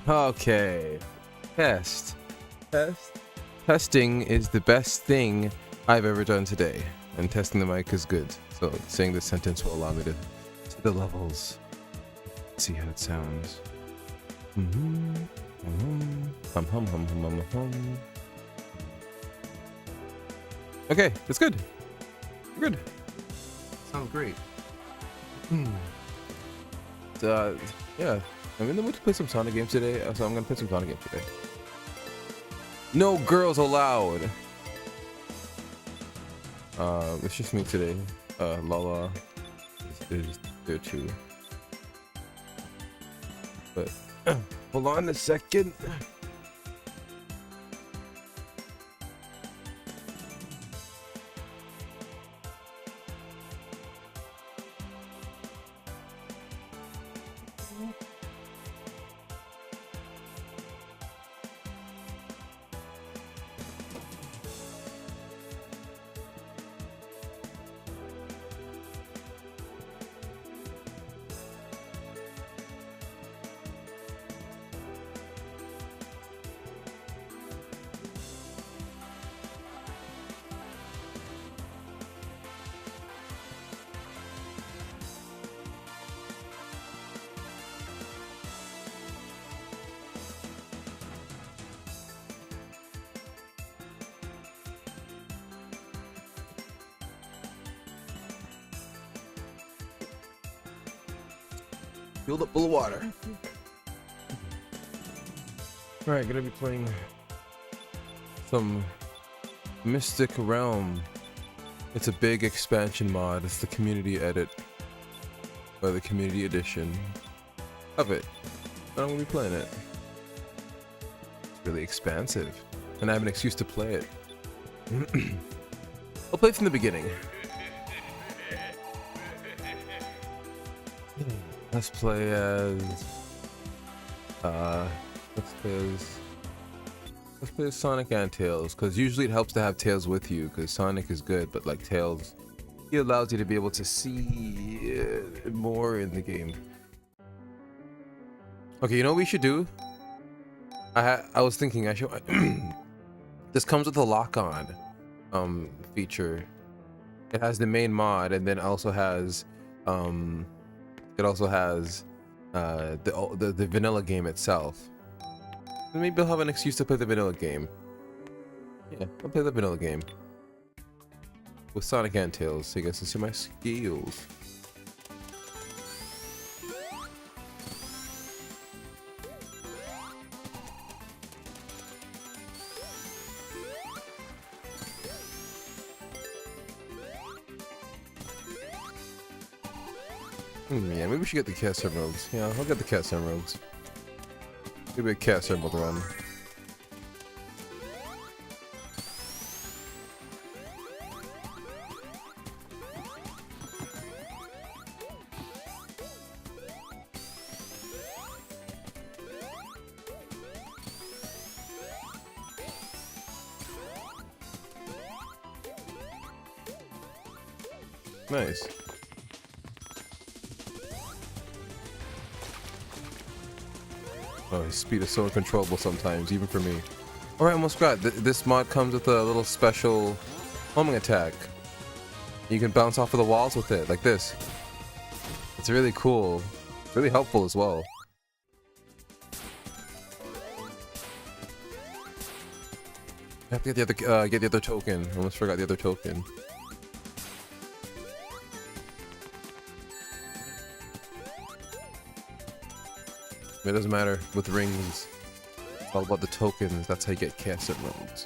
Okay. Test. Testing is the best thing I've ever done today, and testing the mic is good. So saying this sentence will allow me to see the levels, see how it sounds. Okay, it's good. Good. Sounds great. Yeah, I'm in the mood to play some Sonic games today, so I'm gonna play some Sonic games today. No girls allowed. It's just me today. Lala is there too. But hold on a second. Filled up full of water. Alright, gonna be playing some Mystic Realm. It's a big expansion mod. It's the community edit, or the community edition of it. And I'm gonna be playing it. It's really expansive, and I have an excuse to play it. I'll play it from the beginning. Let's play as let's play as Sonic and Tails, because usually it helps to have Tails with you, because Sonic is good, but like Tails, he allows you to be able to see more in the game. Okay, you know what we should do? I was thinking I should this comes with a lock-on feature. It has the main mod, and then also has it also has the vanilla game itself. Maybe I'll have an excuse to play the vanilla game. Yeah, I'll play the vanilla game with Sonic and Tails, so you guys can see my skills. Yeah, maybe we should get the Chaos Emeralds. Yeah, I'll get the Chaos Emeralds. Maybe a Chaos Emerald run. Nice. Oh, his speed is so uncontrollable sometimes, even for me. Alright, almost forgot. This mod comes with a little special homing attack. You can bounce off of the walls with it, like this. It's really cool. Really helpful as well. I have to get the other token. Almost forgot the other token. It doesn't matter with rings. It's all about the tokens. That's how you get Chaos Emeralds.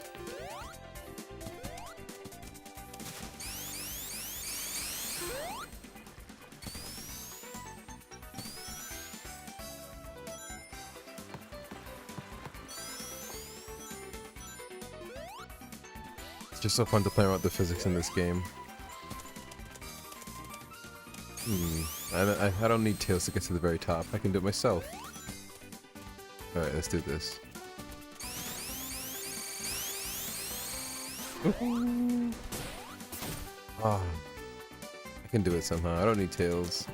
It's just so fun to play around with the physics in this game. I don't need Tails to get to the very top. I can do it myself. Alright, let's do this. Ah, I can do it somehow. I don't need Tails.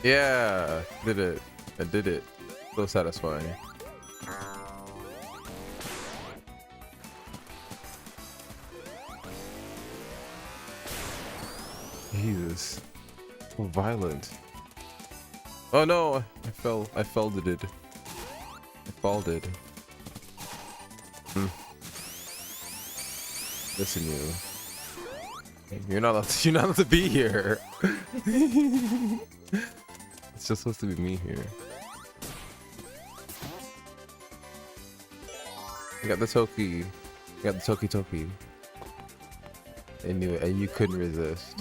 Yeah, did it. I did it. So satisfying. Jesus. So violent. Oh no, I fell. I folded it. I folded. Listen, you. You're not allowed to, you're not allowed to be here. It's just supposed to be me here. You got the Toki. You got the Toki Toki. I knew it, and you couldn't resist.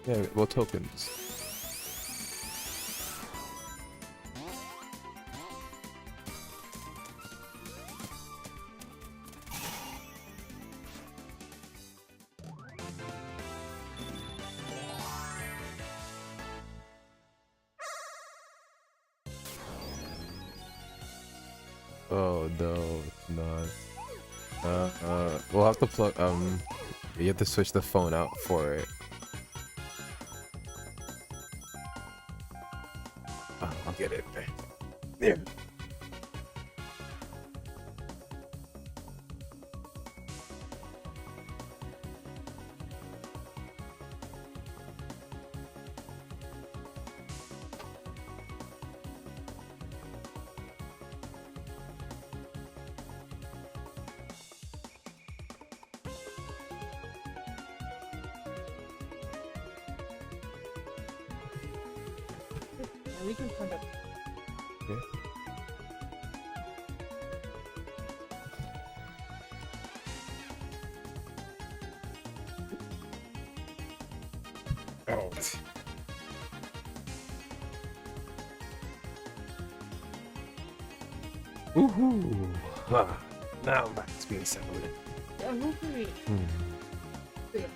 Yeah, well, tokens. Oh no, it's not. We'll have to plug. You have to switch the phone out for it. I'll get it. There. We can find out. Okay. Oh. Woohoo! Ah, now I'm back to being settled in. Yeah, hopefully. Yeah,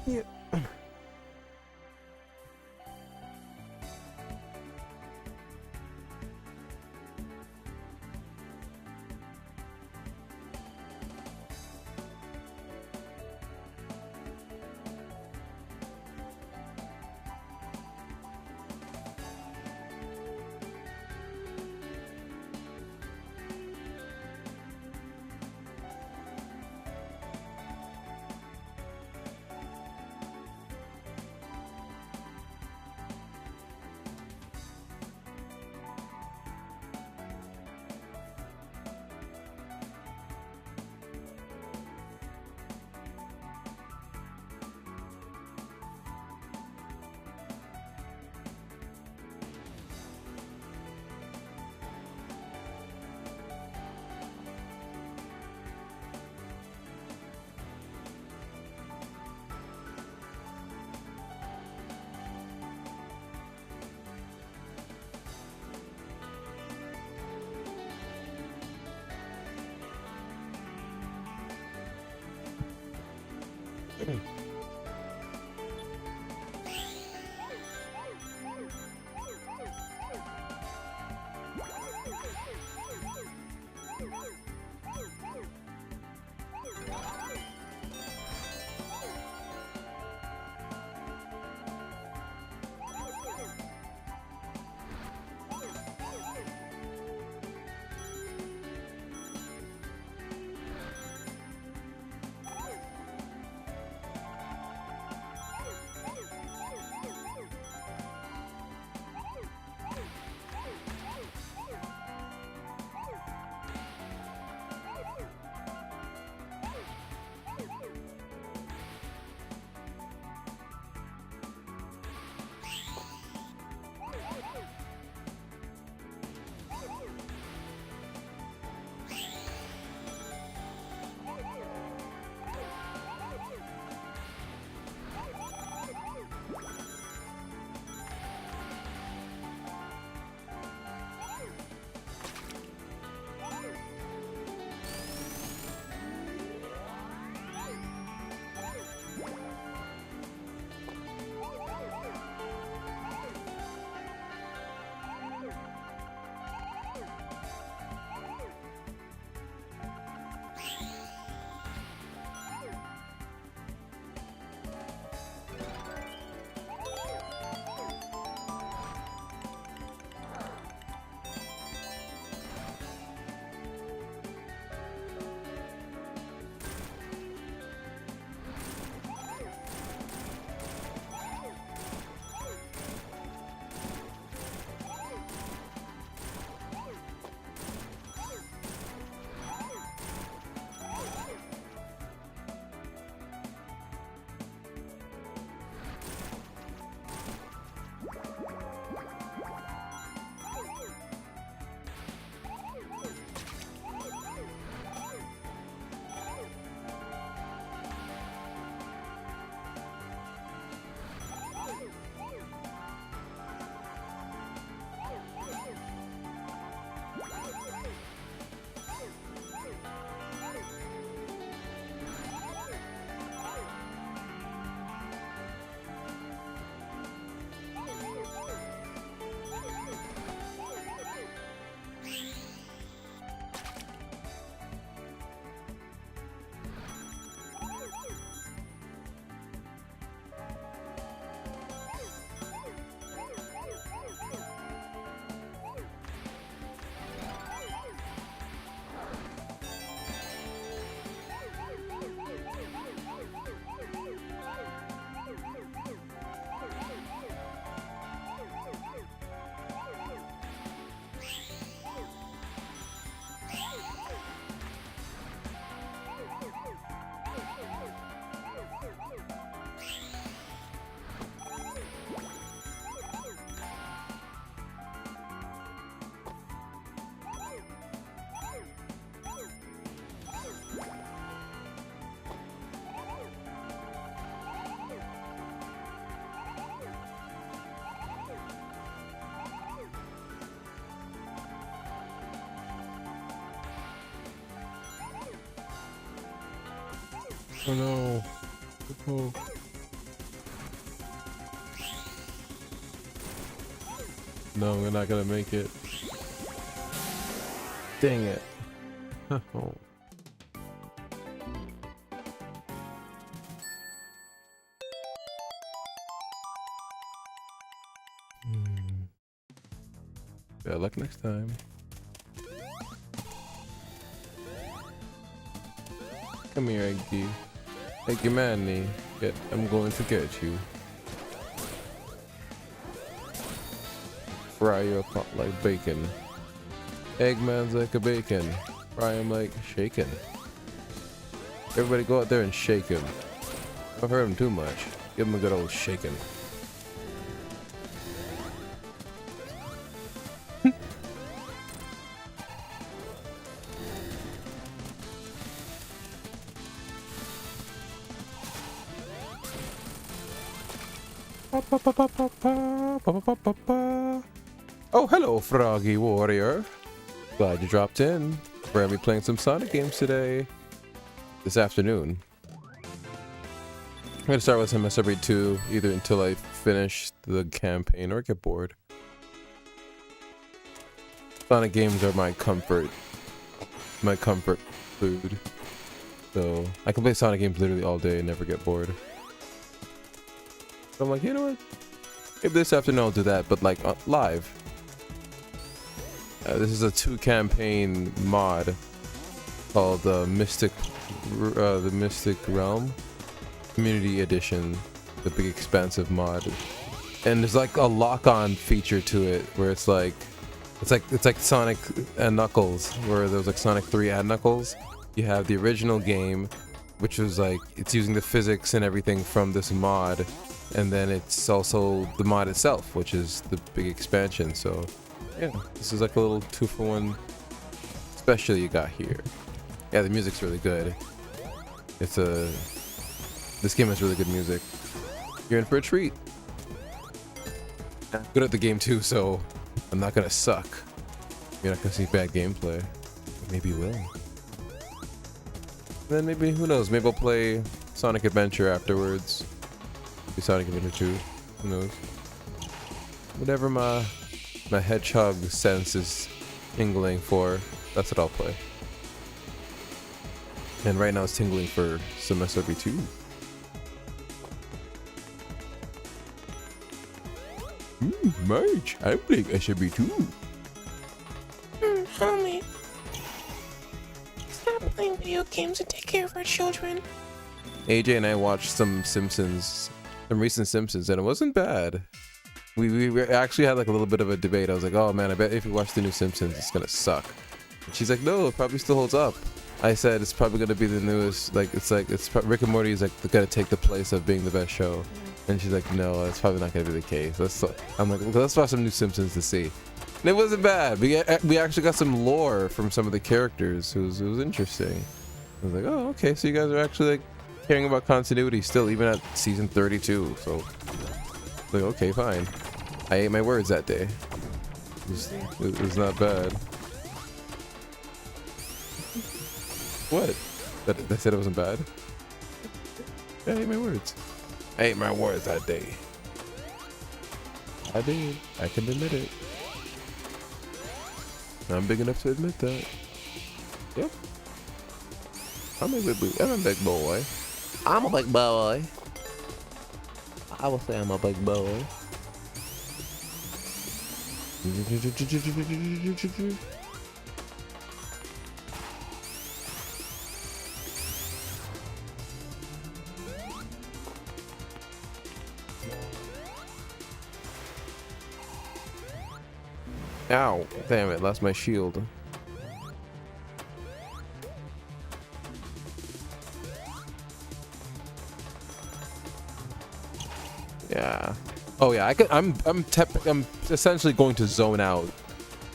Yeah. Oh no. Oh. No, we're not gonna make it. Dang it. Oh. Yeah, luck next time. Come here, Eggy. Eggy Manny. I'm going to get you. Fry your pot like bacon. Eggman's like a bacon. Fry him like shaken. Everybody go out there and shake him. Don't hurt him too much. Give him a good old shaking. Oh, hello, Froggy Warrior. Glad you dropped in. We're gonna be playing some Sonic games today. This afternoon. I'm gonna start with some SRB 2 either until I finish the campaign or get bored. Sonic games are my comfort food. So I can play Sonic games literally all day and never get bored. So I'm like, you know what? Maybe this afternoon I'll do that, but like live. This is a 2 campaign mod called the Mystic Realm Community Edition, the big expansive mod. And there's like a lock-on feature to it where it's like Sonic and Knuckles, where there was like Sonic 3 and Knuckles. You have the original game, which was like it's using the physics and everything from this mod. And then it's also the mod itself, which is the big expansion. So yeah, this is like a little 2-for-1 special you got here. Yeah, the music's really good. This game has really good music. You're in for a treat. I'm good at the game too, so I'm not gonna suck. You're not gonna see bad gameplay. Maybe you will. Then maybe, who knows, maybe I'll play Sonic Adventure afterwards. Maybe Sonic Adventure 2, who knows. Whatever my hedgehog sense is tingling for, that's what I'll play. And right now it's tingling for some SRB 2. March, I'm playing SRB 2. Homie, stop playing video games and take care of our children. AJ and I watched some recent Simpsons, and it wasn't bad. We actually had like a little bit of a debate. I was like, oh man, I bet if you watch the new Simpsons, it's gonna suck. And she's like, no, it probably still holds up. I said it's probably gonna be the newest. It's Rick and Morty is like gonna take the place of being the best show. And she's like, no, that's probably not gonna be the case. I'm like, well, let's watch some new Simpsons to see. And it wasn't bad. We actually got some lore from some of the characters. It was interesting. I was like, oh, okay, so you guys are actually like caring about continuity still, even at season 32. So, like, okay, fine. I ate my words that day. It was not bad. What? That said it wasn't bad? Yeah, I ate my words. I ate my words that day. I did. I can admit it. I'm big enough to admit that. Yep. I'm a big boy. I'm a big boy. I will say I'm a big boy. Ow, damn it, lost my shield. Yeah. Oh yeah, I'm essentially going to zone out.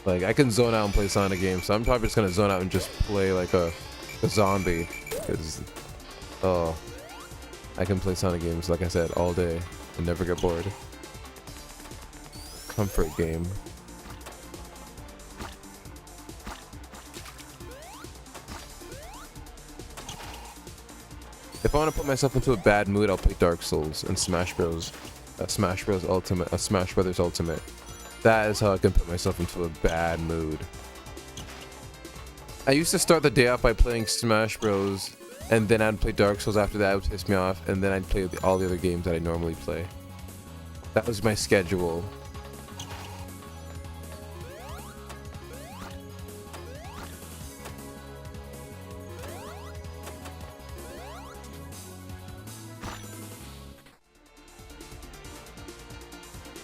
Like I can zone out and play Sonic games, so I'm probably just gonna zone out and just play like a zombie. Cause I can play Sonic games, like I said, all day and never get bored. Comfort game. If I want to put myself into a bad mood, I'll play Dark Souls and Smash Bros. Smash Brothers Ultimate. That That is how I can put myself into a bad mood. I used to start the day off by playing Smash Bros. And then I'd play Dark Souls after that, it would piss me off. And then I'd play all the other games that I normally play. That was my schedule.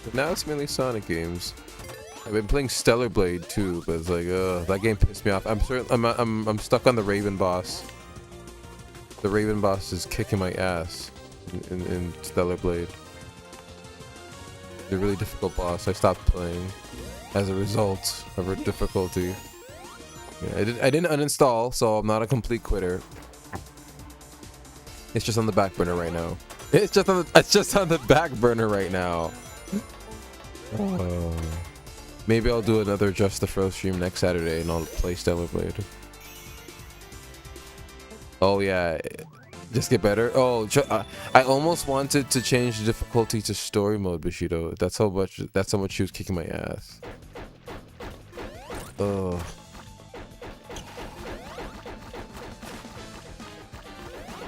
But now it's mainly Sonic games. I've been playing Stellar Blade too, but it's like, that game pissed me off. I'm stuck on the Raven boss. The Raven boss is kicking my ass in Stellar Blade. The really difficult boss. I stopped playing as a result of her difficulty. Yeah, I didn't uninstall, so I'm not a complete quitter. It's just on the back burner right now. It's just on the back burner right now. Oh. Maybe I'll do another Just the Fro stream next Saturday and I'll play Stellar Blade. Oh yeah, just get better. Oh, I almost wanted to change the difficulty to story mode, Bushido. That's how much she was kicking my ass. Oh.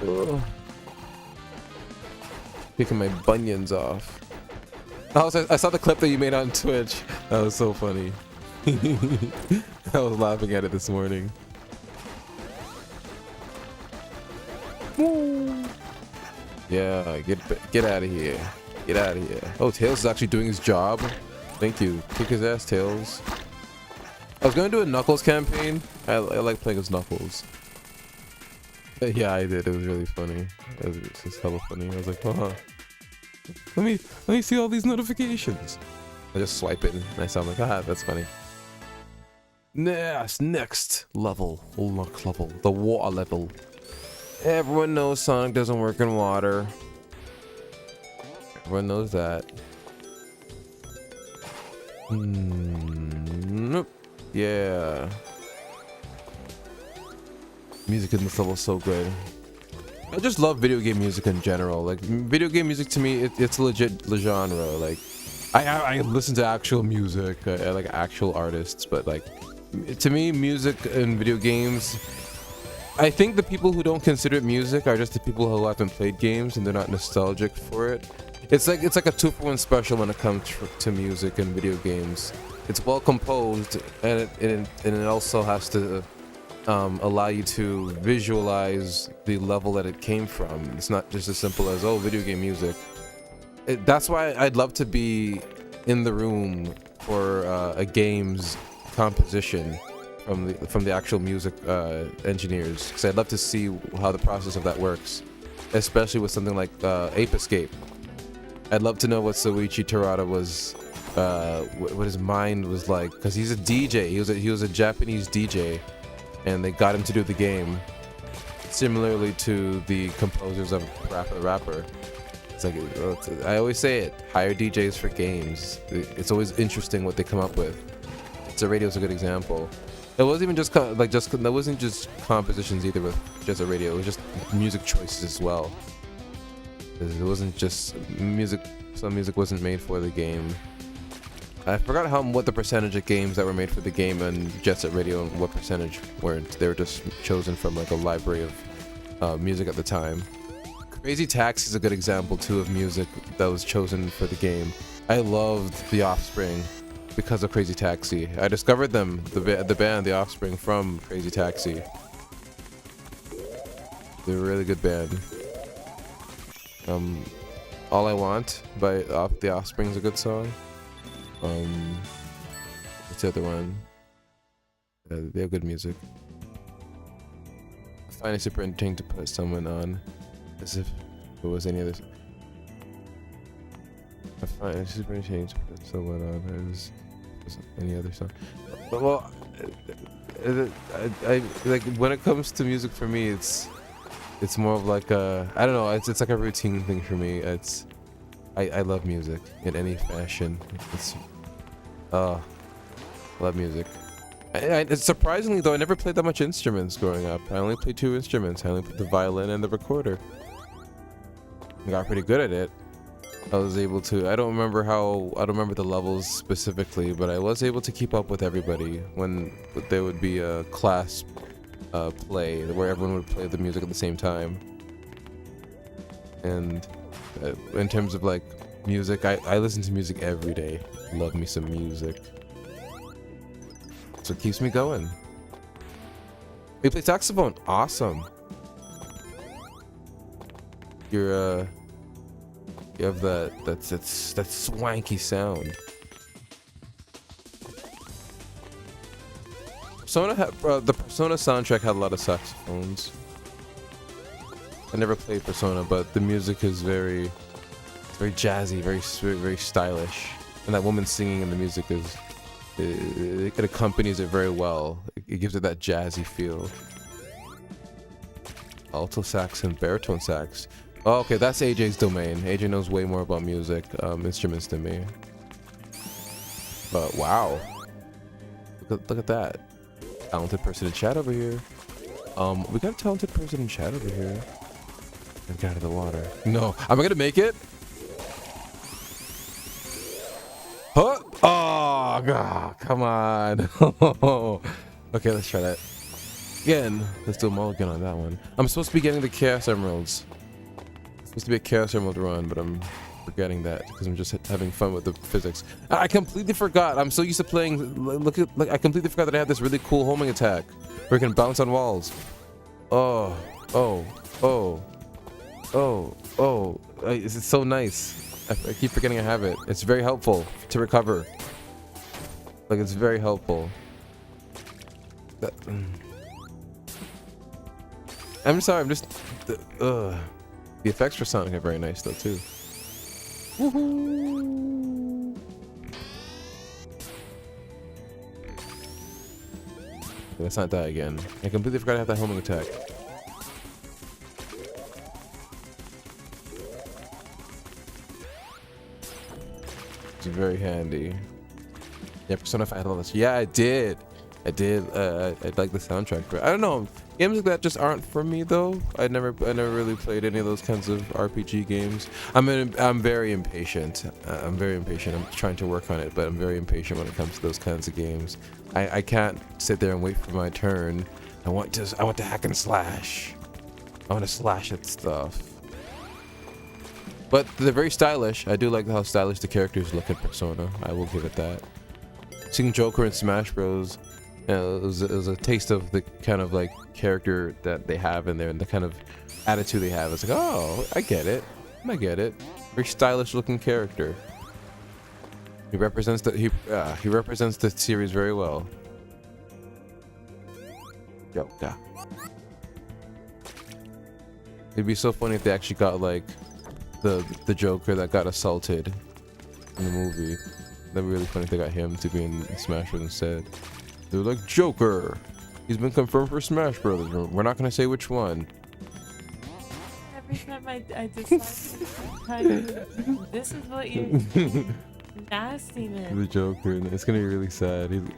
Oh. Kicking my bunions off. I saw the clip that you made on Twitch. That was so funny. I was laughing at it this morning. Yeah, get out of here. Get out of here. Oh, Tails is actually doing his job. Thank you. Kick his ass, Tails. I was going to do a Knuckles campaign. I like playing as Knuckles. Yeah, I did. It was really funny. It was just hella funny. I was like, huh. Let me see all these notifications. I just swipe it and I sound like, that's funny. Yes, next level. Level. The water level. Everyone knows Sonic doesn't work in water. Everyone knows that. Nope. Yeah. Music in this level is so good. I just love video game music in general. Like, video game music to me, it's legit genre. Like, I listen to actual music. I like actual artists, but like, to me, music in video games, I think the people who don't consider it music are just the people who haven't played games and they're not nostalgic for it. It's like a 2-for-1 special when it comes to music and video games. It's well composed, and it also has to allow you to visualize the level that it came from. It's not just as simple as, oh, video game music. That's why I'd love to be in the room for a game's composition from the actual music engineers, because I'd love to see how the process of that works, especially with something like Ape Escape. I'd love to know what Soichi Terada was, what his mind was like, because he's a DJ. He was a Japanese DJ, and they got him to do the game. Similarly to the composers of Rapper the Rapper. It's like, I always say it, hire DJs for games. It's always interesting what they come up with. Jet Radio is a good example. It wasn't even just that wasn't just compositions either with Jet Radio. It was just music choices as well. It wasn't just music. Some music wasn't made for the game. I forgot what the percentage of games that were made for the game and Jet Set Radio and what percentage weren't. They were just chosen from like a library of music at the time. Crazy Taxi is a good example too of music that was chosen for the game. I loved The Offspring because of Crazy Taxi. I discovered them, the band The Offspring, from Crazy Taxi. They're a really good band. All I Want by The Offspring is a good song. What's the other one? They have good music. I find it super entertaining to put someone on as if it was any other. I find it super entertaining to put someone on as any other song. But well, I like when it comes to music for me, it's more of like a, I don't know, it's like a routine thing for me. I love music in any fashion. Love music. It's surprisingly though, I never played that much instruments growing up. I only played 2 instruments. I only played the violin and the recorder. I got pretty good at it. I was able to. I don't remember the levels specifically, but I was able to keep up with everybody when there would be a class play where everyone would play the music at the same time. And in terms of like music, I listen to music every day. Love me some music. So it keeps me going. You play saxophone? Awesome. You have that swanky sound. The Persona soundtrack had a lot of saxophones. I never played Persona, but the music is very jazzy, very stylish, and that woman singing in the music it accompanies it very well. It gives it that jazzy feel. Alto sax and baritone sax. Oh, okay, that's AJ's domain. AJ knows way more about music instruments than me. But wow, look at that talented person in chat over here. We got a talented person in chat over here. Get out of the water. No, am I gonna make it? Huh? Oh, God, come on. Okay, let's try that again. Let's do a mulligan on that one. I'm supposed to be getting the Chaos Emeralds. It's supposed to be a Chaos Emerald run, but I'm forgetting that because I'm just having fun with the physics. I completely forgot. I'm so used to playing. I completely forgot that I had this really cool homing attack where you can bounce on walls. Oh, it's so nice. I keep forgetting I have it. It's very helpful to recover. Like, it's very helpful. I'm sorry, I'm just... The effects for Sonic are very nice, though, too. Woohoo! Let's not die again. I completely forgot I have that homing attack. It's very handy. Yeah, Persona 5 had all this. Yeah, I did. I like the soundtrack, but I don't know. Games like that just aren't for me, though. I never really played any of those kinds of RPG games. I'm very impatient. I'm very impatient. I'm trying to work on it, but I'm very impatient when it comes to those kinds of games. I can't sit there and wait for my turn. I want to hack and slash. I want to slash at stuff. But they're very stylish. I do like how stylish the characters look in Persona. I will give it that. Seeing Joker in Smash Bros. You know, it was a taste of the kind of like character that they have in there and the kind of attitude they have. It's like, oh, I get it. Very stylish looking character. He represents the series very well. Yeah. It'd be so funny if they actually got like the Joker that got assaulted in the movie. That'd be really funny if they got him to be in Smash Bros. Instead. They're like, Joker! He's been confirmed for Smash Bros. We're not gonna say which one. Every time I decide this is what you nastiness. The Joker, and it's gonna be really sad.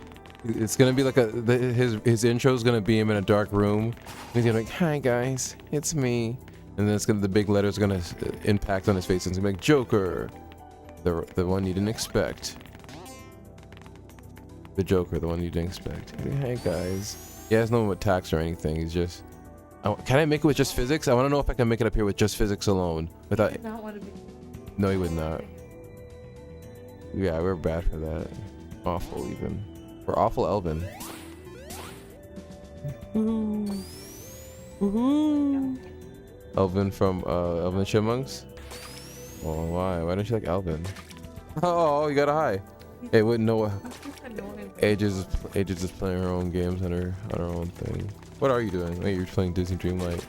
It's gonna be like his intro is gonna be him in a dark room. He's gonna be like, "Hi guys, it's me," and then the big letters are gonna impact on his face, and it's gonna be like, Joker, the one you didn't expect. The Joker, the one you didn't expect. Hey guys. He has no attacks or anything. He's just. Can I make it with just physics? I want to know if I can make it up here with just physics alone. Without. I do not want to be. No, he would not. Yeah, we're bad for that. Awful, even. We're awful, Elvin. Woohoo! Woohoo! Elvin from Elvin Chipmunks. Oh, why? Why don't you like Elvin? Oh, you got a high. Hey, wouldn't know what. Ages is playing her own games on her own thing. What are you doing? Wait, you're playing Disney Dreamlight.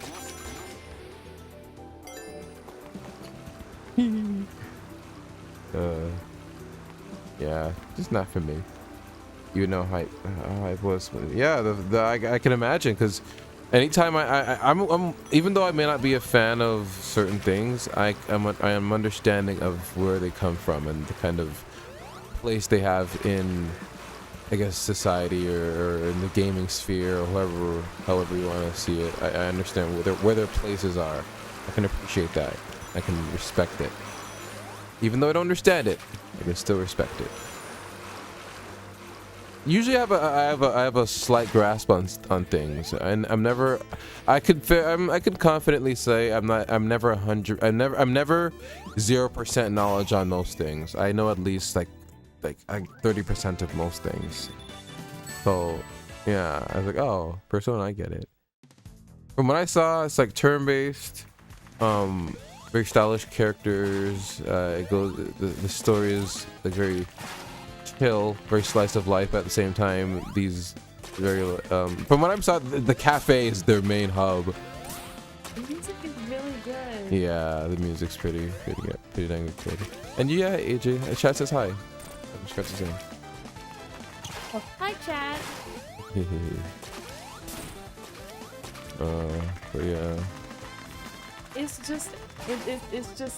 Yeah, just not for me. You know how hype was. Yeah, I can imagine, because anytime I'm even though I may not be a fan of certain things, I am understanding of where they come from and the kind of place they have in, I guess, society or in the gaming sphere, or however you want to see it. I understand where their places are. I can appreciate that. I can respect it. Even though I don't understand it, I can still respect it. Usually I have a slight grasp on things, and I'm never, I could confidently say I'm never 0% knowledge on most things. I know at least like 30% of most things. So yeah, I was like, oh, Persona, I get it. From what I saw, it's like turn-based, very stylish characters. It goes, the story is like very chill, very slice of life at the same time. These very from what I saw, the cafe is their main hub. The music is really good. Yeah, the music's pretty dang good. And yeah, AJ, chat says hi. Chat says hi. Oh, hi, chat. But yeah. It's just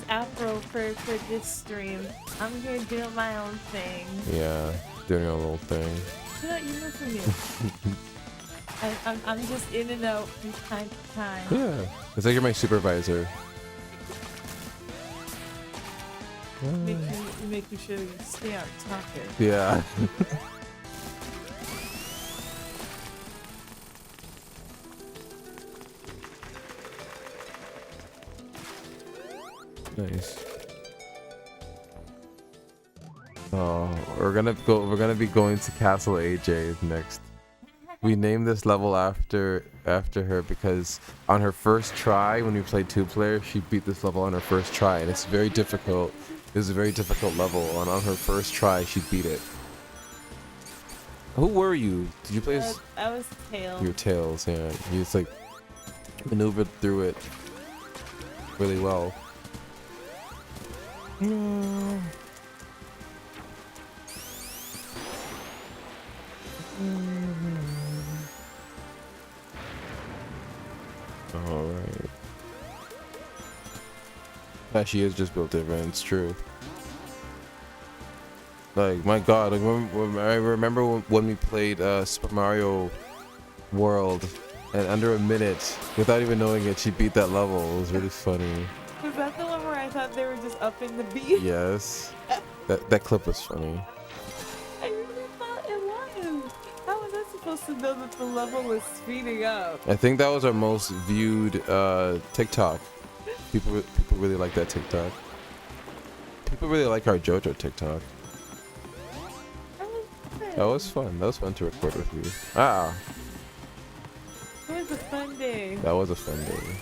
Afro for this stream. I'm here doing my own thing. Yeah, doing our little thing. You know, you know for me. I'm just in and out from time to time. Yeah, it's like you're my supervisor. Making sure you stay on topic. Yeah. Nice. Oh, we're gonna be going to Castle AJ next. We named this level after her because on her first try, when we played 2-player, she beat this level on her first try, and it's very difficult. It was a very difficult level, and on her first try, she beat it. Who were you? Did you play as... I was Tails. Your Tails, yeah. You just like maneuvered through it really well. No. Alright. Yeah, she is just built different, it's true. Like, my god, like, I remember when we played Super Mario World, and under a minute, without even knowing it, she beat that level. It was really funny. Was that the one where I thought they were just upping the beat? Yes. That clip was funny. I really thought it was. How was I supposed to know that the level was speeding up? I think that was our most viewed TikTok. People really like that TikTok. People really like our JoJo TikTok. That was fun. That was fun to record with you. Ah. It was a fun day. That was a fun day.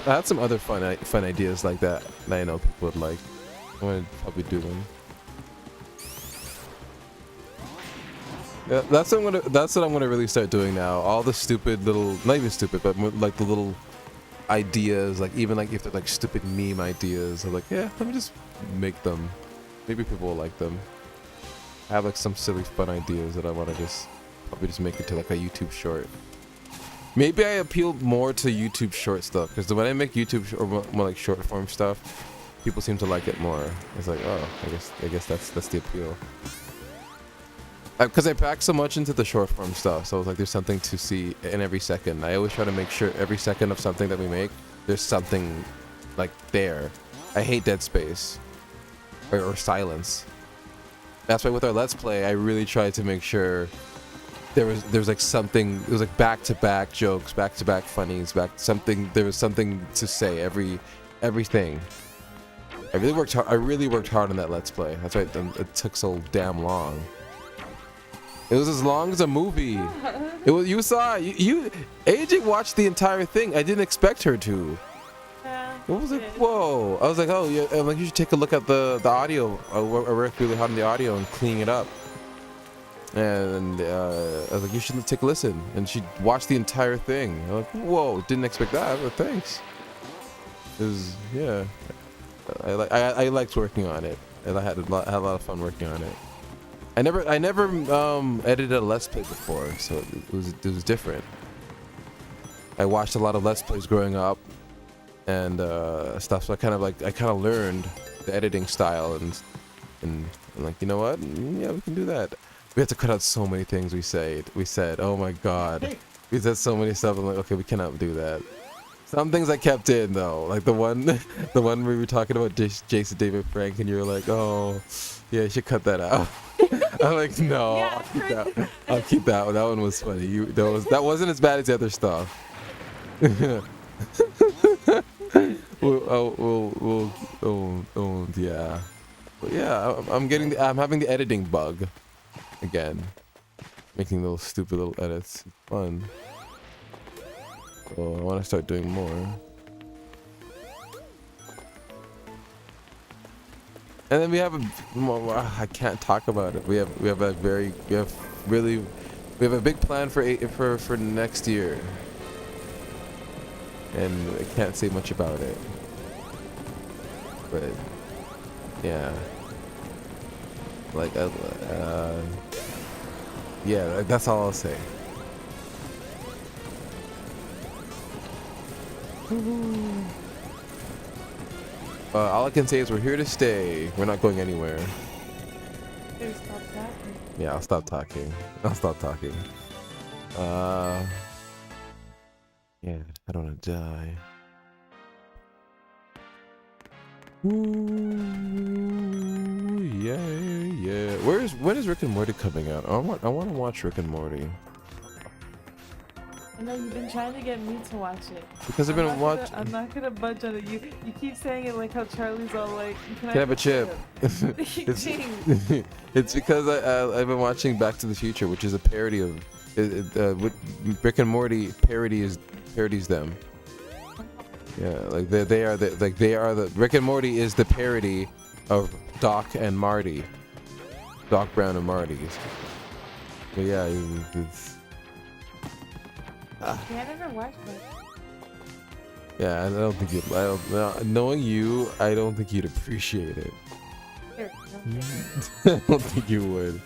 I had some other fun ideas like that I know people would like. I'm gonna probably do them. Yeah, that's what I'm gonna really start doing now. All the stupid little, not even stupid, but like the little ideas, like even like if they're like stupid meme ideas, I'm like, yeah, let me just make them. Maybe people will like them. I have like some silly fun ideas that I want to probably just make it to like a YouTube short. Maybe I appeal more to YouTube short stuff because when I make YouTube or more like short form stuff, people seem to like it more. It's like, oh, I guess that's the appeal. Because I pack so much into the short form stuff, so it's like there's something to see in every second. I always try to make sure every second of something that we make, there's something like there. I hate dead space or silence. That's why with our Let's Play, I really tried to make sure there was like something. It was like back-to-back jokes, back-to-back funnies, there was something to say everything. I really worked hard on that Let's Play. That's why it took so damn long. It was as long as a movie. It was. You saw you AJ watched the entire thing. I didn't expect her to. Yeah. It was like, whoa. I was like, oh yeah. I'm like, you should take a look at the audio. I worked really hard on the audio and cleaning it up. And I was like, you should take a listen. And she watched the entire thing. I'm like, whoa. Didn't expect that, but thanks. It was, yeah. I liked working on it, and I had a lot of fun working on it. I never edited a Let's Play before, so it was different. I watched a lot of Let's Plays growing up and stuff, so I kind of learned the editing style, and I'm like, you know what? Yeah, we can do that. We had to cut out so many things we said. Oh my god, we said so many stuff. I'm like, okay, we cannot do that. Some things I kept in though, like the one, the one where we were talking about Jason David Frank, and you were like, "Oh, yeah, you should cut that out." I'm like, "No, Yeah, I'll keep I heard that. I'll keep that one. That one was funny. That wasn't as bad as the other stuff." Yeah. But yeah, I'm having the editing bug again, making those stupid little edits. It's fun. Oh, I want to start doing more. And then we have I can't talk about it. We have a big plan for next year, and I can't say much about it. But yeah, like yeah, that's all I'll say. All I can say is we're here to stay. We're not going anywhere. Dude, stop that. Yeah, I'll stop talking. Yeah, I don't want to die. Ooh, yeah. When is Rick and Morty coming out? I want to watch Rick and Morty. I know you've been trying to get me to watch it. Because I've been watching. I'm not gonna budge on it. You keep saying it like how Charlie's all like, can I have a chip? Jeez. It's because I've been watching Back to the Future, which is a parody of Rick and Morty parodies them. Yeah, like they are the Rick and Morty is the parody of Doc and Marty, Doc Brown and Marty. But yeah, it's Yeah, I never watched it. yeah. I don't think you. Knowing you, I don't think you'd appreciate it. Here, I don't think you would.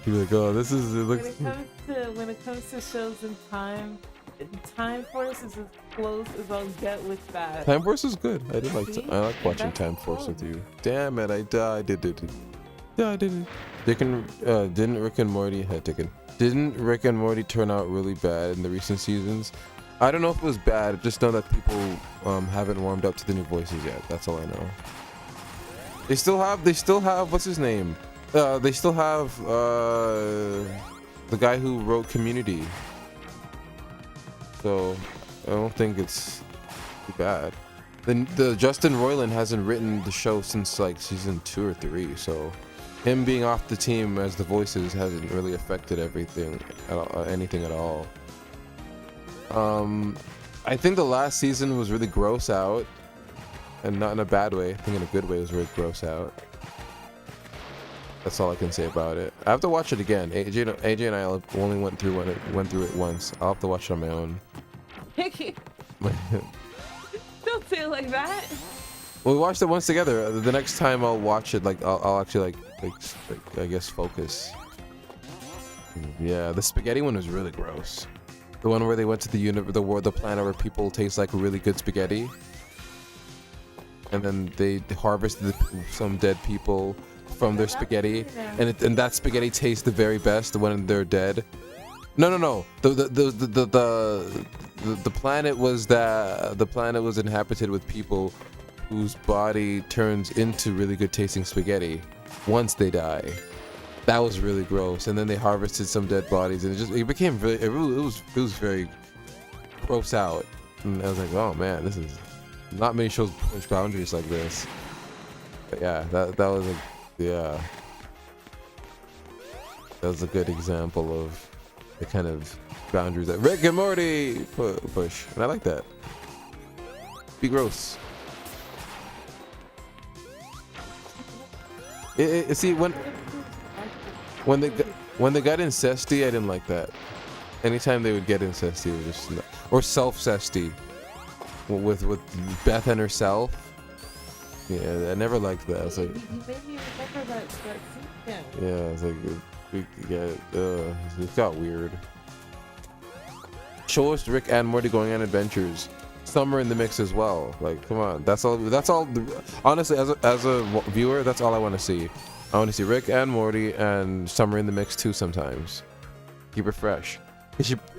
You'd be like, oh, this is. It looks. When it comes to shows in Time Force is as close as I'll get with that. Time Force is good. I like watching That's Time Force cool. with you. Damn it, I died. Yeah, I didn't. Didn't Rick and Morty Didn't Rick and Morty turn out really bad in the recent seasons? I don't know if it was bad. I just know that people haven't warmed up to the new voices yet. That's all I know. They still have what's his name? They still have the guy who wrote Community. So I don't think it's too bad. The Justin Roiland hasn't written the show since like season 2 or 3, so him being off the team as the voices hasn't really affected anything at all. I think the last season was really gross out, and not in a bad way. I think in a good way it was really gross out. That's all I can say about it. I have to watch it again. AJ and I only went through it once. I'll have to watch it on my own. Don't say it like that. Well, we watched it once together. The next time I'll watch it, like I'll actually like I guess focus. Yeah, the spaghetti one was really gross. The one where they went to the planet where people taste like really good spaghetti, and then they harvested some dead people from their spaghetti, and that spaghetti tastes the very best when they're dead. No. The planet was inhabited with people whose body turns into really good tasting spaghetti once they die. That was really gross. And then they harvested some dead bodies, and it became really it was very gross out. And I was like, oh man, this is not many shows push boundaries like this. But yeah, that was a good example of the kind of boundaries that Rick and Morty push, and I like that. Be gross. See, when they got incesty, I didn't like that. Anytime they would get incesty, it was just or self-cesty with Beth and herself. Yeah, I never liked that. I was like, You made me remember that scene. yeah, it's like, it got weird. Show us Rick and Morty going on adventures. Summer in the mix as well. Like, come on, that's all. Honestly, as a viewer, that's all I want to see. I want to see Rick and Morty and Summer in the mix too. Sometimes, keep it fresh.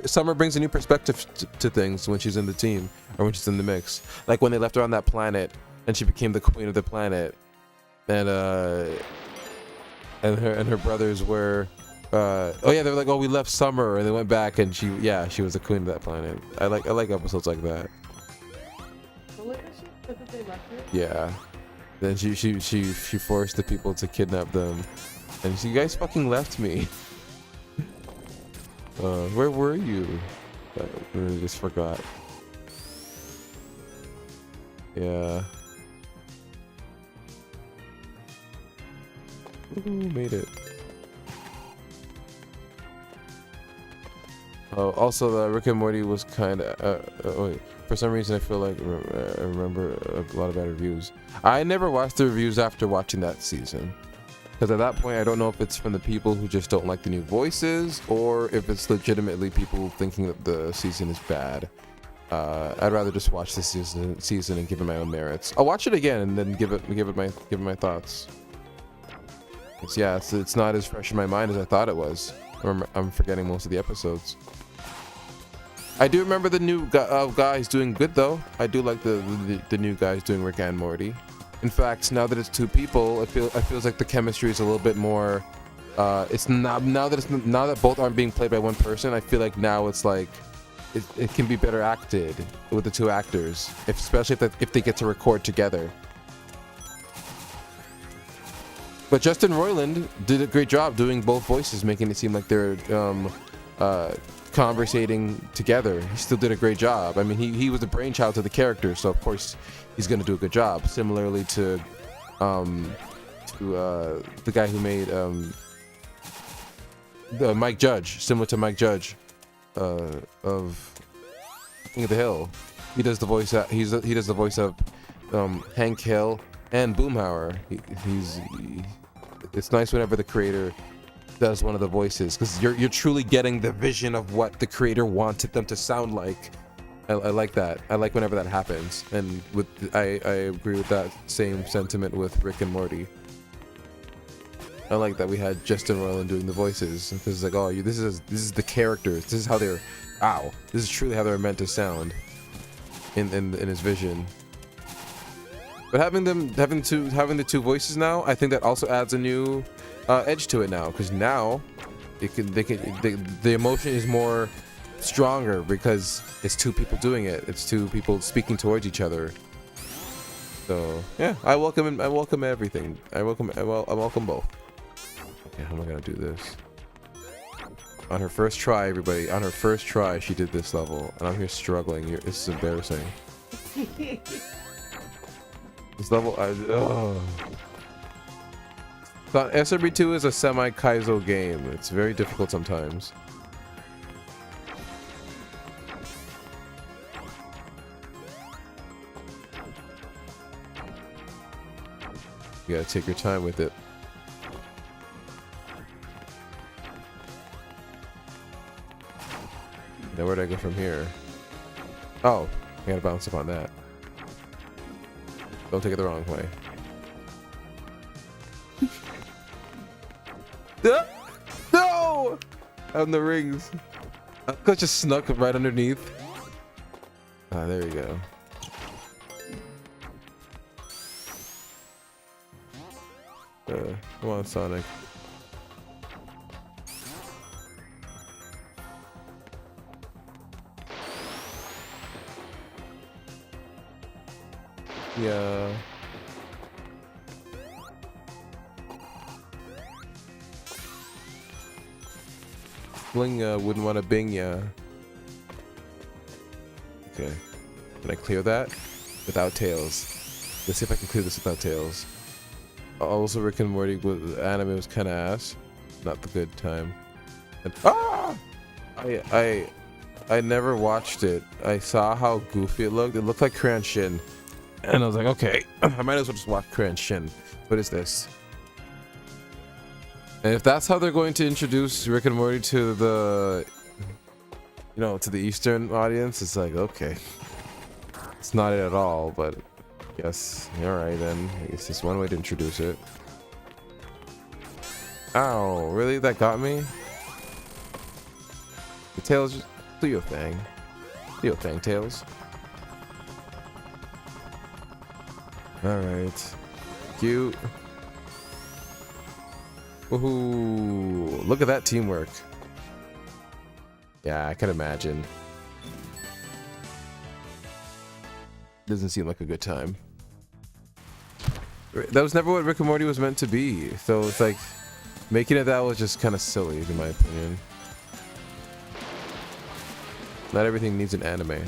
Summer brings a new perspective to things when she's in the team or when she's in the mix. Like when they left her on that planet and she became the queen of the planet, and her brothers were, oh yeah, they were like, oh, we left Summer, and they went back, and she was the queen of that planet. I like episodes like that. Yeah. Then she forced the people to kidnap them, and she, you guys fucking left me. Where were you? I just forgot. Yeah. Ooh, made it. Oh, also the Rick and Morty was kind of for some reason I feel like I remember a lot of bad reviews. I never watched the reviews after watching that season, because at that point I don't know if it's from the people who just don't like the new voices or if it's legitimately people thinking that the season is bad. I'd rather just watch this season and give it my own merits. I'll watch it again and then give it my thoughts. It's not as fresh in my mind as I thought it was. I'm forgetting most of the episodes. I do remember the new guys doing good though. I do like the new guys doing Rick and Morty. In fact, now that it's two people, it feels like the chemistry is a little bit more. It's not now that both aren't being played by one person. I feel like now it's like it can be better acted with the two actors, especially if they get to record together. But Justin Roiland did a great job doing both voices, making it seem like they're conversating together. He still did a great job. I mean, he was the brainchild to the character, so of course he's going to do a good job. Similarly to the guy who made Mike Judge, similar to Mike Judge of King of the Hill. He does the voice. He does the voice of Hank Hill and Boomhauer. It's nice whenever the creator does one of the voices, because you're truly getting the vision of what the creator wanted them to sound like. I like that. I like whenever that happens, and I agree with that same sentiment with Rick and Morty. I like that we had Justin Roiland doing the voices, because it's like, oh, this is the characters. This is how they're. Ow! This is truly how they're meant to sound in his vision. But having the two voices now, I think that also adds a new edge to it now, because now the emotion is more stronger because it's two people doing it. It's two people speaking towards each other. So yeah, I welcome everything. I welcome both. Okay, how am I gonna do this? On her first try, everybody. On her first try, she did this level, and I'm here struggling. This is embarrassing. This level, So SRB2 is a semi-Kaizo game. It's very difficult sometimes. You gotta take your time with it. Now where do I go from here? Oh, I gotta bounce upon that. Don't take it the wrong way. No! On the rings. Coach just snuck right underneath. Ah, there you go. Come on, Sonic. Yeah. Bling wouldn't want to bing ya. Okay. Can I clear that? Without Tails. Let's see if I can clear this without Tails. Also, Rick and Morty with anime was kind of ass. Not the good time. And, I never watched it. I saw how goofy it looked. It looked like Crayon Shin. And I was like, okay, I might as well just watch Crayon Shin. What is this? And if that's how they're going to introduce Rick and Morty to the, to the Eastern audience, it's like, okay. It's not it at all, but yes, alright then. It's just one way to introduce it. Ow, really? That got me? Tails, just do your thing. Do your thing, Tails. Alright. Cute. Woohoo! Look at that teamwork. Yeah, I can imagine. Doesn't seem like a good time. That was never what Rick and Morty was meant to be. So it's like, making it that was just kind of silly, in my opinion. Not everything needs an anime.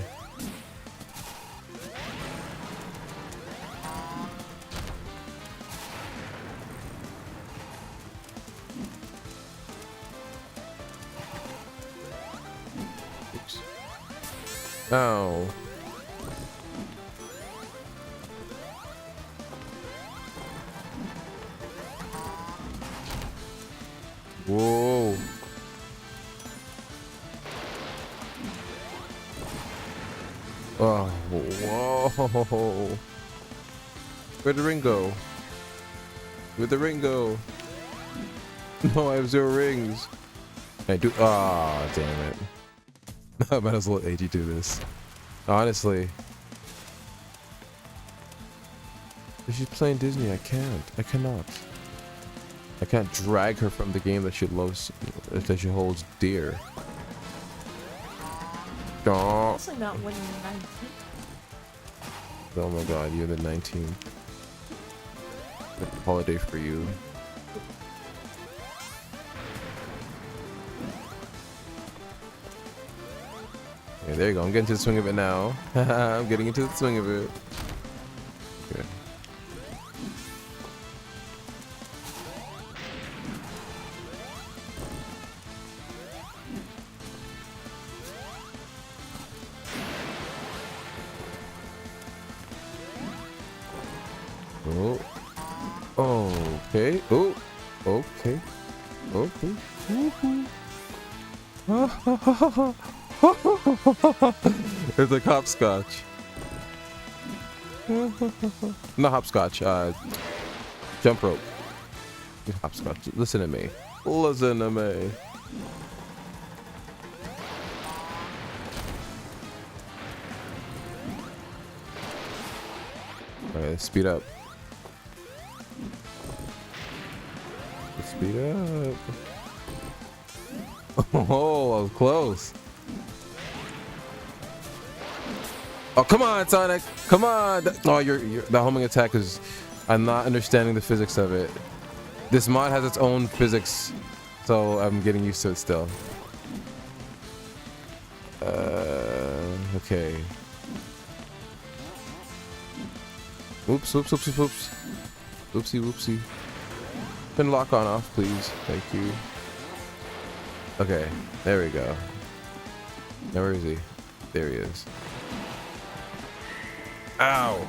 Oops. Oh. Whoa. Oh, whoa. Where'd the ring go? Where'd the ring go? No, I have 0 rings. I do. Ah, oh, damn it. I might as well let AG do this. Honestly. If she's playing Disney, I can't. I cannot. I can't drag her from the game that she loves, that she holds dear. Oh. Especially not when you're 19. Oh my god, you're the 19th. Holiday for you. Okay, there you go. I'm getting to the swing of it now. I'm getting into the swing of it. Okay. Oh, okay. Oh, okay. Okay. It's like hopscotch. Not hopscotch. Jump rope. Hopscotch. Listen to me. Listen to me. Alright, speed up. Speed up. Oh, I was close. Oh, come on, Sonic. Come on. Oh, the homing attack is... I'm not understanding the physics of it. This mod has its own physics, so I'm getting used to it still. Okay. Oops, oops, oops, oops, oops. Oopsie, whoopsie. Turn lock on off, please. Thank you. Okay, there we go. Now where is he? There he is. Ow!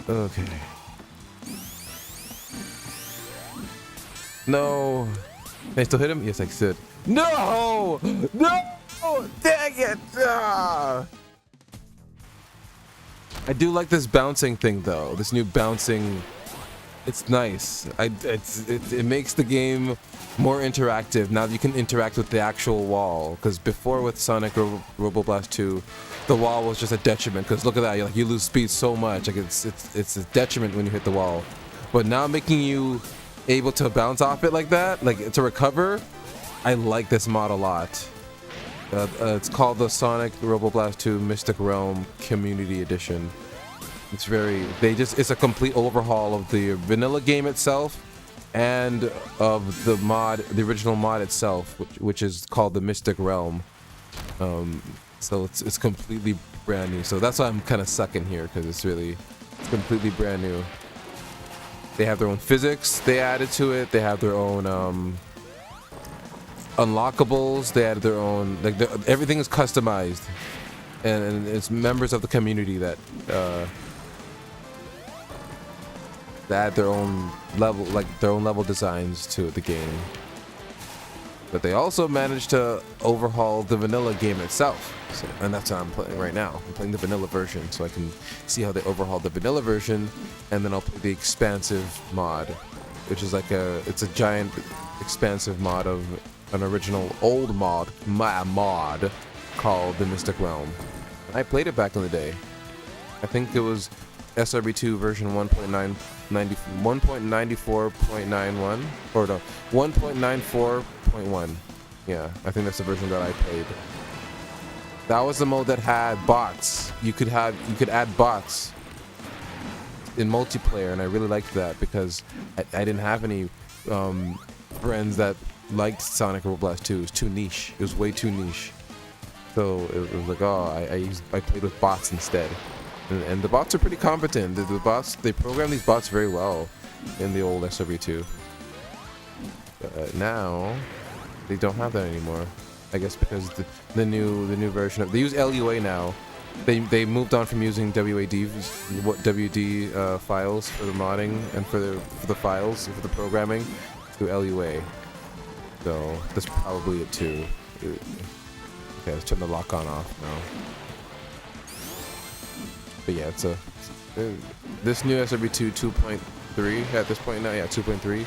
Okay. No! Can I still hit him? Yes, I could. No! No! Dang it! Ah! I do like this bouncing thing though. This new bouncing, it's nice. It makes the game more interactive. Now you can interact with the actual wall. Because before with Sonic Robo Blast 2, the wall was just a detriment. Because look at that, you lose speed so much. Like it's a detriment when you hit the wall. But now making you able to bounce off it like that, like to recover, I like this mod a lot. It's called the Sonic Robo Blast 2 Mystic Realm Community Edition. It's it's a complete overhaul of the vanilla game itself and of the mod, the original mod itself, which is called the Mystic Realm. So it's completely brand new. So that's why I'm kind of sucking here, because it's completely brand new. They have their own physics they added to it. They have their own unlockables. They added their own, like everything is customized, and it's members of the community that add their own level, like their own level designs to the game. But they also managed to overhaul the vanilla game itself. So, and that's what I'm playing right now. I'm playing the vanilla version, so I can see how they overhauled the vanilla version, and then I'll play the expansive mod, which is like it's a giant expansive mod of an original old mod called the Mystic Realm. I played it back in the day. I think it was SRB2 version 1.94.91 or no 1.94.1. Yeah, I think that's the version that I played. That was the mode that had bots. You could add bots in multiplayer, and I really liked that because I didn't have any friends that liked Sonic Robo Blast 2. It was too niche. It was way too niche. So it was like, oh, I played with bots instead. And the bots are pretty competent. The bots, they program these bots very well in the old SRB2. Now they don't have that anymore. I guess because the new version of, they use LUA now. They moved on from using WD files for the modding and for the files for the programming to LUA. So that's probably it too. Okay, let's turn the lock on off now. But yeah, it's this new SRB2 2.3 at this point now. Yeah, 2.3.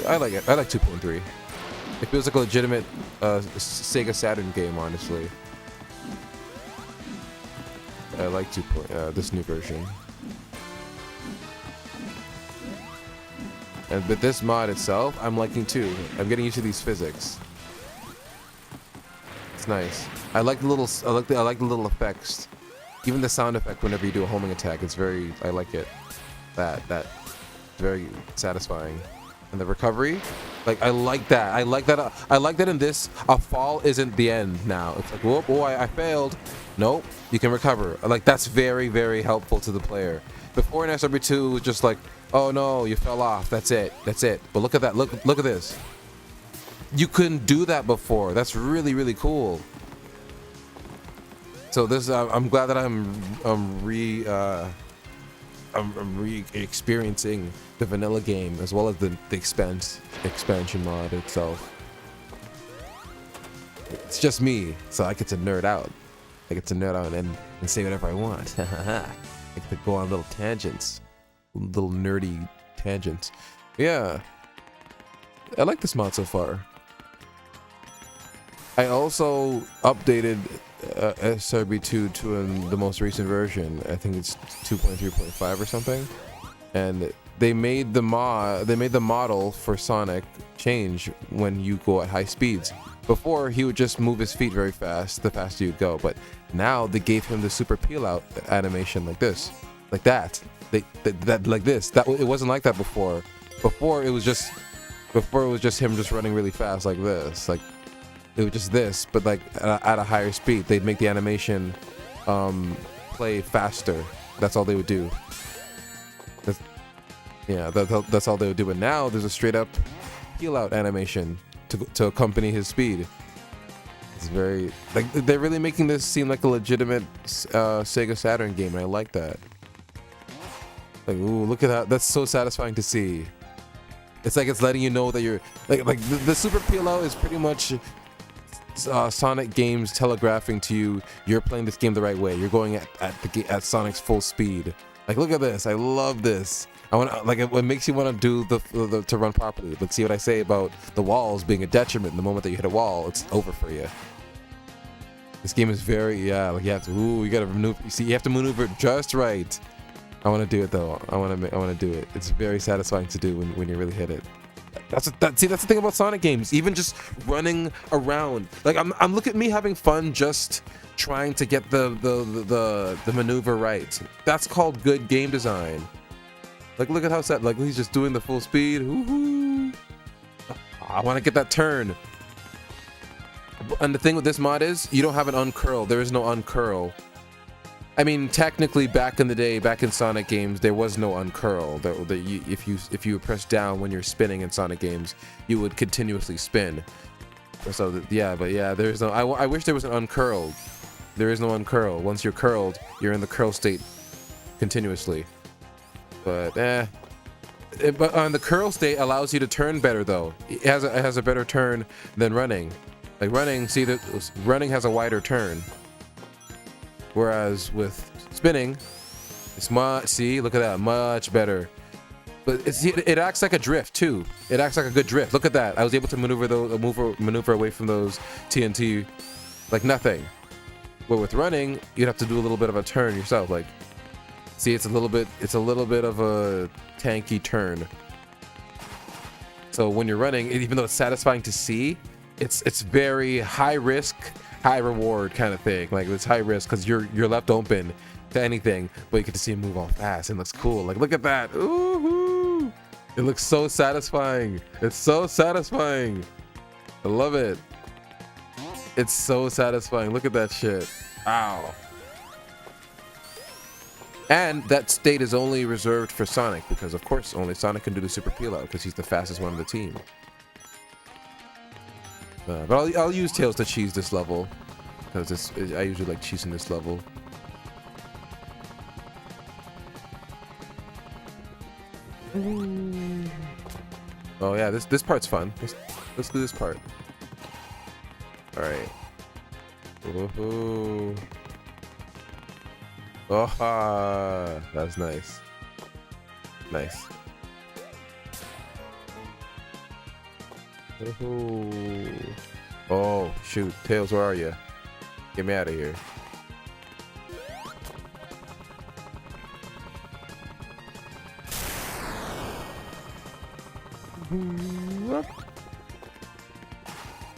I like it. I like 2.3. It feels like a legitimate Sega Saturn game, honestly. I like this new version. But this mod itself, I'm liking too. I'm getting used to these physics. It's nice. I like the little effects. Even the sound effect whenever you do a homing attack, it's very. I like it. That's very satisfying. And the recovery, like I like that. I like that. I like that in this, a fall isn't the end now. It's like, whoop, oh, I failed. Nope, you can recover. Like that's very, very helpful to the player. Before in SRB2, it was just like, oh no, you fell off. That's it. That's it. But look at that. Look at this. You couldn't do that before. That's really, really cool. So this, I'm glad that I'm re-experiencing the vanilla game as well as the expansion mod itself. It's just me, so I get to nerd out. I get to nerd out and say whatever I want. I get to go on little tangents, little nerdy tangents. Yeah, I like this mod so far. I also updated SRB2 to the most recent version. I think it's 2.3.5 or something, and they made the model for Sonic change when you go at high speeds. Before, he would just move his feet very fast the faster you'd go, but now they gave him the super peel out animation like this, like that. That like this. That it wasn't like that before. Before it was just him just running really fast like this, like. It was just this, but like at a higher speed. They'd make the animation play faster. That's all they would do. That's all they would do. But now there's a straight up peel out animation to accompany his speed. It's very like they're really making this seem like a legitimate Sega Saturn game, and I like that. Like, ooh, look at that! That's so satisfying to see. It's like it's letting you know that you're like the super peel out is pretty much. Sonic games telegraphing to you you're playing this game the right way. You're going at Sonic's full speed. Like, look at this. I love this. I want like it makes you want to do the to run properly. But see what I say about the walls being a detriment. The moment that you hit a wall, it's over for you. This game is very like you have to you gotta maneuver. You have to maneuver just right. I want to do it though. I want to do it. It's very satisfying to do when you really hit it. That's the thing about Sonic games. Even just running around, like I'm look at me having fun just trying to get the maneuver right. That's called good game design. Like look at how set. Like he's just doing the full speed. Woohoo! I want to get that turn. And the thing with this mod is you don't have an uncurl. There is no uncurl. I mean, technically, back in the day, back in Sonic games, there was no uncurl. If you press down when you're spinning in Sonic games, you would continuously spin. So there is no. I wish there was an uncurl. There is no uncurl. Once you're curled, you're in the curl state continuously. But but on the curl state allows you to turn better though. It has a better turn than running. Like running, see that running has a wider turn, whereas with spinning, it's much. See, look at that, much better. But it acts like a drift too. It acts like a good drift. Look at that. I was able to maneuver away from those TNT like nothing. But with running, you'd have to do a little bit of a turn yourself. Like, see, it's a little bit of a tanky turn. So when you're running, even though it's satisfying to see, it's very high risk, high reward kind of thing. Like it's high risk because you're left open to anything, but you get to see him move all fast and it looks cool. Like look at that. Ooh, it looks so satisfying. It's so satisfying. I love it. It's so satisfying. Look at that shit. Ow. And that state is only reserved for Sonic because of course only Sonic can do the super peel out because he's the fastest one on the team. But I'll use Tails to cheese this level because I usually like cheesing this level. Ooh. Oh yeah, this part's fun. Let's do this part. All right. Woohoo! Oh, that's nice. Nice. Woohoo! Oh shoot, Tails, where are you? Get me out of here.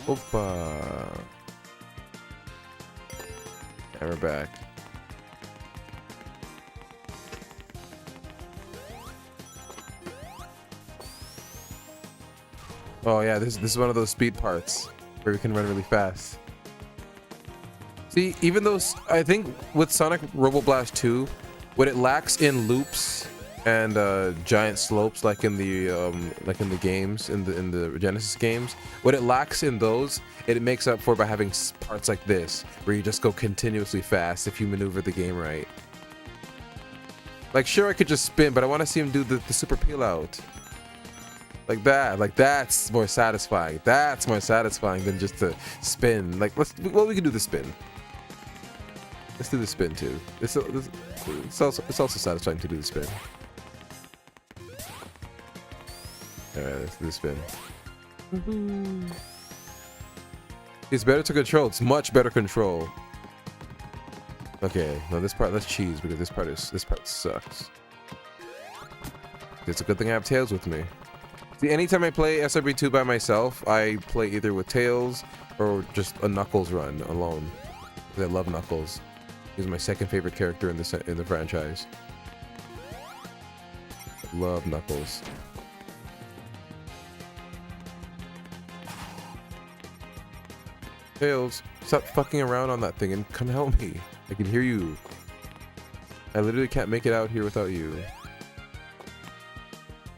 Opa. And we're back. Oh yeah, this is one of those speed parts where we can run really fast. See, even though I think with Sonic Robo Blast 2, what it lacks in loops and giant slopes like in the games in the Genesis games, what it lacks in those, it makes up for by having parts like this where you just go continuously fast if you maneuver the game right. Like sure, I could just spin, but I want to see him do the super peel out. Like that, like that's more satisfying. That's more satisfying than just to spin. Like we can do the spin. Let's do the spin too. It's also satisfying to do the spin. Alright, let's do the spin. It's better to control. It's much better control. Okay, now this part let's cheese because this part sucks. It's a good thing I have Tails with me. See, anytime I play SRB2 by myself, I play either with Tails or just a Knuckles run alone. I love Knuckles. He's my second favorite character in the franchise. I love Knuckles. Tails, stop fucking around on that thing and come help me. I can hear you. I literally can't make it out here without you.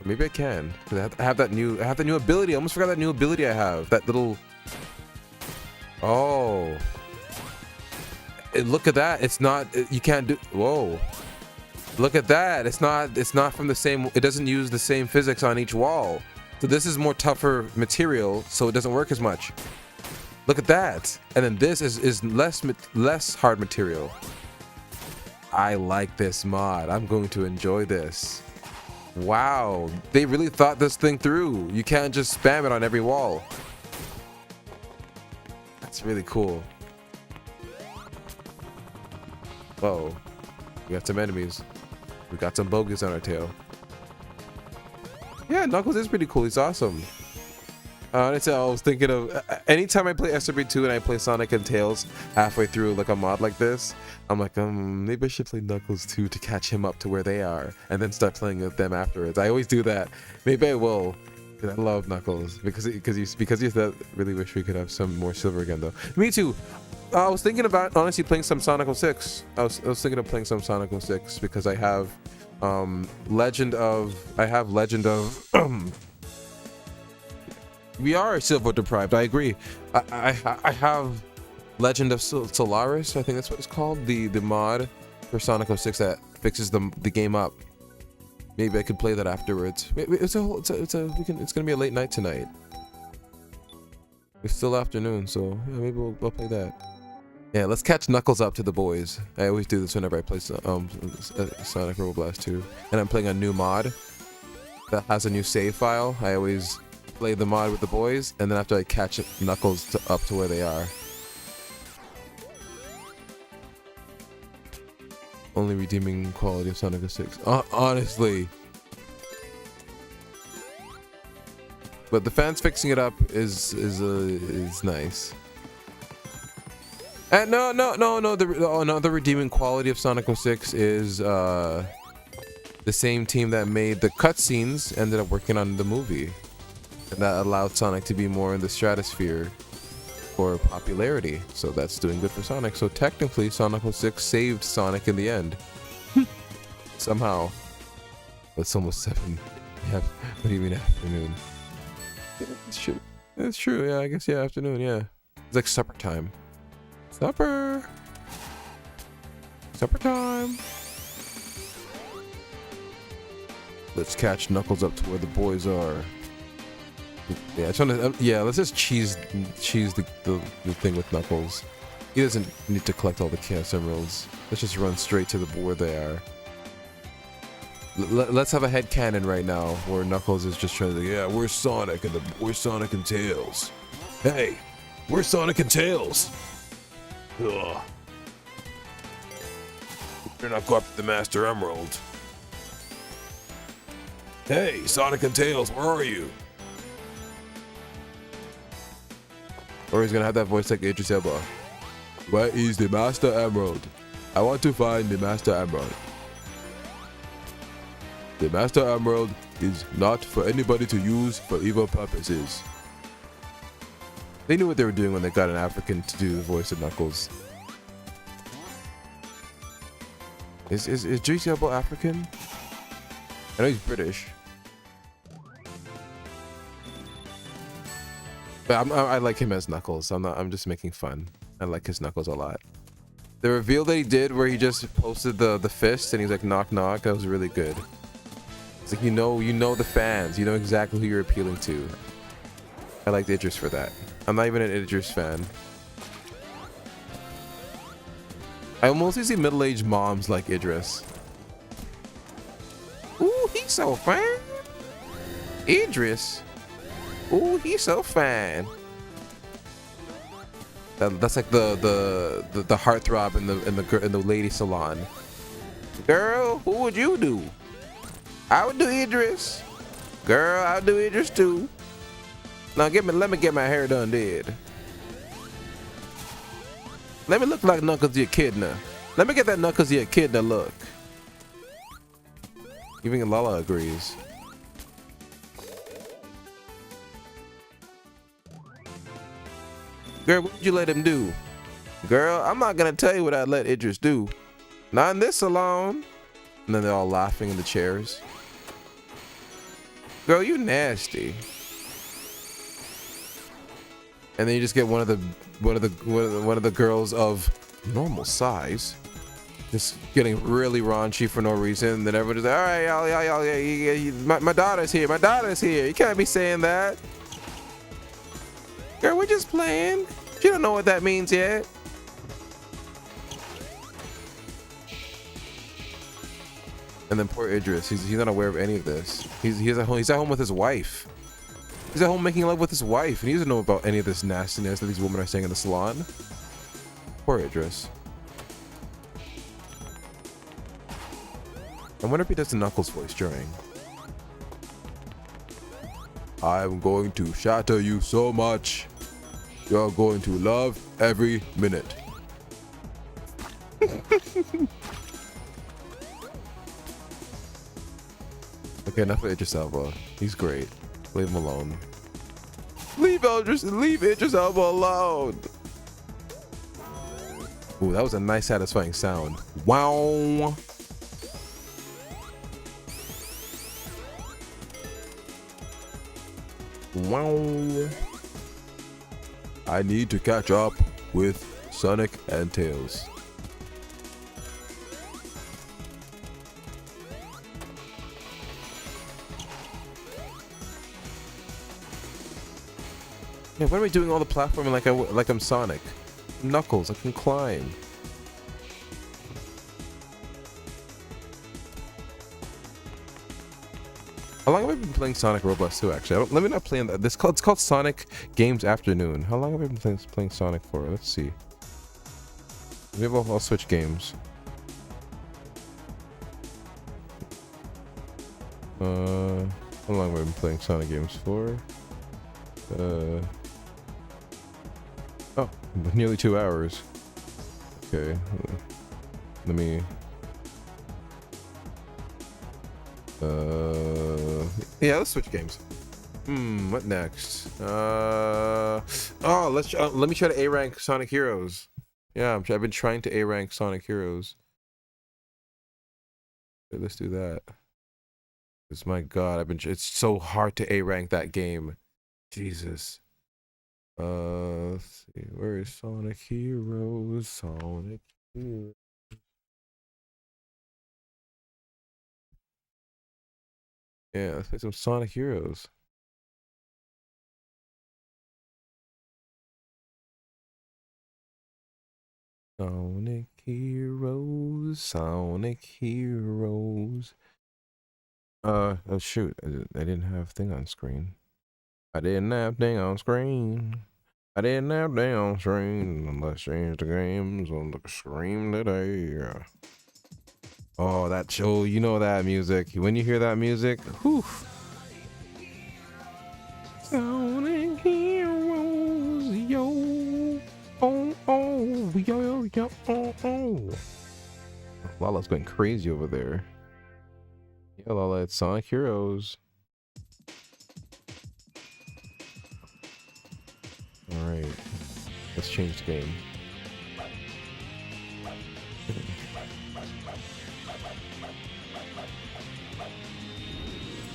Maybe I can. I have that new ability. I almost forgot that new ability I have. That little. Oh. Look at that. It's not. You can't do. Whoa. Look at that. It's not from the same. It doesn't use the same physics on each wall. So this is more tougher material, so it doesn't work as much. Look at that. And then this is less hard material. I like this mod. I'm going to enjoy this. Wow, they really thought this thing through. You can't just spam it on every wall. That's really cool. Whoa, we got some enemies. We got some bogeys on our tail. Yeah, Knuckles is pretty cool. He's awesome. Honestly, I was thinking of anytime I play SRB2 and I play Sonic and Tails halfway through like a mod like this, I'm like, maybe I should play Knuckles too to catch him up to where they are, and then start playing with them afterwards. I always do that. Maybe I will, because I love Knuckles. Because he's that. Really wish we could have some more silver again though. Me too. I was thinking about honestly playing some Sonic 06. I was thinking of playing some Sonic 06 because I have Legend of. We are silver deprived. I agree. I have Legend of Solaris. I think that's what it's called. The mod for Sonic 06 that fixes the game up. Maybe I could play that afterwards. It's gonna be a late night tonight. It's still afternoon, so yeah, maybe we'll play that. Yeah, let's catch Knuckles up to the boys. I always do this whenever I play Sonic Robo Blast 2, and I'm playing a new mod that has a new save file. I always play the mod with the boys, and then after I catch Knuckles up to where they are. Only redeeming quality of Sonic 06. Honestly. But the fans fixing it up is nice. And no. The redeeming quality of Sonic 06 is the same team that made the cutscenes ended up working on the movie, and that allowed Sonic to be more in the stratosphere for popularity. So that's doing good for Sonic. So technically, Sonic 06 saved Sonic in the end. Somehow. It's almost 7. Yeah. What do you mean afternoon? Yeah, it's true. It's true. Yeah, I guess yeah, afternoon. Yeah, it's like supper time. Supper time. Let's catch Knuckles up to where the boys are. Yeah, let's just cheese the thing with Knuckles. He doesn't need to collect all the Chaos Emeralds. Let's just run straight to where they are. Let's have a headcanon right now where Knuckles is just trying to, yeah, we're Sonic and Tails. Hey, we're Sonic and Tails. Ugh. You're not go after the Master Emerald. Hey, Sonic and Tails, where are you? Or he's gonna have that voice like Idris Elba. Where is the Master Emerald? I want to find the Master Emerald. The Master Emerald is not for anybody to use for evil purposes. They knew what they were doing when they got an African to do the voice of Knuckles. Is Idris Elba African? I know he's British. But I like him as Knuckles. I'm just making fun. I like his Knuckles a lot. The reveal that he did where he just posted the fist and he's like knock knock, that was really good. It's like you know the fans. You know exactly who you're appealing to. I liked Idris for that. I'm not even an Idris fan. I mostly see middle-aged moms like Idris. Ooh, he's so fine. Idris. Ooh, he's so fine. That's like the heartthrob in the lady salon. Girl, who would you do? I would do Idris. Girl, I'll do Idris too. Now let me get my hair done, did. Let me look like Knuckles the Echidna. Let me get that Knuckles the Echidna look. Even Lala agrees. Girl, what would you let him do? Girl, I'm not gonna tell you what I'd let Idris do. Not in this salon. And then they're all laughing in the chairs. Girl, you nasty. And then you just get one of the girls of normal size just getting really raunchy for no reason. And then everybody's like, all right, y'all, my daughter's here. My daughter's here. You can't be saying that. Girl, we're just playing. You don't know what that means yet. And then poor Idris, he's not aware of any of this. He's at home with his wife. He's at home making love with his wife, and he doesn't know about any of this nastiness that these women are saying in the salon. Poor Idris. I wonder if he does the Knuckles voice during. I'm going to shatter you so much. You're going to love every minute. Okay, enough of Idris Elba. He's great. Leave him alone. Leave Idris Elba alone. Ooh, that was a nice, satisfying sound. Wow. Wow. I need to catch up with Sonic and Tails. Yeah, why am I doing all the platforming like I'm Sonic? Knuckles, I can climb. How long have I been playing Sonic Roblox 2? Actually, let me not play on that. It's called Sonic Games Afternoon. How long have I been playing Sonic for? Let's see. Maybe I'll switch games. How long have I been playing Sonic games for? Oh, nearly 2 hours. Okay, let me. Yeah, let's switch games. What next? Oh, let me try to A rank Sonic Heroes. Yeah, I've been trying to A rank Sonic Heroes. Okay, let's do that. Because my God, it's so hard to A rank that game. Jesus. Let's see. Where is Sonic Heroes? Sonic Heroes. Yeah, let's play some Sonic Heroes. Sonic Heroes, Sonic Heroes. Oh shoot, I didn't have thing on screen. I didn't have thing on screen. I didn't have thing on screen. Let's change the games on the screen today. Oh, that show, you know that music. When you hear that music, whew. Sonic Heroes, yo. Oh, yo, oh. Lala's going crazy over there. Yeah, Lala, it's Sonic Heroes. Alright. Let's change the game.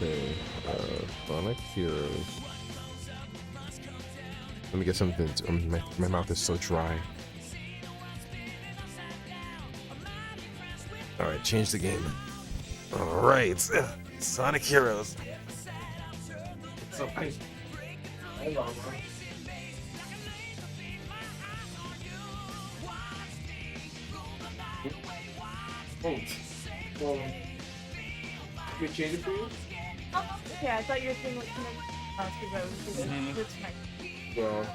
Okay. Sonic Heroes. Let me get something. My mouth is so dry. Alright, change the game. Alright. Sonic Heroes. So nice. Well, we change it for you? Yeah, I thought you were saying what kind of that's fine. Well.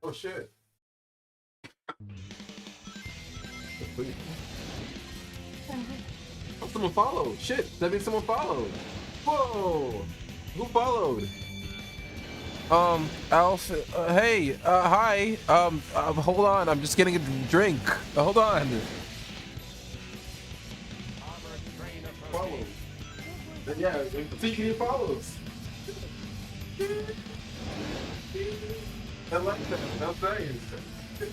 Oh shit. Oh, someone followed. Shit, that means someone followed. Whoa. Who followed? Alf, hey, hi. Hold on, I'm just getting a drink. Hold on. Follow. Yeah, seeking your follows. I like that. That's nice.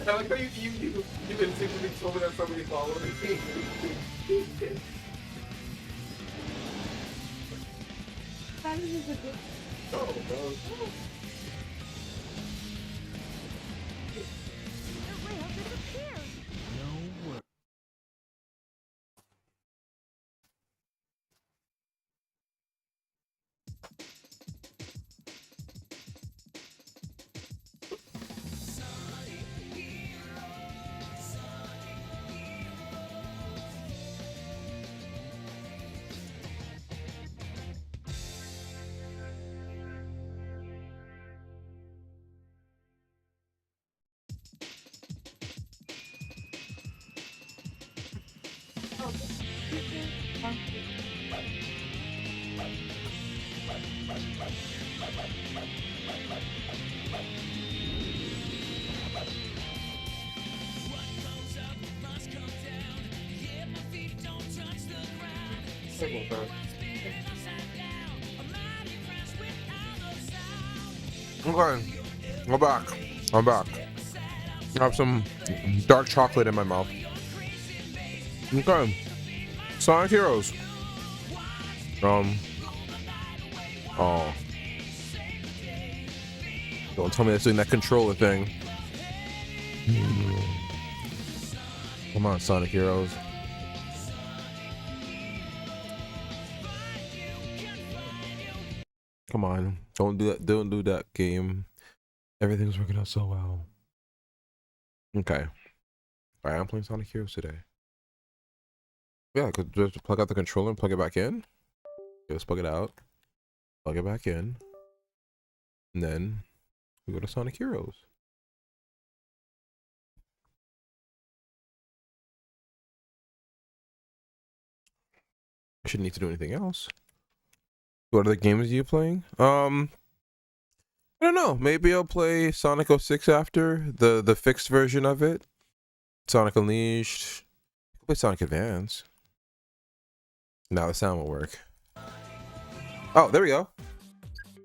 I like how you instinctively told me that somebody followed me. Oh, bro. Okay, I'm back. I'm back. I have some dark chocolate in my mouth. Okay, Sonic Heroes. Oh, don't tell me that's doing that controller thing. Come on, Sonic Heroes. Come on, don't do that. Don't do that, game. Everything's working out so well. Okay. All right, I'm playing Sonic Heroes today. Yeah, I could just plug out the controller and plug it back in. Just plug it out, plug it back in, and then we go to Sonic Heroes. I shouldn't need to do anything else. What other games are you playing? I don't know. Maybe I'll play Sonic 06 after the fixed version of it. Sonic Unleashed. I'll play Sonic Advance. Now the sound will work. Oh, there we go.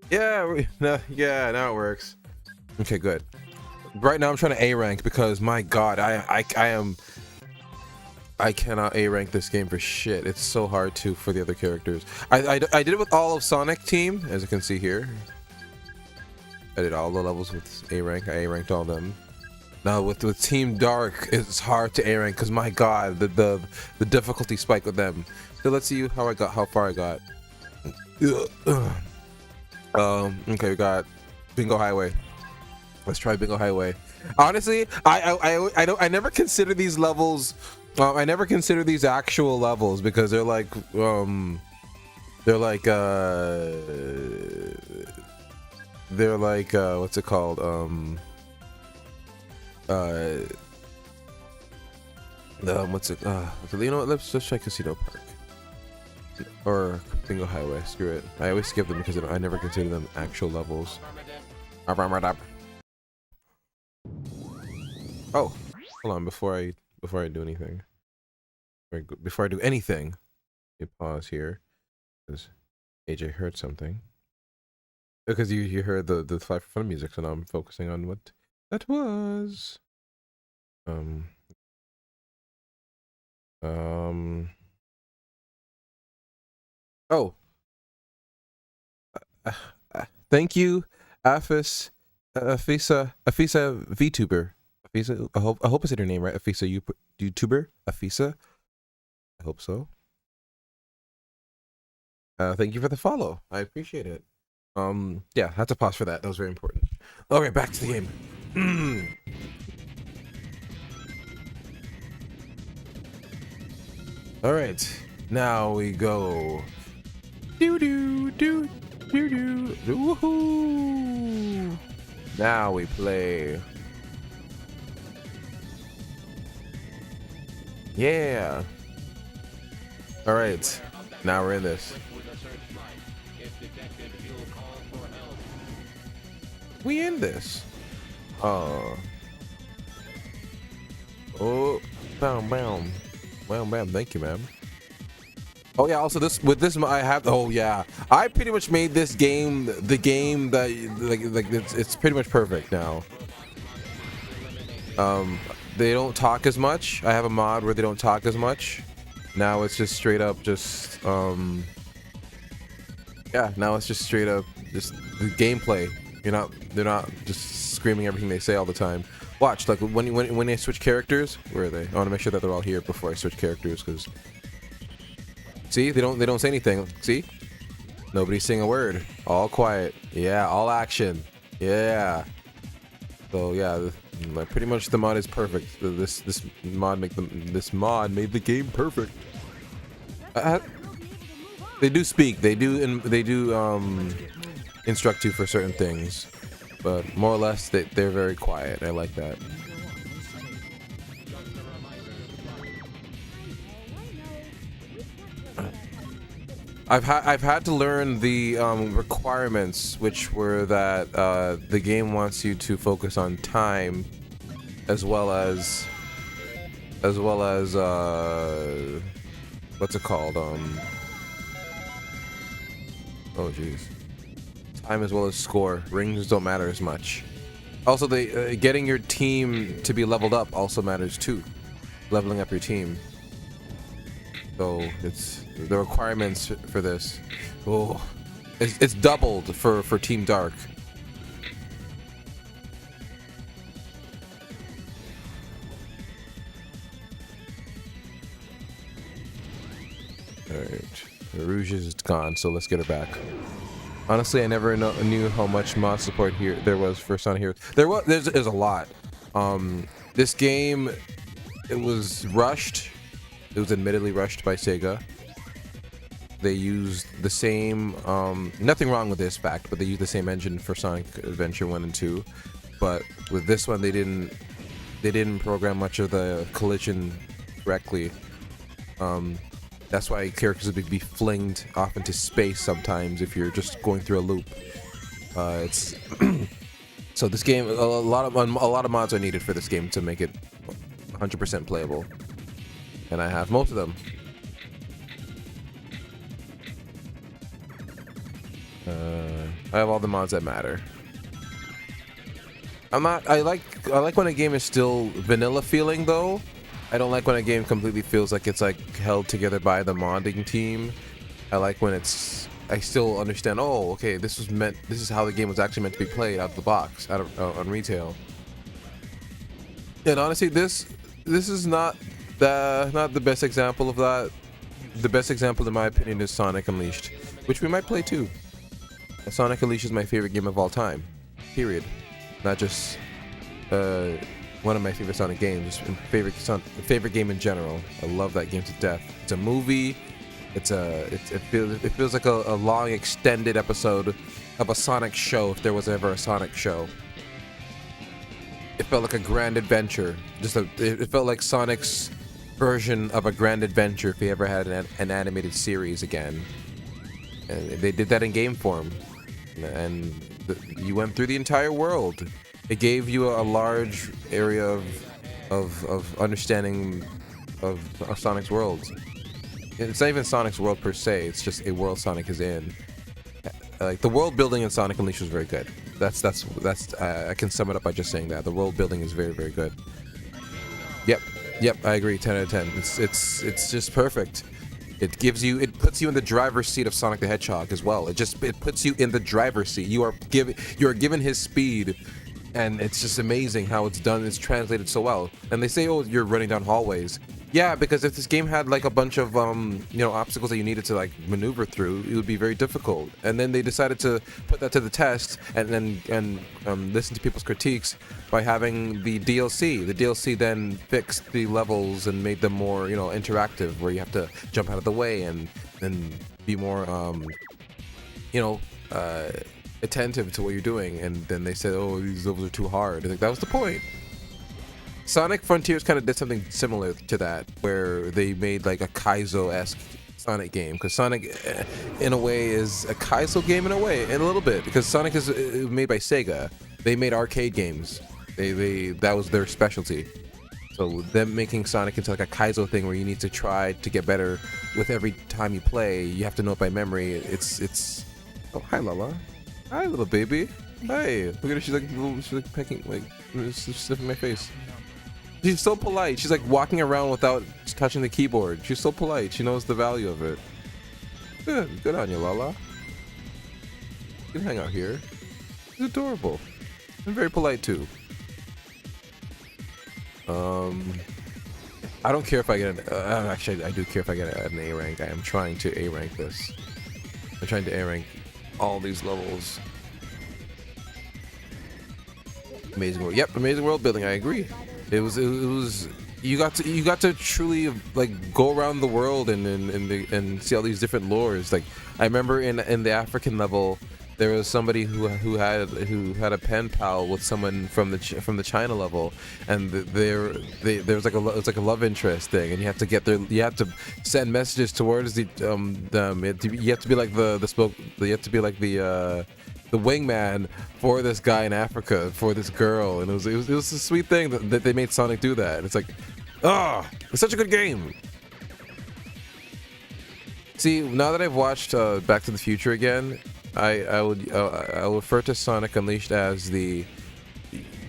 Yeah, yeah, now it works. Okay, good. Right now I'm trying to A rank because my God, I cannot A rank this game for shit. It's so hard to for the other characters. I did it with all of Sonic Team, as you can see here. I did all the levels with A rank. I A ranked all of them. Now with Team Dark, it's hard to A rank because my God, the difficulty spike with them. So let's see how far I got. Okay, we got Bingo Highway. Let's try Bingo Highway. Honestly, I never consider these levels. I never consider these actual levels because they're like what's it called? What's it? You know what? Let's try Casino Park or Bingo Highway. Screw it. I always skip them because I never consider them actual levels. Oh, hold on. Before I do anything, before I do anything, let me pause here because AJ heard something. Because you heard the Fly for Fun music, so now I'm focusing on what that was. Oh. Thank you, Afisa VTuber. Afisa, I hope I said your name right. Afisa YouTuber. Afisa. I hope so. Thank you for the follow. I appreciate it. Yeah, I had to pause for that. That was very important. Okay, back to the game. All right, now we go. Do do do do do. Woohoo! Now we play. Yeah. All right. Now we're in this. We in this. Oh. Oh. Bam, bam. Bam, bam. Thank you, ma'am. Oh yeah. Also, this with this, I have. Oh yeah. I pretty much made this game the game that like it's pretty much perfect now. They don't talk as much. I have a mod where they don't talk as much. Now it's just straight up just yeah, now it's just straight up just the gameplay. They're not just screaming everything they say all the time. Watch, like when they switch characters, where are they? I want to make sure that they're all here before I switch characters, because see, they don't say anything. See? Nobody's saying a word. All quiet. Yeah, all action. Yeah. So yeah, pretty much the mod is perfect. This mod made the game perfect. They do speak. They do instruct you for certain things, but more or less they're very quiet. I like that. I've had to learn the requirements, which were that the game wants you to focus on time, as well as what's it called? Oh jeez, time as well as score. Rings don't matter as much. Also, getting your team to be leveled up also matters too. Leveling up your team. So it's the requirements for this. Oh, it's doubled for Team Dark. All right, Rouge is gone, so let's get her back. Honestly, I never knew how much mod support here there was for Sonic Heroes. There's a lot. This game, it was rushed. It was admittedly rushed by Sega. They used the same, nothing wrong with this fact, but they used the same engine for Sonic Adventure 1 and 2. But with this one, they didn't program much of the collision correctly. That's why characters would be flinged off into space sometimes if you're just going through a loop. It's so this game, a lot of mods are needed for this game to make it 100% playable. And I have most of them. I have all the mods that matter. I like when a game is still vanilla feeling though. I don't like when a game completely feels like it's like held together by the modding team. I like when I still understand. Oh, okay, this is how the game was actually meant to be played out of the box, on retail. And honestly, this is not the best example of that. The best example, in my opinion, is Sonic Unleashed, which we might play too. Sonic Unleashed is my favorite game of all time. Period. Not just one of my favorite Sonic games. Favorite game in general. I love that game to death. It's a movie. It feels like a long extended episode of a Sonic show, if there was ever a Sonic show. It felt like a grand adventure. It felt like Sonic's version of a grand adventure if he ever had an animated series again. And they did that in game form, and you went through the entire world. It gave you a large area of understanding of Sonic's world. It's not even Sonic's world per se. It's just a world Sonic is in. Like the world building in Sonic Unleashed was very good. That's I can sum it up by just saying that the world building is very, very good. Yep, I agree. 10 out of 10. It's just perfect. It puts you in the driver's seat of Sonic the Hedgehog as well. It puts you in the driver's seat. You are given his speed, and it's just amazing how it's done. It's translated so well. And they say, oh, you're running down hallways. Yeah, because if this game had like a bunch of obstacles that you needed to like maneuver through, it would be very difficult. And then they decided to put that to the test and listen to people's critiques by having the DLC. The DLC then fixed the levels and made them more interactive, where you have to jump out of the way and be more attentive to what you're doing, and then they said, oh, these levels are too hard. Like, that was the point. Sonic Frontiers kind of did something similar to that, where they made like a Kaizo-esque Sonic game, because Sonic in a way is a Kaizo game in a way, in a little bit, because Sonic is made by Sega. They made arcade games. They that was their specialty. So them making Sonic into like a Kaizo thing where you need to try to get better with every time you play, you have to know it by memory. It's oh, hi Lala. Hi little baby. Hey, look at her, she's like pecking, like sniffing my face. She's so polite. She's like walking around without touching the keyboard. She's so polite. She knows the value of it. Good on you, Lala. You can hang out here. She's adorable. And very polite too. I don't care if I get an. Actually, I do care if I get an A rank. I am trying to A rank this. I'm trying to A rank all these levels. Amazing world. Yep, amazing world building. I agree. It was you got to truly like go around the world and see all these different lores. Like I remember in the African level, there was somebody who had a pen pal with someone from the China level, and there was like a love interest thing, and you have to send messages towards them. You have to be like the wingman for this guy in Africa, for this girl, and it was a sweet thing that they made Sonic do that. It's like, it's such a good game. See, now that I've watched Back to the Future again, I would refer to Sonic Unleashed as the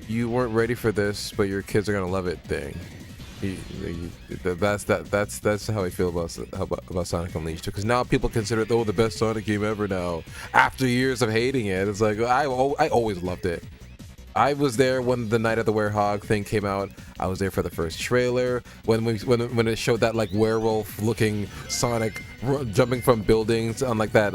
you weren't ready for this, but your kids are gonna love it thing. That's how I feel about Sonic Unleashed, because now people consider it the best Sonic game ever now after years of hating it. It's like I always loved it. I was there when the Night of the Werehog thing came out. I was there for the first trailer when it showed that like werewolf looking Sonic jumping from buildings on like that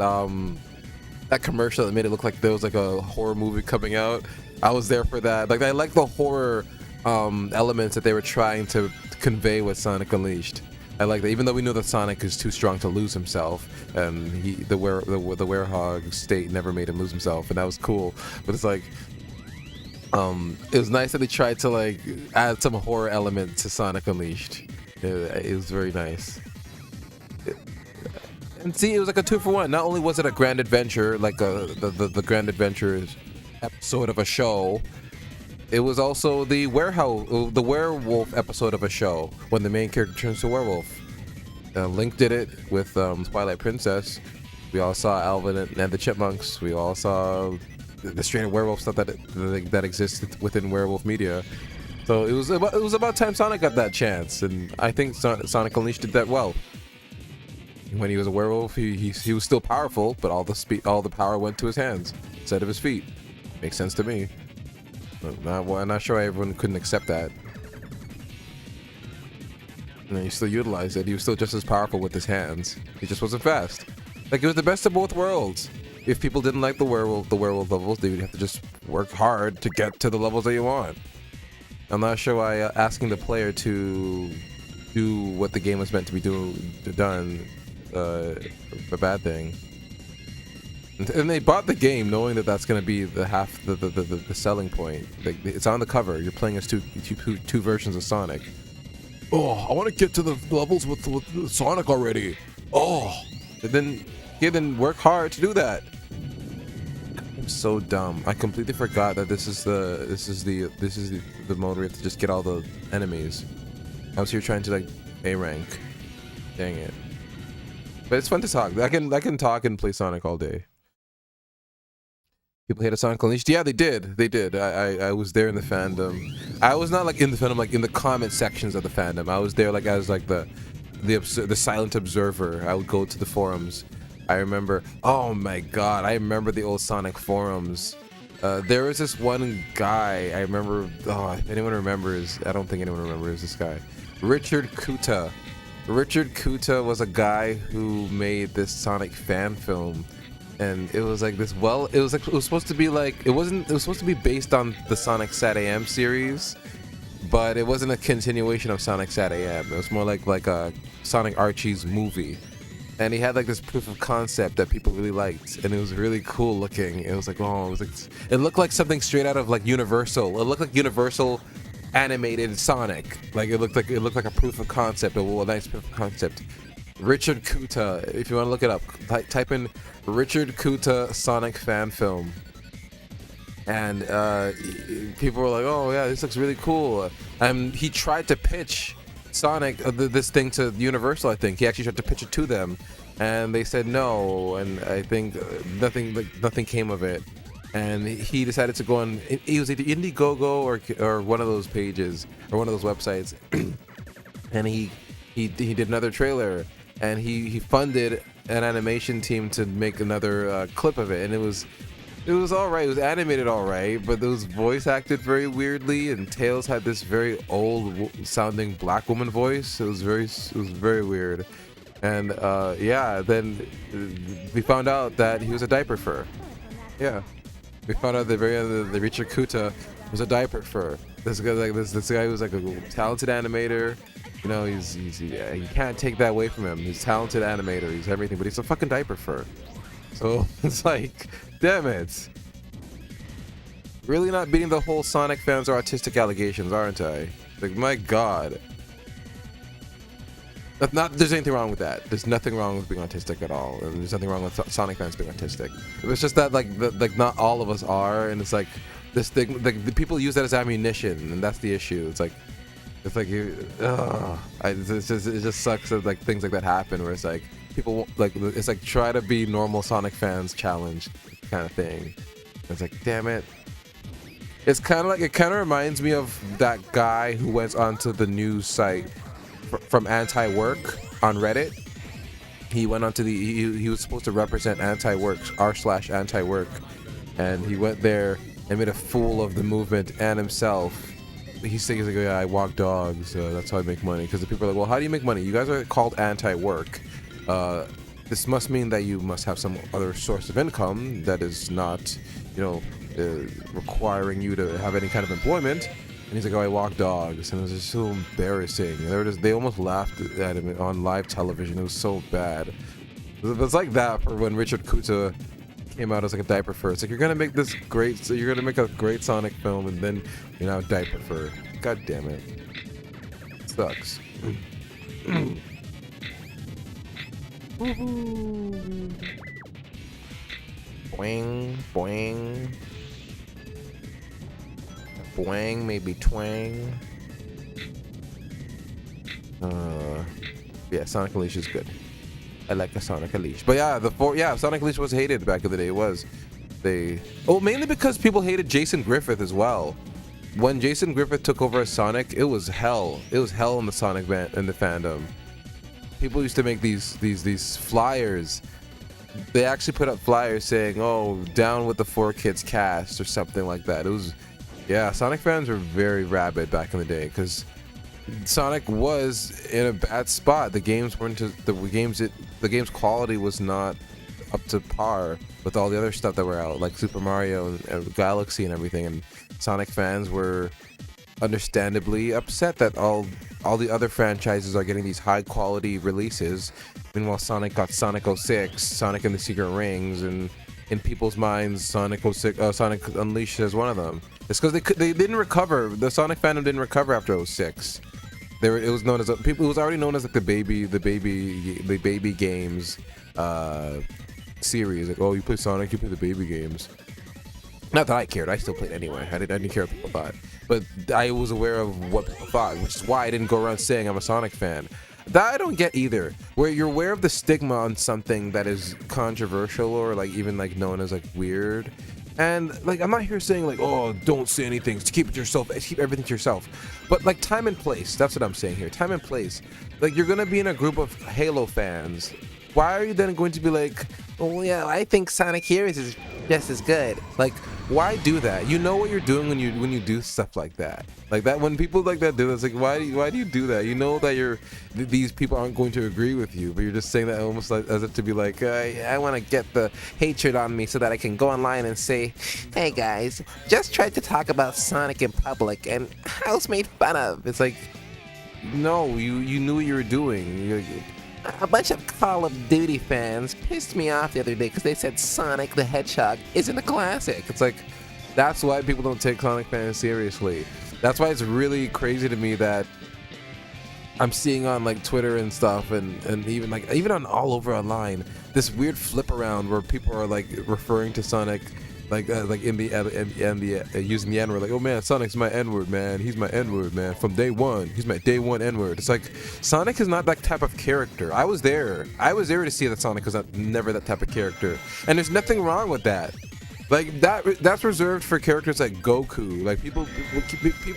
commercial that made it look like there was like a horror movie coming out. I was there for that. Like I like the horror elements that they were trying to convey with Sonic Unleashed. I like that, even though we knew that Sonic is too strong to lose himself, and the Werehog state never made him lose himself, and that was cool. But it's like, it was nice that they tried to like add some horror element to Sonic Unleashed. It was very nice. And see, it was like a 2-for-1. Not only was it a grand adventure, like the Grand Adventures episode of a show, it was also the werewolf episode of a show when the main character turns to werewolf. Link did it with Twilight Princess. We all saw Alvin and the Chipmunks. We all saw the straight werewolf stuff that exists within werewolf media. So it was about time Sonic got that chance, and I think Sonic Unleashed did that well. When he was a werewolf, he was still powerful, but all the power went to his hands instead of his feet. Makes sense to me. I'm not sure why everyone couldn't accept that. And he still utilized it. He was still just as powerful with his hands. He just wasn't fast. Like, it was the best of both worlds. If people didn't like the werewolf levels, they would have to just work hard to get to the levels that you want. I'm not sure why asking the player to do what the game was meant to be done a bad thing. And they bought the game knowing that that's going to be the selling point. Like, it's on the cover. You're playing as two versions of Sonic. Oh, I want to get to the levels with Sonic already. Oh, and then work hard to do that. I'm so dumb. I completely forgot that this is the mode where you have to just get all the enemies. I was here trying to like A rank. Dang it. But it's fun to talk. I can talk and play Sonic all day. People hated Sonic Unleashed. Yeah, they did. I was there in the fandom. I was not like in the fandom, like in the comment sections of the fandom. I was there like as like the silent observer. I would go to the forums. I remember. Oh my god, I remember the old Sonic forums. There was this one guy. I remember. Oh, if anyone remembers, I don't think anyone remembers this guy. Richard Kuta. Richard Kuta was a guy who made this Sonic fan film. And it was like this. Well, it was supposed to be like it was supposed to be based on the Sonic Sat AM series, but it wasn't a continuation of Sonic Sat AM. It was more like a Sonic Archie's movie, and he had like this proof of concept that people really liked, and it was really cool looking. It was like, oh, it was like, it looked like something straight out of like Universal. It looked like Universal animated Sonic. Like it looked like a proof of concept, a nice proof of concept. Richard Kuta, if you want to look it up, type in Richard Kuta Sonic fan film, and people were like, oh yeah, this looks really cool. And he tried to pitch Sonic this thing to Universal. I think he actually tried to pitch it to them, and they said no, and I think nothing came of it. And he decided to go on. He was either Indiegogo or one of those pages or one of those websites, and he did another trailer, and he funded an animation team to make another clip of it, and it was all right. It was animated all right, but it was voice acted very weirdly, and Tails had this very old sounding black woman voice. It was very weird. And yeah, then we found out that he was a diaper fur. Yeah, we found out at the very end that Richard Kuta was a diaper fur. This guy, like this guy was like a talented animator. You know, you can't take that away from him. He's a talented animator. He's everything, but he's a fucking diaper fur. So it's like, damn it. Really not beating the whole Sonic fans are autistic allegations, aren't I? Like, my God. There's anything wrong with that. There's nothing wrong with being autistic at all. And there's nothing wrong with Sonic fans being autistic. It's just that, like not all of us are, and it's like this thing. Like, the people use that as ammunition, and that's the issue. It's like it just sucks that like things like that happen, where it's like people like it's like try to be normal Sonic fans challenge kind of thing. It's like, damn it. It's kind of reminds me of that guy who went onto the news site from Anti-Work on Reddit. He went onto he was supposed to represent Anti-Work r/Anti-Work, and he went there and made a fool of the movement and himself. He's like, yeah, I walk dogs, that's how I make money. Because the people are like, well, how do you make money? You guys are called Anti-Work. This must mean that you must have some other source of income that is not, you know, requiring you to have any kind of employment. And he's like, oh, I walk dogs. And it was just so embarrassing. And they almost laughed at him on live television. It was so bad. It was like that for when Richard Kuta came out as like a diaper fur. It's like, you're gonna make a great Sonic film, and then you're now diaper fur. God damn it. Sucks. Boing, boing. Boing, maybe twang. Yeah, Sonic Unleashed is good. I like a Sonic Unleashed. But yeah, Sonic Unleashed was hated back in the day. It was. Mainly because people hated Jason Griffith as well. When Jason Griffith took over as Sonic, it was hell. It was hell in the Sonic in the fandom. People used to make these flyers. They actually put up flyers saying, "Oh, down with the 4Kids cast" or something like that. It was, yeah. Sonic fans were very rabid back in the day because Sonic was in a bad spot. The games the game's quality was not up to par with all the other stuff that were out, like Super Mario and Galaxy and everything. And Sonic fans were understandably upset that all the other franchises are getting these high quality releases. Meanwhile, Sonic got Sonic 06, Sonic and the Secret Rings, and in people's minds, Sonic Unleashed is one of them. It's because they didn't recover. The Sonic fandom didn't recover after 06. It was known as it was already known as like the baby games series. Like, oh, you play Sonic, you play the baby games. Not that I cared. I still played anyway. I didn't care what people thought, but I was aware of what people thought, which is why I didn't go around saying I'm a Sonic fan. That I don't get either. Where you're aware of the stigma on something that is controversial or like even like known as like weird. And like, I'm not here saying like, oh, don't say anything, just keep it to yourself, keep everything to yourself. But like, time and place, that's what I'm saying here. Time and place. Like, you're gonna be in a group of Halo fans. Why are you then going to be like, oh yeah, I think Sonic Heroes is just as good? Like, why do that? You know what you're doing when you do stuff like that. Like that, when people like that do that, it's like, why do you do that? You know that these people aren't going to agree with you, but you're just saying that almost like as if to be like, I want to get the hatred on me so that I can go online and say, hey guys, just tried to talk about Sonic in public and I was made fun of. It's like, no, you knew what you were doing. A bunch of Call of Duty fans pissed me off the other day because they said Sonic the Hedgehog isn't a classic. It's like, that's why people don't take Sonic fans seriously. That's why it's really crazy to me that I'm seeing on like Twitter and stuff, and even on all over online, this weird flip around where people are like referring to Sonic like in the using the N-word, like, oh man, Sonic's my N-word, man, he's my N-word, man, from day one, he's my day one N-word. It's like, Sonic is not that type of character. I was there to see that Sonic was never that type of character, and there's nothing wrong with that. Like, that's reserved for characters like Goku. Like, people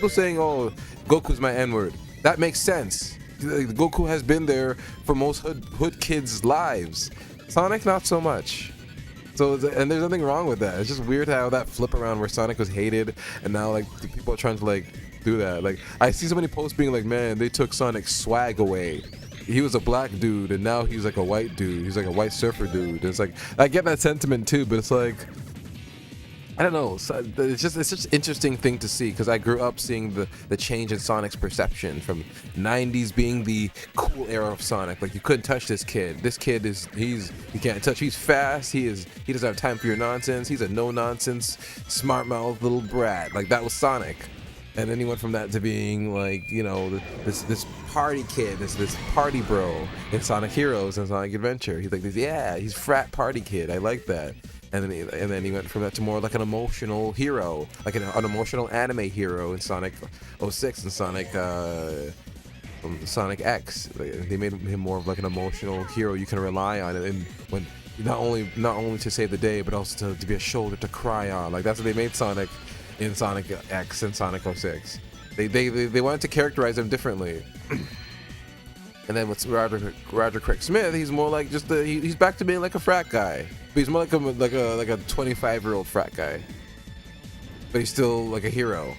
saying, oh, Goku's my N-word, that makes sense. Goku has been there for most hood kids' lives. Sonic, not so much. So, and there's nothing wrong with that. It's just weird how that flip around where Sonic was hated, and now like the people are trying to like do that. Like, I see so many posts being like, man, they took Sonic's swag away. He was a black dude, and now he's like a white dude. He's like a white surfer dude. And it's like, I get that sentiment too, but it's like, I don't know. So it's just an interesting thing to see, because I grew up seeing the change in Sonic's perception from 90s being the cool era of Sonic. Like, you couldn't touch this kid. This kid you can't touch. He's fast. He doesn't have time for your nonsense. He's a no nonsense, smart mouth little brat. Like, that was Sonic. And then he went from that to being like, you know, this party kid, this party bro in Sonic Heroes and Sonic Adventure. He's like, yeah, he's frat party kid. I like that. And then he went from that to more like an emotional hero, like an emotional anime hero in Sonic 06 and Sonic X. They made him more of like an emotional hero you can rely on, and when not only to save the day, but also to be a shoulder to cry on. Like, that's what they made Sonic in Sonic X and Sonic 06. They wanted to characterize him differently. And then with Roger Craig Smith, he's more like just he's back to being like a frat guy. But he's more like a 25-year-old frat guy. But he's still like a hero.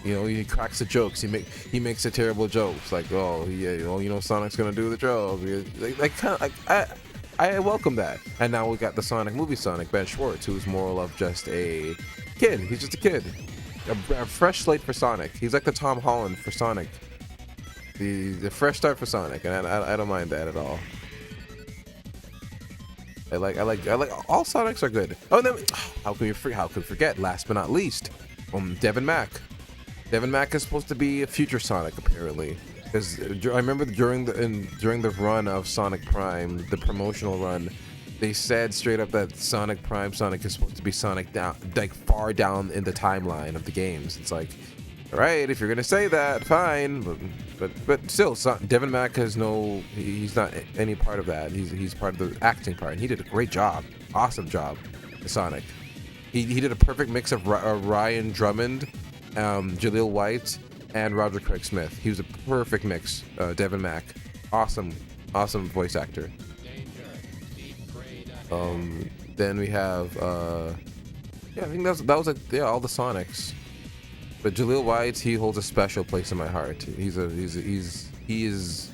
You know, he cracks the jokes. He makes the terrible jokes, like, oh yeah, you know, Sonic's gonna do the joke. I welcome that. And now we got the Sonic movie Sonic, Ben Schwartz, who's more of just a kid. He's just a kid. A fresh slate for Sonic. He's like the Tom Holland for Sonic. The fresh start for Sonic, and I don't mind that at all. I like all Sonics are good. Oh, and then how can we forget? Last but not least, Devin Mack. Devin Mack is supposed to be a future Sonic, apparently. Because I remember during the run of Sonic Prime, the promotional run, they said straight up that Sonic Prime Sonic is supposed to be Sonic down, like far down in the timeline of the games. It's like, all right, if you're gonna say that, fine, but still, Devin Mack has he's not any part of that. He's part of the acting part, and he did a great job, awesome job, as Sonic. He did a perfect mix of Ryan Drummond, Jaleel White, and Roger Craig Smith. He was a perfect mix. Devin Mack, awesome voice actor. Then we have I think that was all the Sonics. But Jaleel White, he holds a special place in my heart. He is.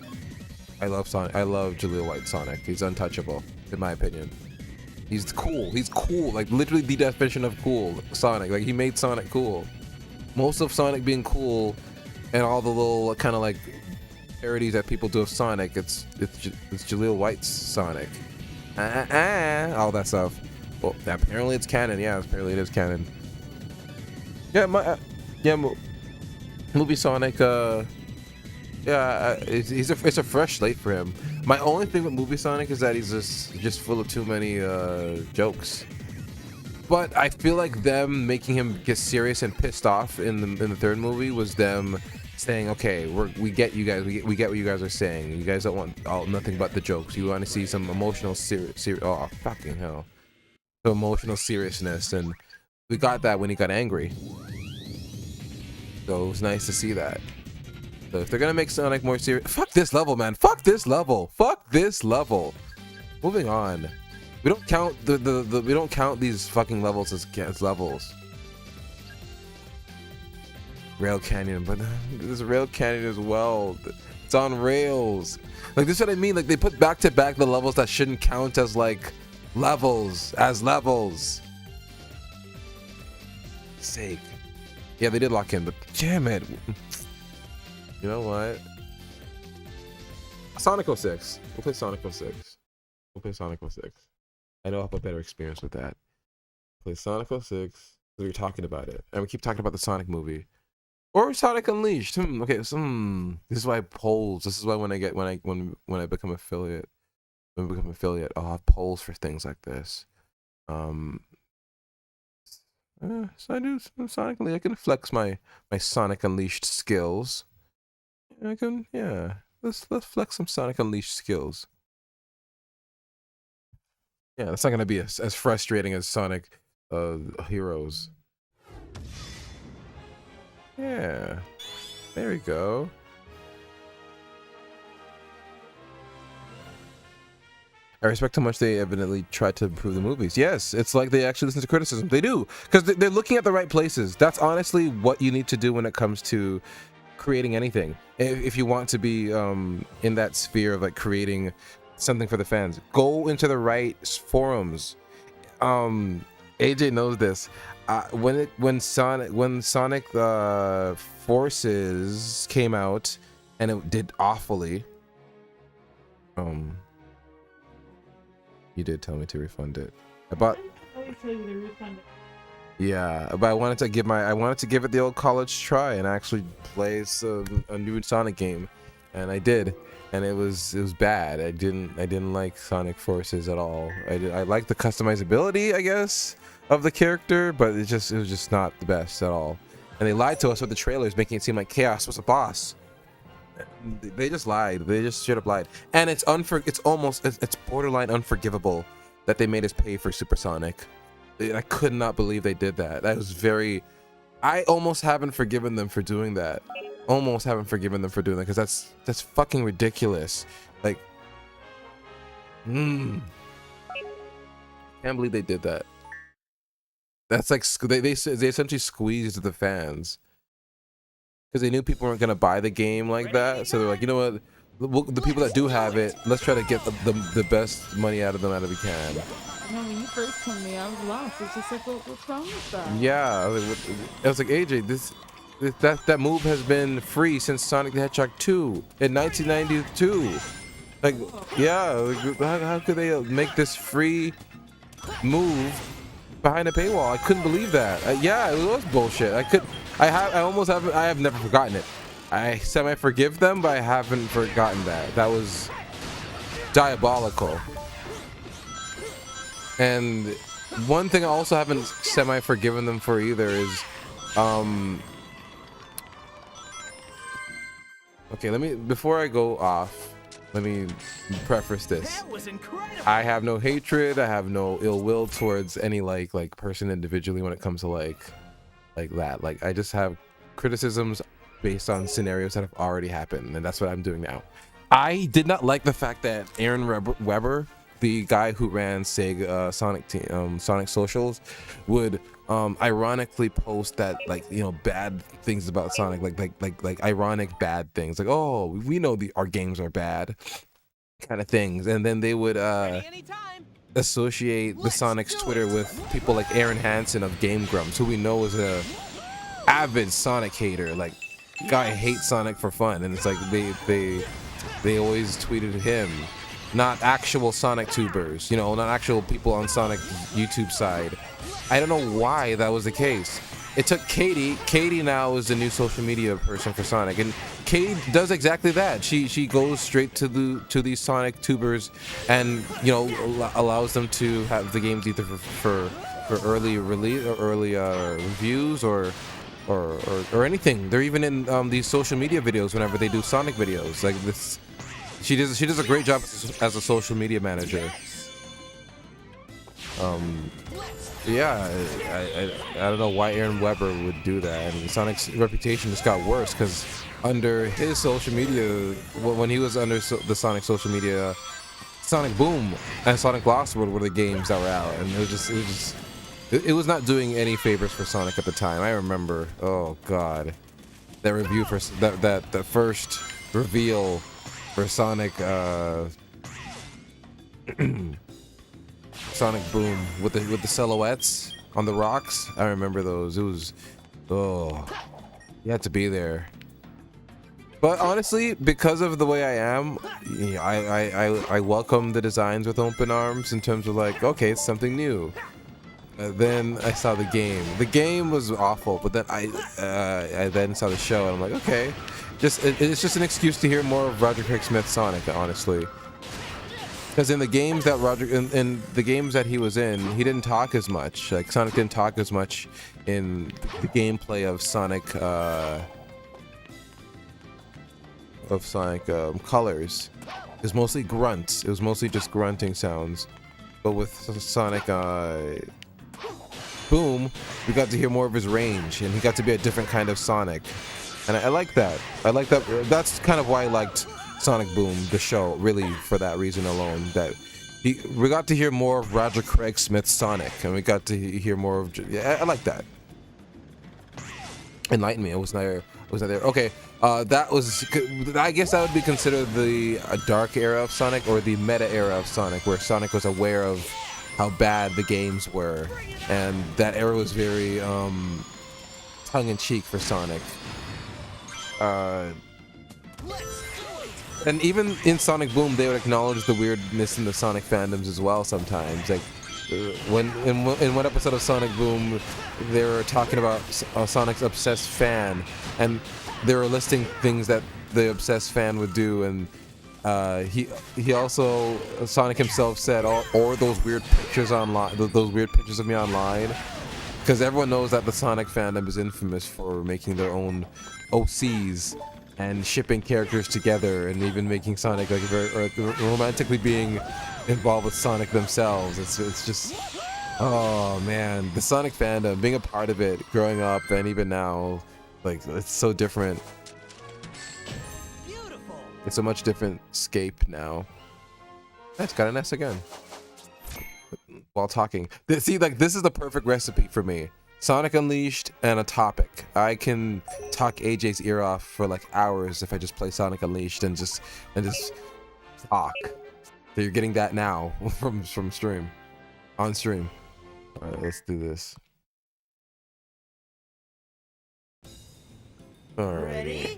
I love Sonic. I love Jaleel White Sonic. He's untouchable, in my opinion. He's cool. He's cool. Like, literally the definition of cool. Sonic. Like, he made Sonic cool. Most of Sonic being cool, and all the little kind of like parodies that people do of Sonic, it's Jaleel White's Sonic. All that stuff. Well, apparently it's canon. Yeah, apparently it is canon. Yeah, movie Sonic. It's a fresh slate for him. My only thing with movie Sonic is that he's just full of too many jokes. But I feel like them making him get serious and pissed off in the third movie was them saying, okay, we get you guys, we get what you guys are saying. You guys don't want nothing but the jokes. You want to see some emotional oh fucking hell, some emotional seriousness, and we got that when he got angry. So it was nice to see that. So if they're gonna make Sonic more serious, fuck this level, man. Fuck this level. Fuck this level. Moving on. We don't count we don't count these fucking levels as levels. Rail Canyon, but this Rail Canyon as well. It's on rails. Like, this is what I mean. Like, they put back to back the levels that shouldn't count as like levels. Sake. Yeah, they did lock in, but damn it. You know what? Sonic 06. We'll play Sonic 06. We'll play Sonic 06. I know I'll have a better experience with that. Play Sonic 06. We're talking about it, and we keep talking about the Sonic movie or Sonic Unleashed. Okay, so this is why polls. This is why when I become affiliate, I'll have polls for things like this. So I do some Sonic Unleashed. I can flex my Sonic Unleashed skills. I can, yeah. Let's flex some Sonic Unleashed skills. Yeah, that's not gonna be as frustrating as Sonic Heroes. Yeah, there we go. I respect how much they evidently tried to improve the movies. Yes, it's like they actually listen to criticism. They do, because they're looking at the right places. That's honestly what you need to do when it comes to creating anything. If you want to be in that sphere of like creating something for the fans, go into the right forums. AJ knows this. When Sonic Forces came out and it did awfully. You did tell me to refund it. I bought. Yeah, but I wanted to give it the old college try and actually play a new Sonic game, and I did, and it was bad. I didn't like Sonic Forces at all. I liked the customizability, I guess, of the character, but it was just not the best at all. And they lied to us with the trailers, making it seem like Chaos was a boss. They just lied. They just straight up lied. And it's borderline unforgivable that they made us pay for Supersonic. I could not believe they did that. I almost haven't forgiven them for doing that. Because that's fucking ridiculous. Like, can't believe they did that. That's like they essentially squeezed the fans because they knew people weren't gonna buy the game like that. So they're like, you know what? The people that do have it, let's try to get the best money out of them we can. No, when you first told me, I was lost. It's just like, what's wrong with that? Yeah, I was like, AJ, that move has been free since Sonic the Hedgehog 2 in 1992. Like, yeah, like, how could they make this free move behind a paywall? I couldn't believe that. Yeah, it was bullshit. I have never forgotten it. I semi-forgive them, but I haven't forgotten that. That was diabolical. And one thing I also haven't semi-forgiven them for either is, okay, before I go off, let me preface this. That was incredible. I have no hatred, I have no ill will towards any like person individually when it comes to like that. Like, I just have criticisms based on scenarios that have already happened, and that's what I'm doing now. I did not like the fact that Aaron Weber, the guy who ran Sega Sonic Socials, would ironically post that, like, you know, bad things about Sonic, like ironic bad things, like, oh, we know our games are bad kind of things, and then they would associate the Sonic's Twitter with people like Aaron Hansen of Game Grumps, who we know is a avid Sonic hater. Like, guy hates Sonic for fun, and it's like they always tweeted him, not actual Sonic tubers, you know, not actual people on Sonic YouTube side. I don't know why that was the case. It took Katie. Katie now is the new social media person for Sonic, and Katie does exactly that. She goes straight to these Sonic tubers, and, you know, allows them to have the games either for early release or early reviews or anything. They're even in these social media videos whenever they do Sonic videos. Like this, she does a great job as a social media manager. Yeah, I don't know why Aaron Weber would do that, and Sonic's reputation just got worse because under his social media, when he was under the Sonic social media, Sonic Boom and Sonic Lost World were the games that were out, and it was not doing any favors for Sonic at the time. I remember, oh god, that review for that first reveal for Sonic Sonic Boom with the silhouettes on the rocks. I remember those. It was, oh, you had to be there. But honestly, because of the way I am, yeah, I welcome the designs with open arms in terms of like, okay, it's something new. Then I saw the game. The game was awful, but then I then saw the show and I'm like, okay, it's just an excuse to hear more of Roger Craig Smith Sonic, honestly. Because in the games that in the games that he was in, he didn't talk as much. Like Sonic didn't talk as much in the gameplay of Sonic Colors. It was mostly grunts. It was mostly just grunting sounds. But with Sonic Boom, we got to hear more of his range, and he got to be a different kind of Sonic. And I like that. I like that. That's kind of why I liked Sonic Boom, the show, really for that reason alone. That we got to hear more of Roger Craig Smith's Sonic, and we got to hear more of. Yeah, I like that. Enlighten me. I was not there. Okay, that was. I guess that would be considered the dark era of Sonic, or the meta era of Sonic, where Sonic was aware of how bad the games were, and that era was very tongue-in-cheek for Sonic. And even in Sonic Boom, they would acknowledge the weirdness in the Sonic fandoms as well sometimes. Like when in one episode of Sonic Boom, they were talking about Sonic's obsessed fan, and they were listing things that the obsessed fan would do, and he also, Sonic himself said, or those weird pictures online, those weird pictures of me online, because everyone knows that the Sonic fandom is infamous for making their own OCs and shipping characters together, and even making Sonic like romantically being involved with Sonic themselves. It's just, oh man, the Sonic fandom, being a part of it, growing up, and even now, like it's so different. It's a much different scape now. That's got an S again. While talking. See, like this is the perfect recipe for me. Sonic Unleashed and a topic. I can talk AJ's ear off for like hours if I just play Sonic Unleashed and just talk. So you're getting that now from stream. On stream. Alright, let's do this. Alrighty.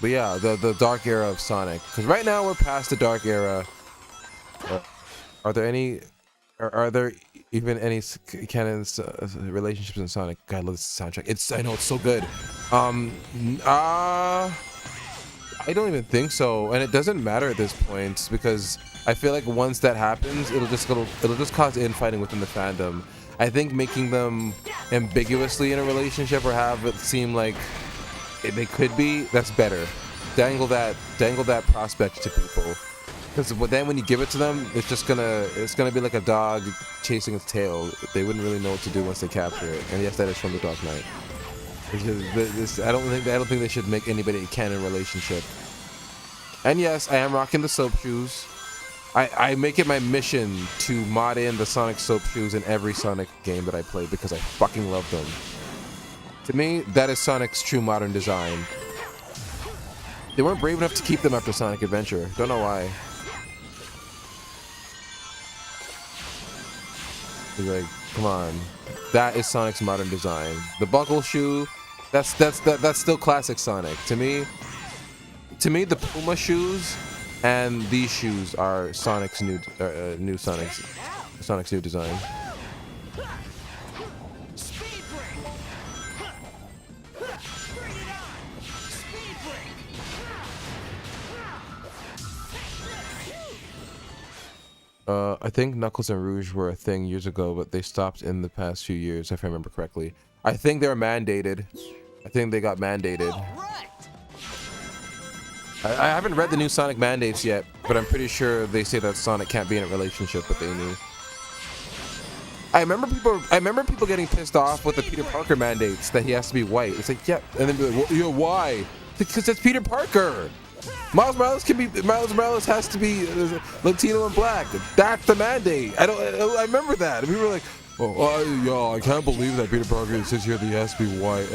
But yeah, the dark era of Sonic. Because right now we're past the dark era. Are there even any canons relationships in Sonic? God, I love this soundtrack. I know it's so good. I don't even think so, and it doesn't matter at this point because I feel like once that happens, it'll just cause infighting within the fandom. I think making them ambiguously in a relationship or have it seem like they could be, that's better. Dangle that prospect to people, because then when you give it to them, it's gonna be like a dog chasing its tail. They wouldn't really know what to do once they capture it. And yes, that is from The Dark Knight. I don't think they should make anybody a canon relationship. And yes, I am rocking the soap shoes. I make it my mission to mod in the Sonic soap shoes in every Sonic game that I play because I fucking love them. To me, that is Sonic's true modern design. They weren't brave enough to keep them after Sonic Adventure. Don't know why. Like, come on. That is Sonic's modern design. The buckle shoe, that's still classic Sonic. To me, the Puma shoes and these shoes are Sonic's new Sonic's new design. I think Knuckles and Rouge were a thing years ago, but they stopped in the past few years, if I remember correctly. I think they were mandated. I think they got mandated. I haven't read the new Sonic mandates yet, but I'm pretty sure they say that Sonic can't be in a relationship with Amy. I remember people getting pissed off with the Peter Parker mandates that he has to be white. It's like, yeah, and then be like, well, yeah, why? Because that's Peter Parker. Miles Morales has to be Latino and black. That's the mandate. I remember that. And we were like, oh, I can't believe that Peter Parker says here that he has to be white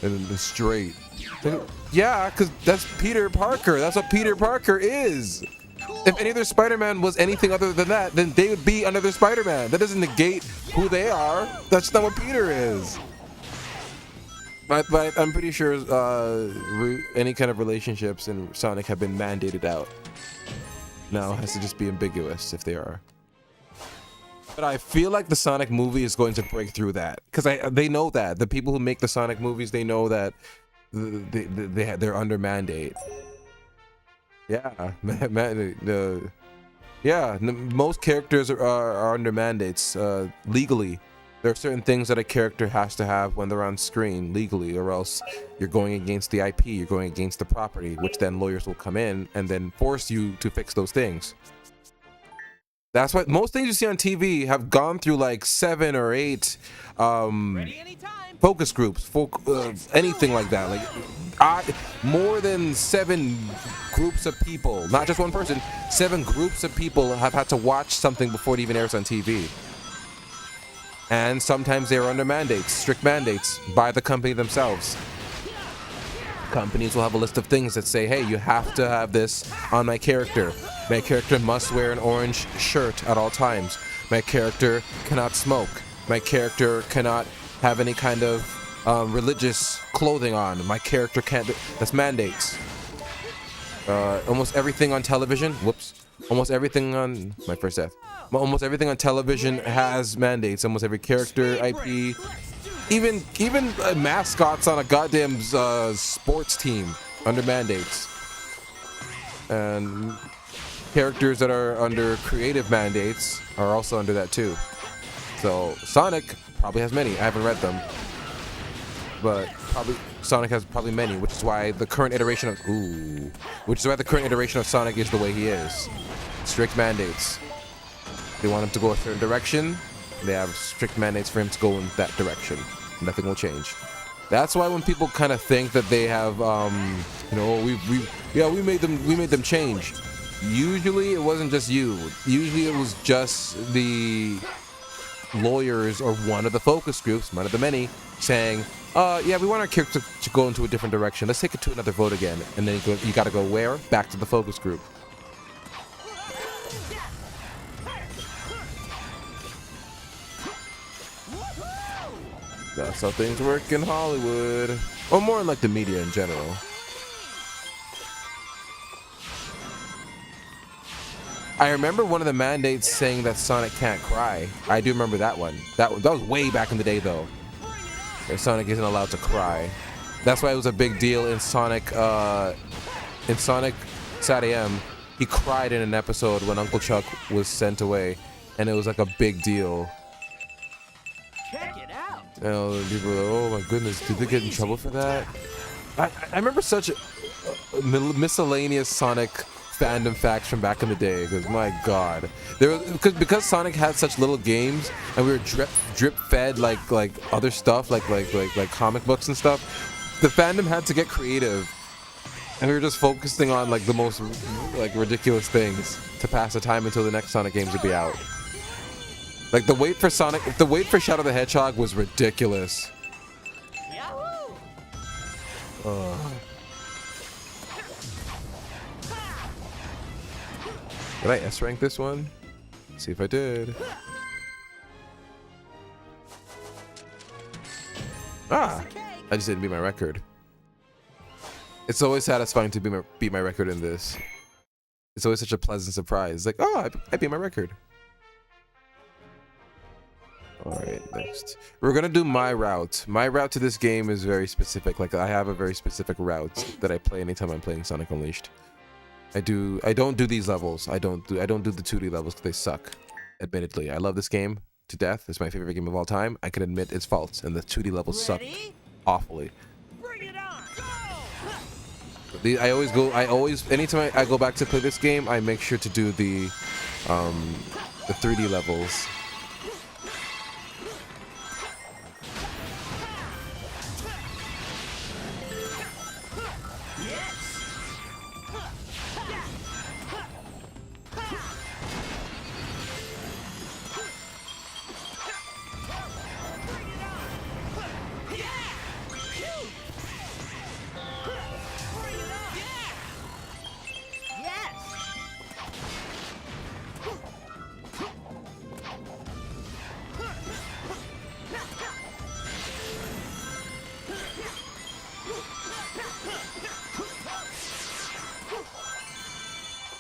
and straight. Like, yeah, because that's Peter Parker. That's what Peter Parker is. If any other Spider-Man was anything other than that, then they would be another Spider-Man. That doesn't negate who they are. That's not what Peter is. But I'm pretty sure any kind of relationships in Sonic have been mandated out. Now it has to just be ambiguous if they are. But I feel like the Sonic movie is going to break through that because they know that the people who make the Sonic movies, they know that they're under mandate. Yeah, most characters are under mandates legally. There are certain things that a character has to have when they're on screen legally, or else you're going against the IP, you're going against the property, which then lawyers will come in and then force you to fix those things. That's why most things you see on TV have gone through like 7 or 8 focus groups, anything like that. Like more than 7 groups of people, not just one person, 7 groups of people have had to watch something before it even airs on TV. And sometimes they're under mandates, strict mandates by the company themselves. Companies will have a list of things that say, hey, you have to have this on my character. My character must wear an orange shirt at all times. My character cannot smoke. My character cannot have any kind of religious clothing on. My character can't do, that's mandates. Almost everything on television, almost everything on, my first death. Almost everything on television has mandates. Almost every character, IP, even mascots on a goddamn sports team under mandates. And characters that are under creative mandates are also under that too. So Sonic probably has many. I haven't read them, but Sonic has probably many, which is why the current iteration of Sonic is the way he is. Strict mandates. They want him to go a certain direction. They have strict mandates for him to go in that direction. Nothing will change. That's why when people kind of think that they have, we made them change. Usually it wasn't just you. Usually it was just the lawyers or one of the focus groups, one of the many, saying, we want our character to go into a different direction. Let's take it to another vote again. And then you got to go where? Back to the focus group. That's how things work in Hollywood, or more in like the media in general. I remember one of the mandates saying that Sonic can't cry. I do remember that one. That was way back in the day though. Sonic isn't allowed to cry. That's why it was a big deal in Sonic SatAM. He cried in an episode when Uncle Chuck was sent away, and it was like a big deal. Check it out. People were like, oh my goodness, did they get in trouble for that? I remember such miscellaneous Sonic fandom facts from back in the day, because my god, because Sonic had such little games and we were drip fed like other stuff like comic books and stuff. The fandom had to get creative, and we were just focusing on like the most like ridiculous things to pass the time until the next Sonic games would be out. Like the wait for Shadow the Hedgehog was ridiculous. Yahoo! Did I S rank this one? Let's see if I did. I just didn't beat my record. It's always satisfying to beat my record in this. It's always such a pleasant surprise. Like, oh, I beat my record. Alright, next. We're gonna do my route. My route to this game is very specific. Like, I have a very specific route that I play anytime I'm playing Sonic Unleashed. I don't do these levels. I don't do the 2D levels because they suck. Admittedly, I love this game to death. It's my favorite game of all time. I can admit its faults, and the 2D levels suck awfully. Bring it on. Go! Anytime I go back to play this game, I make sure to do the 3D levels.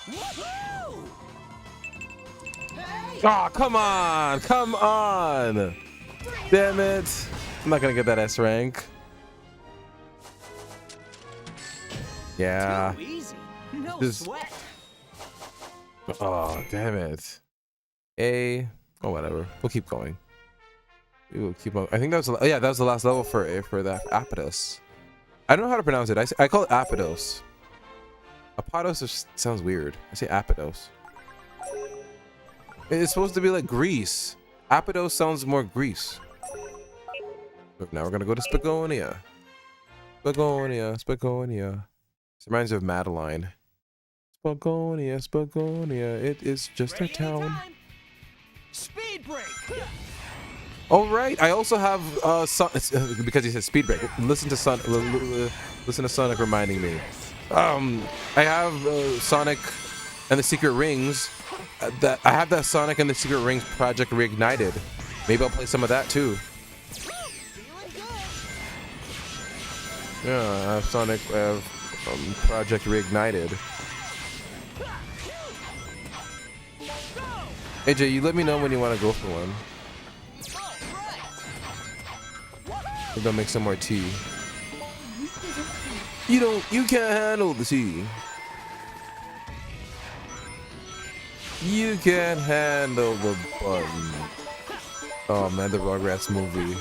Woohoo! Hey! Oh, come on, come on. Damn it. I'm not gonna get that S rank. Yeah. Too easy. No Just- sweat. Oh, damn it. A. Oh, whatever. We'll keep going. We will keep on. I think that was. Yeah, that was the last level for that Apidos. I don't know how to pronounce it. I call it Apidos. Apados just sounds weird. I say Apidos. It's supposed to be like Greece. Apidos sounds more Greece. But now we're gonna go to Spagonia. Spagonia. This reminds me of Madeline. Spagonia. It is just a Ready town. anytime. Speed break. All right. I also have because he said speed break. Listen to Sonic reminding me. I have Sonic and the Secret Rings. I have that Sonic and the Secret Rings Project Reignited. Maybe I'll play some of that too. Feeling good. Yeah, I have Sonic. I have Project Reignited. AJ, you let me know when you want to go for one. We're gonna make some more tea. You can't handle the tea. You can't handle the button. Oh man, the Rugrats movie.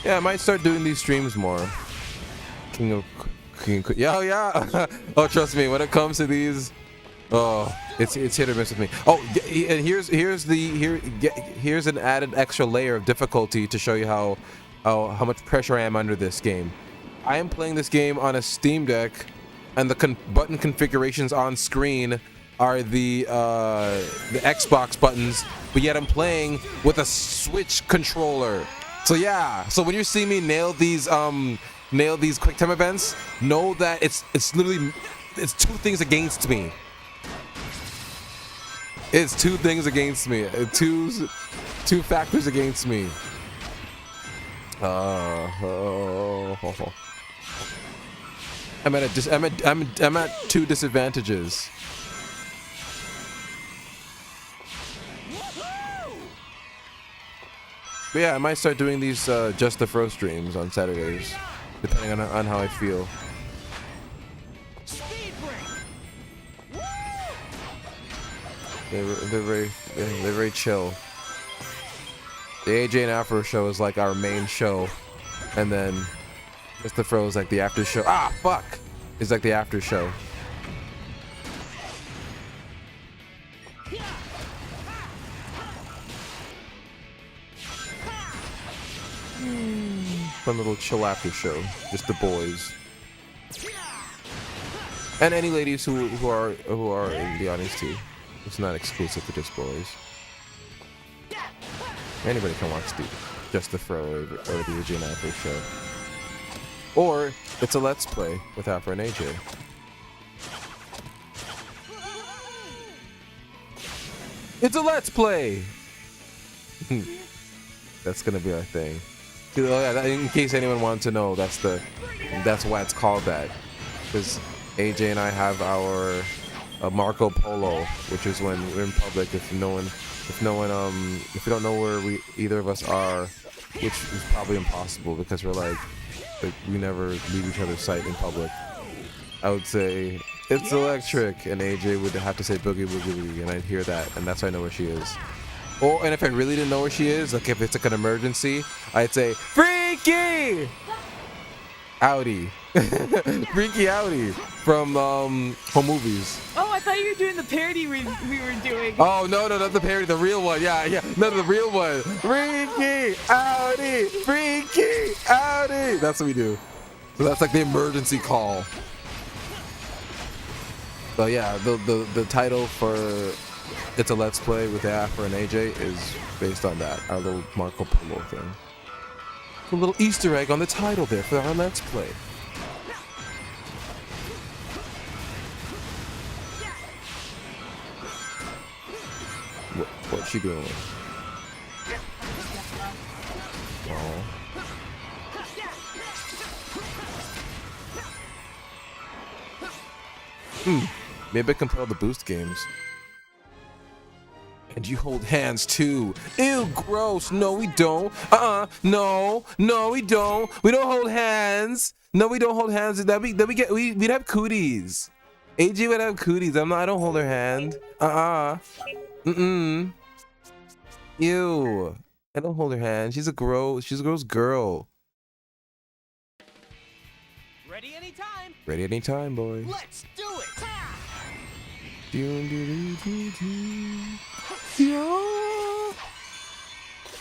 Yeah, I might start doing these streams more. King, yeah, oh yeah. Oh, trust me, when it comes to these, oh, it's hit or miss with me. Oh, and here's an added extra layer of difficulty to show you how much pressure I am under this game. I am playing this game on a Steam Deck, and the button configurations on screen are the Xbox buttons, but yet I'm playing with a Switch controller. So yeah, so when you see me nail these quick time events, know that it's literally two things against me. It's two things against me. Two factors against me. I'm at two disadvantages. But yeah, I might start doing these Just the Fro streams on Saturdays, depending on how I feel. Speed break. They're very chill. The AJ and Afro show is like our main show, and then Just the Fro is like the after show. Ah, fuck! It's like the after show. Fun little chill after show, just the boys, and any ladies who are in the audience too. It's not exclusive to just boys. Anybody can watch Just the Fro or the AJ and Afro show, or it's a Let's Play with Afro and AJ. It's a Let's Play. That's gonna be our thing. Oh yeah, in case anyone wanted to know, that's why it's called that. Because AJ and I have our Marco Polo, which is when we're in public. If you don't know where either of us are, which is probably impossible because we never leave each other's sight in public. I would say it's electric, and AJ would have to say boogie boogie boogie, and I'd hear that, and that's how I know where she is. Oh, and if I really didn't know where she is, like if it's like an emergency, I'd say, Freaky! Audi. Freaky Audi from Home Movies. Oh, I thought you were doing the parody we were doing. Oh, no, not the parody, the real one. Yeah. No, the real one. Freaky Audi! Freaky Audi! That's what we do. So that's like the emergency call. But yeah, the title for It's a Let's Play with Afro and AJ is based on that, our little Marco Polo thing. A little Easter egg on the title there for our Let's Play. What's she doing? Oh. Maybe I can play all the boost games. And you hold hands too. Ew, gross. No, we don't. No, we don't. We don't hold hands. No, we don't hold hands. We'd have cooties. AJ would have cooties. I don't hold her hand. Ew. I don't hold her hand. She's a gross girl. Ready anytime. Ready anytime, boy. Let's do it. Yeah.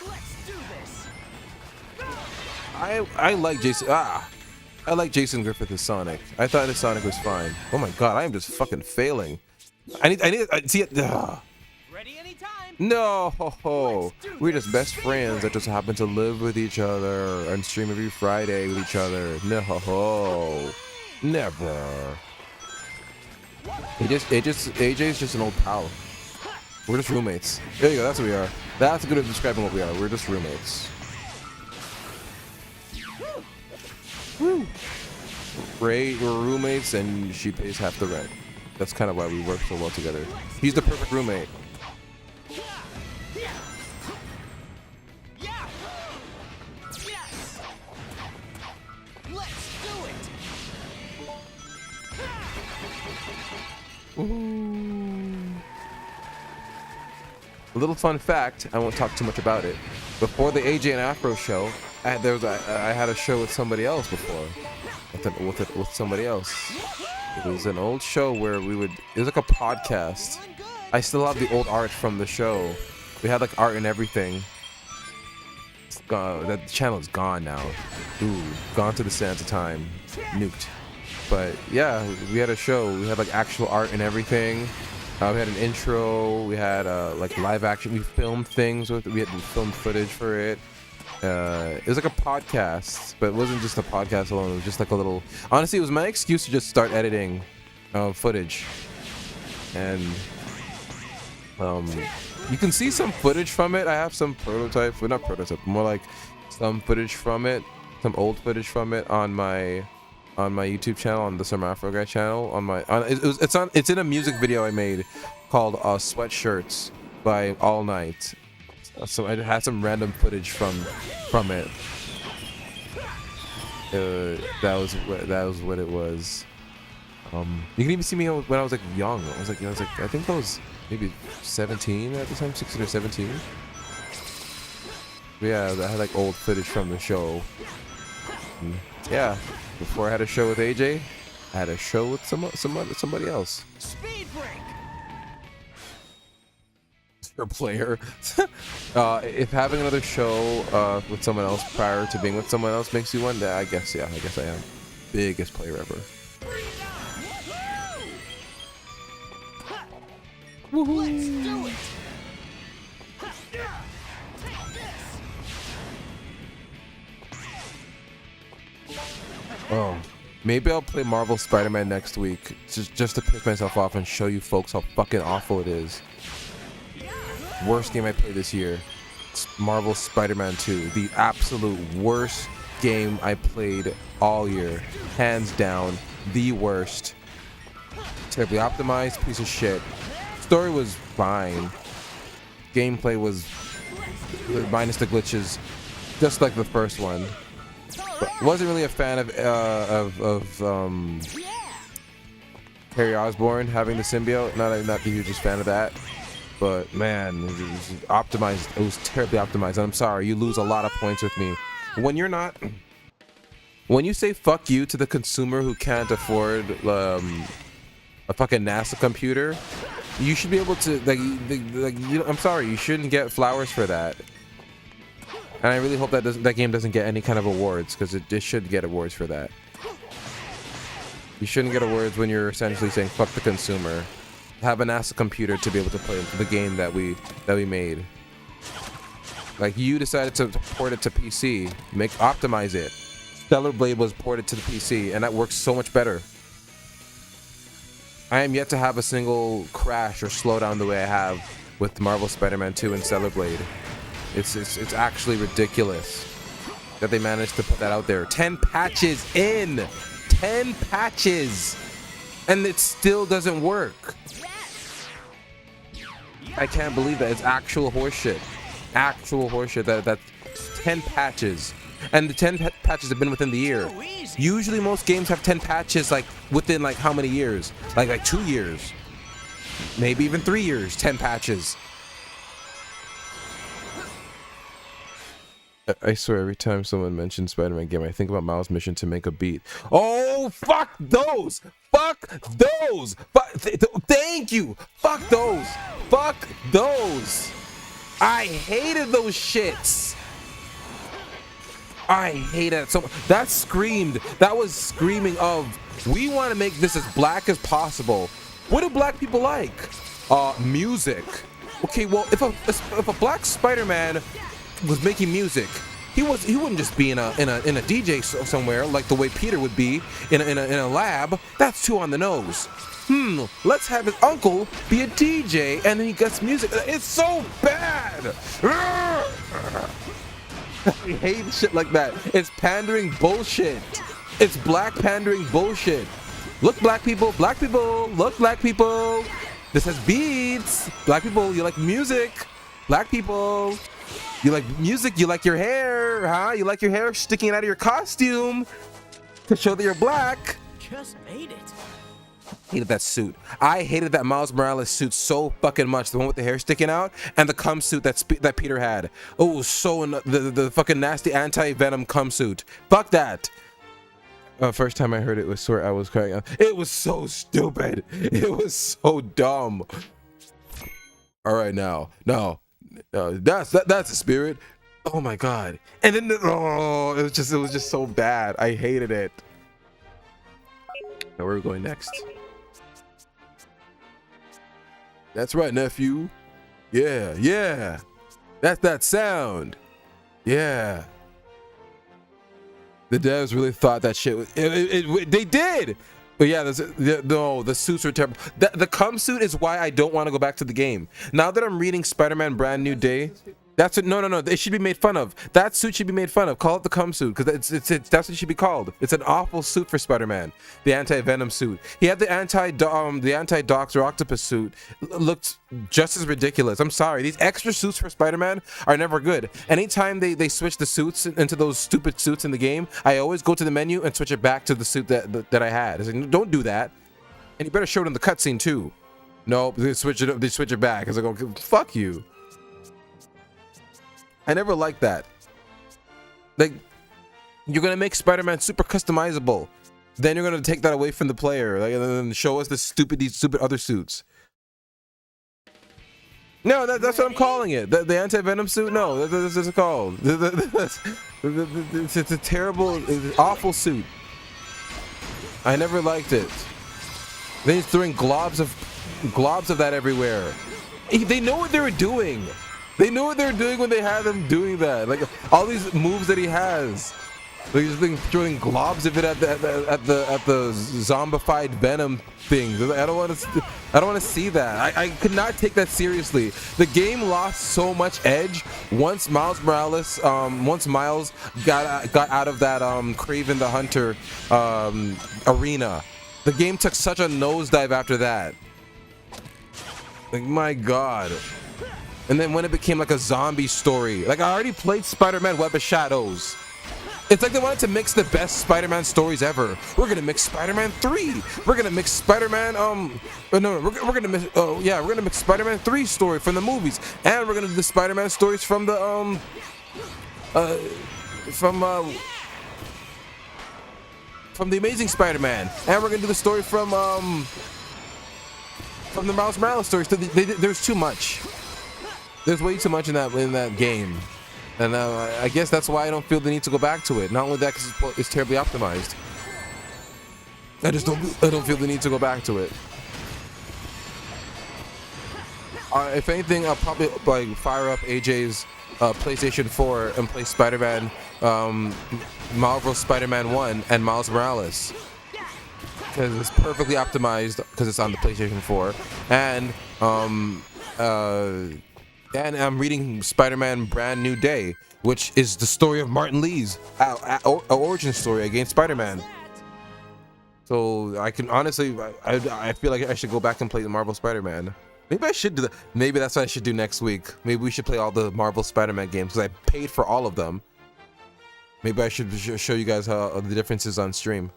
Let's do this. I like Jason. I like Jason Griffith as Sonic. I thought his Sonic was fine. Oh my god, I am just fucking failing. I need see it. Ready anytime. No, we're just best friends that just happen to live with each other and stream every Friday with each other. No, never. AJ's just an old pal. We're just roommates. There you go. That's what we are. That's good at describing what we are. We're just roommates. Woo. We're roommates, and she pays half the rent. That's kind of why we work so well together. He's the perfect roommate. Yeah. Yes. Let's do it. A little fun fact, I won't talk too much about it. Before the AJ and Afro show, I had a show with somebody else before. With somebody else. It was an old show where it was like a podcast. I still have the old art from the show. We had like art and everything. It's gone. That channel is gone now. Ooh, gone to the sands of time. Nuked. But yeah, we had a show. We had like actual art and everything. We had an intro. We had like live action. We filmed things with. We had filmed footage for it. It was like a podcast, but it wasn't just a podcast alone. It was just like a little. Honestly, it was my excuse to just start editing footage, and you can see some footage from it. I have some prototype, well, not prototype, more like some footage from it, some old footage from it on my YouTube channel, on the Summer Afro Guy channel. It's in a music video I made called "Sweatshirts" by All Night. So I had some random footage from it. That was what it was. You can even see me when I was like young. I was like I think I was maybe 17 at the time, 16 or 17. But yeah, I had like old footage from the show. And yeah, before I had a show with AJ, I had a show with somebody else. Speed break. Your player. If having another show with someone else prior to being with someone else makes you one, I guess I am. Biggest player ever. Let's do it. Oh, maybe I'll play Marvel Spider-Man next week, just to piss myself off and show you folks how fucking awful it is. Worst game I played this year. It's Marvel Spider-Man 2. The absolute worst game I played all year. Hands down, the worst. Terribly optimized, piece of shit. Story was fine. Gameplay was minus the glitches, just like the first one. But wasn't really a fan of Harry Osborn having the symbiote. Not the hugest fan of that. But man, it was optimized. It was terribly optimized. And I'm sorry, you lose a lot of points with me. When you say fuck you to the consumer who can't afford a fucking NASA computer, you should be able to I'm sorry, you shouldn't get flowers for that. And I really hope that game doesn't get any kind of awards, because it should get awards for that. You shouldn't get awards when you're essentially saying fuck the consumer. Have a NASA computer to be able to play the game that we made. Like, you decided to port it to PC, optimize it. Stellar Blade was ported to the PC, and that works so much better. I am yet to have a single crash or slowdown the way I have with Marvel Spider-Man 2 and Stellar Blade. It's actually ridiculous that they managed to put that out there. 10 patches in, 10 patches, and it still doesn't work. I can't believe that. It's actual horseshit. Actual horseshit. That's 10 patches. And the 10 patches have been within the year. Usually most games have 10 patches like within like how many years? Like 2 years. Maybe even 3 years, 10 patches. I swear every time someone mentions Spider-Man game, I think about Miles' mission to make a beat. Oh, fuck those! Fuck those! Thank you! Fuck those! Fuck those! I hated those shits! I hated it so much. That was screaming of, we want to make this as black as possible. What do black people like? Music. Okay, well, if a black Spider-Man was making music, he wouldn't just be in a DJ somewhere like the way Peter would be in a lab. That's too on the nose. Let's have his uncle be a DJ and then he gets music. It's so bad. I hate shit like that. It's pandering bullshit. It's black pandering bullshit. Look, black people, look, black people. This has beats. Black people, you like music. Black people, you like music, you like your hair, huh? You like your hair sticking out of your costume to show that you're black. Just made it. Hated that suit. I hated that Miles Morales suit so fucking much. The one with the hair sticking out and the cum suit that Peter had. Oh, so the fucking nasty anti-venom cum suit. Fuck that. First time I heard it was swear I was crying. It was so stupid. It was so dumb. All right, now, that's the spirit. Oh my god. And then it was just so bad. I hated it. Now where are we going next? That's right, nephew. Yeah. That's that sound. Yeah. The devs really thought that shit was, they did. But yeah, the suits were terrible. The cum suit is why I don't want to go back to the game. Now that I'm reading Spider-Man Brand New Day, that's it. No. It should be made fun of. That suit should be made fun of. Call it the cum suit, because that's what it should be called. It's an awful suit for Spider-Man. The anti-venom suit. He had the anti-Doctor Octopus suit. Looked just as ridiculous. I'm sorry. These extra suits for Spider-Man are never good. Anytime they switch the suits into those stupid suits in the game, I always go to the menu and switch it back to the suit that I had. It's like, don't do that. And you better show it in the cutscene too. No, they switch it up. They switch it back. It's like, okay, fuck you. I never liked that. Like, you're gonna make Spider-Man super customizable, then you're gonna take that away from the player, like, and then show us these stupid other suits. No, that's what I'm calling it. The anti-venom suit. No, that's what it's called. It's a terrible, awful suit. I never liked it. Then he's throwing globs of that everywhere. They know what they were doing. They knew what they were doing when they had him doing that. Like all these moves that he has, like he's throwing globs of it at the zombified Venom thing. I don't want to see that. I could not take that seriously. The game lost so much edge once Miles Morales, once Miles got out of that Kraven the Hunter arena. The game took such a nosedive after that. Like, my god. And then when it became like a zombie story, like I already played Spider-Man Web of Shadows. It's like they wanted to mix the best Spider-Man stories ever. We're gonna mix Spider-Man 3. We're gonna mix Spider-Man we're gonna mix Spider-Man 3 story from the movies, and we're gonna do the Spider-Man stories from the from the Amazing Spider-Man, and we're gonna do the story from the Miles Morales stories. So there's too much. There's way too much in that game, and I guess that's why I don't feel the need to go back to it. Not only that, because it's terribly optimized. I don't feel the need to go back to it. If anything, I'll probably like fire up AJ's PlayStation 4 and play Spider-Man, Marvel Spider-Man 1 and Miles Morales, because it's perfectly optimized because it's on the PlayStation 4, and And I'm reading Spider-Man Brand New Day, which is the story of Martin Lee's origin story against Spider-Man. So I can honestly, I feel like I should go back and play the Marvel Spider-Man. Maybe I should do that. Maybe that's what I should do next week. Maybe we should play all the Marvel Spider-Man games because I paid for all of them. Maybe I should show you guys how the differences on stream.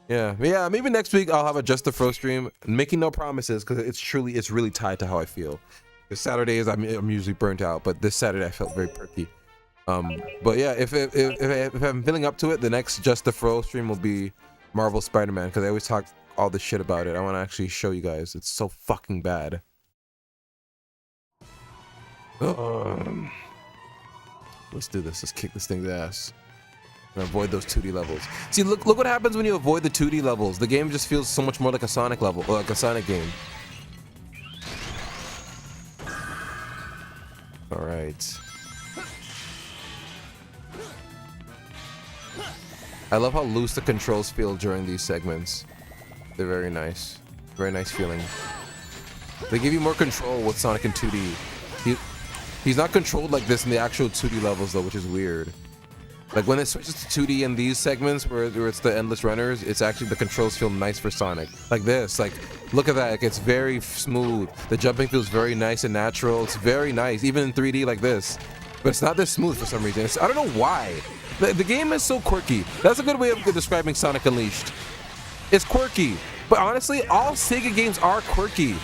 Yeah. Maybe next week I'll have a Just the Fro stream. Making no promises because it's really tied to how I feel. Because Saturdays I'm usually burnt out, but this Saturday I felt very perky. But yeah, if I'm feeling up to it, the next Just the Fro stream will be Marvel Spider-Man because I always talk all this shit about it. I want to actually show you guys. It's so fucking bad. Let's do this. Let's kick this thing's ass and avoid those 2D levels. See, look what happens when you avoid the 2D levels. The game just feels so much more like a Sonic level, or like a Sonic game. All right. I love how loose the controls feel during these segments. They're very nice. Very nice feeling. They give you more control with Sonic in 2D. He's not controlled like this in the actual 2D levels though, which is weird. Like when it switches to 2D in these segments where it's the endless runners, it's actually the controls feel nice for Sonic. Like this, like look at that, like it's very smooth. The jumping feels very nice and natural. It's very nice, even in 3D like this. But it's not this smooth for some reason. I don't know why. The game is so quirky. That's a good way of describing Sonic Unleashed. It's quirky, but honestly, all Sega games are quirky.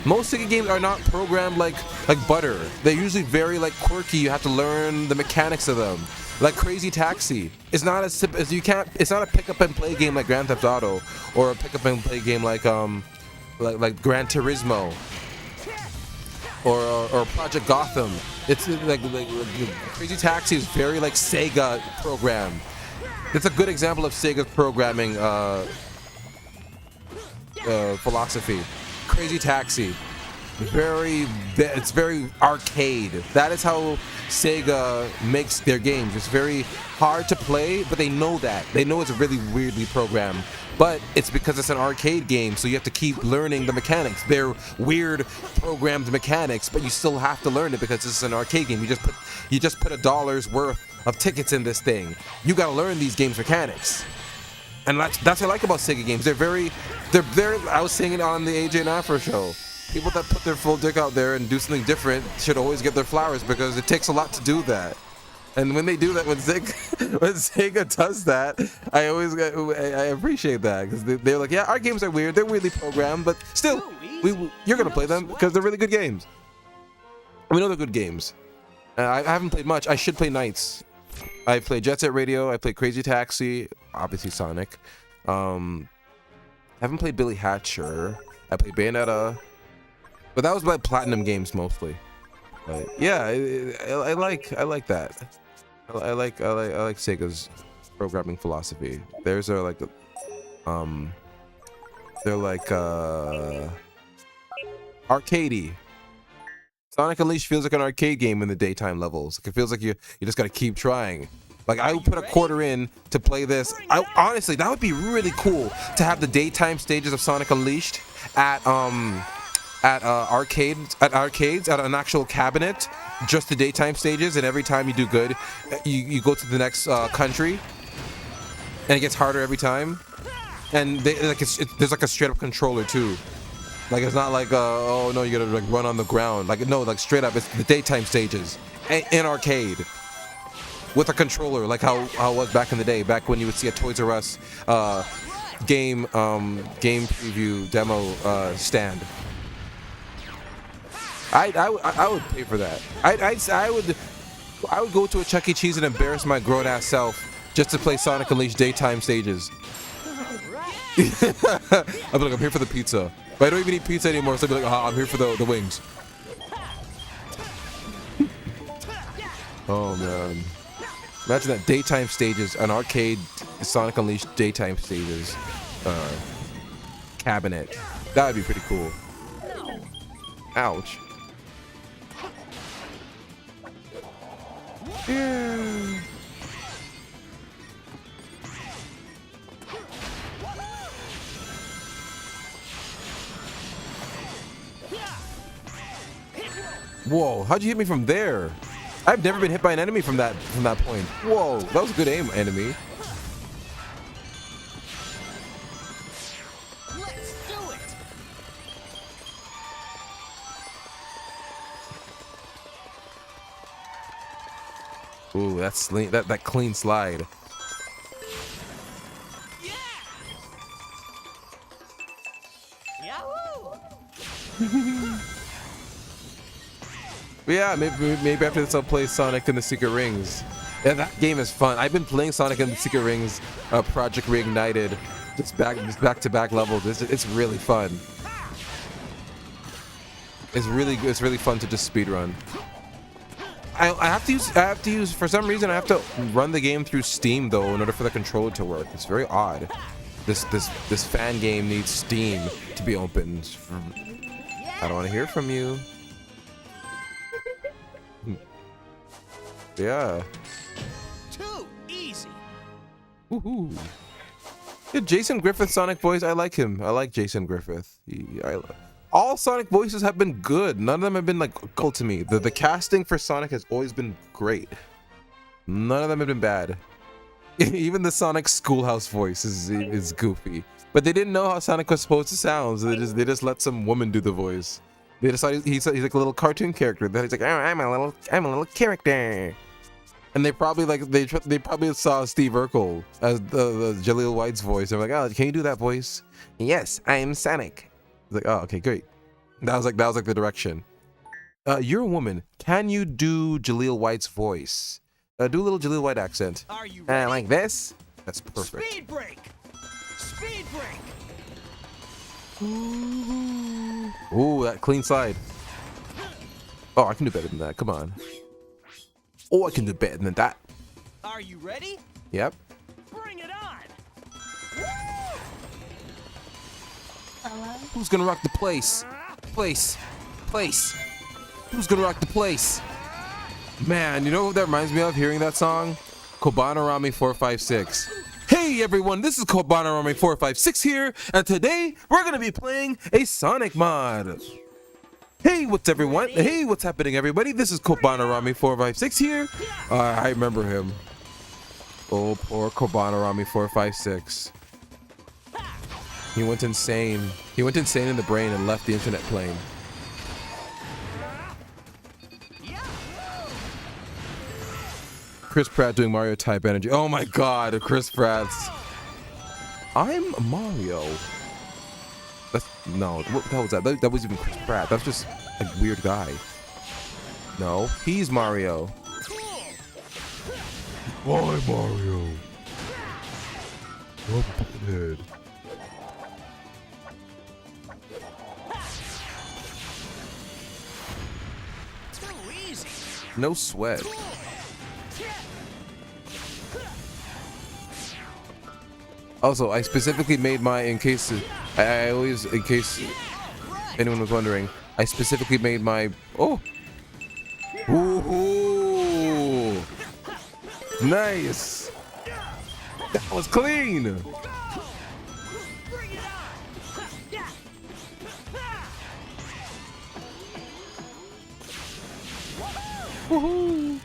Most Sega games are not programmed like butter. They're usually very like quirky. You have to learn the mechanics of them. Like Crazy Taxi, it's not as simple as you can't. It's not a pick up and play game like Grand Theft Auto, or a pick up and play game like Gran Turismo, or Project Gotham. It's like Crazy Taxi is very like Sega programmed. It's a good example of Sega's programming philosophy. Crazy Taxi, it's very arcade. That is how Sega makes their games. It's very hard to play, but they know that. They know it's really weirdly programmed. But it's because it's an arcade game, so you have to keep learning the mechanics. They're weird programmed mechanics, but you still have to learn it because this is an arcade game. You just put $1 worth of tickets in this thing. You gotta learn these games' mechanics. And that's what I like about Sega games. They're very I was saying it on the AJ and Afro show. People that put their full dick out there and do something different should always get their flowers because it takes a lot to do that. And when they do that, when Sega does that, I appreciate that because they're like, yeah, our games are weird, they're weirdly programmed, but still, you're gonna play them because they're really good games. We know they're good games. I haven't played much. I should play Nights. I played Jet Set Radio. I played Crazy Taxi. Obviously Sonic. I haven't played Billy Hatcher. I played Bayonetta. But that was like Platinum games mostly. But yeah, I like that. I like Sega's programming philosophy. Theirs are like they're like arcadey. Sonic Unleashed feels like an arcade game in the daytime levels. Like it feels like you just gotta keep trying. Like I would put a quarter in to play this. Honestly, that would be really cool to have the daytime stages of Sonic Unleashed at arcades at an actual cabinet, just the daytime stages, and every time you do good, you go to the next country, and it gets harder every time. And there's like a straight up controller too. Like it's not like oh no, you gotta like run on the ground. Like no, like straight up, it's the daytime stages in arcade with a controller, like how it was back in the day, back when you would see a Toys R Us game preview demo stand. I would pay for that. I would go to a Chuck E. Cheese and embarrass my grown ass self just to play Sonic Unleashed daytime stages. I'd be like, I'm here for the pizza. But I don't even eat pizza anymore, so I'd be like, I'm here for the wings. Oh man. Imagine that daytime stages, an arcade Sonic Unleashed daytime stages cabinet. That would be pretty cool. Ouch. Yeah. Whoa, how'd you hit me from there? I've never been hit by an enemy from that point. Whoa, that was a good aim, enemy. Let's do it. Ooh, that's that clean slide. Yeah. Yahoo! Yeah, maybe after this I'll play Sonic and the Secret Rings. Yeah, that game is fun. I've been playing Sonic and the Secret Rings, Project Reignited, just back to back levels. It's really fun. It's really fun to just speedrun. I have to use for some reason I have to run the game through Steam though in order for the controller to work. It's very odd. This fan game needs Steam to be opened. I don't want to hear from you. Yeah. Too easy. Woohoo. Yeah, Jason Griffith Sonic voice. I like him. I like Jason Griffith. All Sonic voices have been good. None of them have been like cool to me. The casting for Sonic has always been great. None of them have been bad. Even the Sonic Schoolhouse voice is goofy. But they didn't know how Sonic was supposed to sound, so they just let some woman do the voice. They decided he's like a little cartoon character. He's like, oh, I'm a little character. And they probably they probably saw Steve Urkel as the Jaleel White's voice. They're like, oh, can you do that voice? Yes, I am Sonic. He's like, oh, okay, great. That was like the direction. You're a woman. Can you do Jaleel White's voice? Do a little Jaleel White accent. Are you ready? Like this. That's perfect. Speed break. Speed break. Ooh, that clean slide. Oh, I can do better than that. Come on. Oh, I can do better than that. Are you ready? Yep. Bring it on. Who's gonna rock the place? Place. Who's gonna rock the place? Man, you know what that reminds me of hearing that song? Kobanarami 456. Hey everyone, this is Kobanarami 456 here, and today we're gonna be playing a Sonic mod. Hey, what's everyone? Hey, what's happening, everybody? This is Kobanarami 456 here. I remember him. Oh, poor Kobanarami 456. He went insane. He went insane in the brain and left the internet playing. Chris Pratt doing Mario type energy. Oh my god, Chris Pratt's. I'm Mario. That's no, what the hell was that? That wasn't even Chris Pratt. That's just a weird guy. No, he's Mario. Why Mario? What head? Too easy. No sweat. Also, I specifically made my, in case anyone was wondering, I specifically made my, oh. Ooh. Nice. That was clean. Bring it on. Woohoo.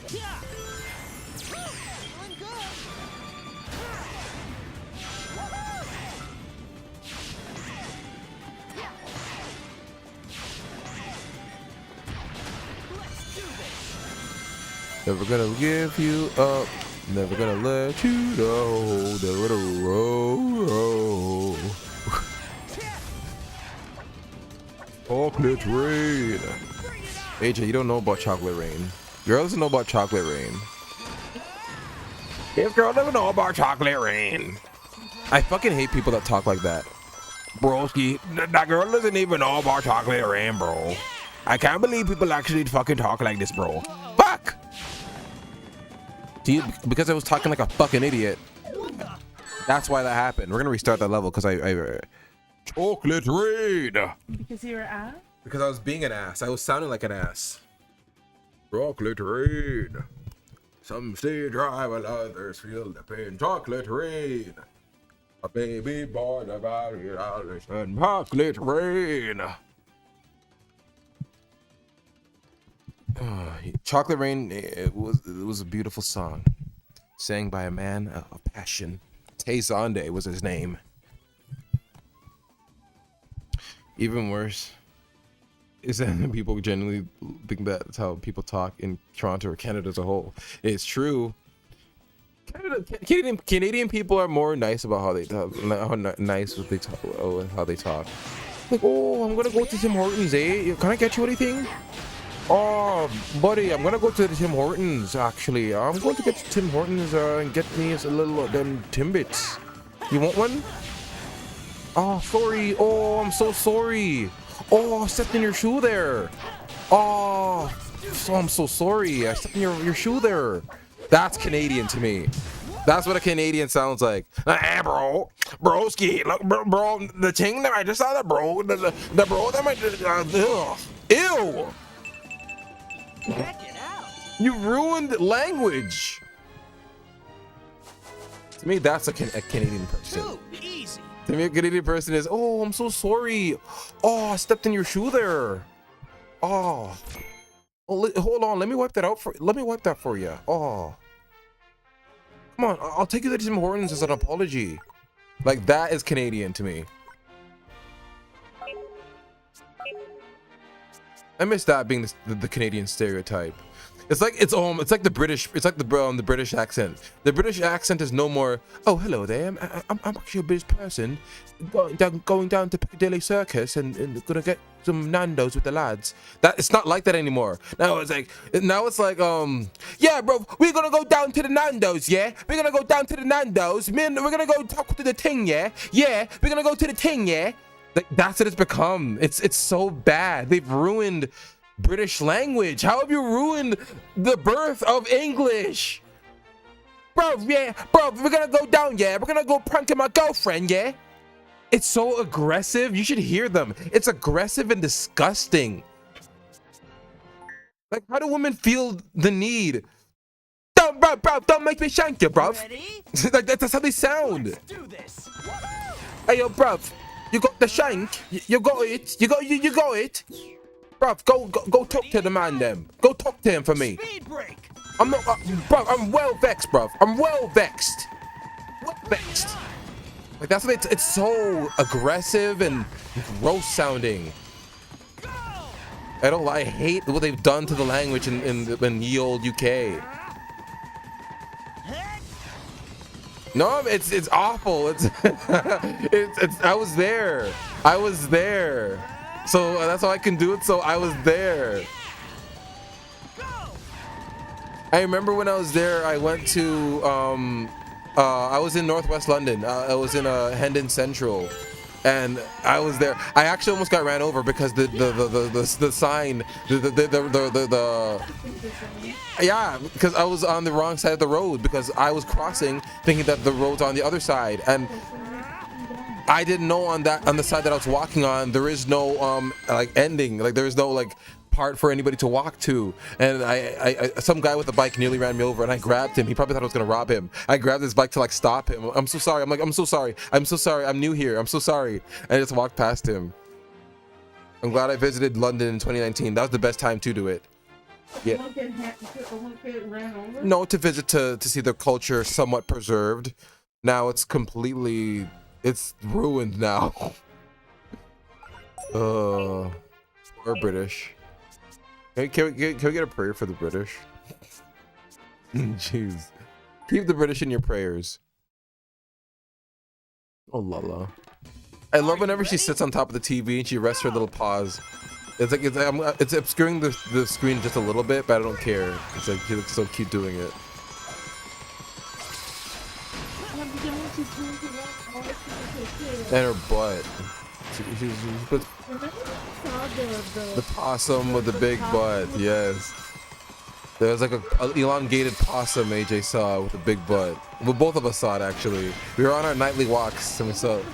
Doing good. Let's do this. Never gonna give you up. Never gonna let you go. Never gonna roll. Chocolate rain. AJ, you don't know about chocolate rain. Girls don't know about chocolate rain. If girl doesn't know about chocolate rain. I fucking hate people that talk like that. Broski, that girl doesn't even know about chocolate rain, bro. I can't believe people actually fucking talk like this, bro. Fuck! See, because I was talking like a fucking idiot. That's why that happened. We're gonna restart that level because I chocolate rain. Because you were ass? Because I was being an ass. I was sounding like an ass. Chocolate rain. Some stay dry while others feel the pain. Chocolate rain. A baby born about it, and chocolate rain. Chocolate Rain, it was a beautiful song, sang by a man of passion. Tay Zonde was his name. Even worse is that people generally think that's how people talk in Toronto or Canada as a whole. It's true. Canadian people are more nice about how they talk, nice what they talk, how they talk. Like, oh, I'm gonna go to Tim Hortons, eh? Can I get you anything? Oh, buddy, I'm gonna go to the Tim Hortons. Actually, I'm going to get to Tim Hortons and get me a little them Timbits. You want one? Oh, sorry. Oh, I'm so sorry. Oh, I stepped in your shoe there. Oh, I'm so sorry. I stepped in your shoe there. That's Canadian to me. That's what a Canadian sounds like. Bro, broski, look, bro, the thing that I just saw, that bro, the bro that I just, ew. Check it out. You ruined language. To me, that's a Canadian person. Too easy. To me, a Canadian person is, oh, I'm so sorry. Oh, I stepped in your shoe there. Oh, hold on. Let me wipe that out for. Let me wipe that for you. Oh, come on. I'll take you to Tim Hortons as an apology. Like that is Canadian to me. I miss that being the Canadian stereotype. It's like the British. It's like the British accent. The British accent is no more. Oh, hello there. I'm actually a British person, going down to Piccadilly Circus and gonna get some Nando's with the lads. That it's not like that anymore. Now it's like yeah, bro, we're gonna go down to the Nando's. Yeah, we're gonna go down to the Nando's. Man, we're gonna go talk to the ting. Yeah, we're gonna go to the ting. Yeah, like that's what it's become. It's so bad. They've ruined British language. How have you ruined the birth of English? Bro, we're gonna go down, yeah? We're gonna go prank my girlfriend, yeah? It's so aggressive. You should hear them. It's aggressive and disgusting. Like, how do women feel the need? Don't, bro, don't make me shank you, bro. Ready? Like, that's how they sound. Let's do this. Woohoo! Hey, yo, bro, you got the shank? You got it? You got it? Bruv, go talk to the man then. Go talk to him for me. Speed break. I'm not, bruv, I'm well vexed, bruv. I'm well vexed. Well vexed. Like, that's what it's so aggressive and gross sounding. Go. I hate what they've done to the language in ye old UK. No, it's awful. It's I was there. So that's how I can do it. So I was there. Go. I remember when I was there, I went to I was in Northwest London. I was in Hendon Central, and I was there. I actually almost got ran over because the sign, yeah, because I was on the wrong side of the road because I was crossing thinking that the road's on the other side, and I didn't know on the side that I was walking on there is no like ending, like there is no like part for anybody to walk to, and I some guy with a bike nearly ran me over, and I grabbed him. He probably thought I was gonna rob him. I grabbed his bike to like stop him. I'm so sorry. I'm so sorry. I'm new here. I'm so sorry. And I just walked past him. I'm glad I visited London in 2019. That was the best time to do it. Yeah. No, to visit to see the culture somewhat preserved. Now it's completely. It's ruined now. We're British. Can we get a prayer for the British? Jeez. Keep the British in your prayers. Oh, Lala. I love whenever she sits on top of the TV and she rests her little paws. It's obscuring the screen just a little bit, but I don't care. It's like she looks so cute doing it. And her butt. She puts the possum with the big butt. Yes. There was like a elongated possum AJ saw with a big butt. Well, both of us saw it actually. We were on our nightly walks and we saw it.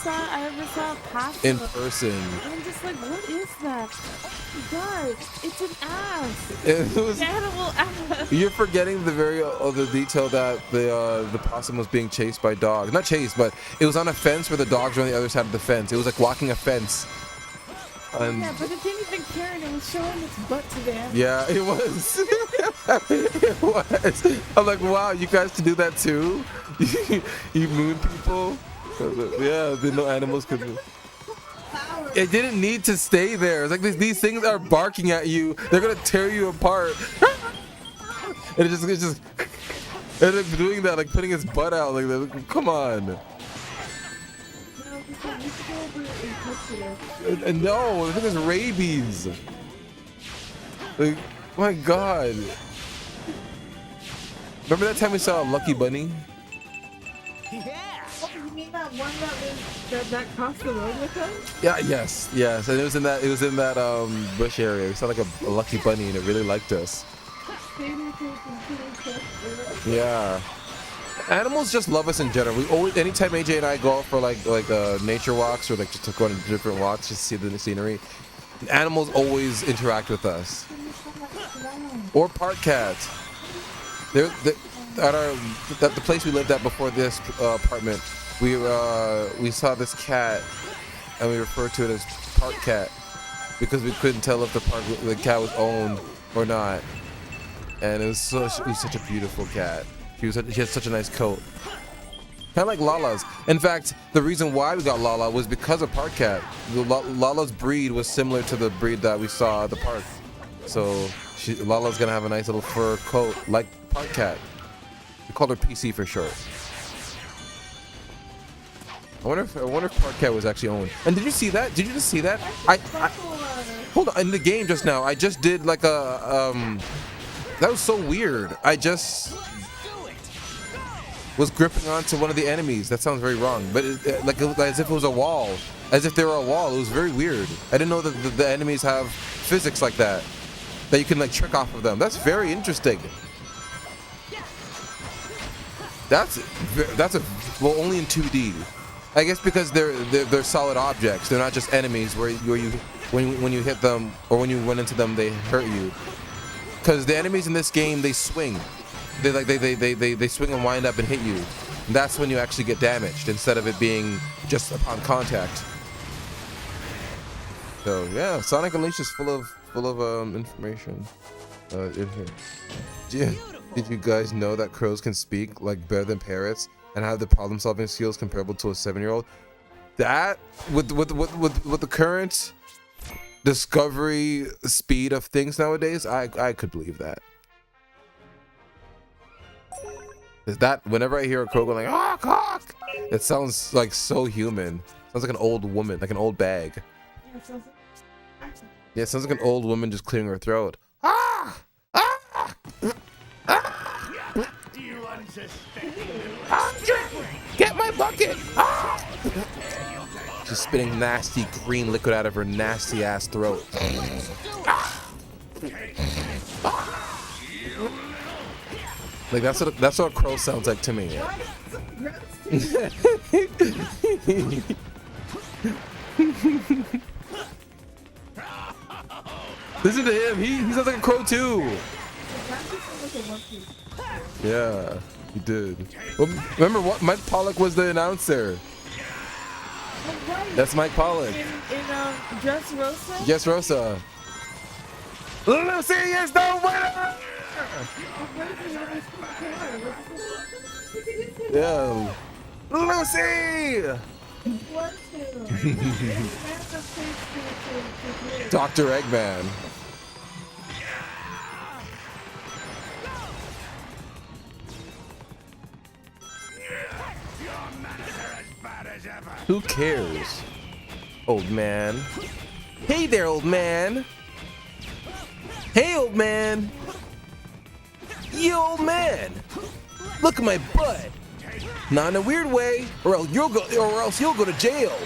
I ever saw a possum In person. And I'm just like, what is that? Oh my god, it's an ass. It was, An animal ass. you're forgetting the very the detail that the possum was being chased by dogs. Not chased, but it was on a fence where the dogs were on the other side of the fence. It was like walking a fence. Yeah, but it didn't even care and it was showing its butt to the animals. Yeah, it was. It was. I'm like, wow, you guys can do that too? You moon people? Yeah, the no animals could do. It didn't need to stay there. It's like these things are barking at you. They're gonna tear you apart. And it's just, and it's doing that, like putting its butt out. Like, come on. No, because you should go over and touch it. And no, the thing is rabies. Like, my God. Remember that time we saw a Lucky Bunny? Yeah. Oh, you mean that one that crossed the road with us? Yeah, yes. And it was in that bush area. We saw like a Lucky Bunny and it really liked us. Yeah. Animals just love us in general. We always, anytime AJ and I go out for like nature walks or like just to go on different walks just to see the scenery, animals always interact with us. Or park cats. They're at the place we lived at before this apartment. We saw this cat and we referred to it as park cat because we couldn't tell if the cat was owned or not. And it was such a beautiful cat. She had such a nice coat. Kind of like Lala's. In fact, the reason why we got Lala was because of Park Cat. Lala's breed was similar to the breed that we saw at the park. So Lala's gonna have a nice little fur coat like Park Cat. We called her PC for short. I wonder if Park Cat was actually owned. And did you see that? Did you just see that? I hold on. In the game just now, I just did like a that was so weird. I just was gripping onto one of the enemies. That sounds very wrong, but like as if it was a wall, as if they were a wall. It was very weird. I didn't know that the enemies have physics like that you can like trick off of them. That's very interesting. That's well, only in 2D. I guess because they're solid objects. They're not just enemies where you when you hit them or when you run into them they hurt you. Because the enemies in this game, they swing. They swing and wind up and hit you. And that's when you actually get damaged instead of it being just upon contact. So yeah, Sonic Unleashed is full of information in here. Did you guys know that crows can speak like better than parrots and have the problem-solving skills comparable to a 7-year-old? That with the current discovery speed of things nowadays, I could believe that. Is that whenever I hear a crow going like honk honk, it sounds like so human. Sounds like an old woman, like an old bag. Yeah, it sounds like an old woman just clearing her throat. Ah! Ah! You unsuspecting Get my bucket! Ah! She's spitting nasty green liquid out of her nasty ass throat. Like that's what a crow sounds like to me. Listen to him. He sounds like a crow too. Yeah, he did. Well, remember what? Mike Pollock was the announcer. That's Mike Pollock. In Dress Rosa? Yes, Rosa. Lucy is the winner! Yeah. Lucy! Dr. Eggman. Who cares? Old man. Hey there, old man. Hey, old man. You old man. Look at my butt. Not in a weird way, or else you'll go to jail.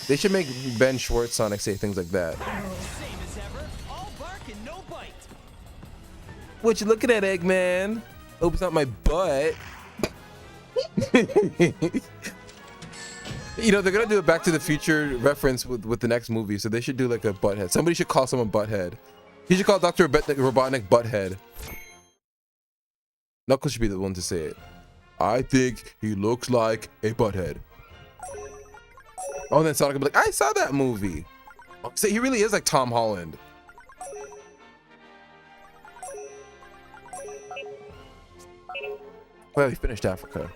They should make Ben Schwartz Sonic say things like that. Same as ever, all bark and no bite. What you looking at, Eggman? Hope it's not my butt. You know, they're gonna do a Back to the Future reference with the next movie, so they should do like a butthead. Somebody should call someone butthead. He should call Dr. Robotnik butthead. Knuckles should be the one to say it. I think he looks like a butthead. Oh, and then Sonic will be like, I saw that movie. So he really is like Tom Holland. Well, we finished Africa.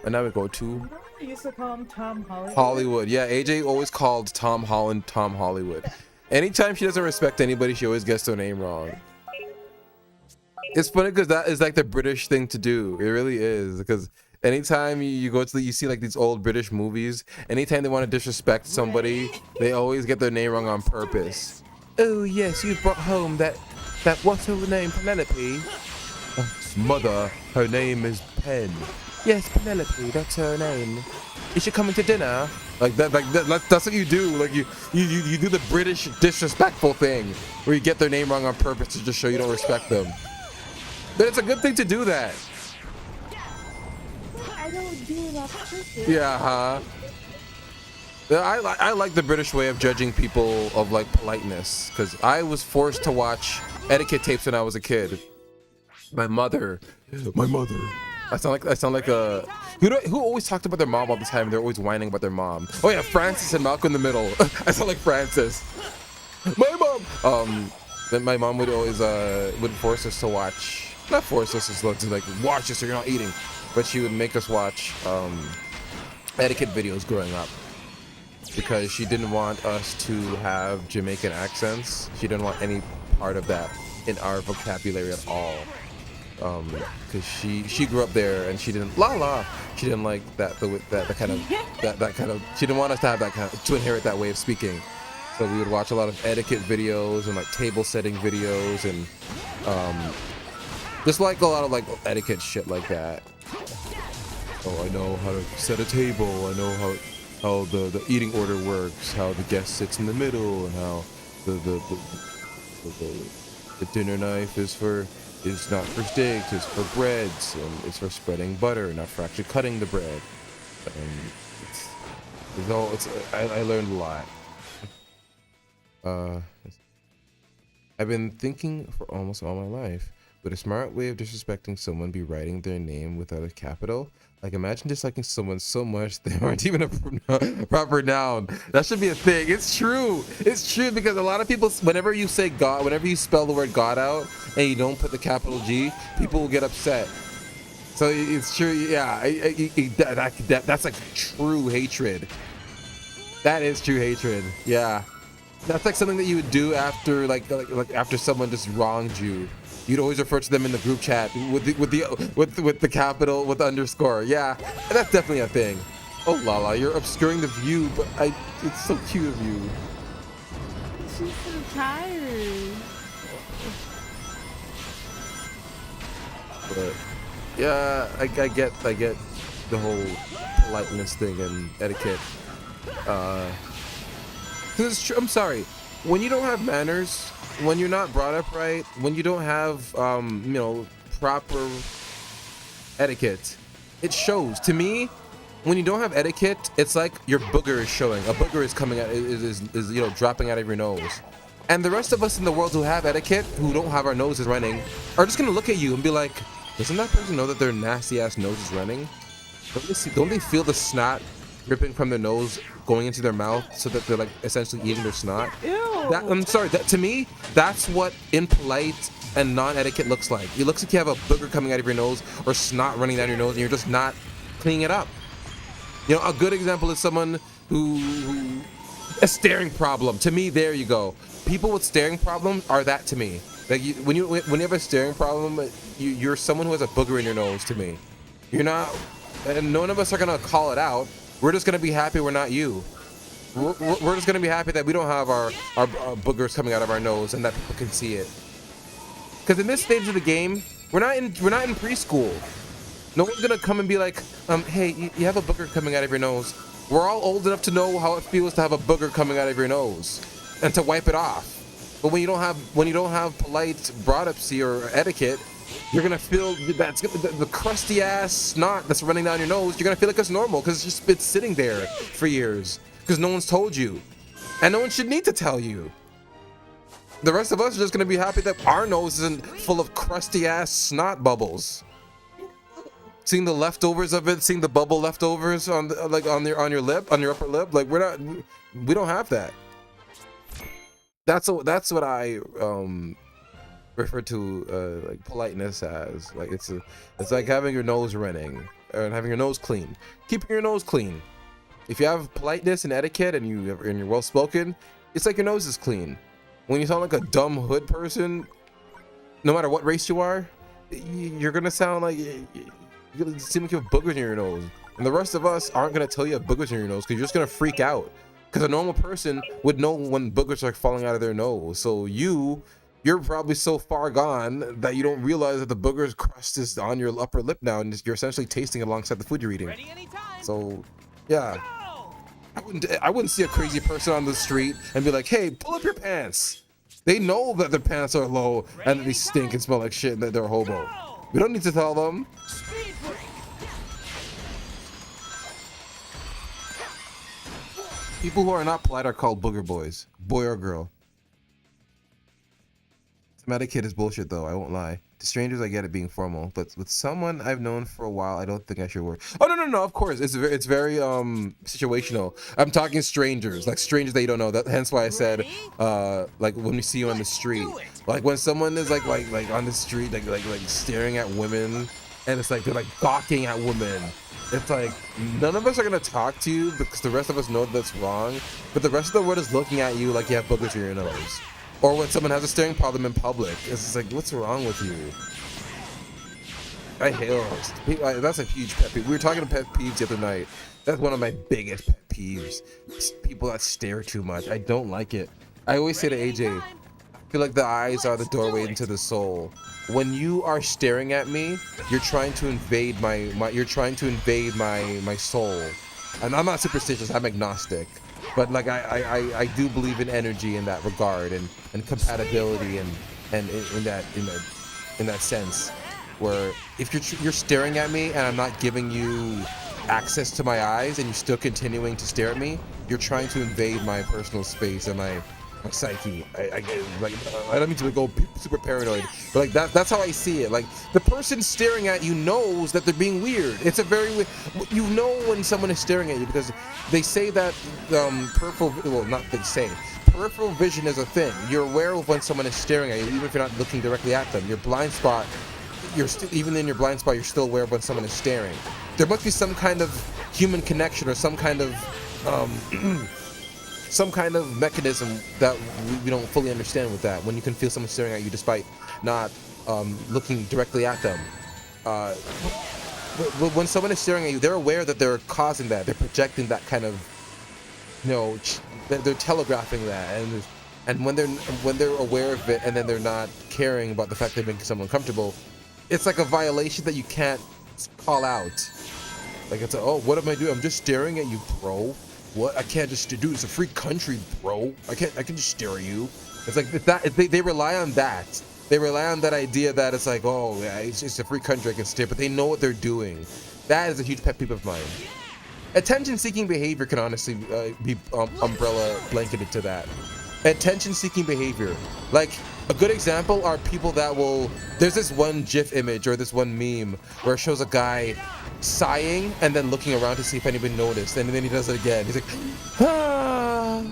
And now we go to I used to call him Tom Holland. Hollywood. Yeah, AJ always called Tom Holland Tom Hollywood. Anytime she doesn't respect anybody, she always gets their name wrong. It's funny because that is like the British thing to do. It really is. Because anytime you go to you see like these old British movies, anytime they want to disrespect somebody, they always get their name wrong on purpose. Oh yes, you brought home that what's her name, Penelope? Mother, her name is Pen. Yes, Penelope, that's her name. Is she coming to dinner? Like that's what you do. Like you do the British disrespectful thing where you get their name wrong on purpose to just show you don't respect them. But it's a good thing to do that. I don't do it on purpose. Yeah, huh? I like the British way of judging people of like politeness, because I was forced to watch etiquette tapes when I was a kid. My mother. I sound like a who always talked about their mom all the time. They're always whining about their mom. Oh yeah, Francis and Malcolm in the Middle. I sound like Francis. My mom. Then my mom would always would force us to watch. Not force us to like watch this or you're not eating, but she would make us watch etiquette videos growing up, because she didn't want us to have Jamaican accents. She didn't want any part of that in our vocabulary at all. Because she grew up there and she didn't she didn't like that kind of she didn't want us to have that kind of, to inherit that way of speaking. So we would watch a lot of etiquette videos and like table setting videos and just like a lot of like etiquette shit like that. Oh, I know how to set a table. I know how the eating order works. How the guest sits in the middle, and how the dinner knife is not for steaks. It's for breads, and it's for spreading butter, not for actually cutting the bread. I learned a lot. I've been thinking for almost all my life, would a smart way of disrespecting someone be writing their name without a capital? Like, imagine disliking someone so much they aren't even a proper noun. That should be a thing. It's true. It's true, because a lot of people, whenever you say God, whenever you spell the word God out and you don't put the capital G, people will get upset. So it's true. Yeah, that's like true hatred. That is true hatred. Yeah, that's like something that you would do after like after someone just wronged you. You'd always refer to them in the group chat with the capital, with the underscore. Yeah, that's definitely a thing. Oh Lala, you're obscuring the view, but it's so cute of you. She's so tired. But yeah, I get the whole politeness thing and etiquette. 'Cause it's true. I'm sorry, when you don't have manners, when you're not brought up right, when you don't have proper etiquette, it shows. To me, when you don't have etiquette, it's like your booger is showing. A booger is coming out, is dropping out of your nose. And the rest of us in the world who have etiquette, who don't have our noses running, are just gonna look at you and be like, doesn't that person know that their nasty ass nose is running? Don't they feel the snot dripping from their nose going into their mouth, so that they're like essentially eating their snot? Ew. I'm sorry, that to me, that's what impolite and non-etiquette looks like. It looks like you have a booger coming out of your nose or snot running down your nose and you're just not cleaning it up. You know, a good example is someone who a staring problem. To me, there you go. People with staring problems are that to me. Like when you have a staring problem, you're someone who has a booger in your nose. To me, you're not, and none of us are gonna call it out. We're just gonna be happy we're not you. We're just gonna be happy that we don't have our boogers coming out of our nose and that people can see it. Because in this stage of the game, we're not in preschool. No one's gonna come and be like, hey, you have a booger coming out of your nose. We're all old enough to know how it feels to have a booger coming out of your nose and to wipe it off. But when you don't have polite brought-upsy or etiquette, you're gonna feel the crusty ass snot that's running down your nose. You're gonna feel like it's normal because it's just been sitting there for years because no one's told you, and no one should need to tell you. The rest of us are just gonna be happy that our nose isn't full of crusty ass snot bubbles. seeing the leftovers of it, seeing the bubble leftovers on the, like on your lip, on your upper lip. Like we don't have that. That's what I refer to like politeness as. Like it's like having your nose running and having your nose clean, keeping your nose clean. If you have politeness and etiquette and you're well spoken, it's like your nose is clean. When you sound like a dumb hood person, no matter what race you are, you're gonna sound like you seem like you have boogers in your nose, and the rest of us aren't gonna tell you have boogers in your nose because you're just gonna freak out. Because a normal person would know when boogers are falling out of their nose. So you're probably so far gone that you don't realize that the booger's crust is on your upper lip now, and you're essentially tasting it alongside the food you're eating. Ready anytime. So, yeah. Go! I wouldn't see a crazy person on the street and be like, hey, pull up your pants. They know that their pants are low and that they stink and smell like shit and that they're a hobo. We don't need to tell them. Speed break. People who are not polite are called booger boys. Boy or girl. Some etiquette is bullshit though, I won't lie. To strangers I get it being formal, but with someone I've known for a while I don't think I should work. Oh no, of course. It's very situational. I'm talking strangers, like strangers that you don't know. That hence why I said like when we see you on the street. Like when someone is like on the street like staring at women, and it's like they're like gawking at women. It's like none of us are gonna talk to you because the rest of us know that's wrong, but the rest of the world is looking at you like you have boogers in your nose. Or when someone has a staring problem in public, it's just like, what's wrong with you? I hate those. That's a huge pet peeve. We were talking to pet peeves the other night. That's one of my biggest pet peeves. It's people that stare too much. I don't like it. I always say to AJ, I feel like the eyes are the doorway into the soul. When you are staring at me, you're trying to invade my soul. And I'm not superstitious. I'm agnostic. But like I do believe in energy in that regard and compatibility and in that sense, where if you're staring at me and I'm not giving you access to my eyes and you're still continuing to stare at me, you're trying to invade my personal space and my psyche. I don't mean to go super paranoid, but like that's how I see it. Like the person staring at you knows that they're being weird. It's a very you know when someone is staring at you because they say that peripheral vision is a thing. You're aware of when someone is staring at you even if you're not looking directly at them. Your blind spot, even in your blind spot, you're still aware of when someone is staring. There must be some kind of human connection or some kind of mechanism that we don't fully understand with that, when you can feel someone staring at you despite not looking directly at them. When someone is staring at you, they're aware that they're causing that. They're projecting that kind of, they're telegraphing that. And when they're aware of it and then they're not caring about the fact they're making someone uncomfortable, it's like a violation that you can't call out. Like it's oh, what am I doing? I'm just staring at you, bro. What? I can't just do. It's a free country, bro. I can just stare at you. It's like that. They rely on that. They rely on that idea that it's like, oh, yeah, it's a free country. I can stare, but they know what they're doing. That is a huge pet peeve of mine. Attention-seeking behavior can honestly be umbrella blanketed to that. Attention-seeking behavior. Like a good example are people that will. There's this one GIF image or this one meme where it shows a guy sighing and then looking around to see if anybody noticed, and then he does it again. He's like, ah,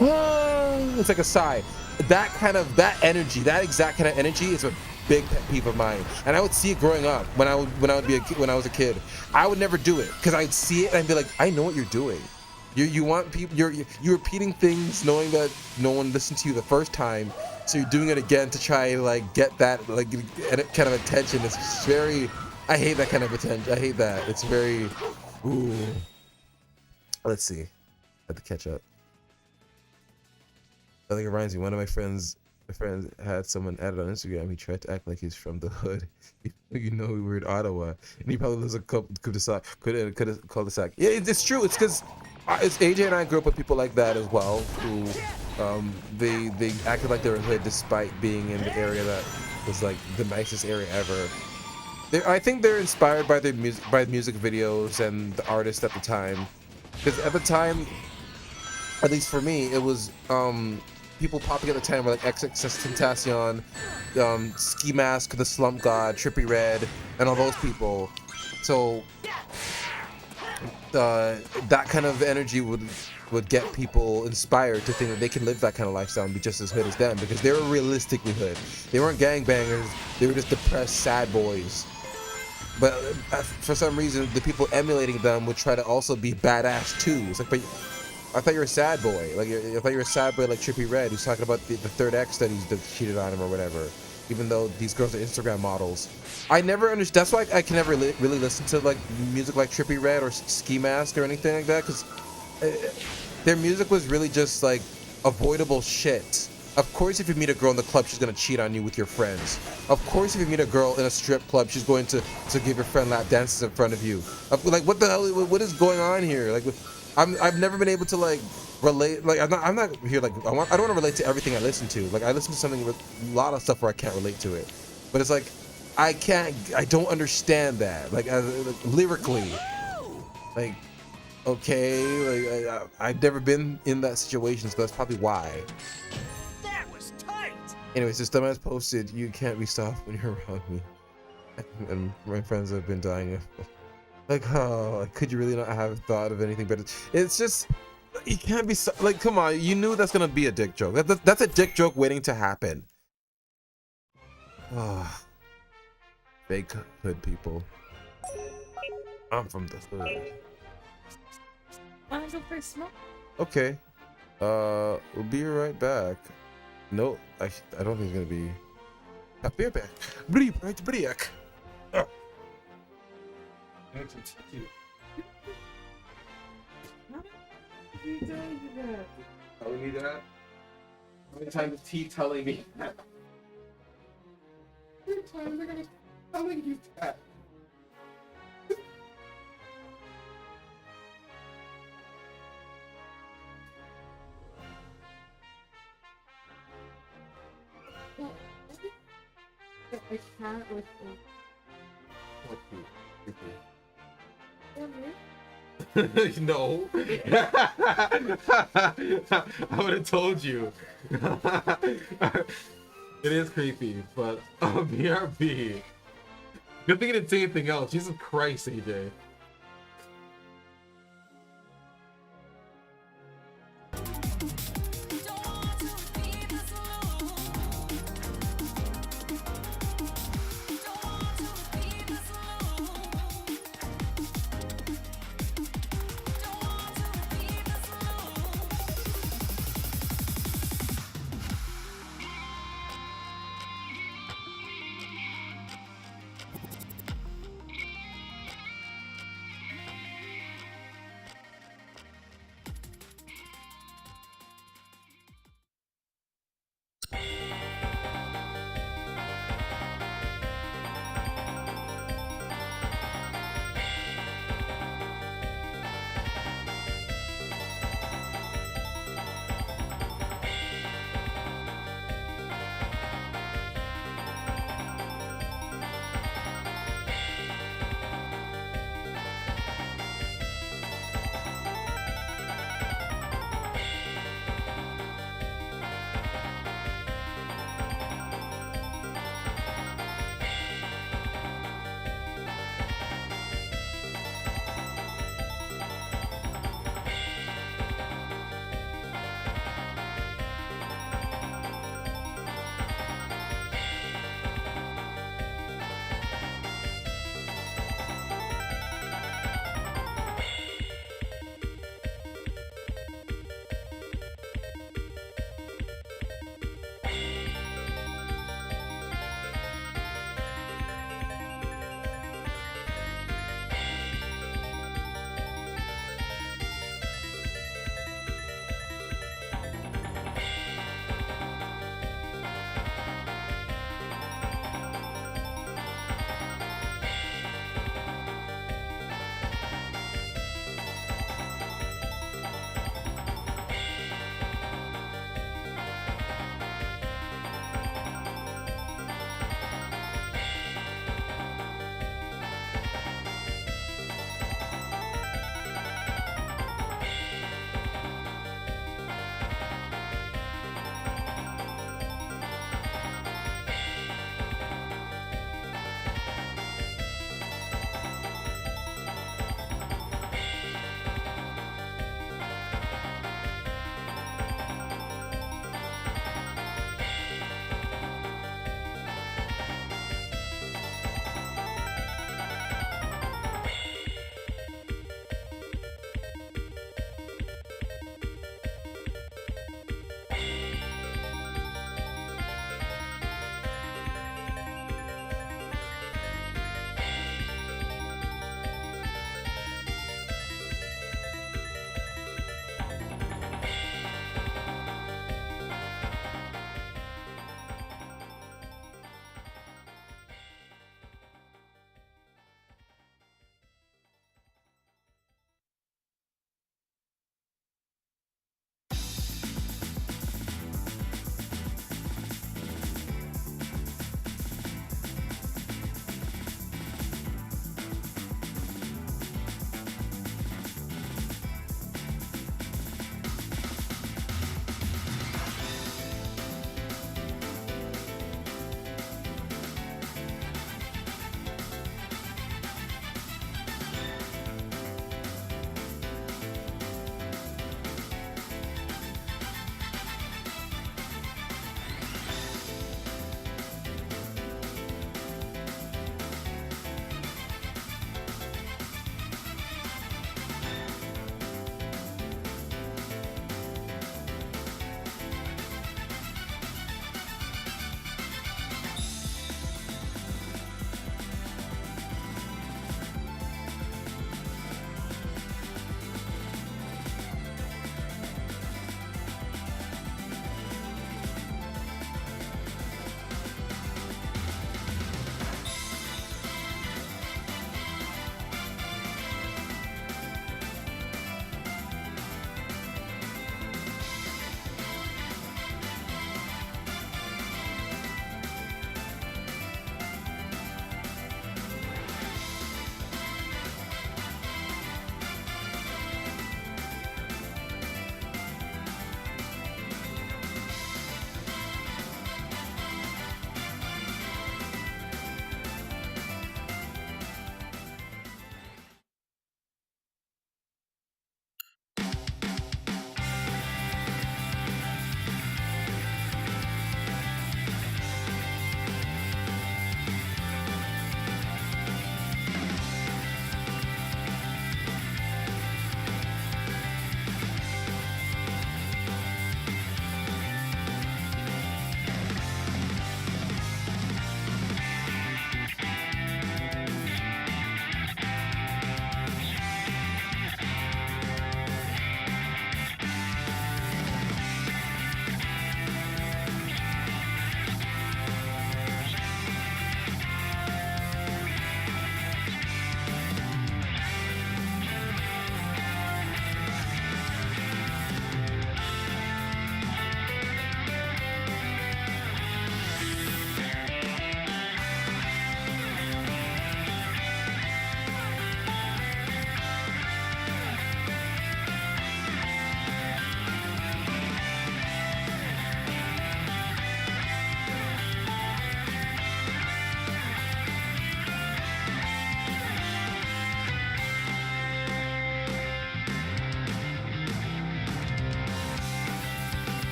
ah. It's like a sigh. That energy, that exact kind of energy is a big pet peeve of mine, and I would see it growing up when I was a kid. I would never do it because I'd see it and I'd be like, I know what you're doing. You want people, you're repeating things knowing that no one listened to you the first time, so you're doing it again to try and like get that like kind of attention. It's very. I hate that kind of attention. I hate that. It's very. Ooh. Let's see. I have to catch up. I think it reminds me. One of my friends had someone added on Instagram. He tried to act like he's from the hood. We were in Ottawa, and he probably lives a cul-de-sac. Could have cul-de-sac. Yeah, it's true. It's because AJ and I grew up with people like that as well, who they acted like they were hood despite being in the area that was like the nicest area ever. I think they're inspired by their music videos and the artists at the time, because at the time, at least for me, it was people popping at the time were like XXXTentacion, Ski Mask, the Slump God, Trippy Red, and all those people. So that kind of energy would get people inspired to think that they can live that kind of lifestyle and be just as hood as them, because they were realistically hood. They weren't gangbangers. They were just depressed, sad boys. But for some reason, the people emulating them would try to also be badass too. It's like, but I thought you were a sad boy. Like, I thought you were a sad boy like Trippy Red, who's talking about the third X studies that cheated on him or whatever. Even though these girls are Instagram models. I never understand. That's why I can never really listen to like music like Trippy Red or Ski Mask or anything like that, because their music was really just like avoidable shit. Of course, if you meet a girl in the club, she's gonna cheat on you with your friends. Of course, if you meet a girl in a strip club, she's going to give your friend lap dances in front of you. Like, what the hell? What is going on here? Like, I've never been able to like relate. Like, I'm not here like I don't want to relate to everything I listen to. Like, I listen to something with a lot of stuff where I can't relate to it. But it's like I don't understand that. Like, lyrically, like. Okay, like I've never been in that situation, so that's probably why. That was tight. Anyways, this dumbass posted, "You can't be soft when you're around me," and my friends have been dying. Like, oh, could you really not have thought of anything better? It's just, you can't be so, like, come on, you knew that's gonna be a dick joke. That's a dick joke waiting to happen. Oh, fake hood people. I'm from the hood. Wanna go for a smoke? Okay. We'll be right back. No, I don't think it's gonna be. I'll be right back. Right back. Oh. Telling me that? How many times is T telling me that? How many times am I gonna telling you that? I can't with No. I would have told you. It is creepy, but BRB. Good thing I didn't say anything else. Jesus Christ, AJ.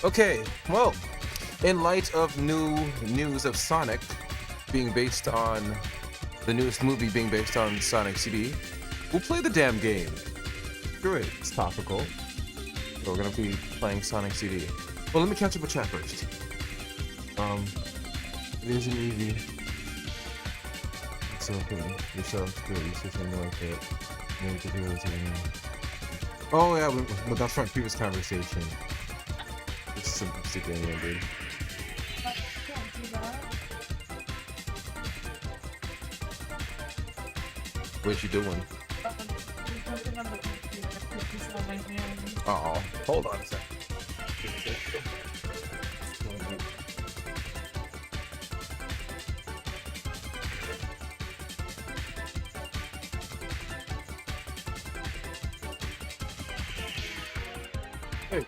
Okay, well, in light of new news of Sonic being based on the newest movie being based on Sonic CD, we'll play the damn game. Screw it, it's topical. So we're gonna be playing Sonic CD. Well, let me catch up with chat first. It isn't easy. It's so good. You're so good. You say something like that. Maybe to do it. Oh yeah, but that's from previous conversation. This is some sick anyway, dude. What's she doing? Oh, hold on a second. Hey.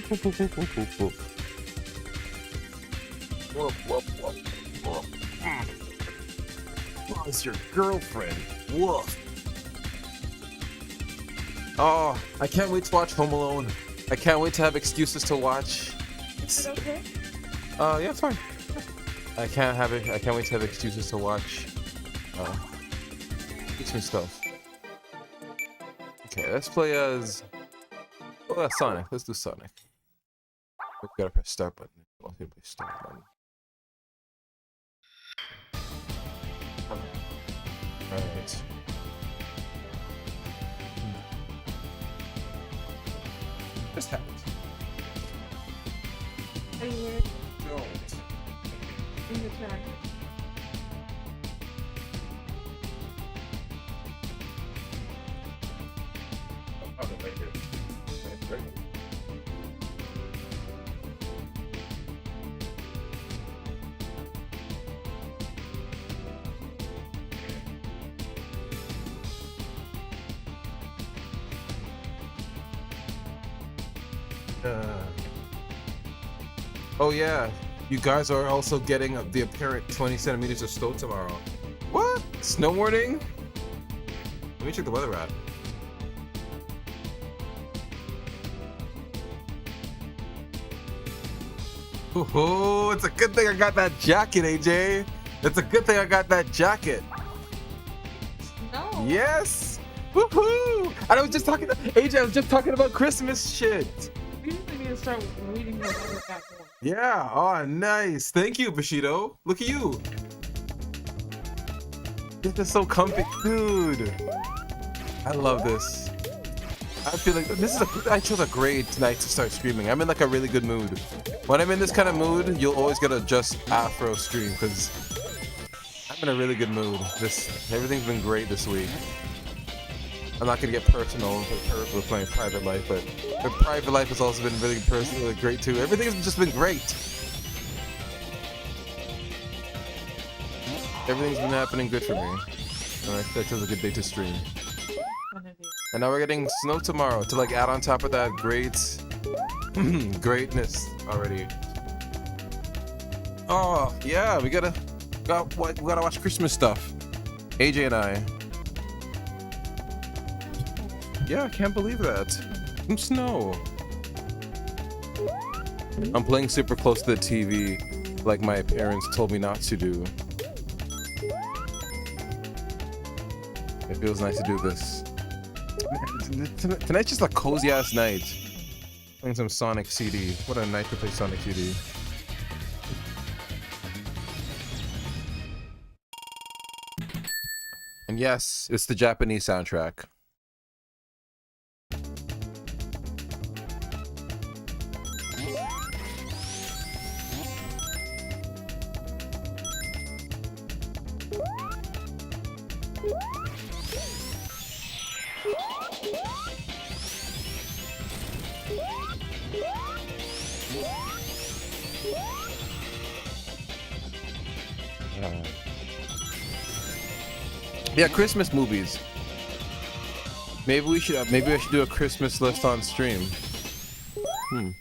Whoop, whoop, whoop, whoop. Oh, it's your girlfriend. Woof. Oh, I can't wait to watch Home Alone. I can't wait to have excuses to watch. Is it okay? Yeah, it's fine. I can't wait to have excuses to watch. Some stuff. Okay, let's play as. Oh, that's Sonic. Let's do Sonic. We gotta press start button. I'll play start button. Alright. Just happened. Are you ready? Don't. In the track. Oh yeah, you guys are also getting the apparent 20 centimeters of snow tomorrow. What? Snow warning? Let me check the weather app. Oh, it's a good thing I got that jacket, AJ. It's a good thing I got that jacket. No. Yes. Woohoo! And I was just talking to AJ. I was just talking about Christmas shit. We really need to start reading the weather back more. Yeah. Oh, nice. Thank you, Bushido. Look at you. This is so comfy, dude. I love this. I feel like I chose a great night to start streaming. I'm in like a really good mood. When I'm in this kind of mood, you'll always get a Just Afro stream because I'm in a really good mood. Everything's been great this week. I'm not gonna get personal with playing Private Life, but Private Life has also been really personally great too. Everything has just been great. Everything's been happening good for me. Alright, that was a good day to stream. And now we're getting snow tomorrow to like add on top of that greatness already. Oh yeah, we gotta watch Christmas stuff. AJ and I. Yeah, I can't believe that. Some snow. I'm playing super close to the TV, like my parents told me not to do. It feels nice to do this. Tonight's just a cozy ass night. Playing some Sonic CD. What a night to play Sonic CD. And yes, it's the Japanese soundtrack. Yeah, Christmas movies. Maybe I should do a Christmas list on stream. And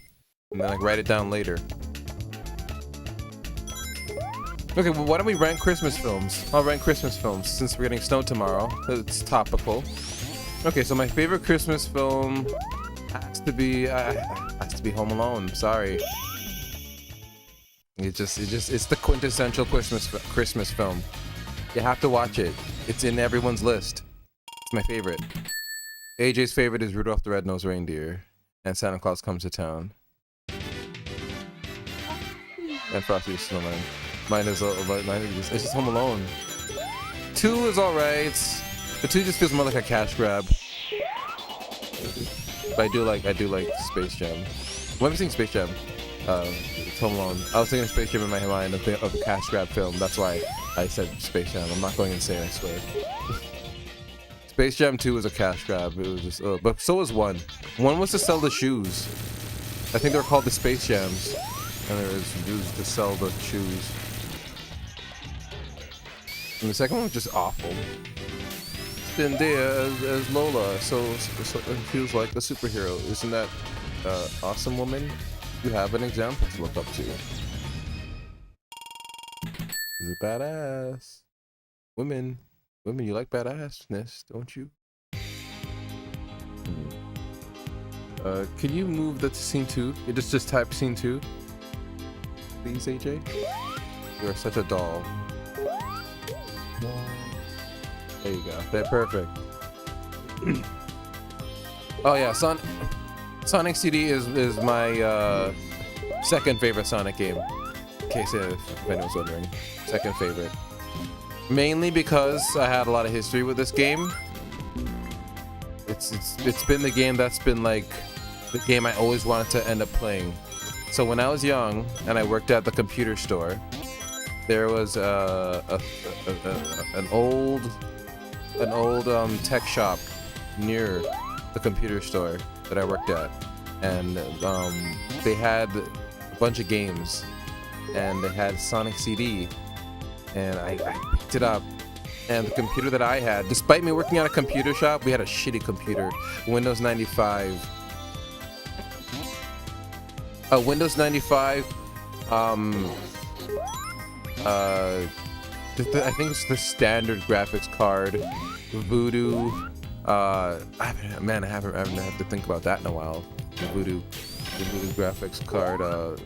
then like write it down later. Okay, well, why don't we rank Christmas films? I'll rank Christmas films since we're getting snow tomorrow. It's topical. Okay, so my favorite Christmas film has to be Home Alone. Sorry. It's the quintessential Christmas film. You have to watch it. It's in everyone's list. It's my favorite. AJ's favorite is Rudolph the Red-Nosed Reindeer and Santa Claus Comes to Town. And Frosty the Snowman. Mine is it's just Home Alone. 2 is alright, but 2 just feels more like a cash grab. But I do like Space Jam. When I'm saying Space Jam, it's Home Alone. I was thinking of Space Jam in my mind of a cash grab film. That's why I said Space Jam. I'm not going insane, I swear. Space Jam 2 was a cash grab. It was just, but so was 1. 1 was to sell the shoes. I think they were called the Space Jams, and it was used to sell the shoes. And the second one was just awful. Zendaya as Lola, so it feels like a superhero. Isn't that awesome, woman? You have an example to look up to. Is it badass? Women, you like badassness, don't you? Can you move that to scene 2? You just type scene 2, please, AJ. You are such a doll. There you go. They're perfect. Oh yeah, Sonic CD is my second favorite Sonic game. In case if anyone's wondering, second favorite. Mainly because I had a lot of history with this game. It's been the game that's been like the game I always wanted to end up playing. So when I was young and I worked at the computer store, there was an old tech shop near the computer store that I worked at, and they had a bunch of games, and they had Sonic CD, and I picked it up. And the computer that I had, despite me working at a computer shop, we had a shitty computer, Windows 95. Windows 95. I think it's the standard graphics card. Voodoo. I haven't had to think about that in a while. The Voodoo graphics card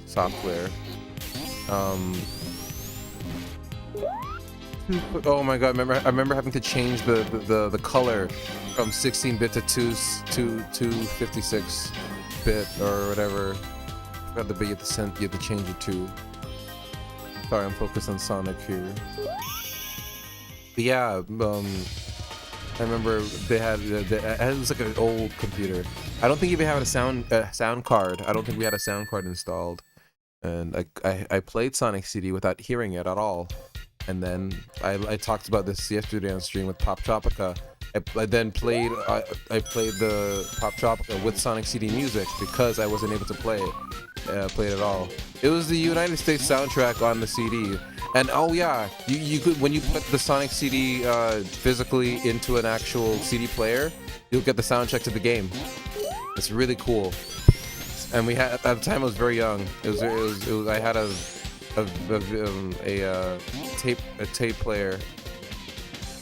software. Oh my god! I remember having to change the color from 16-bit to 256-bit or whatever. I forgot the bit you have to change it to. Sorry, I'm focused on Sonic here. But yeah, I remember they had it was like an old computer. I don't think even had a sound card. I don't think we had a sound card installed, and I played Sonic CD without hearing it at all. And then I talked about this yesterday on stream with Pop Tropica. I then played the Pop Tropica with Sonic CD music because I wasn't able to play it at all. It was the United States soundtrack on the CD. And oh yeah, you could, when you put the Sonic CD physically into an actual CD player, you'll get the soundtrack to the game. It's really cool. And we had, at the time I was very young. I had a tape player,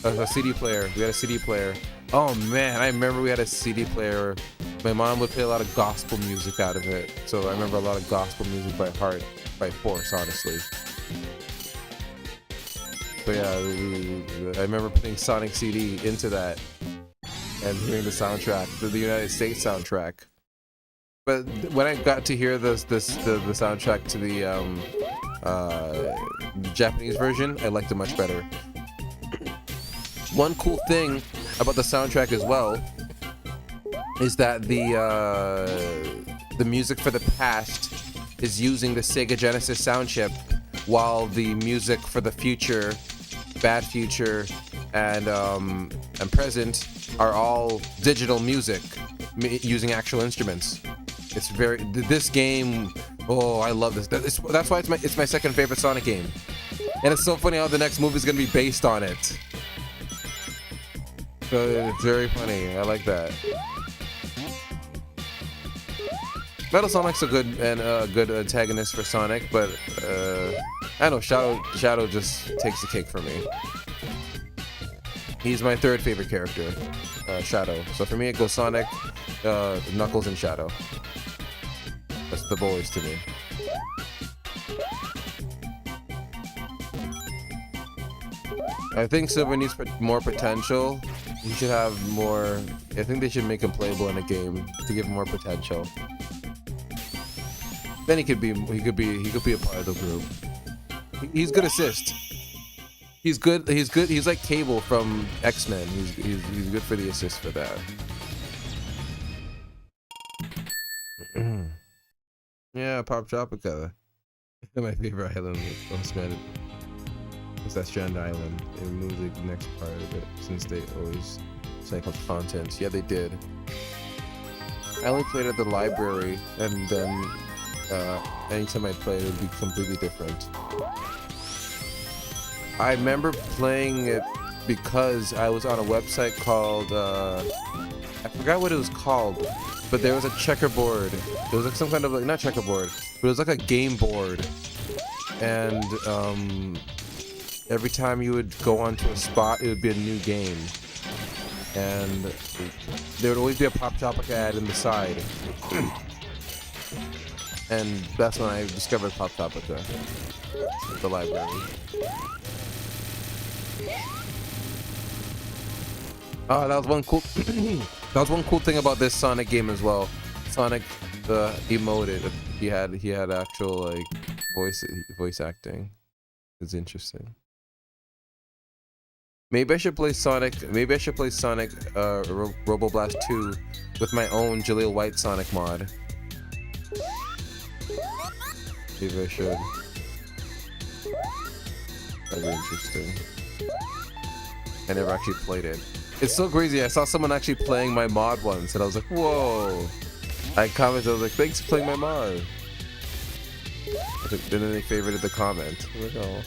a CD player. We had a CD player. Oh man, I remember we had a CD player. My mom would play a lot of gospel music out of it, so I remember a lot of gospel music by heart, by force, honestly. But yeah, I remember putting Sonic CD into that and hearing the soundtrack, the United States soundtrack. But when I got to hear the soundtrack to the Japanese version, I liked it much better. One cool thing about the soundtrack as well is that the music for the past is using the Sega Genesis sound chip, while the music for the future, Bad Future, and present are all digital music using actual instruments. It's this game. Oh, I love this. That's why it's my second favorite Sonic game, and it's so funny how the next movie is gonna be based on it. So it's very funny. I like that. Metal Sonic's a good antagonist for Sonic, but I know Shadow just takes the cake for me. He's my third favorite character, Shadow. So for me, it goes Sonic, Knuckles, and Shadow. That's the boys to me. I think Silver needs more potential. He should have more. I think they should make him playable in a game to give him more potential. Then he could be a part of the group. He's good assist. He's good. He's like Cable from X-Men. He's good for the assist for that. Yeah, Pop Tropica. My favorite island was Stranded. Was that Strand Island? They removed the next part of it since they always cycled content. Yeah, they did. I only played at the library, and then anytime I played, it would be completely different. I remember playing it because I was on a website called I forgot what it was called, but there was a checkerboard. It was like some kind of like, not checkerboard, but it was like a game board, and every time you would go onto a spot, it would be a new game, and there would always be a Pop Tropica ad in the side. And that's when I discovered Pop Tropica at the library. Oh, that was one cool. That was one cool thing about this Sonic game as well. Sonic emoted. He had actual like voice acting. It's interesting. Maybe I should play Sonic. Maybe I should play Sonic Robo Blast 2 with my own Jaleel White Sonic mod. Maybe I should. That'd be interesting. I never actually played it. It's so crazy. I saw someone actually playing my mod once, and I was like, "Whoa!" I commented. I was like, "Thanks for playing my mod." Then they favorited the comment. I was like, oh.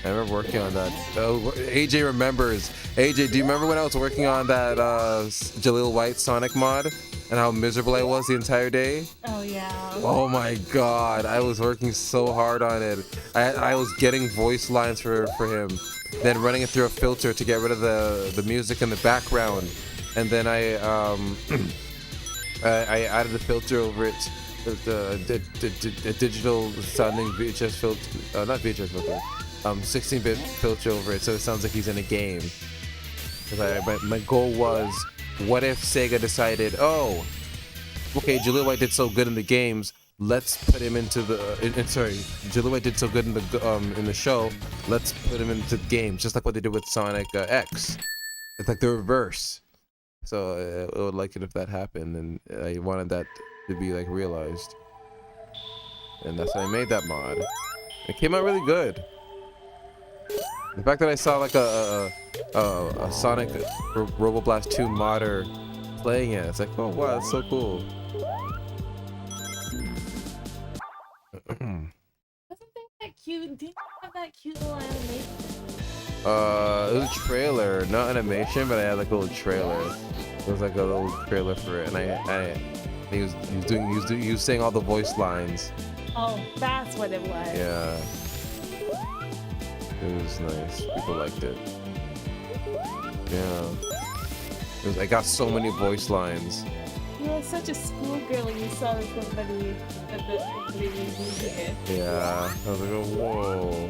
I remember working on that. Oh, AJ remembers. AJ, do you remember when I was working on that Jaleel White Sonic mod and how miserable I was the entire day? Oh yeah. Oh my god, I was working so hard on it. I was getting voice lines for him, then running it through a filter to get rid of the music in the background, and then I added the filter over it, the digital sounding VHS filter, not VHS filter. 16-bit filter over it, so it sounds like he's in a game. My goal was, what if Sega decided, oh, okay, Jaleel White did so good in the games, let's put him into the. Jaleel White did so good in the show, let's put him into the games, just like what they did with Sonic X. It's like the reverse. So I would like it if that happened, and I wanted that to be like realized, and that's why I made that mod. It came out really good. The fact that I saw like a Sonic Robo Blast 2 modder playing it, it's like, oh wow, that's so cool. Wasn't that cute? Didn't you have that cute little animation? It was a trailer, not animation, but I had like a little trailer. It was like a little trailer for it, and he was saying all the voice lines. Oh, that's what it was. Yeah. It was nice. People liked it. Yeah. I got so many voice lines. You were such a schoolgirl when you saw that somebody was using it. Yeah. I was like, oh, whoa.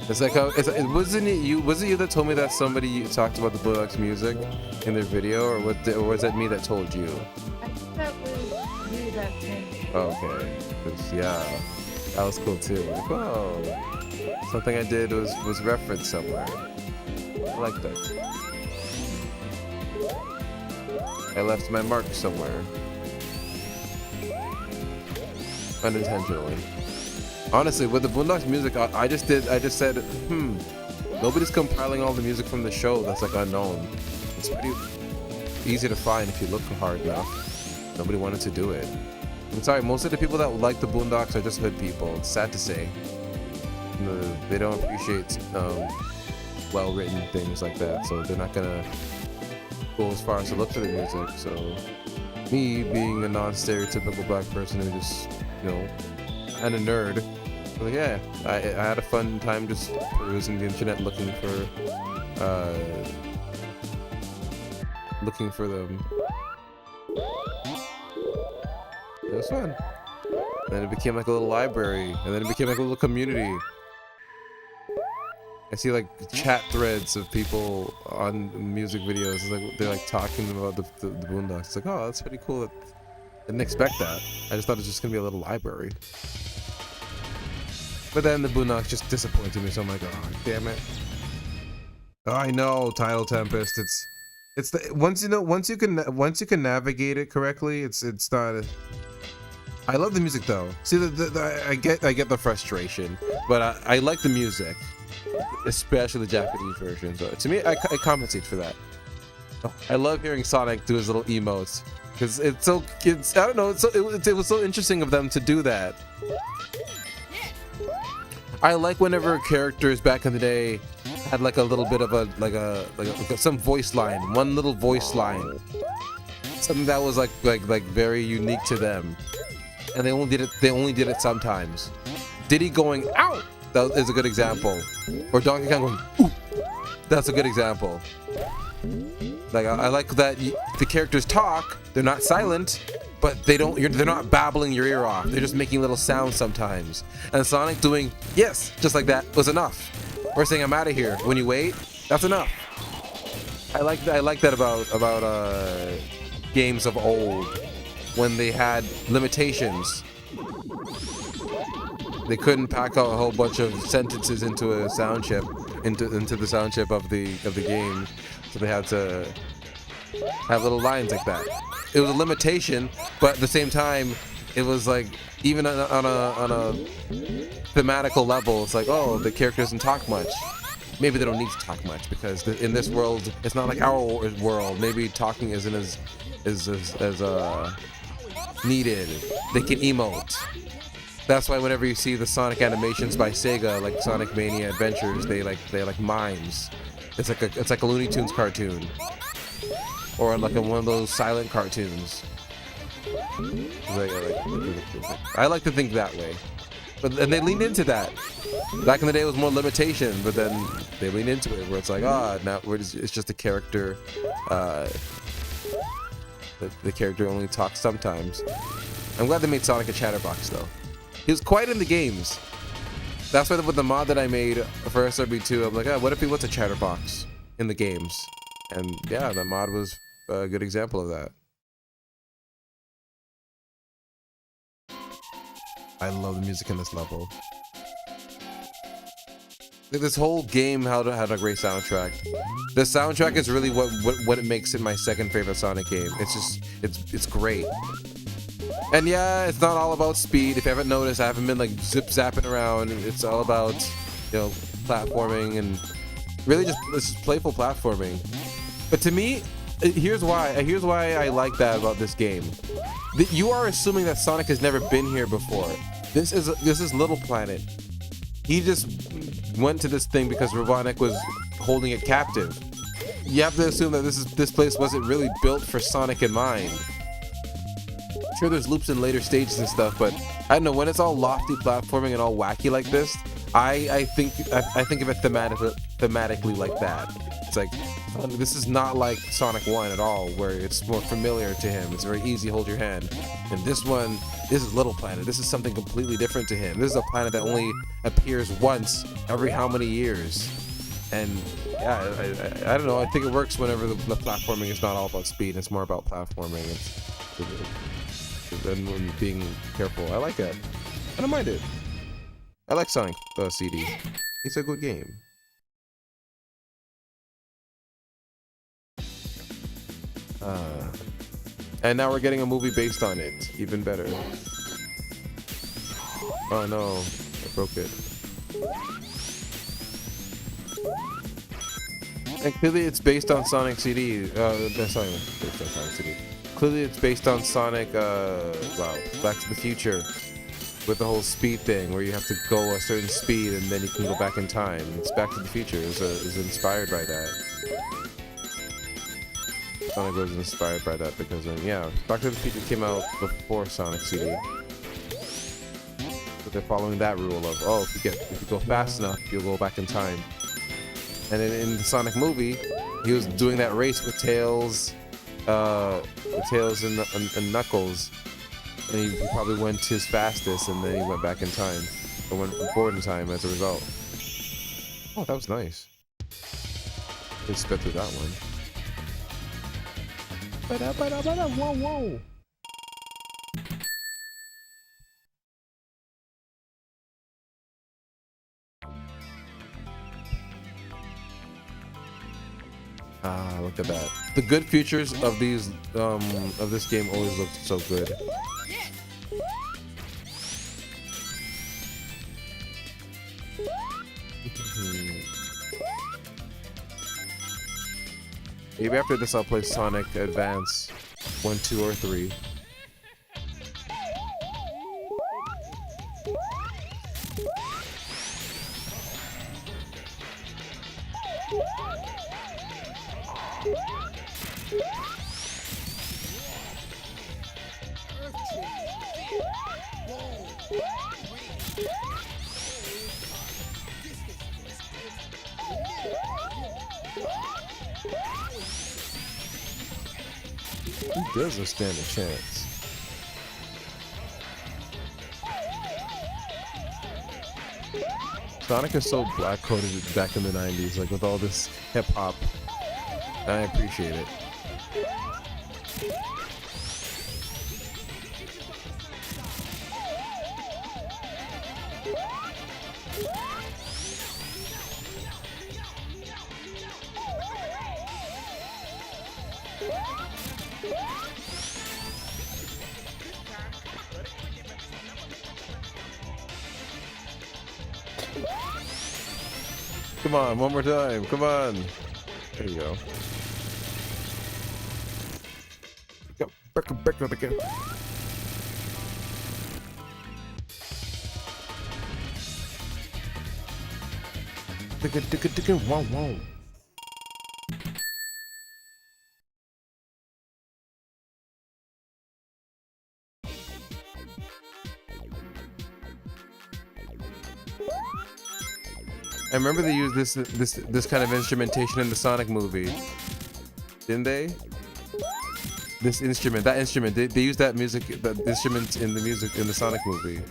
It's like, wasn't it you that told me that somebody talked about the Bulldogs music in their video, or was that me that told you? I think that was you that told me. Okay. 'Cause, yeah. That was cool too. Like, whoa. Something I did was referenced somewhere. I like that. I left my mark somewhere. Unintentionally. Honestly, with the Boondocks music, I just said, nobody's compiling all the music from the show that's like unknown. It's pretty easy to find if you look hard enough. Nobody wanted to do it. I'm sorry, most of the people that like the Boondocks are just hood people. It's sad to say. They don't appreciate well-written things like that, so they're not gonna go as far as to look for the music. So me being a non-stereotypical black person who just, and a nerd. So, like, yeah, I had a fun time just perusing the internet looking for them. It was fun. And then it became like a little library, and then it became like a little community. I see like chat threads of people on music videos. It's like they're like talking about the Boondocks. It's like, oh, that's pretty cool. I didn't expect that. I just thought it was just gonna be a little library. But then the Boondocks just disappointed me, so I'm like, oh, damn it. Oh, I know, Tidal Tempest. It's the once you can navigate it correctly, it's not. I love the music though. See, I get the frustration, but I like the music, especially the Japanese version. So to me, I compensate for that. I love hearing Sonic do his little emotes because I don't know, it was so interesting of them to do that. I like whenever characters back in the day had like a little bit of some voice line, one little voice line, something that was like very unique to them, and they only did it sometimes. Diddy going "ow" that is a good example, or Donkey Kong going "ooh," that's a good example. Like I like that the characters talk, they're not silent, but they're not babbling your ear off. They're just making little sounds sometimes. And Sonic doing yes, just like that was enough. Or saying I'm out of here when you wait, that's enough. I like that about games of old when they had limitations. They couldn't pack out a whole bunch of sentences into a sound chip, into the sound chip of the game, so they had to have little lines like that. It was a limitation, but at the same time, it was like even on a thematical level, it's like, oh, the character doesn't talk much. Maybe they don't need to talk much because in this world, it's not like our world. Maybe talking isn't as needed. They can emote. That's why whenever you see the Sonic animations by Sega, like Sonic Mania Adventures, they're like mimes. It's like a Looney Tunes cartoon, or like one of those silent cartoons. I like to think that way, and they leaned into that. Back in the day, it was more limitation, but then they leaned into it, where it's like, now it's just a character. The character only talks sometimes. I'm glad they made Sonic a chatterbox, though. He was quiet in the games. That's why with the mod that I made for SRB2, I'm like, what if he was a chatterbox in the games? And yeah, the mod was a good example of that. I love the music in this level. This whole game had a great soundtrack. The soundtrack is really what it makes it my second favorite Sonic game. It's great. And yeah, it's not all about speed. If you haven't noticed, I haven't been like zip-zapping around. It's all about, platforming and really just playful platforming. But to me, here's why I like that about this game. You are assuming that Sonic has never been here before. This is Little Planet. He just went to this thing because Robotnik was holding it captive. You have to assume that this place wasn't really built for Sonic in mind. Sure, there's loops in later stages and stuff, but I don't know, when it's all lofty platforming and all wacky like this, I think of it thematically like that. It's like, this is not like Sonic 1 at all, where it's more familiar to him. It's very easy to hold your hand. And this is Little Planet. This is something completely different to him. This is a planet that only appears once every how many years. And yeah, I don't know, I think it works whenever the platforming is not all about speed, it's more about platforming. And being careful. I like that. I don't mind it. I like Sonic CD. It's a good game. And now we're getting a movie based on it. Even better. Oh no, I broke it. And clearly it's based on Sonic CD. Sorry, based on Sonic CD. Clearly it's based on Sonic, Back to the Future, with the whole speed thing, where you have to go a certain speed and then you can go back in time. It's Back to the Future is inspired by that. Sonic was inspired by that because, yeah, Back to the Future came out before Sonic CD. But They're following that rule of, oh, if you go fast enough, you'll go back in time. And in the Sonic movie, he was doing that race with Tails, and Knuckles, and he probably went his fastest, and then he went back in time, or went forward in time as a result. Oh, that was nice. They sped through that one. Whoa, whoa. Ah, look at that. The good features of these of this game always look so good. Maybe after this I'll play Sonic Advance 1, 2, or 3. He doesn't stand a chance. Sonic is so black coded back in the 90s, like with all this hip hop. I appreciate it. Come on, one more time. Come on. There you go. Back again. Wow, wow. I remember they used this kind of instrumentation in the Sonic movie, didn't they? That instrument, they used that instrument in the Sonic movie.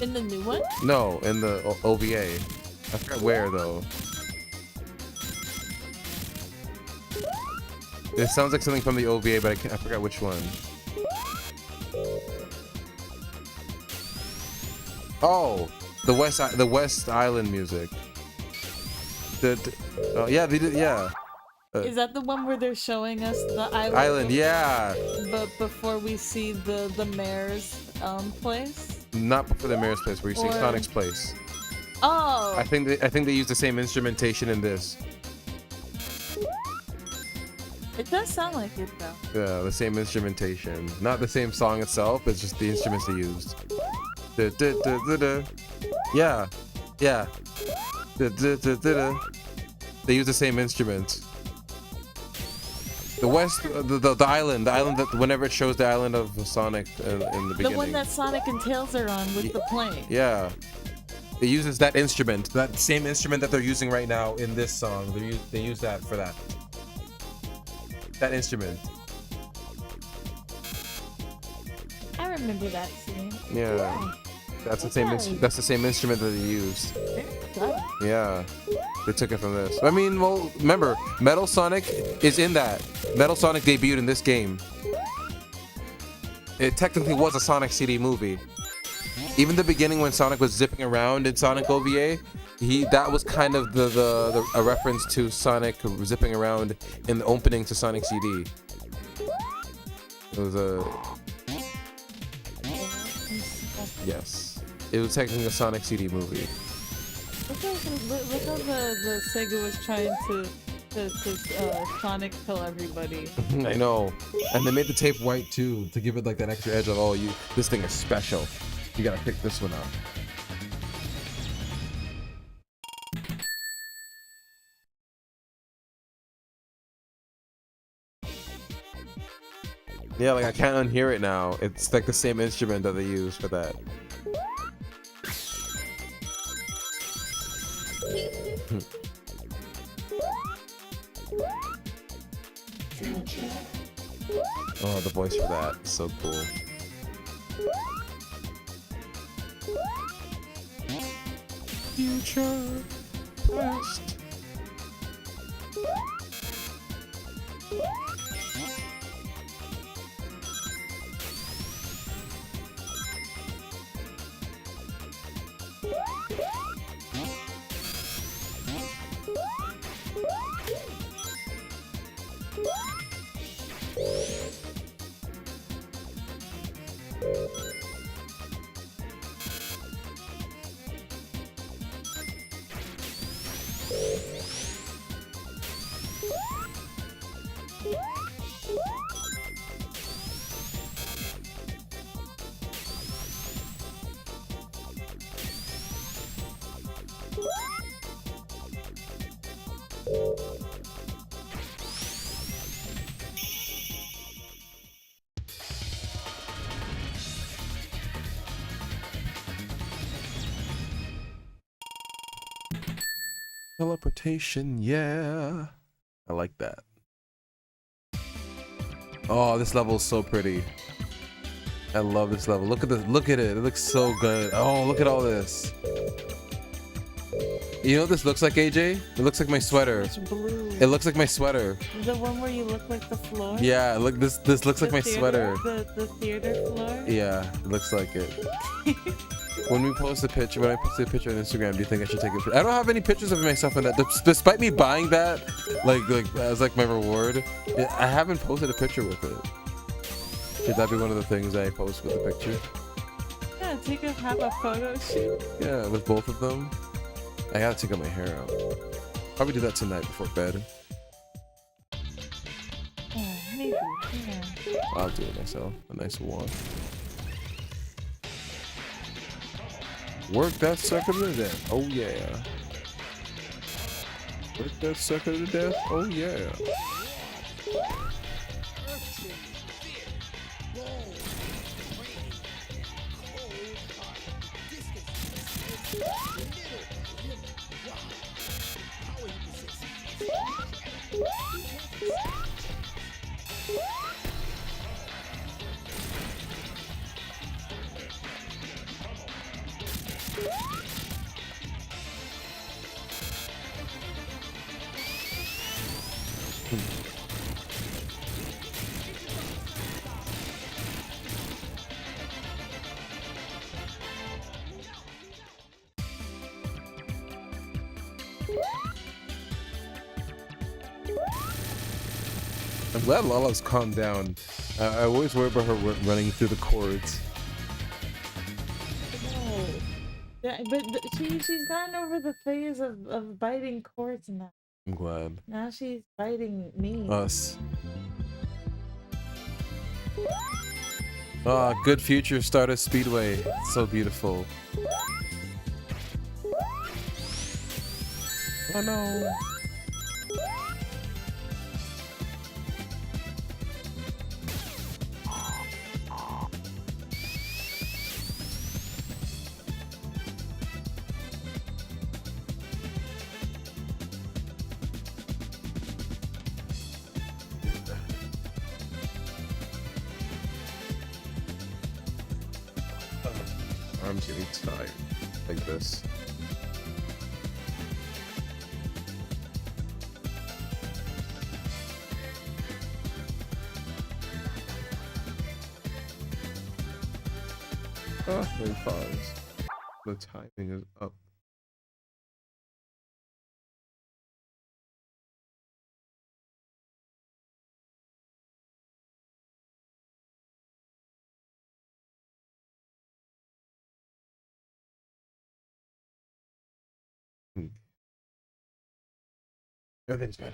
In the new one? No, in the OVA. I forgot where though. It sounds like something from the OVA, but I forgot which one. Oh, the West Island music. Yeah, they did. Yeah. Is that the one where they're showing us the island? Island, yeah. But before we see the mayor's place? Not before the mayor's place, where you see Sonic's place. Oh. I think they use the same instrumentation in this. It does sound like it though. Yeah, the same instrumentation. Not the same song itself, it's just the instruments they used. Yeah. Yeah. They use the same instruments. The island that whenever it shows the island of Sonic in the beginning. The one that Sonic and Tails are on with the plane. Yeah. It uses that instrument, that same instrument that they're using right now in this song. They use that for that. That instrument. I remember that scene. Yeah. That's the same instrument that they used. Yeah. They took it from this. I mean, well, remember, Metal Sonic is in that. Metal Sonic debuted in this game. It technically was a Sonic CD movie. Even the beginning when Sonic was zipping around in Sonic OVA, that was kind of a reference to Sonic zipping around in the opening to Sonic CD. It was yes. It was technically a Sonic CD movie. Look how the Sega was trying to Sonic kill everybody. I know. And they made the tape white too, to give it like that extra edge of, oh, this thing is special. You gotta pick this one up. Yeah, like I can't unhear it now. It's like the same instrument that they use for that. Oh, the voice for that is so cool. Future past. Teleportation, yeah. I like that. Oh, this level is so pretty. I love this level. Look at this. Look at it. It looks so good. Oh, look at all this. You know what this looks like, AJ? It looks like my sweater. It's blue. It looks like my sweater. The one where you look like the floor? Yeah, look, this looks like my sweater. The theater floor? Yeah, it looks like it. When we post a picture, when I post a picture on Instagram, do you think I should take a picture? I don't have any pictures of myself in that. Despite me buying that, like as like my reward, I haven't posted a picture with it. Should that be one of the things I post with the picture? Yeah, have a photo shoot. Yeah, with both of them. I gotta take out my hair out. Probably do that tonight before bed. Yeah, maybe. Yeah. I'll do it myself. A nice wash. Work that sucker to death. Oh yeah. Work that sucker to death. Oh yeah. I'm glad Lala's calmed down. I always worry about her running through the cords. No. Yeah, but she's gotten over the phase of biting cords now. I'm glad. Now she's biting me. Us. Ah, good future Stardust Speedway. It's so beautiful. Oh no. Arms getting tired like this. Oh, let me pause. The timing is up. Everything's good.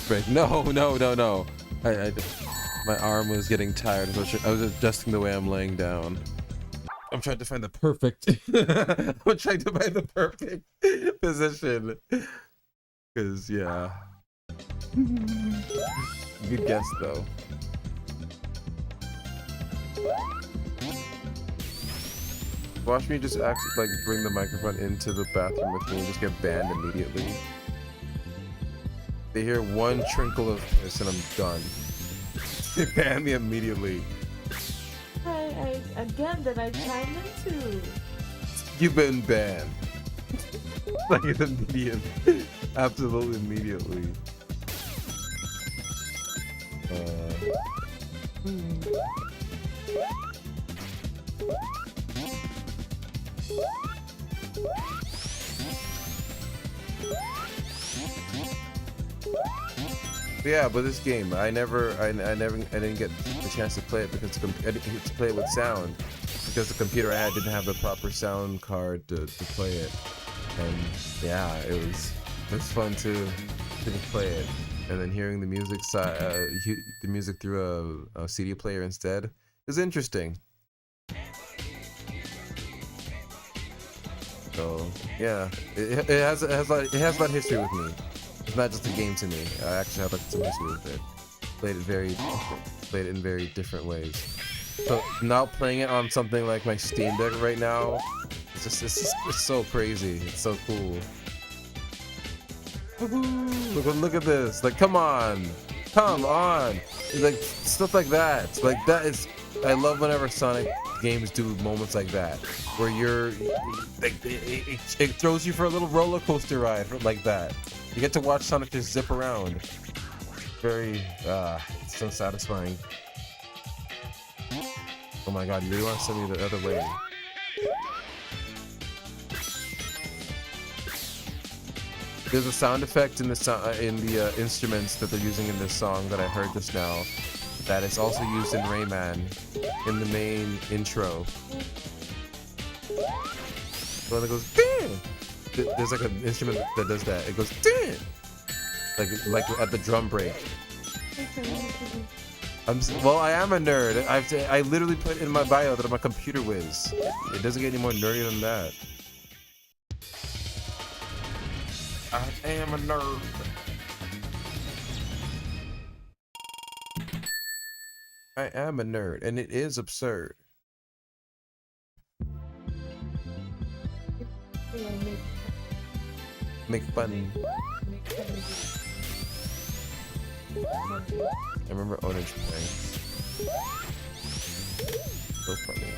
Break. No. My arm was getting tired. I was adjusting the way I'm laying down. I'm trying to find the perfect. I'm trying to find the perfect position. Cause yeah. Good guess though. Watch me just act like bring the microphone into the bathroom with me and just get banned immediately. They hear one trinkle of piss and I'm done. They ban me immediately. Again, that I tried not to. You've been banned. Like immediate. Absolutely immediately. Yeah, but this game, I didn't get the chance to play it because I didn't get to play it with sound because the computer I had didn't have the proper sound card to play it, and yeah, it was fun to play it, and then hearing the music the music through a CD player instead is interesting. So yeah, it has a lot of history with me. It's not just a game to me. I actually have like some history with it. Played it in very different ways. So now playing it on something like my Steam Deck right now, it's so crazy. It's so cool. Look at this! Like, come on! It's like stuff like that. Like that is. I love whenever Sonic games do moments like that, where it throws you for a little roller coaster ride like that. You get to watch Sonic just zip around. Very, it's so satisfying. Oh my god, you really want to send me the other way? There's a sound effect in the instruments that they're using in this song that I heard just now. That is also used in Rayman, in the main intro. So it goes, damn! There's like an instrument that does that. It goes, damn! Like at the drum break. Well, I am a nerd. I literally put in my bio that I'm a computer whiz. It doesn't get any more nerdy than that. I am a nerd. I am a nerd, and it is absurd. Make funny. I remember Orange playing. So funny.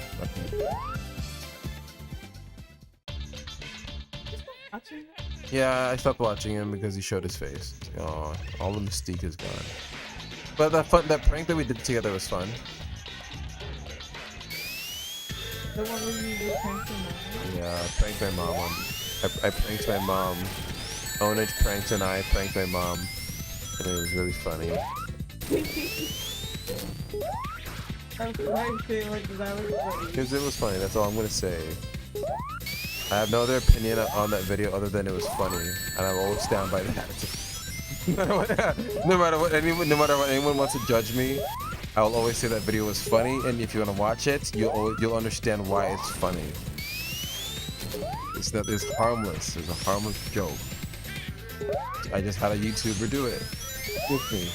Yeah, I stopped watching him because he showed his face. Oh, all the mystique is gone. But that prank that we did together was fun. The one where you pranked your mom? Yeah, I pranked my mom. I pranked my mom. Onage pranked and I pranked my mom. And it was really funny. Because it was funny, that's all I'm gonna say. I have no other opinion on that video other than it was funny. And I will always stand by that. No matter what anyone wants to judge me, I will always say that video was funny, and if you want to watch it, you'll understand why it's funny. It's harmless. It's a harmless joke. I just had a YouTuber do it with me.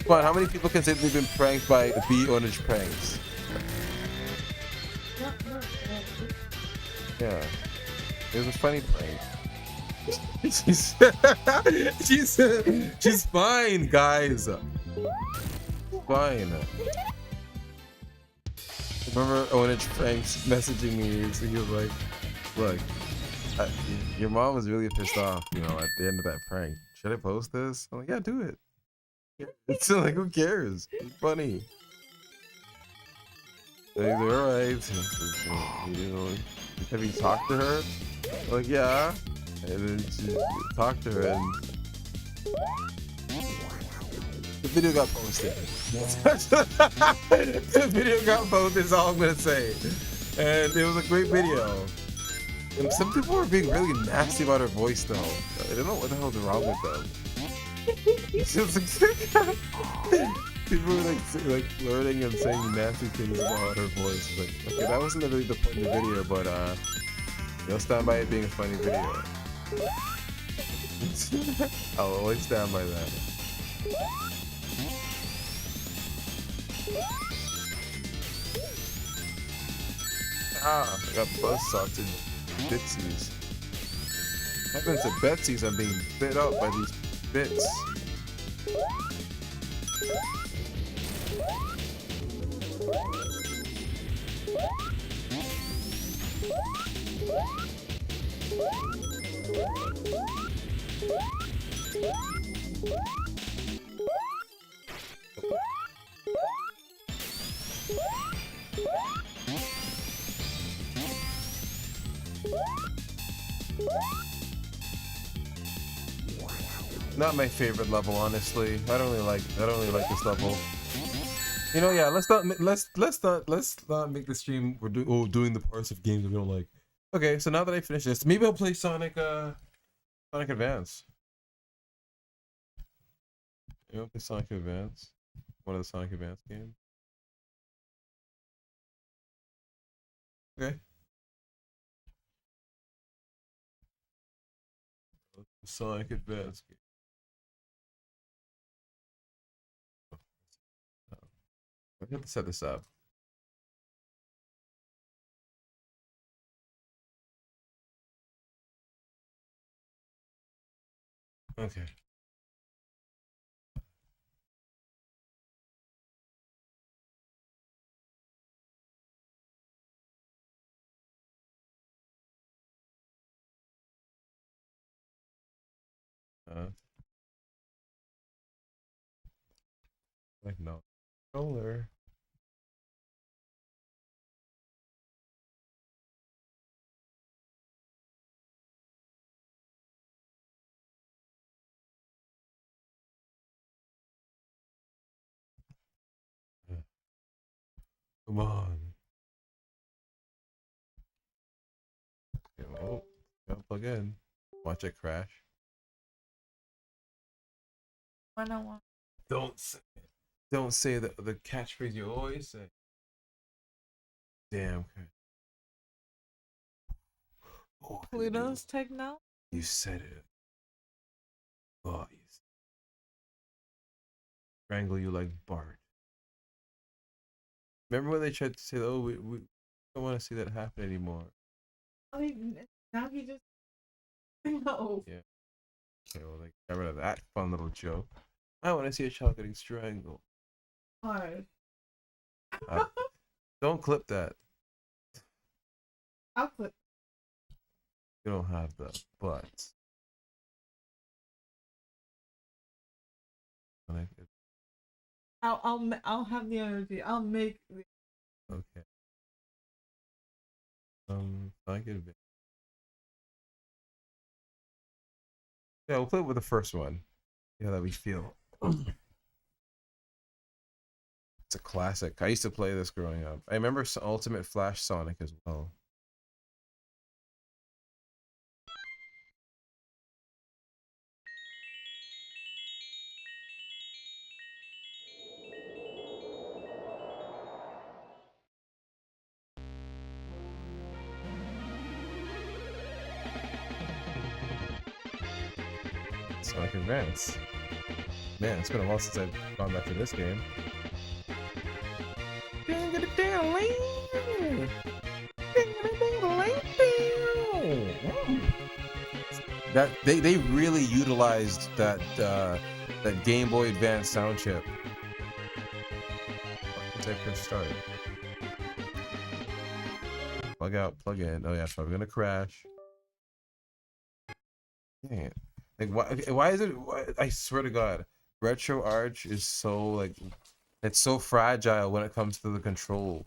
Come on, how many people can say they've been pranked by the Orange Pranks? Yeah, it was a funny prank. she's fine, guys. Fine. Remember Orange Franks messaging me? So he was like, "Look, your mom was really pissed off, you know, at the end of that prank. Should I post this?" I'm like, "Yeah, do it." It's like, who cares? It's funny. Like, alright. You know, have you talked to her? I'm like, yeah. And then she talked to her and the video got posted. The video got posted is all I'm gonna say. And it was a great video. And some people were being really nasty about her voice though. I don't know what the hell's wrong with them. It's just like, People were like flirting and saying nasty things about her voice. Like, okay, that wasn't really the point of the video, but you'll stand by it being a funny video. I'll always stand by that. Ah, I got buzzsawed and bitsies. Heavens to Betsy's, I'm being bit up by these bits. Not my favorite level, honestly. I don't really like this level. You know, yeah. Let's not make the stream we're doing the parts of games we don't like. Okay, so now that I finish this, maybe I'll play Sonic Advance. You want to play Sonic Advance? One of the Sonic Advance games. Okay. Sonic Advance game. I have to set this up. Okay. Like no controller. Come on. Okay, well, gotta plug in. Watch it crash. Don't say the catchphrase you always say. Damn. Oh, Pluto's Techno? you said it. Oh, you strangle you like Bart. Remember when they tried to say, "Oh, we don't want to see that happen anymore." I mean, now he just no. Yeah. Okay, well, they got rid of that fun little joke. I want to see a child getting strangled. Hard. Don't clip that. I'll clip. You don't have the butts. I'll have the energy. I'll make. Okay. Sonic Advance. Yeah, we'll play with the first one. Yeah, that we feel. It's a classic. I used to play this growing up. I remember Ultimate Flash Sonic as well. Sonic Advance. Man, it's been a while since I've gone back to this game. That they really utilized that Game Boy Advance sound chip. Once I first started. Plug out, plug in. Oh yeah, it's probably gonna crash. Dang it. Like why is it? I swear to God, RetroArch is so like, it's so fragile when it comes to the controller.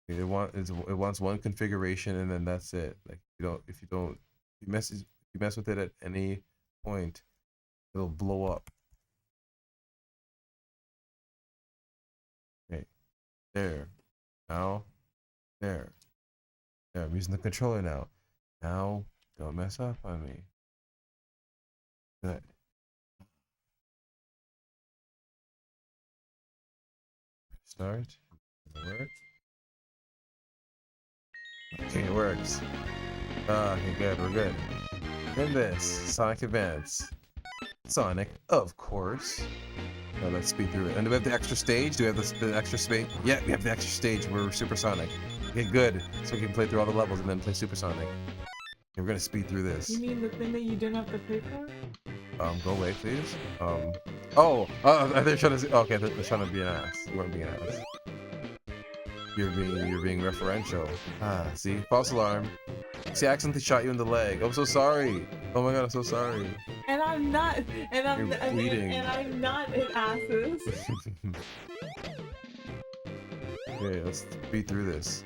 It wants one configuration and then that's it. Like if you mess with it at any point, it'll blow up. Okay, there. Now, there. I'm using the controller now. Now, don't mess up on me. Good. Start. Work. Okay, it works. Okay, good. We're good. Then this Sonic Advance. Sonic, of course. Now let's speed through it. And do we have the extra stage? Do we have the extra space? Yeah, we have the extra stage. We're Super Sonic. Okay, good. So we can play through all the levels and then play Super Sonic. Okay, we're gonna speed through this. You mean the thing that you didn't have to pay for? Go away, please. They're trying to. Okay, they're trying to be an ass. You weren't being an ass. You're being referential. Ah, see, false alarm. See, I accidentally shot you in the leg. I'm so sorry. Oh my god, I'm so sorry. And I'm not. And I'm. You're bleeding. And I'm not an asses. Okay, let's speed through this.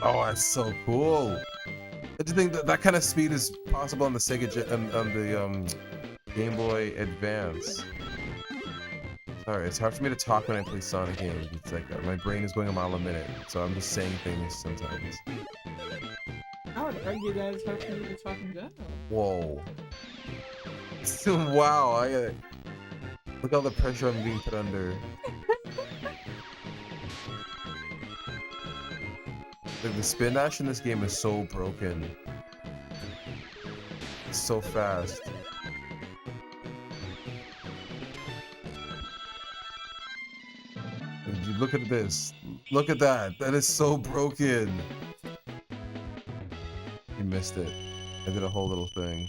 Oh, that's so cool. I just think that kind of speed is possible on the on the Game Boy Advance. Sorry, it's hard for me to talk when I play Sonic games. It's like my brain is going a mile a minute, so I'm just saying things sometimes. I would argue that it's hard for you to talk in general. Whoa. Wow, look at all the pressure I'm being put under. The spin dash in this game is so broken. It's so fast. Look at this. Look at that. That is so broken. You missed it. I did a whole little thing.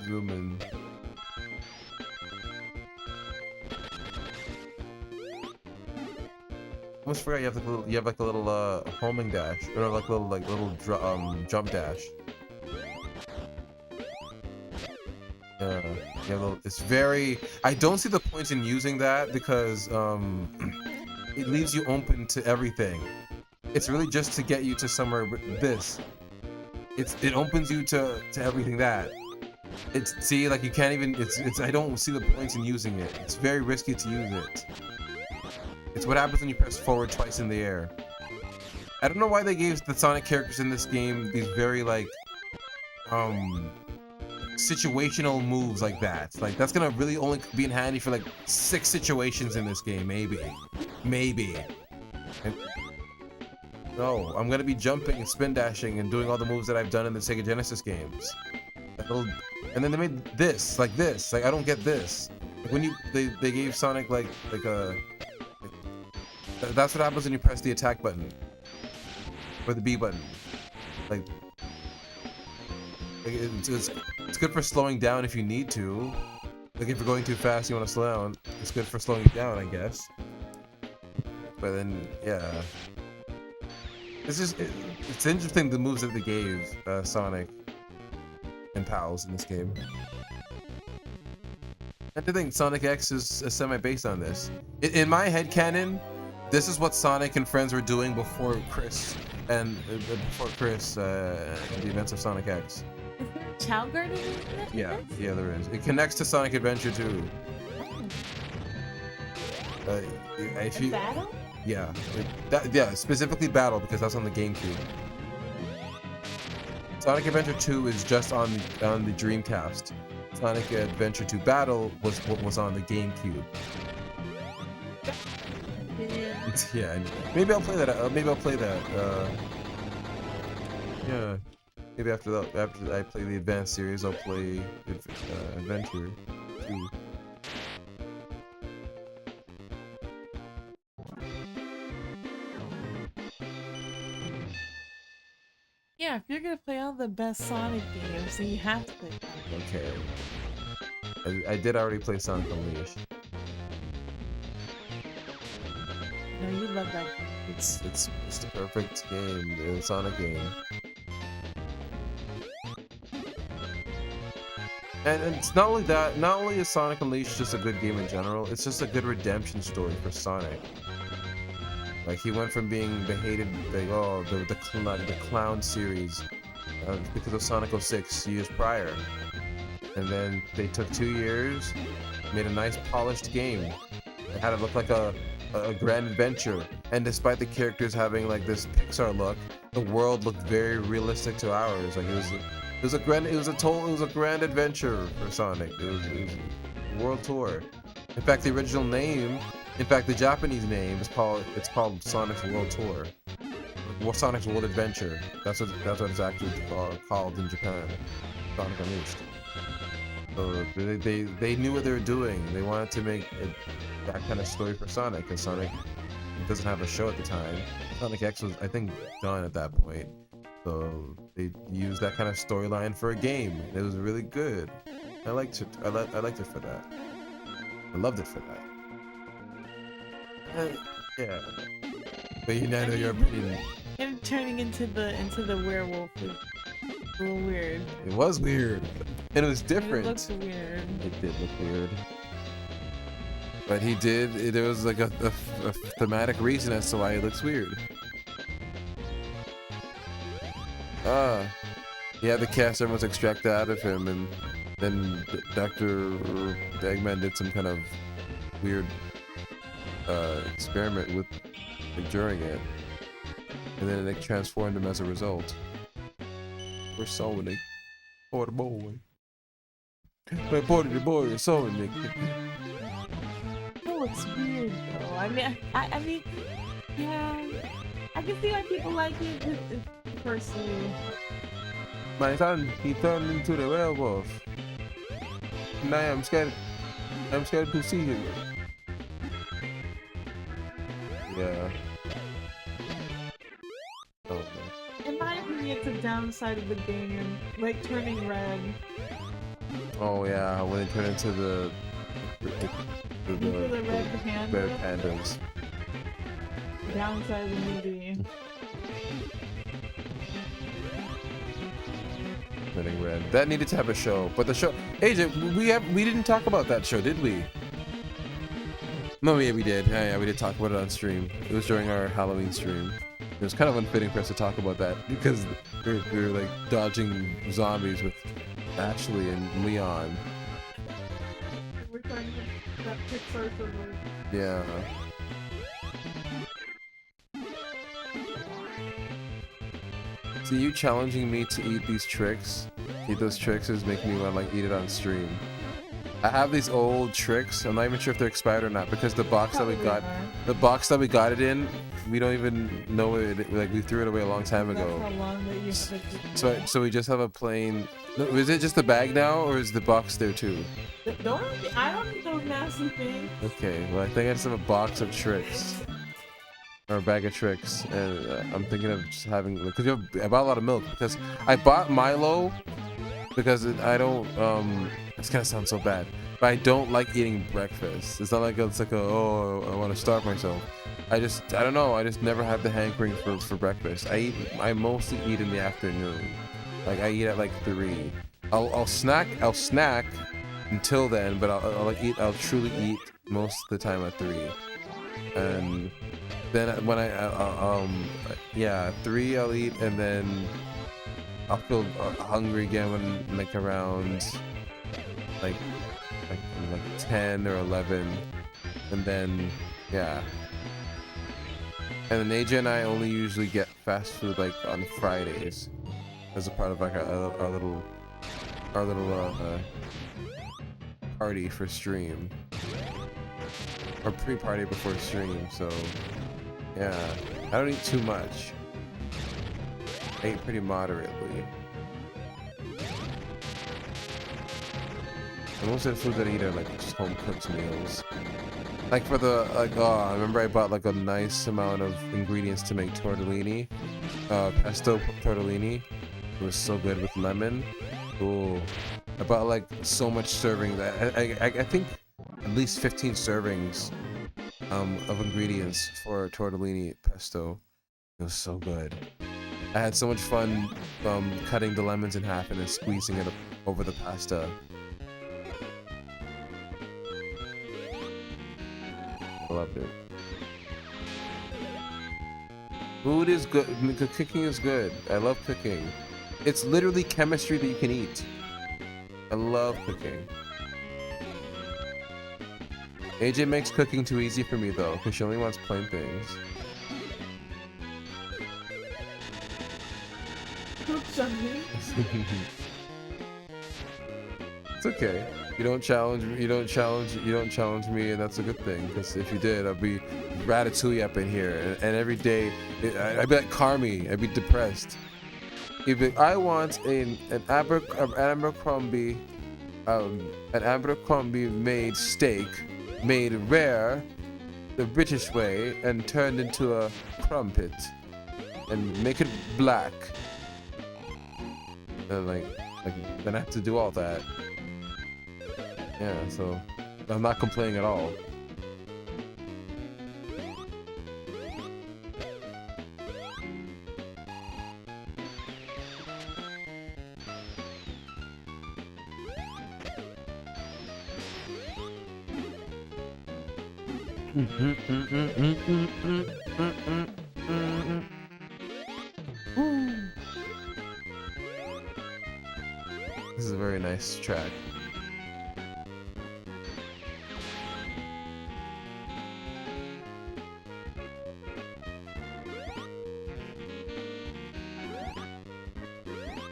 Zoom in. I almost forgot you have like a little homing dash, or like little jump dash. Yeah, it's very. I don't see the point in using that because it leaves you open to everything. It's really just to get you to somewhere. This, it opens you to everything that. See, like you can't even. I don't see the point in using it. It's very risky to use it. It's what happens when you press forward twice in the air. I don't know why they gave the Sonic characters in this game these very like situational moves like that. Like that's gonna really only be in handy for like 6 situations in this game, maybe. No, I'm gonna be jumping and spin dashing and doing all the moves that I've done in the Sega Genesis games. And then they made this. Like I don't get this. Like when they gave Sonic like that's what happens when you press the attack button or the B button. Like it's good for slowing down if you need to. Like if you're going too fast, you want to slow down. It's good for slowing down, I guess. But then, yeah, it's interesting the moves that they gave Sonic and pals in this game. I think Sonic X is semi-based on this. In my headcanon, this is what Sonic and friends were doing before Chris and the events of Sonic X. Chow Garden? Yeah, there is. It connects to Sonic Adventure 2. Battle? Yeah, specifically Battle because that's on the GameCube. Sonic Adventure 2 is just on the Dreamcast. Sonic Adventure 2 Battle was what was on the GameCube. Yeah, maybe I'll play that. Yeah. Maybe after I play the Advanced series, I'll play Adventure 2. Yeah, if you're gonna play all the best Sonic games, then you have to play that. Okay. I did already play Sonic Unleashed. No, you love that game. It's the perfect game, the Sonic game. And it's not only that, not only is Sonic Unleashed just a good game in general, it's just a good redemption story for Sonic. Like he went from being the hated, the clown series because of Sonic 06 years prior, and then they took 2 years, made a nice polished game. It had it look like a grand adventure, and despite the characters having like this Pixar look, the world looked very realistic to ours. Like it was a grand adventure for Sonic. It was a world tour. In fact, the original name, the Japanese name is called Sonic's World Tour. Well, Sonic's World Adventure. That's what it's actually called in Japan. Sonic Unleashed. So they knew what they were doing. They wanted to make that kind of story for Sonic, because Sonic doesn't have a show at the time. Sonic X was, I think, done at that point. So they used that kind of storyline for a game. It was really good. I liked it. I liked it for that. I loved it for that. Yeah. But you know your opinion. Him turning into the werewolf is a little weird. It was weird. And it was different. It looks weird. It did look weird. But there was like a thematic reason as to why it looks weird. Yeah, the cast was extracted out of him, and then Dr. Eggman did some kind of weird experiment with during it, and then it transformed him as a result. We're Sonic, or the boy. My party, the boy is Sonic. It looks weird though. I mean, yeah, I can see why people like it personally. My son, he turned into the werewolf. And I am scared. I'm scared to see him. Yeah. Oh man. In my opinion, it's a downside of the game, like turning red. Oh yeah, when they turn into the red panda. red pandas. Downside of the movie. Turning red. That needed to have a show, but the show. AJ, we didn't talk about that show, did we? No, yeah, we did. Yeah, we did talk about it on stream. It was during our Halloween stream. It was kind of unfitting for us to talk about that because we were like dodging zombies with Ashley and Leon. We're talking about Pixar for Yeah. See, you challenging me to eat these tricks, eat those tricks is making me want to like eat it on stream. I have these old tricks. I'm not even sure if they're expired or not because the box that we got it in, we don't even know it. Like we threw it away a long time ago. That's how long that you have it. So we just have a plain. No, is it just the bag now, or is the box there too? I don't need those nasty things. Okay, well I think I just have a box of tricks. Or a bag of tricks, and I'm thinking of just having, because I bought a lot of milk, because I bought Milo, because I don't, it's gonna sound so bad, but I don't like eating breakfast. It's not like it's like I want to starve myself. I don't know, I just never have the hankering for breakfast. I mostly eat in the afternoon. Like I eat at like 3. I'll snack until then, but I'll truly eat most of the time at 3. And then when 3 I'll eat, and then I'll feel hungry again when like around like 10 or 11, and then yeah. And then AJ and I only usually get fast food like on Fridays as a part of like our little party for stream, or pre-party before stream. So yeah, I don't eat too much. I eat pretty moderately. And most of the foods that I eat are like just home cooked meals. Like for the I remember I bought like a nice amount of ingredients to make tortellini, pesto tortellini. It was so good with lemon. Ooh, I bought like so much serving that I think at least 15 servings of ingredients for tortellini pesto. It was so good. I had so much fun cutting the lemons in half and then squeezing it over the pasta. I loved it. Food is good. Cooking is good. I love cooking. It's literally chemistry that you can eat. I love cooking. AJ makes cooking too easy for me though, because she only wants plain things. Johnny. It's okay. You don't challenge me. You don't challenge me, and that's a good thing. Because if you did, I'd be Ratatouille up in here, and every day, I'd be like Carmi. I'd be depressed. If I want an Abercrombie made steak, made rare, the British way, and turned into a crumpet, and make it black. And then I have to do all that. Yeah, so I'm not complaining at all. This is a very nice track.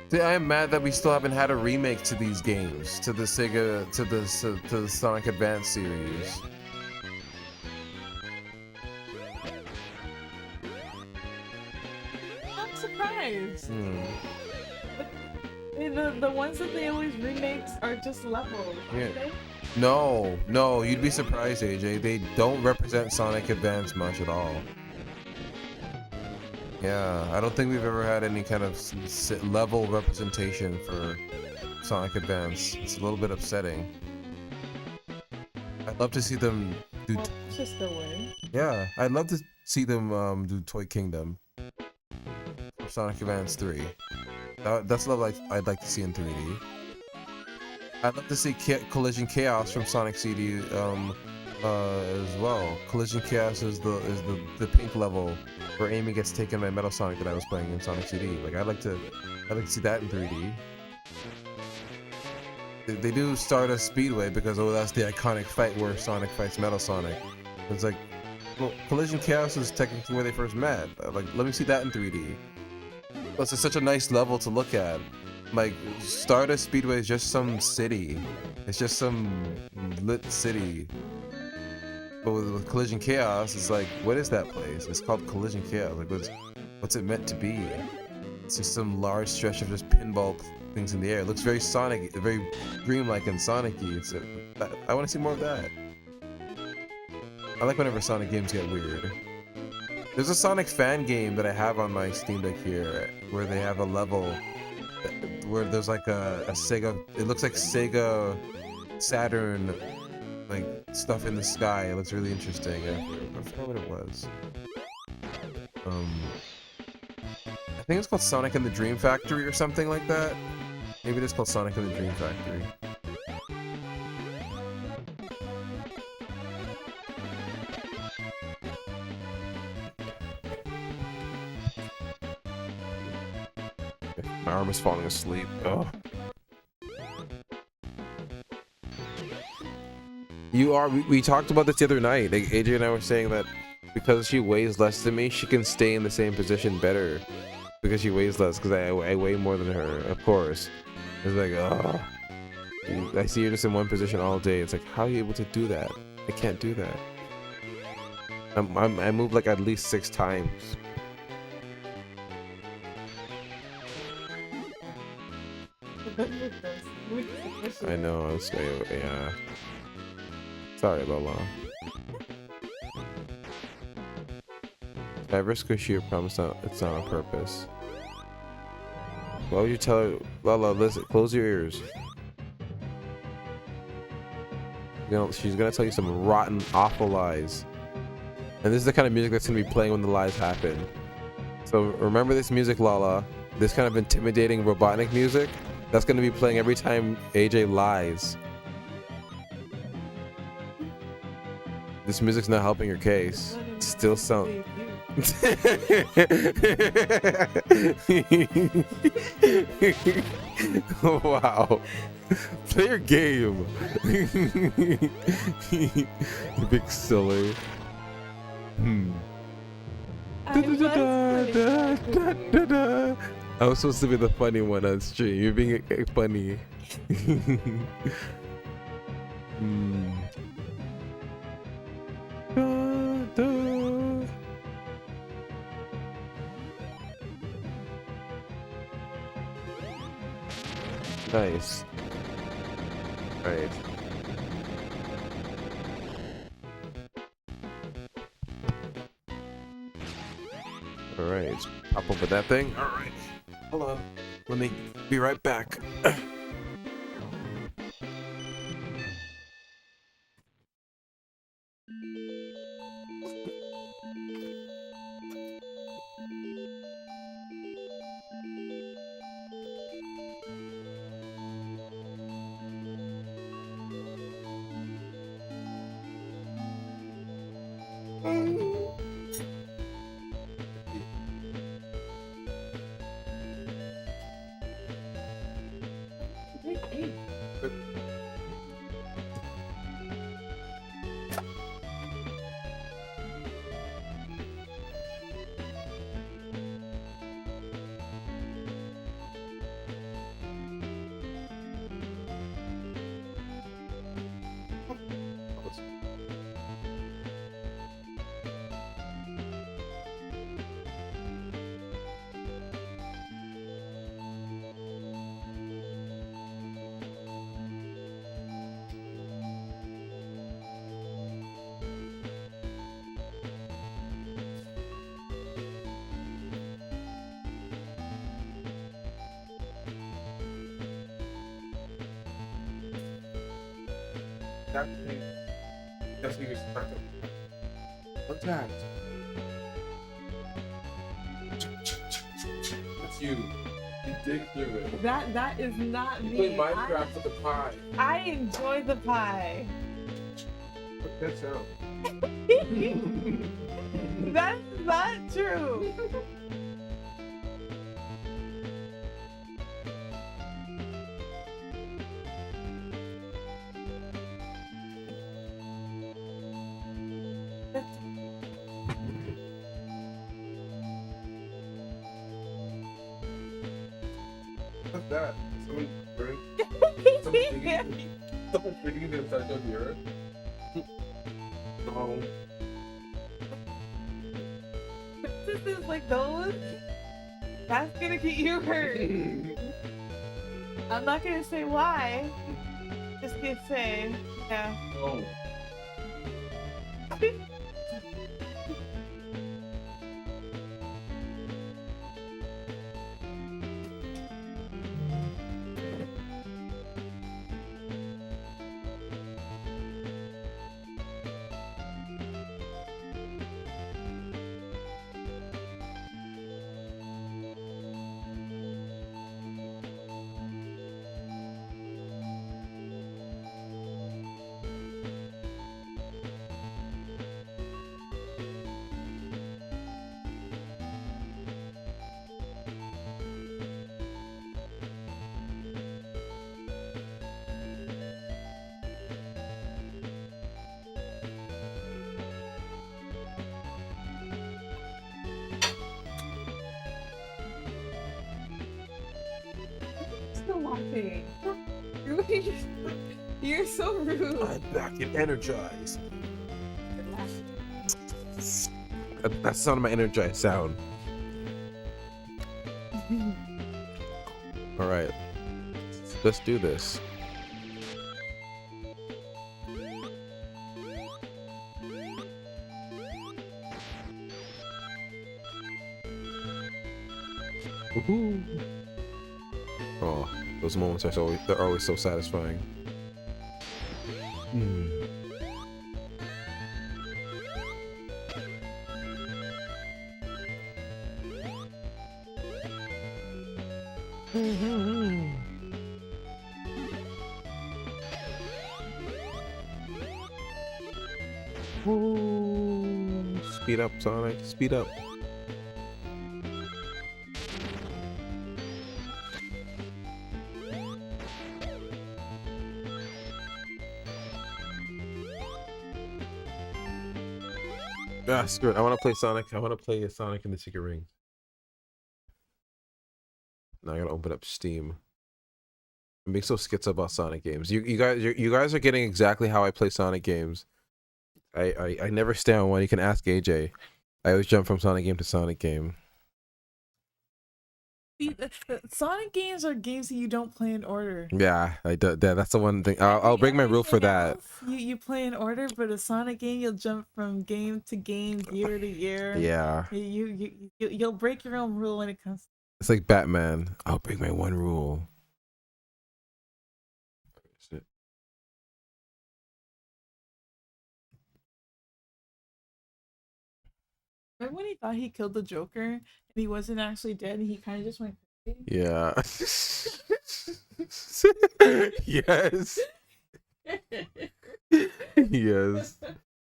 See, I am mad that we still haven't had a remake to these games, to the Sega, to the Sonic Advance series. I'm surprised. Hmm. The ones that they always remake are just levels. Yeah. Okay? No, you'd be surprised, AJ. They don't represent Sonic Advance much at all. Yeah, I don't think we've ever had any kind of level representation for Sonic Advance. It's a little bit upsetting. I'd love to see them do. Well, it's just a win. Yeah, I'd love to see them do Toy Kingdom for Sonic Advance 3. That's level I'd like to see in 3D. I'd love to see Collision Chaos from Sonic CD as well. Collision Chaos is the pink level where Amy gets taken by Metal Sonic that I was playing in Sonic CD. Like I'd like to see that in 3D. They do Stardust Speedway because that's the iconic fight where Sonic fights Metal Sonic. It's like, well, Collision Chaos is technically where they first met. Like, let me see that in 3D. Plus, it's such a nice level to look at. Like, Stardust Speedway is just some city. It's just some lit city. But with Collision Chaos, it's like, what is that place? It's called Collision Chaos. Like, what's it meant to be? It's just some large stretch of just pinball things in the air. It looks very Sonic, very dreamlike and Sonic-y. I want to see more of that. I like whenever Sonic games get weird. There's a Sonic fan game that I have on my Steam Deck here, where they have a level where there's like a Sega. It looks like Sega Saturn, like stuff in the sky. It looks really interesting. I forgot what it was. I think it's called Sonic and the Dream Factory or something like that. Maybe it's called Sonic and the Dream Factory. My arm is falling asleep. Oh. We talked about this the other night. Like, AJ and I were saying that because she weighs less than me, she can stay in the same position better. Because she weighs less, because I weigh more than her, of course. It's like, oh. I see her just in one position all day. It's like, how are you able to do that? I can't do that. I move like at least 6 times. I know, yeah. Sorry, Lola. I risk a sheer promise it's not on purpose. Why would you tell her, Lola, listen, close your ears. She's gonna tell you some rotten, awful lies. And this is the kind of music that's gonna be playing when the lies happen. So remember this music, Lala. This kind of intimidating robotic music, that's gonna be playing every time AJ lies. This music's not helping your case. It still sound. Wow. Play your game. You big silly. I was supposed to be the funny one on stream. You're being funny. Hmm. Da, da. Nice. Right. All right. Pop over that thing. All right. Hello. Let me be right back. That's what you're starting. What's that? That's you. You dig through it. That is not You me. play Minecraft with the pie. I enjoy the pie. What that sound? That's not true. What's that? Someone burning? Someone digging the inside of the earth? No. This is like those. That's gonna get you hurt. I'm not gonna say why. Just gonna say, yeah. No. Still laughing. You're so rude. I'm back and energized. That's the sound of my energized sound. All right, let's do this. Woohoo. Oh, those moments are they're always so satisfying. Woo. Speed up, Sonic. Speed up. Ah, screw it. I want to play Sonic. I want to play Sonic in the Secret Ring. Now I gotta open up Steam. I'm being so schizo about Sonic games. You guys are getting exactly how I play Sonic games. I never stay on one. You can ask AJ. I always jump from Sonic game to Sonic game. See, Sonic games are games that you don't play in order. Yeah, that's the one thing. I'll break my rule for that. You play in order, but a Sonic game, you'll jump from game to game, year to year. Yeah, You'll break your own rule when it comes. it's like Batman. I'll break my one rule. Remember when he thought he killed the Joker and he wasn't actually dead and he kind of just went crazy? Yeah. Yes. Yes.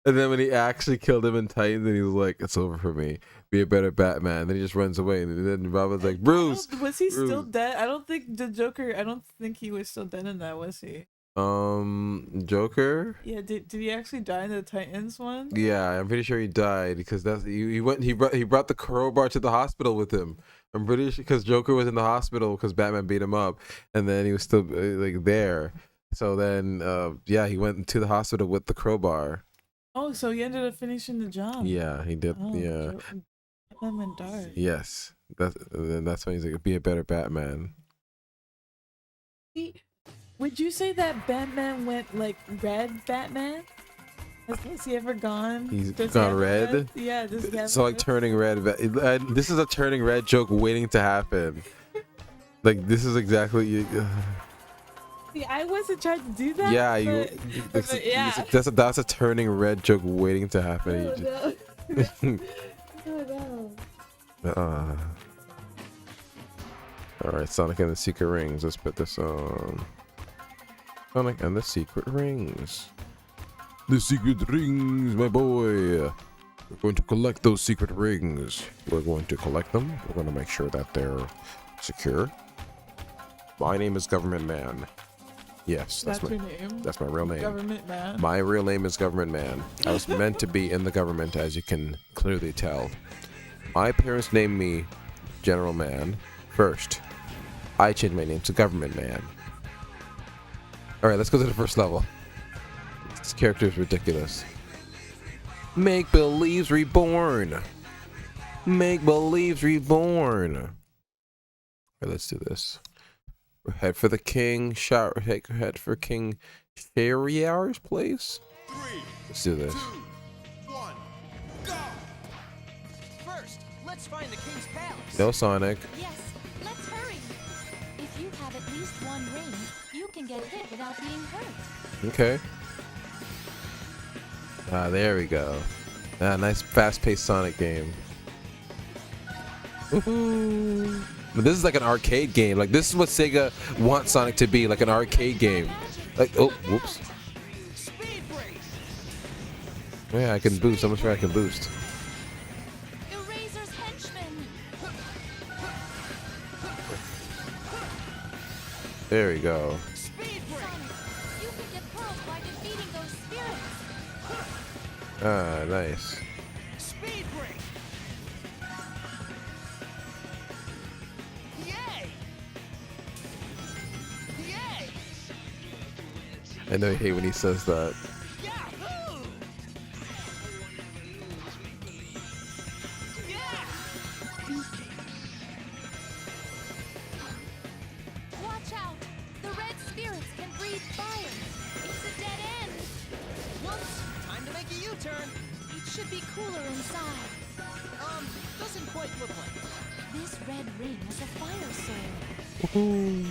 And then when he actually killed him in Titans, and he was like, "It's over for me. Be a better Batman." Then he just runs away, and then Robin's like, "Bruce." Was he still Bruce. dead? I don't think the Joker. I don't think he was still dead in that. Was he? Joker. Yeah. Did he actually die in the Titans one? Yeah, I'm pretty sure he died because he brought the crowbar to the hospital with him. I'm pretty sure because Joker was in the hospital because Batman beat him up, and then he was still like there. So then, yeah, he went to the hospital with the crowbar. Oh, so he ended up finishing the job. Yeah, he did. Oh, Yeah. Batman went dark. Yes. That's when he's like, "Be a better Batman." Would you say that Batman went like red Batman? Has he ever gone? He's Does he gone have a red? Yeah, does he have So like turning red. This is a turning red joke waiting to happen. Like this is exactly. See, I wasn't trying to do that. Yeah, but yeah. That's a turning red joke waiting to happen. Oh, no. Oh, no. All right, Sonic and the Secret Rings. Let's put this on. Sonic and the Secret Rings. The secret rings, my boy. We're going to collect those secret rings. We're going to collect them. We're going to make sure that they're secure. My name is Government Man. Yes, That's your name. that's my real name. Government Man. My real name is Government Man. I was meant to be in the government, as you can clearly tell. My parents named me General Man first. I changed my name to Government Man. Alright, let's go to the first level. This character is ridiculous. Make Believe's Reborn. Make Believe's Reborn. Alright, let's do this. Head for the king. Head for King Shariar's place. Let's do this. 2, 1, go! First, let's find the king's palace. No Sonic. Yes, let's hurry. If you have at least one ring, you can get hit without being hurt. Okay. There we go. Nice fast-paced Sonic game. Woohoo! But this is like an arcade game. Like this is what Sega wants Sonic to be, like an arcade game. Like, oh, whoops. Speed break. Yeah, I can boost. I'm sure I can boost. Eraser's henchman. There we go. Speed break. Sonic, you can get pearls by defeating those spirits. Nice. Speed break. Yay! Yay! I know you hate when he says that. Yahoo! Yeah! Watch out. The red spirits can breathe fire. It's a dead end. Whoops! Time to make a U-turn. It should be cooler inside. Doesn't quite look like it. This red ring is a fire sword.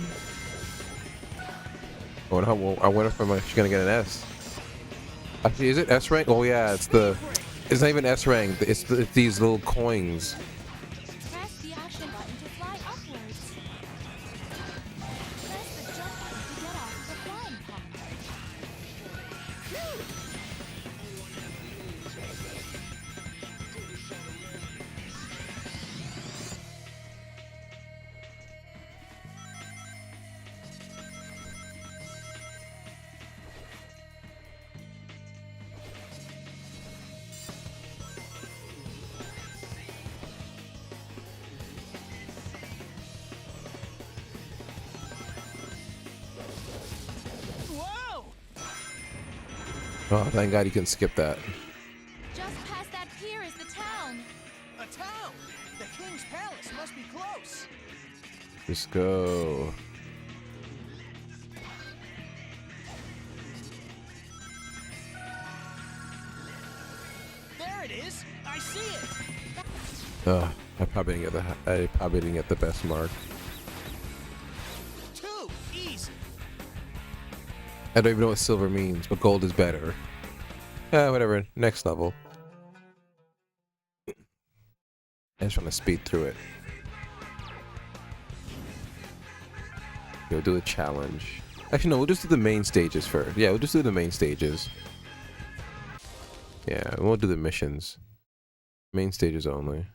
I wonder if I'm actually gonna get an S. Actually, is it S rank? Oh yeah, it's the. It's not even S rank. It's these little coins. Press the action button to fly upwards. Press the jump button to get off the flying path. Oh, thank God you can skip that. Just past that pier is the town. A town! The king's palace must be close. Just go. There it is! I see it! I probably didn't get the best mark. 2! Easy! I don't even know what silver means, but gold is better. Yeah, whatever. Next level. I just want to speed through it. We'll do a challenge. Actually, no, we'll just do the main stages first. Yeah, we'll just do the main stages. Yeah, we won't do the missions. Main stages only.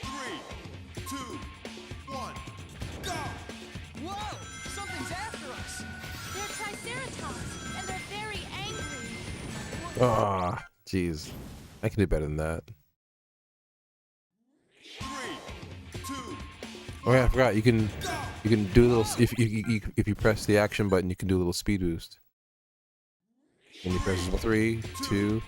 Three, two, one, go! Whoa! Something's after us! They're Triceratops, and they're very angry. Ah, jeez. I can do better than that. 3, 2, Oh yeah, I forgot. You can do a little if you press the action button, you can do a little speed boost. And you press 3, 2,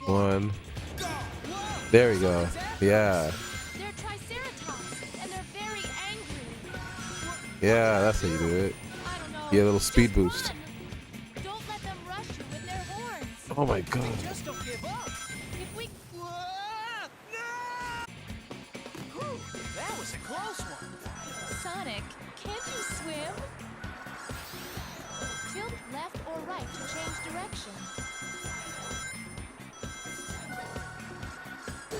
1. go! Whoa! There we go. Yeah, They're Triceratops, and they're very angry. yeah, that's how you do it. I don't know. Yeah, a little speed Just boost. run. Don't let them rush you with their horns. Oh my god. Just don't give up! If we Whoa! No! Whew, that was a close one! Sonic, can't you swim? Tilt left or right to change direction.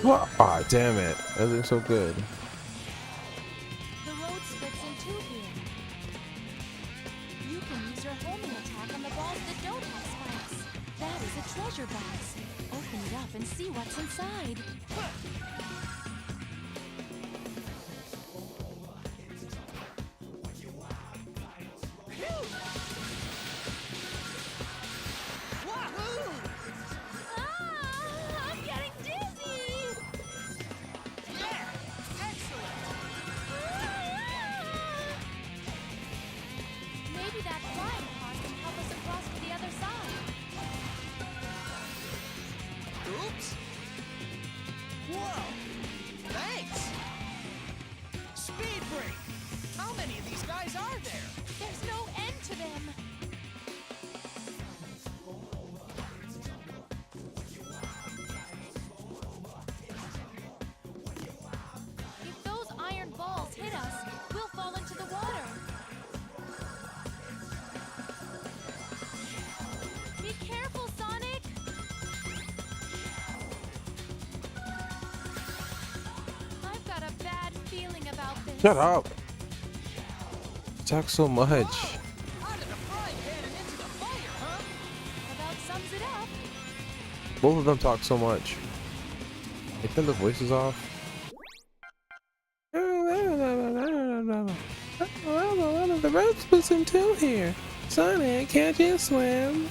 Ah, damn it. That looks so good. The road splits in two here. You can use your homing attack on the balls that don't have spikes. That is a treasure box. Open it up and see what's inside. Wahoo! Ah, I'm getting dizzy! Yeah! Excellent! Maybe that flying car can help us across to the other side. Oops! Whoa! Thanks! Speed break! How many of these guys are there? There's no end to them. If those iron balls hit us, we'll fall into the water. Be careful, Sonic! I've got a bad feeling about this. Shut up. Talk so much. Out of the frying pan and into the fire, huh? About sums it up. Both of them talk so much. They turn the voices off. The road splits in two here. Sonic, can't you swim?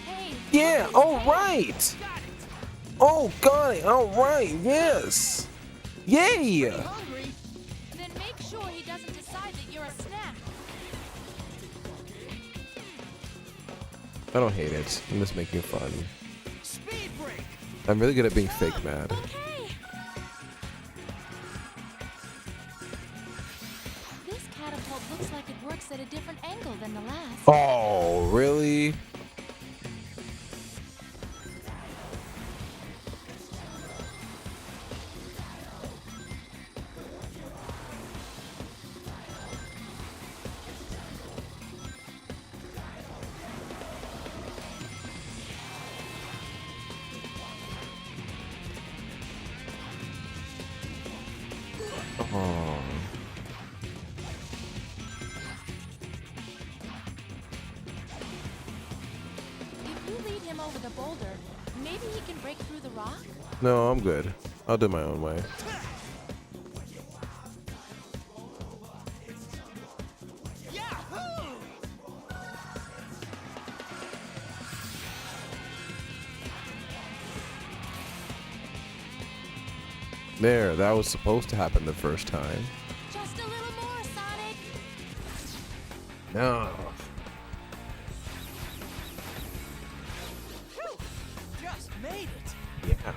Hey. Yeah, look, all hey. right. Oh, got it. All right, yes. Yay. Hungry? Then make sure he doesn't decide that you're a snack. I don't hate it. I'm just making fun. Speed break! I'm really good at being fake mad. Okay. This catapult looks like it works at a different angle than the last. Oh, really? Oh. If you lead him over the boulder, maybe he can break through the rock? No, I'm good. I'll do my own way. There, that was supposed to happen the first time. Just a little more, Sonic. No. Phew! Just made it. Yeah.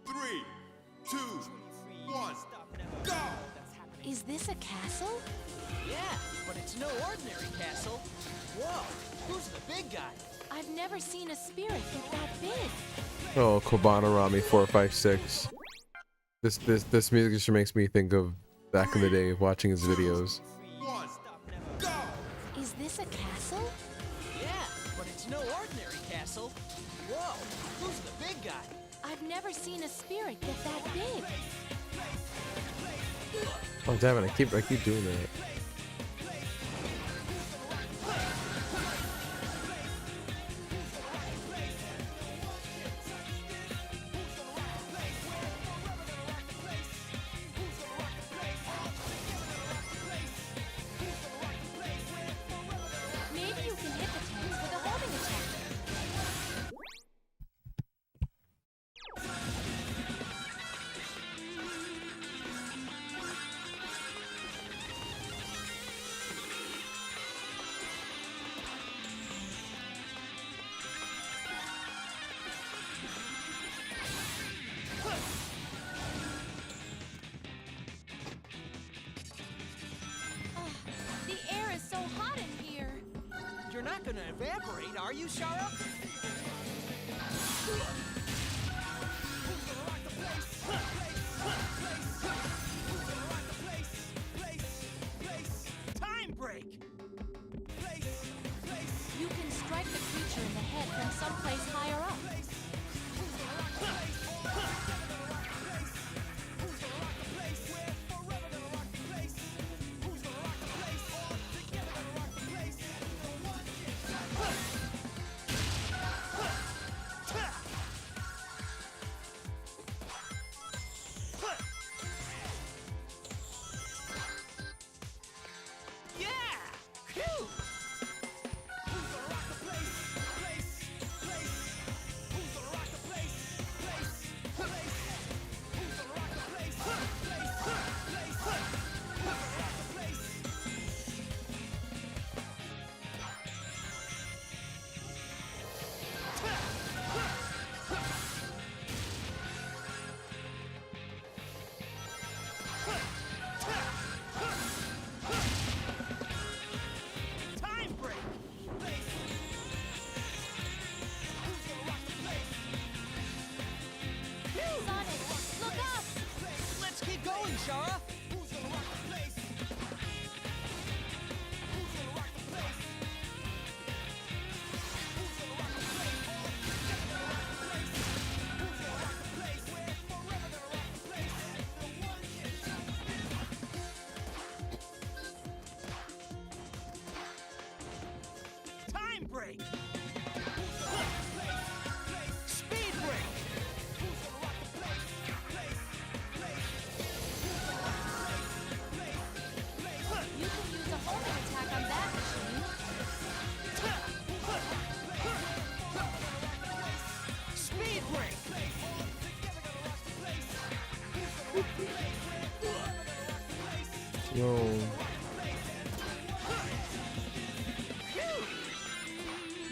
Three, two, one, go! Is this a castle? Yeah, but it's no ordinary castle. Whoa, who's the big guy? I've never seen a spirit get that big. Oh, Kobanarami 456. This music just makes me think of back in the day watching his videos. One, go! Is this a castle? Yeah, but it's no ordinary castle. Whoa, who's the big guy? I've never seen a spirit get that big. Oh damn it! I keep doing that. Maybe you can hit the tanks with a homing attack. The air is so hot in here. You're not gonna evaporate, are you, Shara? Time break! You can strike the creature in the head from someplace higher up. Yeah! Phew! Time break! Sonic, look up! Let's keep going, Shara! Time break! Speed break! You can use a homing attack on that machine. Speed break! Yo.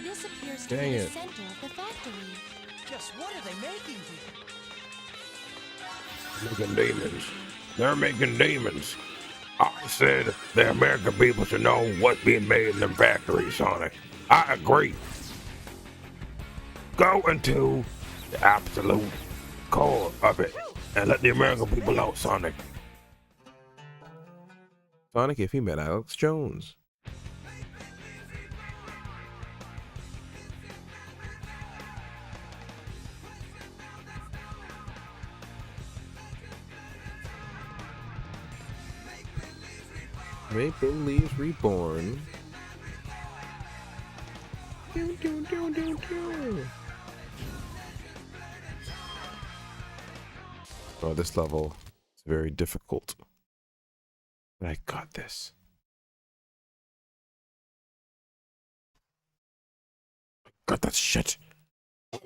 This appears to Dang be the it. center of the factory. Just what are they making here? Making demons. They're making demons. I said the American people should know what's being made in them factories, Sonic. I agree. Go into the absolute core of it and let the American people know, Sonic. Sonic if he met Alex Jones. Maple Leaves Reborn. Oh, this level is very difficult. But I got this. Got that shit. 3,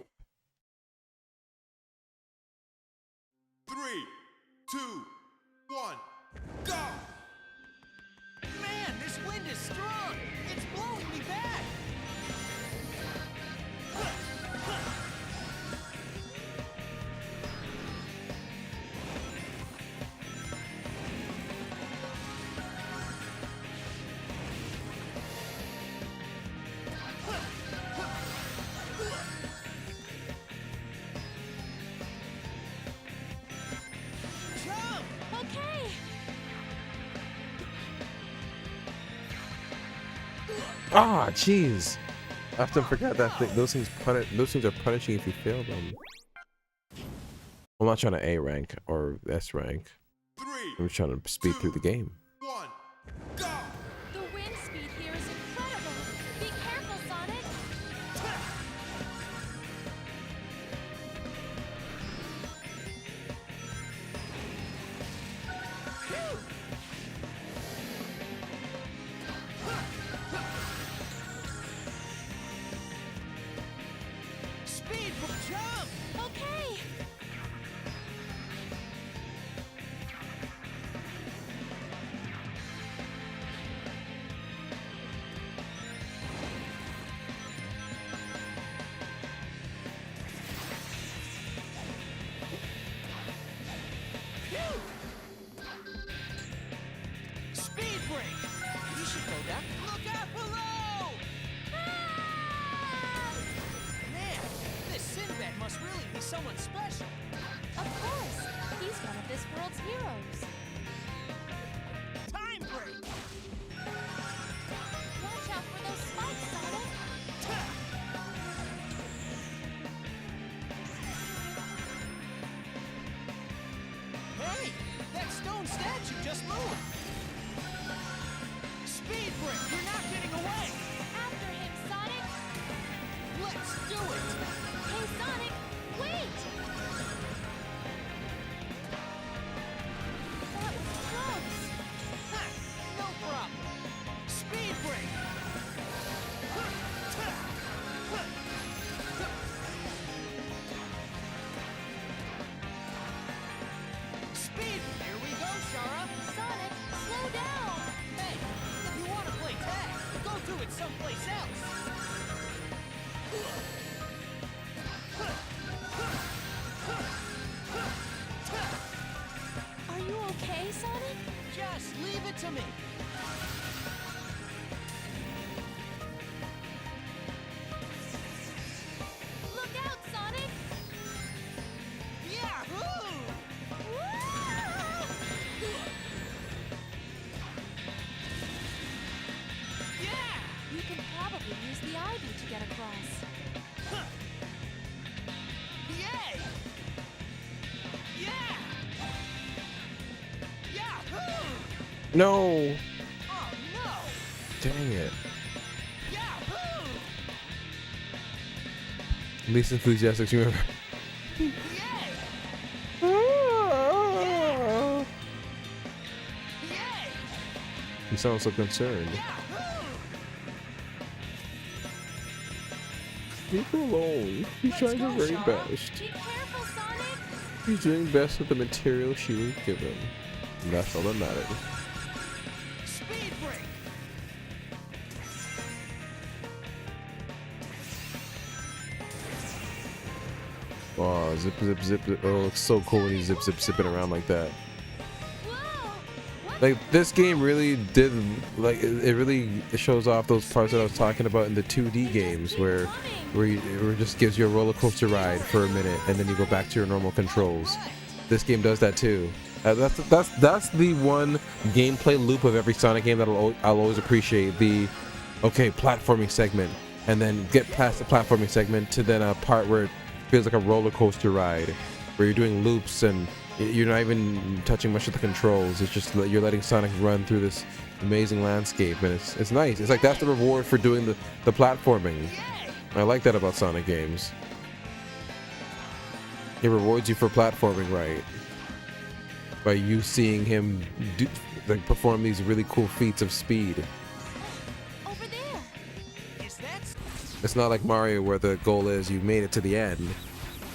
2, 1, go! Man, this wind is strong! It's blowing me back! Okay. Ah, jeez. I often forget that those things are punishing if you fail them. I'm not trying to A rank or S rank. 3, I'm just trying to speed through the game. 1, go! The wind speed here is incredible. Be careful, Sonic. Speed from jump! Okay. Speed break! You should go down. Look out below! Man, this Sinbad must really be someone special. Of course. He's one of this world's heroes. Time break! Watch out for those spikes, Sonic. Hey, that stone statue just moved. Speed break! You're not getting away! After him, Sonic. Let's do it! Hey, Sonic, wait! That was close. Ha! No problem. Speed break! Speed! Here we go, Shara! Sonic, slow down. Hey, if you want to play tag, go do it someplace else! Are you okay, Sonic? Just leave it to me! Look out, Sonic! Yahoo! Yeah! You can probably use the ivy to get across. Yay! Yeah! Yahoo! No! Oh no! Dang it. Yahoo! Least enthusiastic you ever. Yay! Yay! You sound so concerned. Yahoo! Leave him alone. He's Let's trying go, her very Shara. best. Be careful, Sonic! He's doing best with the material she was given. And that's all that matters. Speed break! Wow, zip, zip, zip. Oh, it looks so cool when he zip, zip, zipping around like that. Whoa! What? Like, this game really did, like, it really shows off those parts that I was talking about in the 2D games where it just gives you a roller coaster ride for a minute and then you go back to your normal controls. This game does that too. That's the one gameplay loop of every Sonic game that I'll always appreciate. The okay platforming segment, and then get past the platforming segment to then a part where it feels like a roller coaster ride, where you're doing loops and you're not even touching much of the controls. It's just you're letting Sonic run through this amazing landscape, and it's nice. It's like that's the reward for doing the platforming. I like that about Sonic games. It rewards you for platforming right. by you seeing him do, like, perform these really cool feats of speed. Over there. Is that It's not like Mario where the goal is you made it to the end.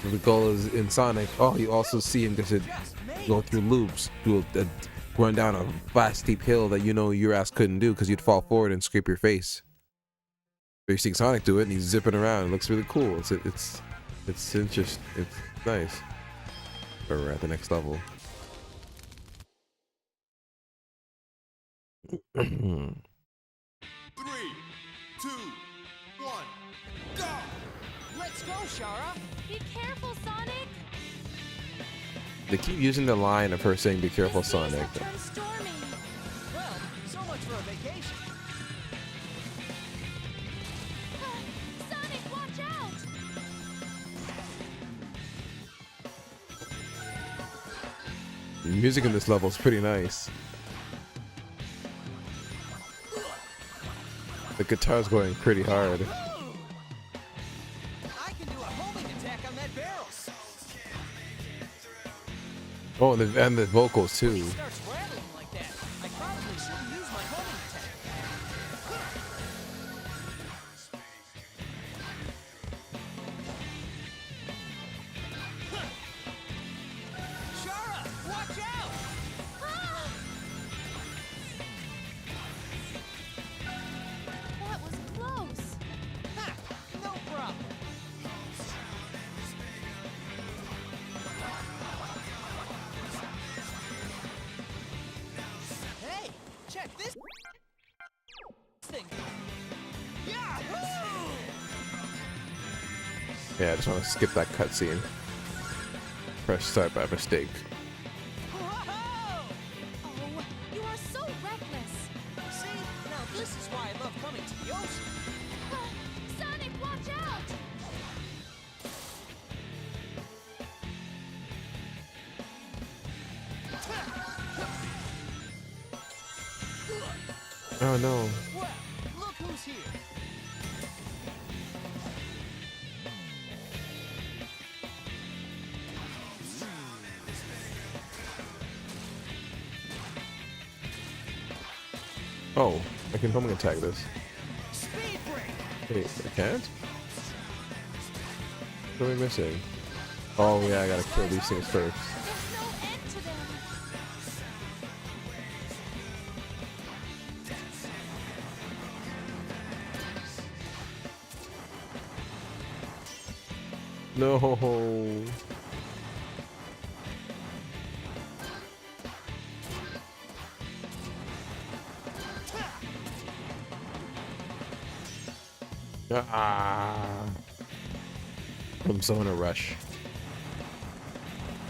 The goal is in Sonic. Oh, you also see him just go through loops, run down a fast steep hill that you know your ass couldn't do because you'd fall forward and scrape your face. But you're seeing Sonic do it, and he's zipping around. It looks really cool. It's interesting. It's nice. But we're at the next level. 3, 2, 1, go! Let's go, Shara! Be careful, Sonic. They keep using the line of her saying, "Be careful, The seas Sonic." have turned stormy. Well, so much for a vacation. Sonic, watch out! The music in this level is pretty nice. The guitar's going pretty hard. I can do a homing attack on that barrel. Oh, and the vocals too. It starts rattling like that. I probably shouldn't use my homing attack. Shara, watch out! That was close. Ha! No problem. Hey, check this thing. Yahoo! Yeah, I just want to skip that cutscene. Press start by mistake. Whoa! Oh, you are so reckless. See, now this is why I love coming to the ocean. Sonic, watch out! Oh no. Well, look who's here. Oh, I can homing attack this. Speed break. Wait, I can't? What am I missing? Oh yeah, I gotta kill these things first. There's no end to them. No. Ah. I'm so in a rush.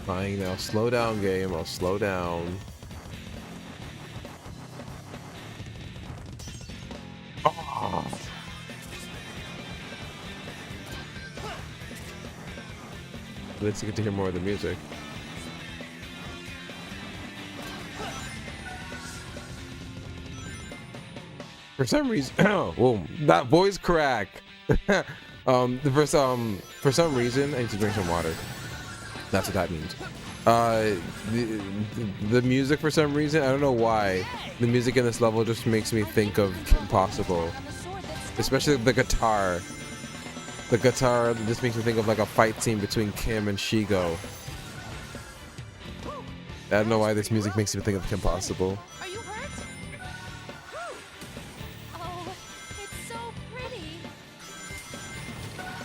Fine, now slow down, game. I'll slow down. Ah. Let's get to hear more of the music. For some reason, whoa, that voice crack. For some reason, I need to drink some water. That's what that means. The music, for some reason, I don't know why, the music in this level just makes me think of Kim Possible, On the sword that's especially the guitar. The guitar just makes me think of like a fight scene between Kim and Shigo. I don't know why this music makes me think of Kim Possible. Are you hurt? Oh, it's so pretty.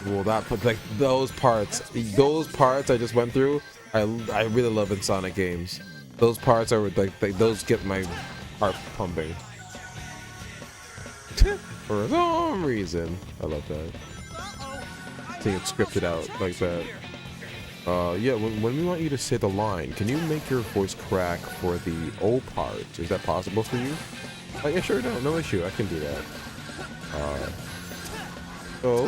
Well, like those parts I just went through, I really love in Sonic games. Those parts are like those get my heart pumping. For some reason, I love that. Seeing it scripted out like that. Yeah, when we want you to say the line, can you make your voice crack for the O part? Is that possible for you? Yeah, sure, no issue. I can do that. No.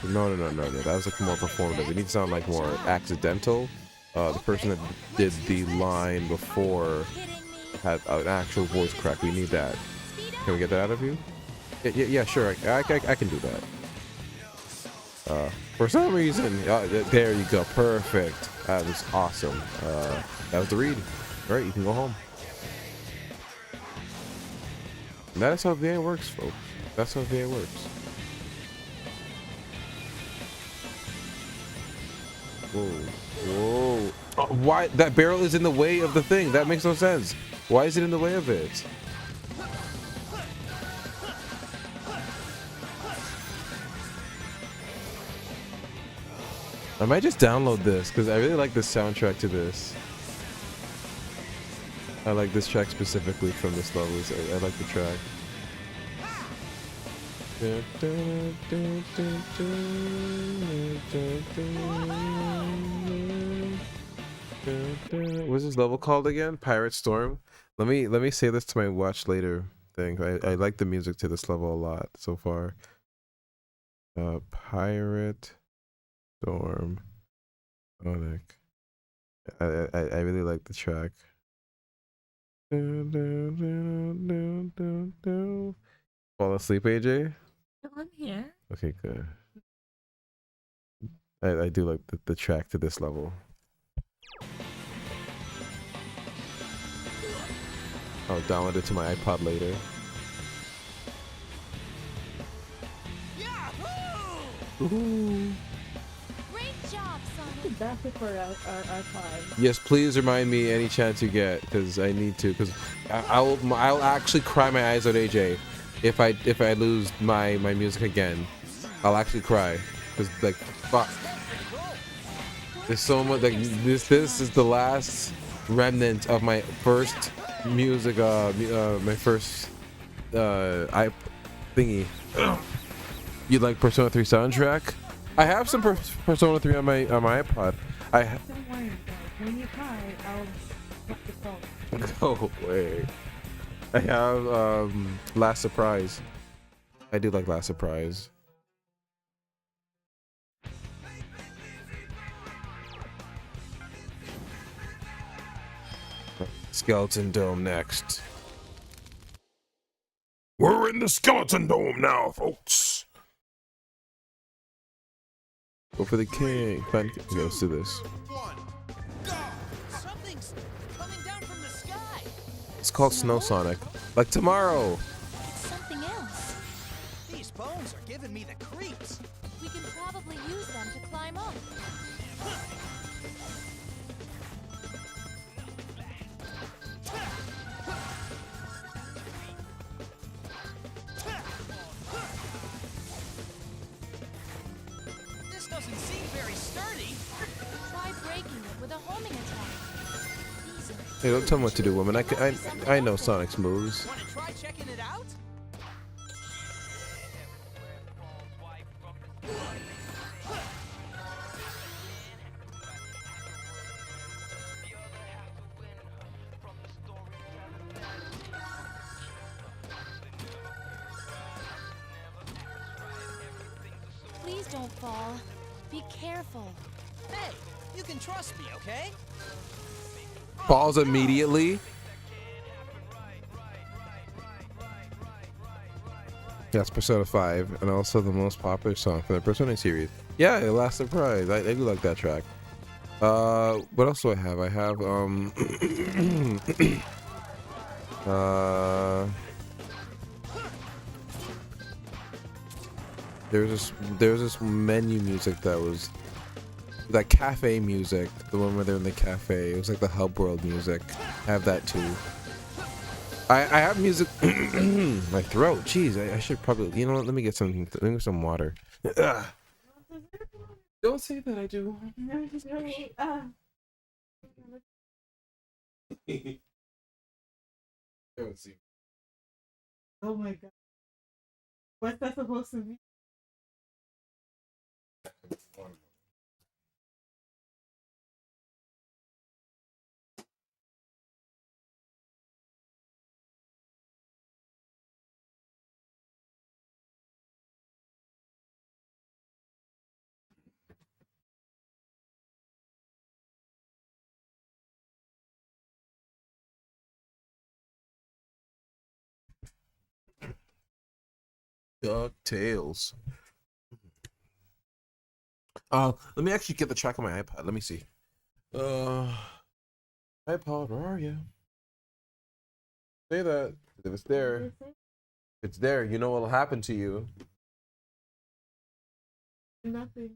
That was like more performative. It needs to sound like more accidental. The person that did the line before Kidding me? had an actual voice crack. We need that. Speed Can we get that out of you? Yeah, sure. I can do that. For some reason, there you go. Perfect. That was awesome. That was the read. All right, you can go home. And that's how VA works, folks. That's how VA works. Whoa. Whoa. Why? That barrel is in the way of the thing. That makes no sense. Why is it in the way of it? I might just download this because I really like the soundtrack to this. I like this track specifically from this level. I like the track. What's this level called again? Pirate Storm. Let me say this to my watch later thing. I like the music to this level a lot so far. Pirate Storm. Sonic. I really like the track. Fall asleep, AJ? I'm here. Okay, good. I do like the track to this level. I'll download it to my iPod later. Ooh. Great job, Sonic. That's it for our pod. Yes, please remind me any chance you get, because I need to. Because I'll actually cry my eyes out, AJ, if I lose my music again. I'll actually cry, because like fuck. There's so much like this is the last remnant of my first music. My first I thingy. You like Persona 3 soundtrack? I have some Persona 3 on my iPod. Don't worry, though. When you cry, I'll put the phone. Oh wait. I have Last Surprise. I do like Last Surprise. Skeleton Dome next. We're in the Skeleton Dome now, folks. Go for the king. Okay, let's do this. One, go! Something's coming down from the sky. It's called Snow Sonic. Like tomorrow. It's something else. These bones are giving me the creeps. We can probably use them to climb up. This doesn't seem very sturdy. Try breaking it with a homing attack. These are Hey, don't tell me what to do, woman. I know Sonic's moves. Want to try checking it out? Please don't fall. Be careful. Hey, you can trust me, okay? Falls immediately. That's Persona 5, and also the most popular song from the Persona series. Yeah, Last Surprise. I do like that track. What else do I have? I have there's this menu music that was that cafe music, the one where they're in the cafe. It was like the hub world music. I have that too. I have music. My throat. Jeez, I should probably. You know what? Let me get something. Let me get some water. Ugh. Don't say that. I do. Don't see. Oh my god. What's that supposed to be? DuckTales. Let me actually get the track on my iPad. Let me see. iPod, where are you? Say that. If it's there, it's there. You know what'll happen to you. Nothing.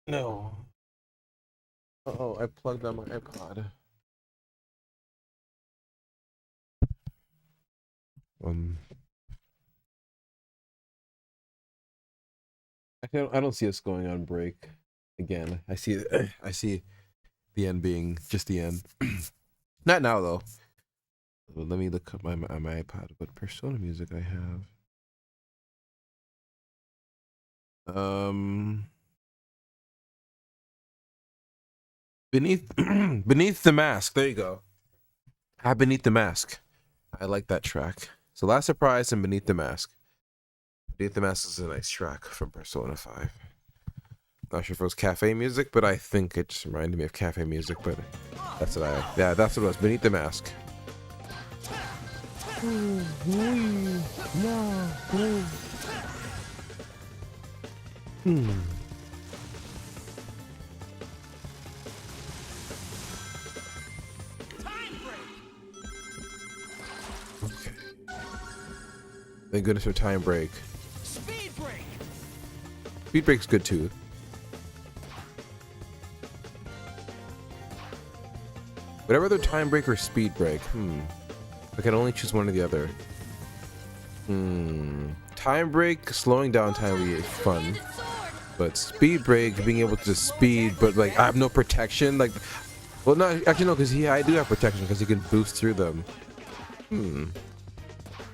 No. Oh, I plugged on my iPod. I don't see us going on break again. I see I see the end being just the end. Not now though. Well, let me look up my iPod. What Persona music I have? Beneath Beneath the Mask. There you go. Ah, Beneath the Mask. I like that track. So Last Surprise and Beneath the Mask. Beneath the Mask is a nice track from Persona 5. Not sure if it was cafe music, but I think it just reminded me of cafe music. But that's what that's what it was. Beneath the Mask. Okay. Thank goodness for Time Break. Speed break. Speed Break's good too. Whatever the Time Break or Speed Break. I can only choose one or the other. Time Break, slowing down time would be fun. But Speed Break, being able to speed, but like I have no protection. Like, well, no, actually no, because I do have protection because you can boost through them.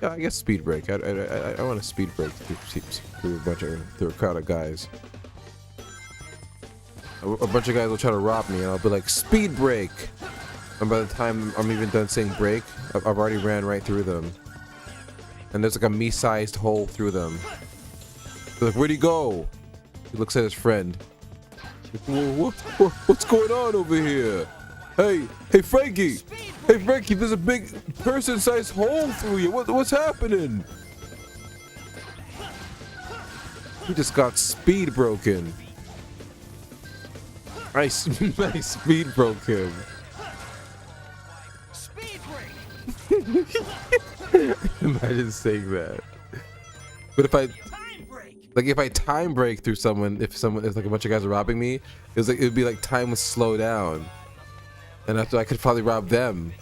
Yeah, I guess Speed Break. I want to Speed Break through a crowd of guys. A bunch of guys will try to rob me, and I'll be like, Speed Break. And by the time I'm even done saying break, I've already ran right through them. And there's like a me-sized hole through them. They're like, where'd he go? He looks at his friend. What's going on over here? Hey Frankie! Hey Frankie, there's a big person-sized hole through you. What's happening? He just got speed broken. I speed broke him. Imagine saying that. But if I time break through someone, if like a bunch of guys are robbing me, it'd be like time would slow down, and after I could probably rob them.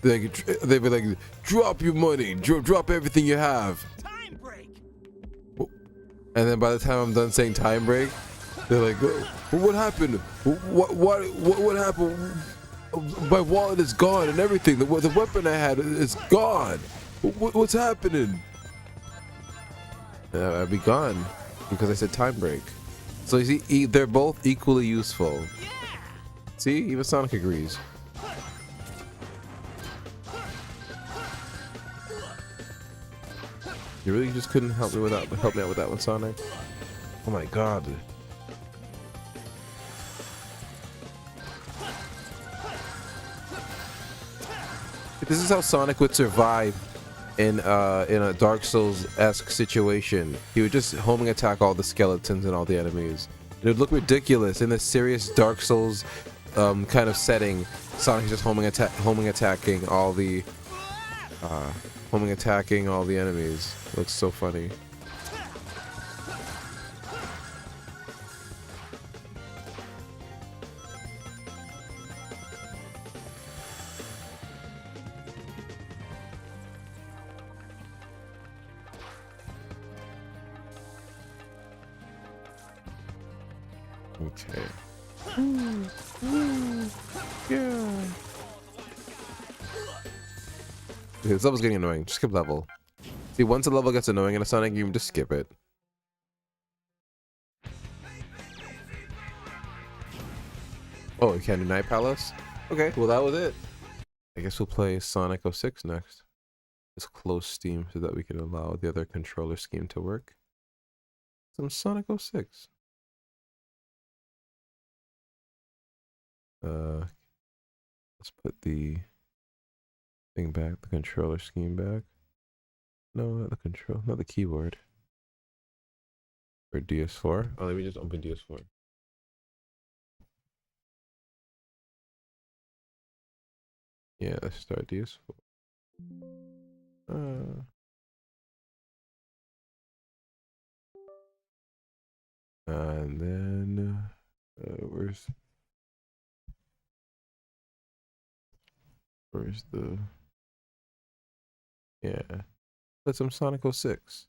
They'd be like, drop your money, drop everything you have. Time break. And then by the time I'm done saying time break, they're like, what happened? What happened? My wallet is gone and everything. The weapon I had is gone. What's happening? I'd be gone because I said time break. So you see, they're both equally useful. See, even Sonic agrees. You really just couldn't help me out with that one, Sonic? Oh my god. This is how Sonic would survive in a Dark Souls-esque situation. He would just homing attack all the skeletons and all the enemies. It would look ridiculous in a serious Dark Souls kind of setting. Sonic is just homing attacking all the enemies. It looks so funny. Okay. Yeah. This level's getting annoying. Just skip level. See, once a level gets annoying in a Sonic, you can just skip it. Oh, you can't do Night Palace? Okay, well that was it. I guess we'll play Sonic 06 next. Just close Steam so that we can allow the other controller scheme to work. Some Sonic 06. Let's put the thing back, the controller scheme back. No, not the keyboard. For DS4. Oh, let me just open DS4. Yeah, let's start these. Uh, and then where's the yeah? Put some Sonic 06.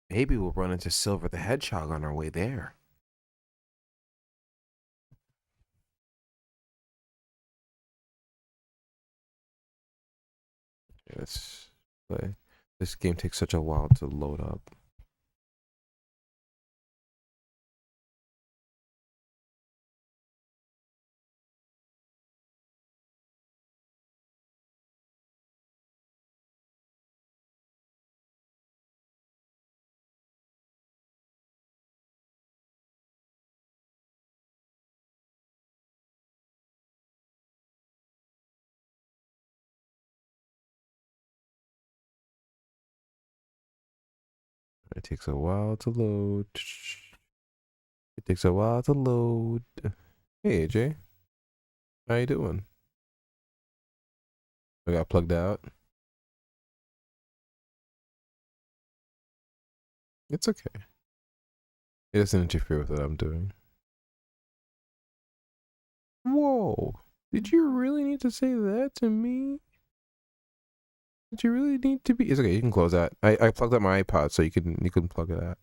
Maybe we'll run into Silver the Hedgehog on our way there. Yeah, let's play. This game takes such a while to load up. It takes a while to load. It takes a while to load. Hey AJ, how you doing? I got plugged out. It's okay. It doesn't interfere with what I'm doing. Whoa! Did you really need to say that to me? Did you really need to be? It's okay. You can close that. I plugged up my iPod, so you can plug it out.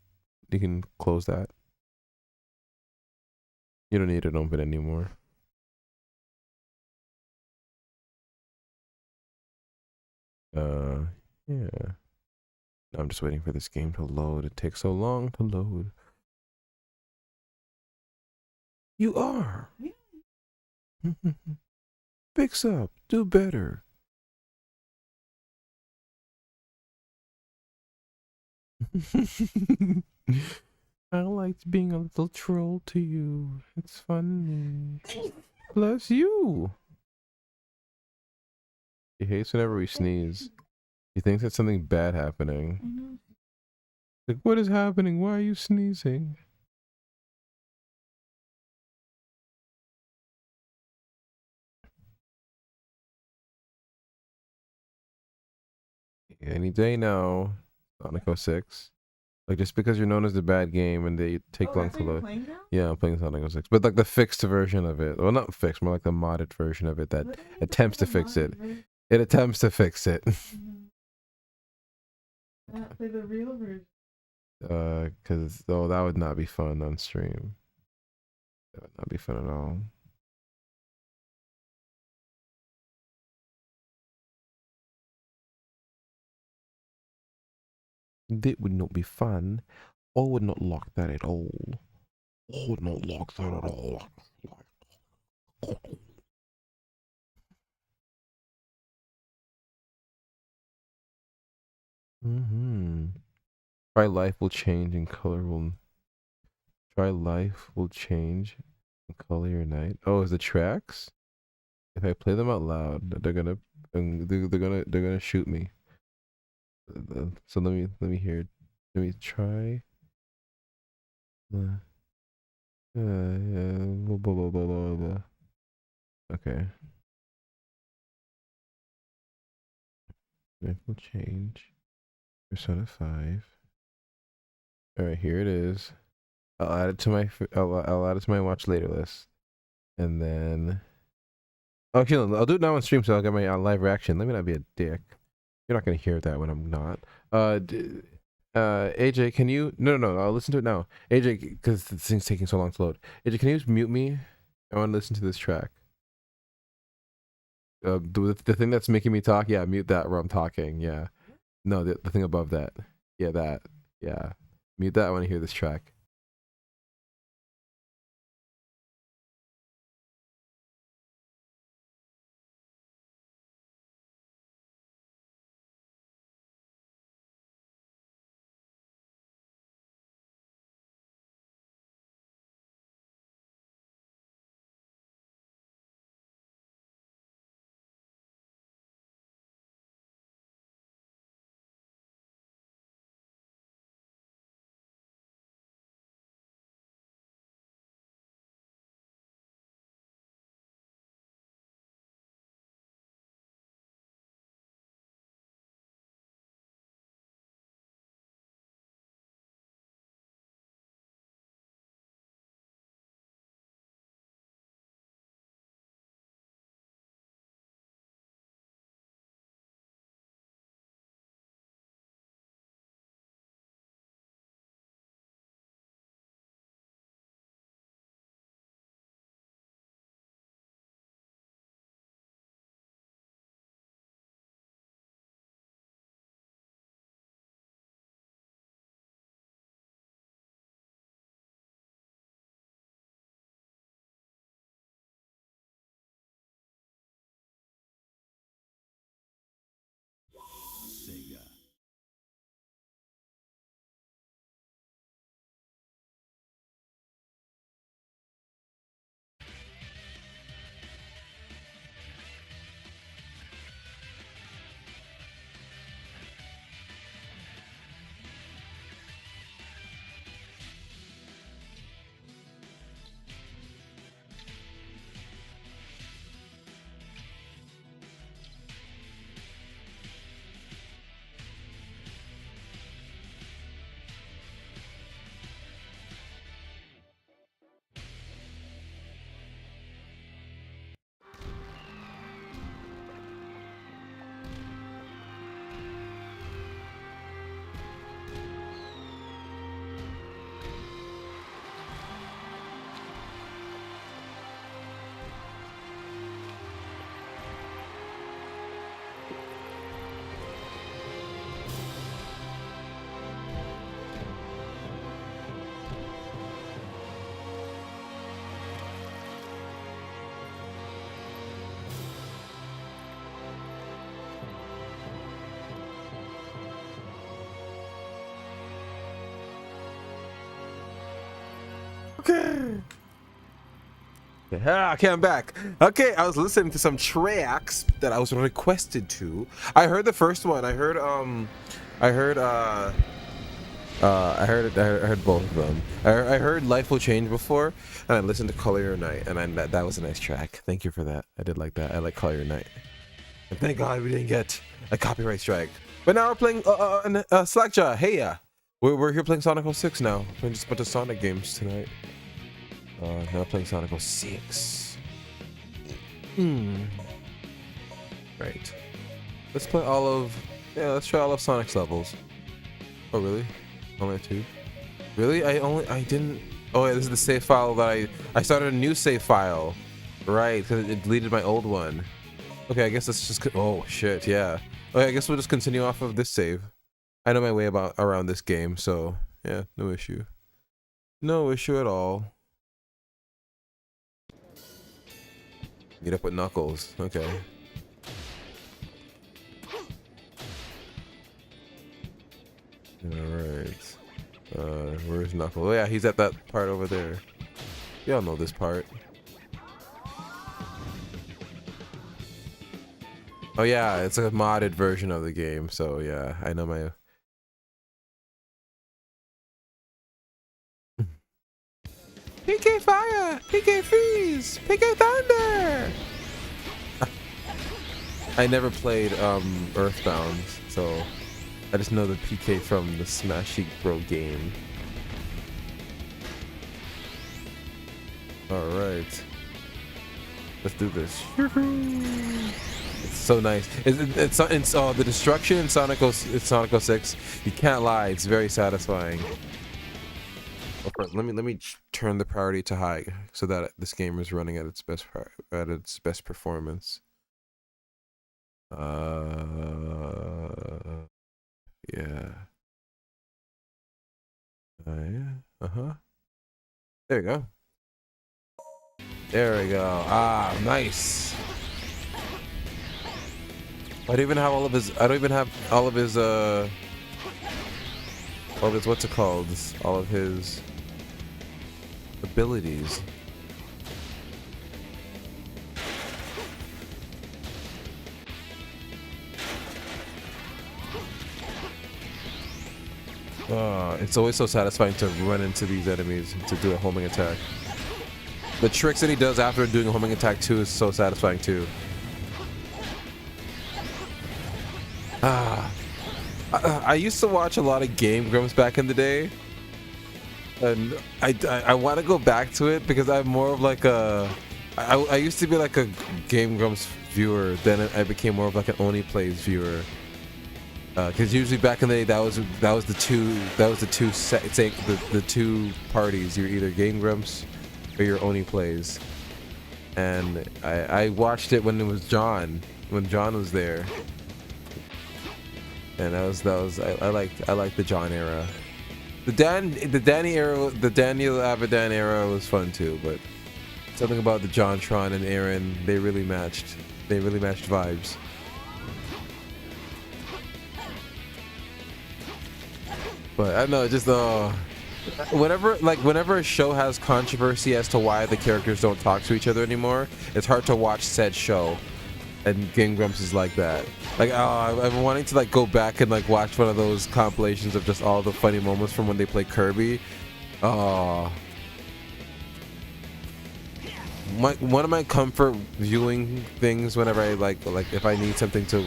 You can close that. You don't need it open anymore. Yeah. I'm just waiting for this game to load. It takes so long to load. You are. Fix up. Do better. I liked being a little troll to you. It's funny. Bless you. He hates whenever we sneeze. He thinks it's something bad happening. Like, what is happening? Why are you sneezing? Any day now, Sonic 06. Like, just because you're known as the bad game and they take long to load. Yeah, I'm playing Sonic 06. But like the fixed version of it. Well, not fixed, more like the modded version of it that attempts to fix it. It attempts to fix it. Not play the real version. Because that would not be fun on stream. That would not be fun at all. That would not be fun. I would not like that at all. I would not like that at all. Try life will change and color will. Try life will change and color your night. Oh, is the tracks? If I play them out loud, they're gonna shoot me. So let me hear. Let me try. Blah, blah, blah, blah, blah, blah. Okay. Life will change. Persona 5. All right, here it is. I'll add it to my I'll add it to my watch later list, and then actually no, I'll do it now on stream so I'll get my live reaction. Let me not be a dick. You're not gonna hear that when I'm not. AJ, can you? No. I'll listen to it now. AJ, because the thing's taking so long to load. AJ, can you just mute me? I want to listen to this track. The thing that's making me talk. Yeah, mute that where I'm talking. Yeah. No, the thing above that. Yeah, that. Yeah. Mute that. I want to hear this track. Okay. Yeah, okay, I'm back. Okay, I was listening to some tracks that I was requested to. I heard the first one. I heard I heard both of them. I heard Life Will Change before, and I listened to Color Your Night, and that was a nice track. Thank you for that. I did like that. I like Color Your Night. And thank God we didn't get a copyright strike. But now we're playing Slackjaw. Hey, we're here playing Sonic 06 now. Playing just a bunch of Sonic games tonight. Now playing Sonic 06. Right. Let's play all of. Yeah, let's try all of Sonic's levels. Oh really? Only 2? Really? I didn't. Oh yeah, this is the save file that I started a new save file. Right, because it deleted my old one. Okay, I guess let's just. Oh shit, yeah. Okay, I guess we'll just continue off of this save. I know my way around this game, so yeah, no issue. No issue at all. Meet up with Knuckles. Okay. Alright. Where's Knuckles? Oh yeah, he's at that part over there. Y'all know this part. Oh yeah, it's a modded version of the game, so yeah, I know my... PK Fire! PK Freeze! PK Thunder! I never played Earthbound, so I just know the PK from the Smash Bros game. Alright. Let's do this. It's so nice. It's the destruction in Sonic 06. You can't lie, it's very satisfying. Let me turn the priority to high so that this game is running at its best performance. Yeah. Yeah. There we go. There we go. Ah, nice. I don't even have all of his. What's it called? All of his abilities. It's always so satisfying to run into these enemies to do a homing attack. The tricks that he does after doing a homing attack too is so satisfying too. I used to watch a lot of Game Grumps back in the day, and I want to go back to it because I'm more of like I used to be like a Game Grumps viewer, then I became more of like an Only Plays viewer. Because usually back in the day that was the two parties. You're either Game Grumps or you're Only Plays, and I watched it when John was there. And I like the John era. The Danny era, the Daniel Avidan era was fun too, but something about the JonTron and Aaron, they really matched vibes. But I don't know, just whenever a show has controversy as to why the characters don't talk to each other anymore, it's hard to watch said show. And Game Grumps is like that. Like, I've been wanting to like go back and like watch one of those compilations of just all the funny moments from when they play Kirby. One of my comfort viewing things whenever I like if I need something to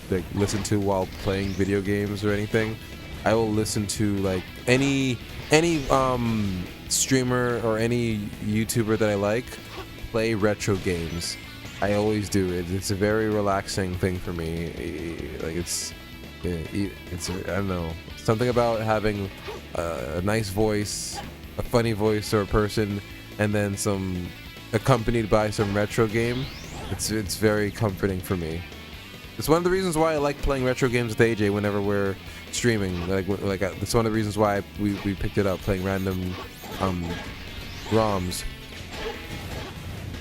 like listen to while playing video games or anything, I will listen to like any streamer or any YouTuber that I like play retro games. I always do. It's a very relaxing thing for me. Like it's I don't know, something about having a nice voice, a funny voice, or a person, and then some accompanied by some retro game. It's very comforting for me. It's one of the reasons why I like playing retro games with AJ whenever we're streaming. It's one of the reasons why we picked it up, playing random ROMs.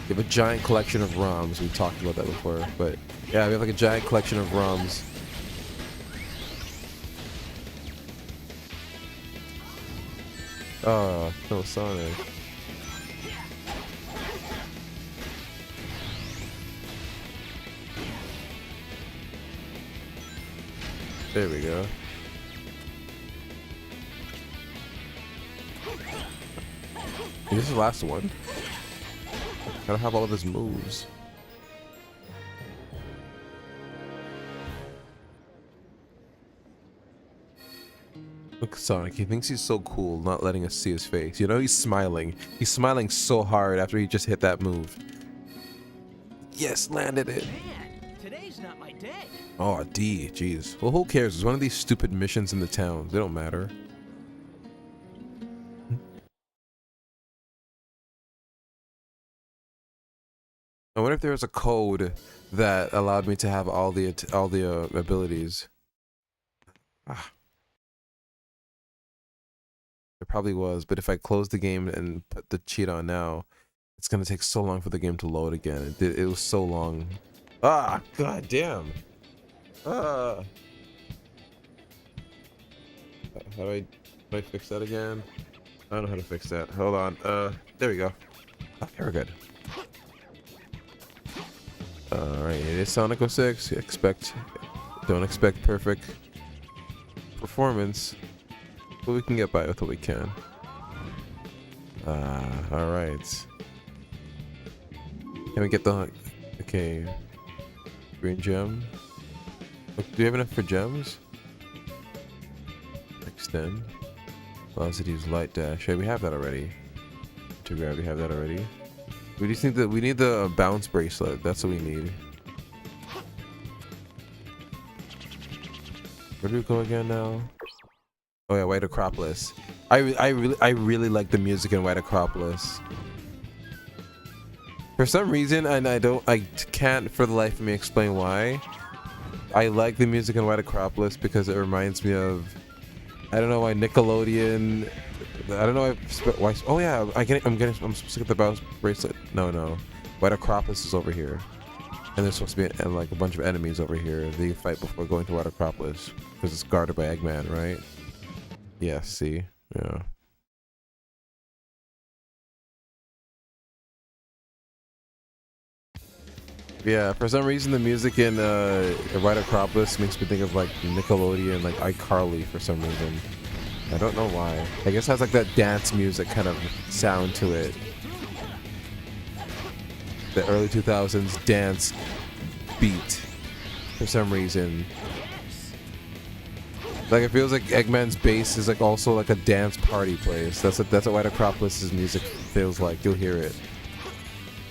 We have a giant collection of ROMs. We talked about that before, but yeah, we have like a giant collection of ROMs. Oh, no Sonic. There we go. This is the last one. Gotta have all of his moves. Look at Sonic, he thinks he's so cool, not letting us see his face. You know, he's smiling. He's smiling so hard after he just hit that move. Yes, landed it. Man, today's not my day. Oh, D, jeez. Well, who cares? It's one of these stupid missions in the town. They don't matter. I wonder if there was a code that allowed me to have all the abilities. Ah. There probably was, but if I close the game and put the cheat on now, it's gonna take so long for the game to load again. It was so long. Ah, god damn. Ah. How do I fix that again? I don't know how to fix that. Hold on. There we go. Okay, we're good. Alright, it is Sonic 06. Don't expect perfect performance, but we can get by with what we can. Alright. Can we get the... Okay. Green gem. Do you have enough for gems? Extend. Velocity's light dash. Hey, we have that already. To grab, we have that already. We just need we need the bounce bracelet. That's what we need. Where do we go again now? Oh yeah, White Acropolis. I really like the music in White Acropolis. For some reason, and I can't for the life of me explain why. I like the music in White Acropolis because it reminds me of, I don't know why, Nickelodeon. I don't know why. Oh yeah, I'm supposed to get the bounce bracelet. No, White Acropolis is over here, and there's supposed to be like a bunch of enemies over here that you fight before going to White Acropolis because it's guarded by Eggman, right? Yeah. See, yeah. Yeah, for some reason the music in White Acropolis makes me think of like Nickelodeon, like iCarly for some reason. I don't know why. I guess it has like that dance music kind of sound to it. The early 2000s dance beat for some reason. Like it feels like Eggman's base is like also like a dance party place. That's what White Acropolis's music feels like. You'll hear it.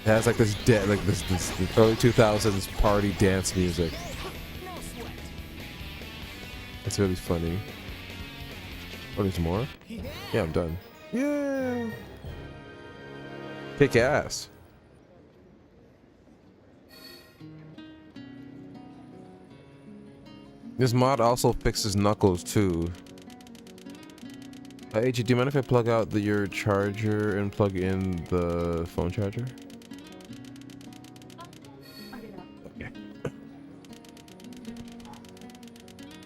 It has like this this early 2000s party dance music. It's really funny. Oh, there's more? Yeah, I'm done. Yeah. Kick ass. This mod also fixes Knuckles too. AG, do you mind if I plug out your charger and plug in the phone charger? Okay.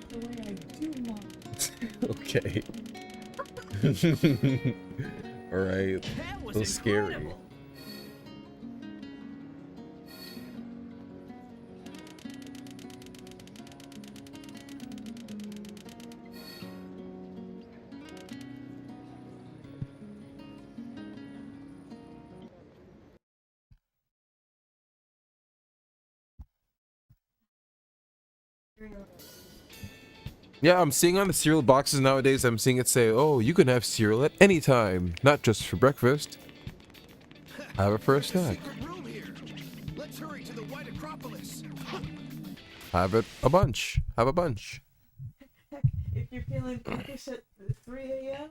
The way I do want. Okay. Alright. That was So scary. incredible. Yeah, I'm seeing on the cereal boxes nowadays, I'm seeing it say, oh, you can have cereal at any time, not just for breakfast. Have it for a snack. Secret room here. Let's hurry to the White Acropolis. Have it a bunch. Have a bunch. Heck, if you're feeling peckish at 3 a.m.,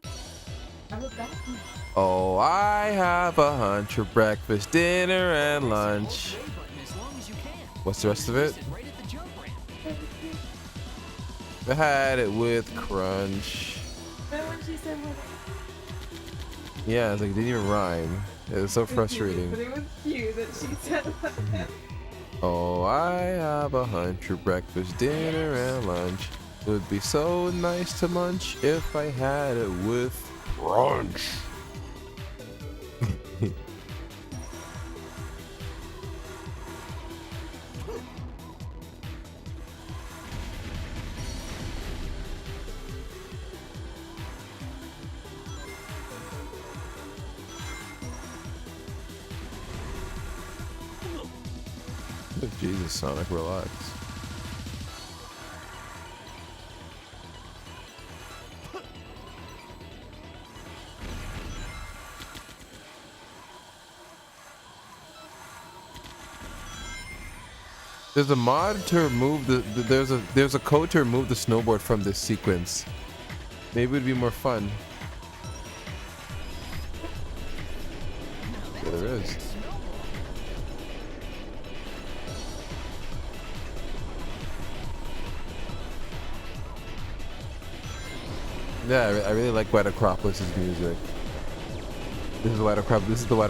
have a bathroom. Oh, I have a hunch for breakfast, dinner, and lunch. Play button as long as you can. What's the rest of it? Sit right at the jump ramp. I had it with crunch. Then when she said, well, Yeah, it's like it didn't even rhyme. It was so frustrating. but it was cute that she said that. Oh, I have a hunch for breakfast, dinner, and lunch. It would be so nice to munch if I had it with crunch. Jesus, Sonic, relax. There's a mod to remove there's a code to remove the snowboard from this sequence. Maybe it'd be more fun. Yeah, there is. Yeah, I really like White Acropolis's music. This is the White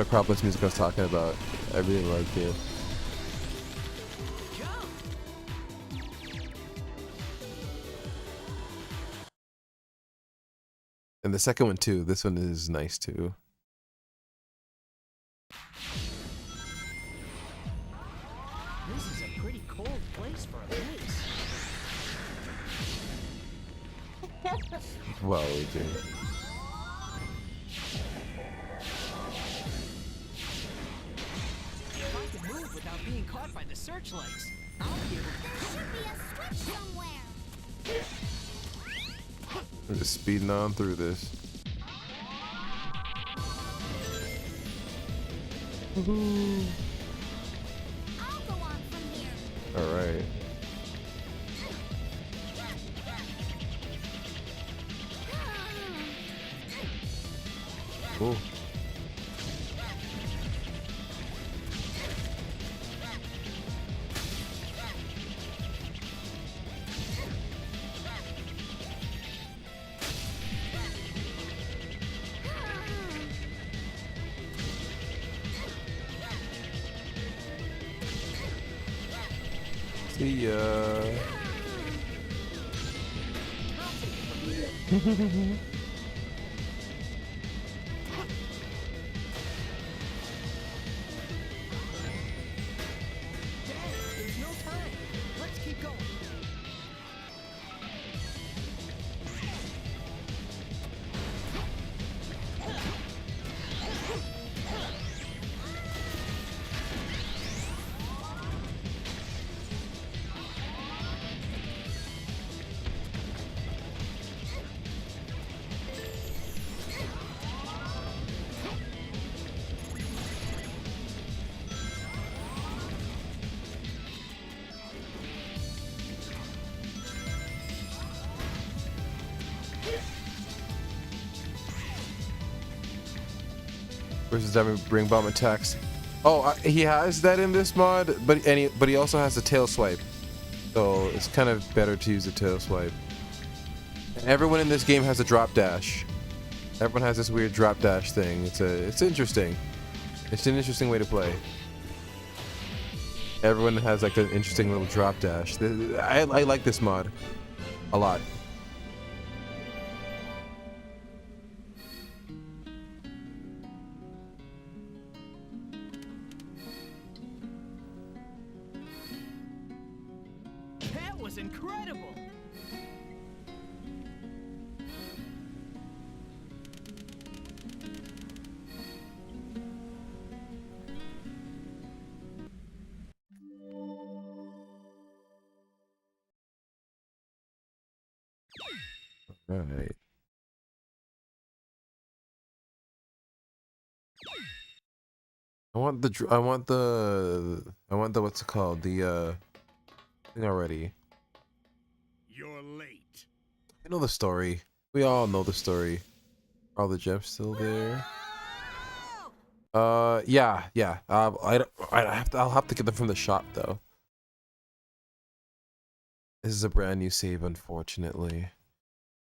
Acropolis music I was talking about. I really like it. And the second one too. This one is nice too. This is a pretty cold place for a base. Well, AJ. If I can move without being caught by the searchlights, I'll be able to. There should be a switch somewhere. I'm just speeding on through this. I'll go on from here. All right. Cool. See ya. There's no time. Let's keep going. Versus Diamond Ring Bomb attacks. Oh, he has that in this mod, but he also has the tail swipe, so it's kind of better to use the tail swipe. And everyone in this game has a drop dash. Everyone has this weird drop dash thing. It's interesting. It's an interesting way to play. Everyone has like an interesting little drop dash. I like this mod a lot. That was incredible. All right. I want the what's it called? The thing already. You're late. I know the story. We all know the story. Are all the gems still there? Yeah. I'll have to get them from the shop though. This is a brand new save, unfortunately.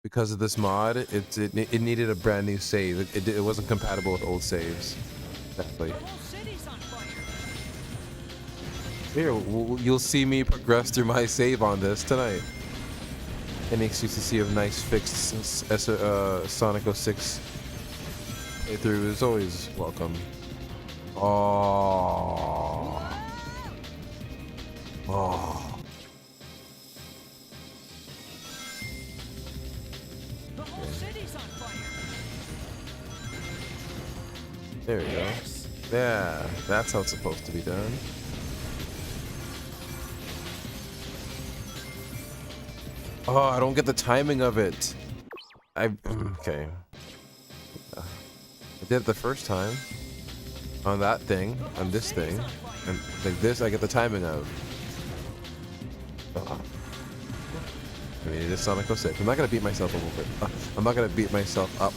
Because of this mod, it needed a brand new save. It wasn't compatible with old saves. Exactly. The whole city's on fire. Here, you'll see me progress through my save on this tonight. Any excuse to see a nice fixed Sonic 06 playthrough is always welcome. Oh. The whole city's on fire. There we go. Yeah, that's how it's supposed to be done. Oh, I don't get the timing of it. Okay. I did it the first time on that thing, on this thing, and like this I get the timing of. I mean, it is Sonic 06. I'm not gonna beat myself over it. I'm not gonna beat myself up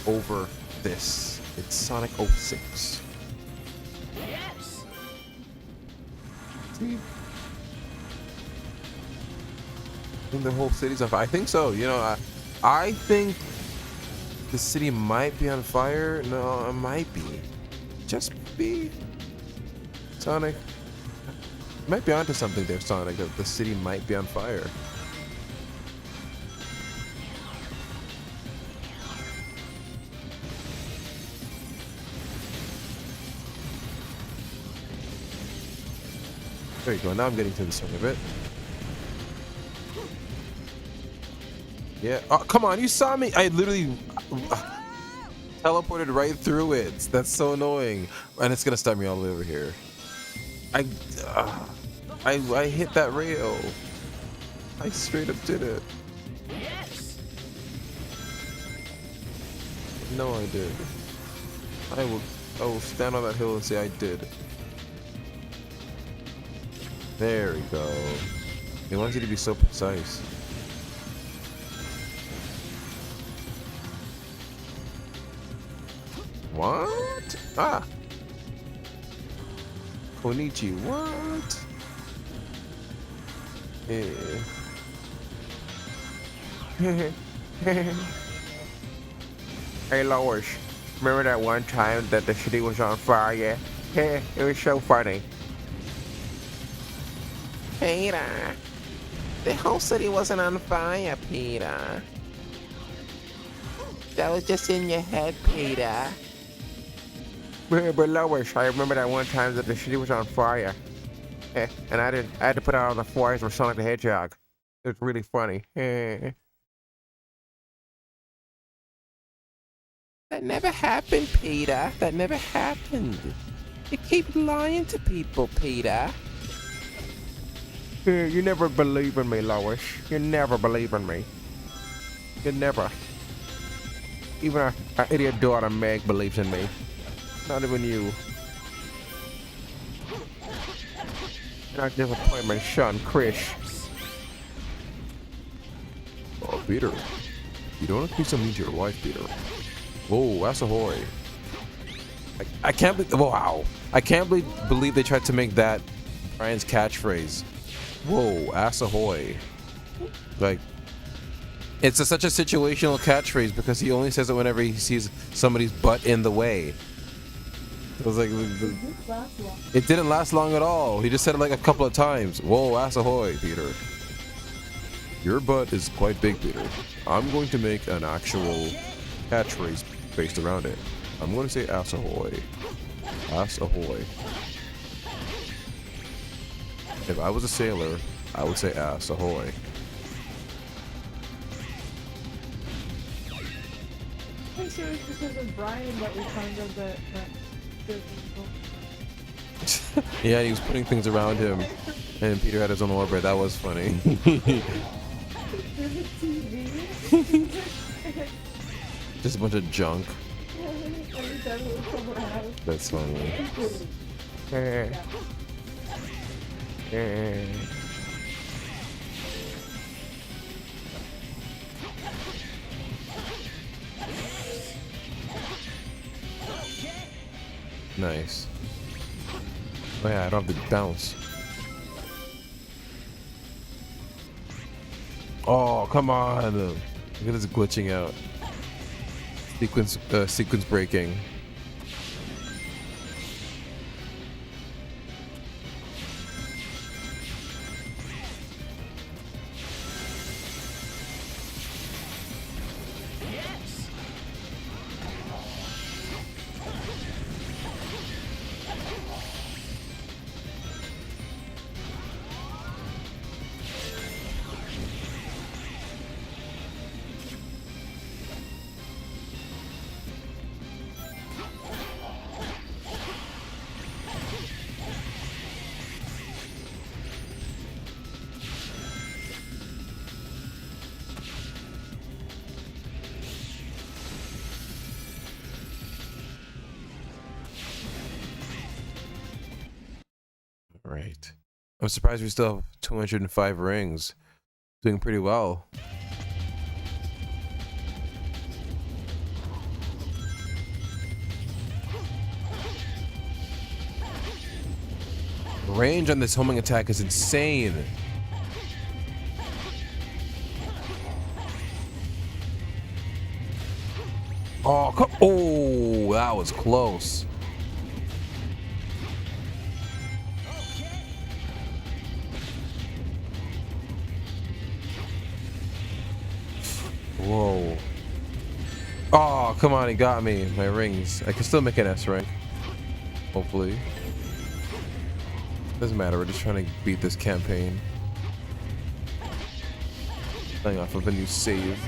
over this. It's Sonic 06. Yes. See? I think the whole city's on fire. I think so. You know, I think the city might be on fire. No, it might be. Just be. Sonic. You might be onto something there, Sonic. That the city might be on fire. There you go. Now I'm getting to the swing of it. Yeah. Oh, come on. You saw me. I literally teleported right through it. That's so annoying. And it's going to start me all the way over here. I hit that rail. I straight up did it. Yes. No, I did. I will stand on that hill and say I did. There we go. He wants you to be so precise. What? Ah! Konichi, what? Eh. Hey Lois, remember that one time that the city was on fire? It was so funny. Peter, the whole city wasn't on fire, Peter. That was just in your head, Peter. But Lois, I remember that one time that the city was on fire. And I had to put out all the fires for Sonic the Hedgehog. It was really funny. That never happened, Peter. That never happened. You keep lying to people, Peter. You never believe in me, Lois. You never believe in me. You never. Even our idiot daughter Meg believes in me. Not even you. And our disappointment son, Chris. Oh, Peter. You don't have to be so mean to your wife, Peter. Whoa, that's ahoy. I can't believe. Wow. I can't believe they tried to make that Brian's catchphrase. Whoa, ass ahoy. Like, it's such a situational catchphrase because he only says it whenever he sees somebody's butt in the way. It was like, it didn't last long at all. He just said it like a couple of times. Whoa, ass ahoy, Peter. Your butt is quite big, Peter. I'm going to make an actual catchphrase based around it. I'm going to say ass ahoy. Ass ahoy. If I was a sailor, I would say ass ahoy. I'm sure it's because of Brian that we found out that Yeah, he was putting things around him, and Peter had his own orbit. That was funny. there's a TV. Just a bunch of junk. Every time we were somewhere else. That's funny. Nice. Oh yeah, I don't have to bounce. Oh, come on. Look at this glitching out. Sequence breaking. I'm surprised we still have 205 rings. Doing pretty well. Range on this homing attack is insane. Oh, that was close. Whoa. Oh, come on, he got me. My rings. I can still make an S rank. Hopefully. Doesn't matter, we're just trying to beat this campaign. Playing off of a new save.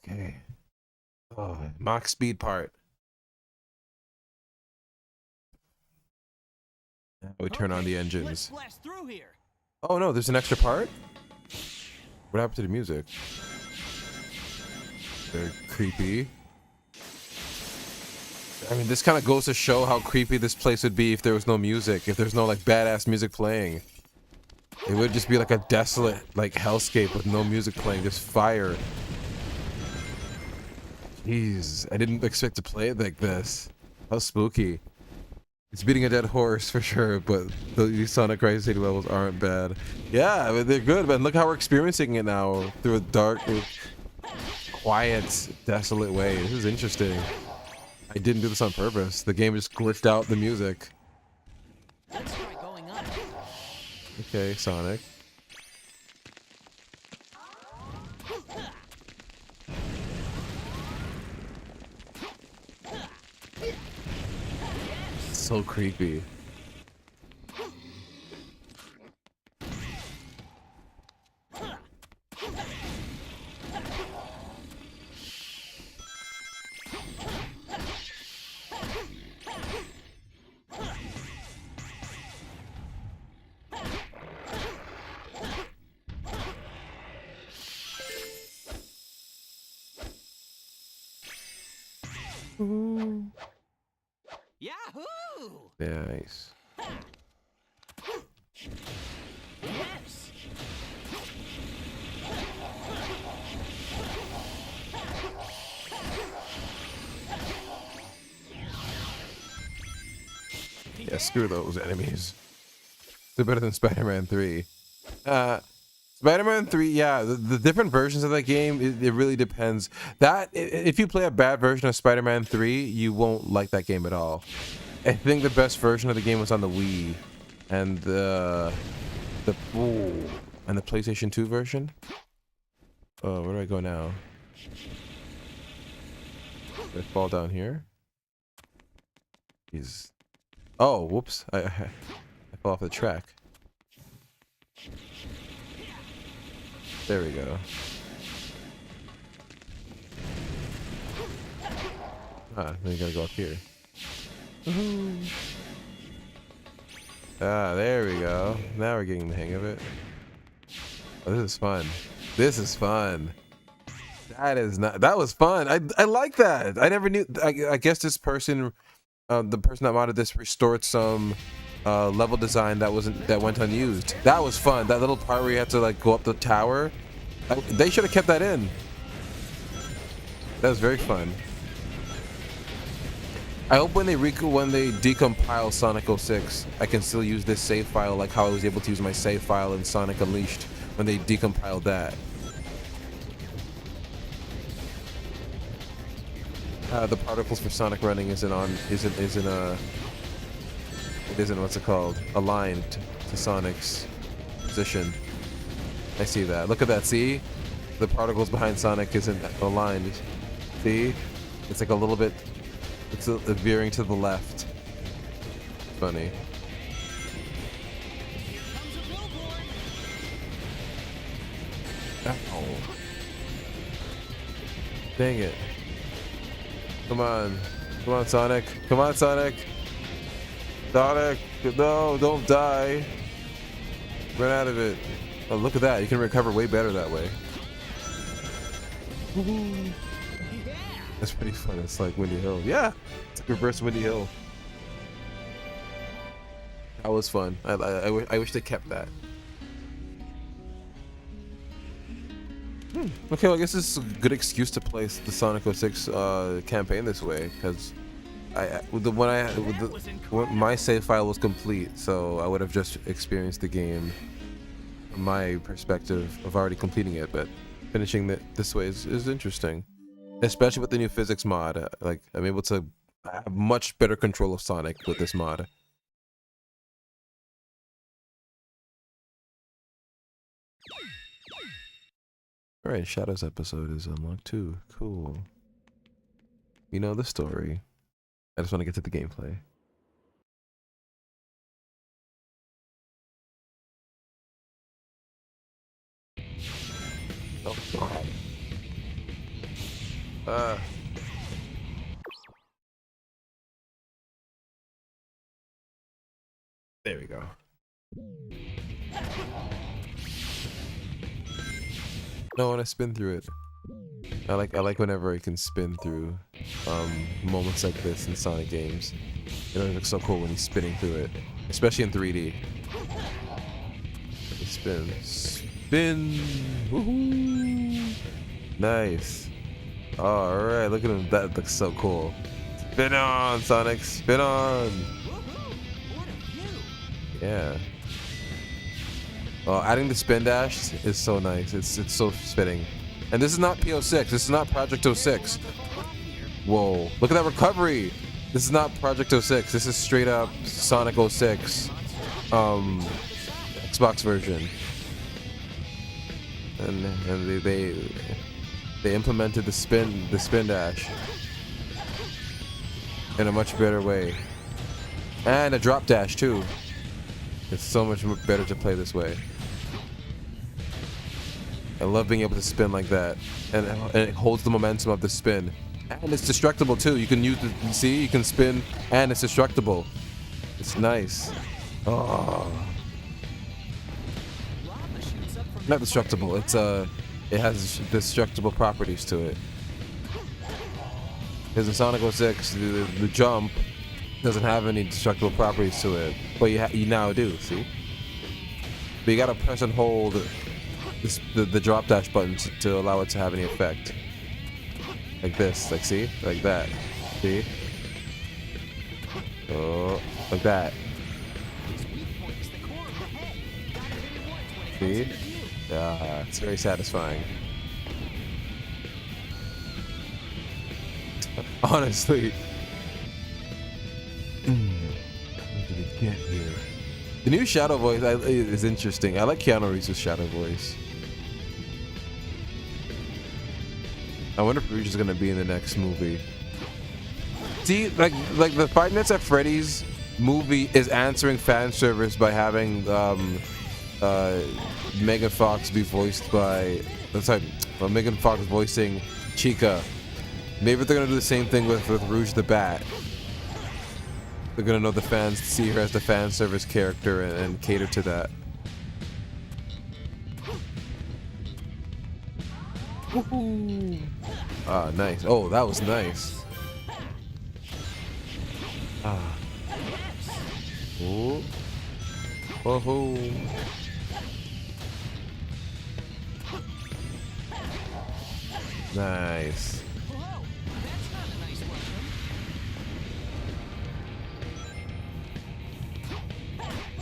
Okay. Oh, Mach speed part. Now we turn on the Let's engines. blast through here. Oh no, there's an extra part? What happened to the music? They're creepy. I mean, this kind of goes to show how creepy this place would be if there was no music, if there's no like badass music playing. It would just be like a desolate like hellscape with no music playing, just fire. Jeez, I didn't expect to play it like this. How spooky. It's beating a dead horse for sure, but these Sonic Rise City levels aren't bad. Yeah, but they're good, man. Look how we're experiencing it now through a dark, quiet, desolate way. This is interesting. I didn't do this on purpose. The game just glitched out the music. Let's try going up. Okay, Sonic. So creepy. Yahoo! Nice. Yes. Yeah, screw those enemies. They're better than Spider-Man 3. Spider-Man 3, yeah, the different versions of that game, it really depends. If you play a bad version of Spider-Man 3, you won't like that game at all. I think the best version of the game was on the Wii and the PlayStation 2 version. Oh, where do I go now? Do I fall down here? Jeez. Oh, whoops. I fell off the track. There we go. Ah, then you gotta go up here. Ah, there we go. Now we're getting the hang of it. Oh, this is fun. This is fun. That was fun. I like that. I never knew. I guess this person, the person that modded this, restored some level design that went unused. That was fun. That little part where you had to like go up the tower. They should have kept that in. That was very fun. I hope when they decompile Sonic 06, I can still use this save file like how I was able to use my save file in Sonic Unleashed when they decompiled that. The particles for Sonic running isn't what's it called, aligned to Sonic's position. I see that. Look at that. See, the particles behind Sonic isn't aligned. See, it's like a little bit. It's veering to the left. Funny. Ow. Dang it. Come on. Come on, Sonic. Come on, Sonic. Sonic, no, don't die. Run out of it. Oh, look at that. You can recover way better that way. Woohoo. That's pretty fun. It's like Windy Hill. Yeah, it's like reverse Windy Hill. That was fun. I wish they kept that. Okay, well, I guess this is a good excuse to play the Sonic 06 campaign this way, because when my save file was complete, so I would have just experienced the game from my perspective of already completing it, but finishing it this way is interesting, especially with the new physics mod. Like, I'm able to have much better control of Sonic with this mod. Alright, Shadows episode is unlocked too. Cool. You know the story. I just want to get to the gameplay. Oh god. There we go. No, I want to spin through it. I like whenever I can spin through moments like this in Sonic games. It always looks so cool when he's spinning through it, especially in 3D. Spin, spin, woohoo! Nice. All right, look at him. That looks so cool. Spin on, Sonic, spin on. Yeah. Oh, adding the spin dash is so nice. It's so fitting. And this is not P06. This is not Project 06. Whoa, look at that recovery. This is not Project 06. This is straight up Sonic 06 Xbox version. And they implemented the spin dash in a much better way. And a drop dash too. It's so much better to play this way. I love being able to spin like that, and it holds the momentum of the spin, and it's destructible too. You can use the, see, you can spin, and it's destructible. It's nice. Oh, not destructible. It's it has destructible properties to it. Because in Sonic 06, the jump doesn't have any destructible properties to it, but you now do. See, but you gotta press and hold the drop dash button to allow it to have any effect. Like this, like see? Like that. See? Oh, like that. See? Yeah, it's very satisfying. Honestly. What did we get here? The new Shadow voice is interesting. I like Keanu Reeves' Shadow voice. I wonder if Rouge is gonna be in the next movie. See, like the Five Nights at Freddy's movie is answering fan service by having Megan Fox be voiced by, Megan Fox voicing Chica. Maybe they're gonna do the same thing with Rouge the Bat. They're gonna know the fans, see her as the fan service character, and cater to that. Woohoo! Ah, nice. Oh, that was nice. Ah. Oh. Woohoo! Nice.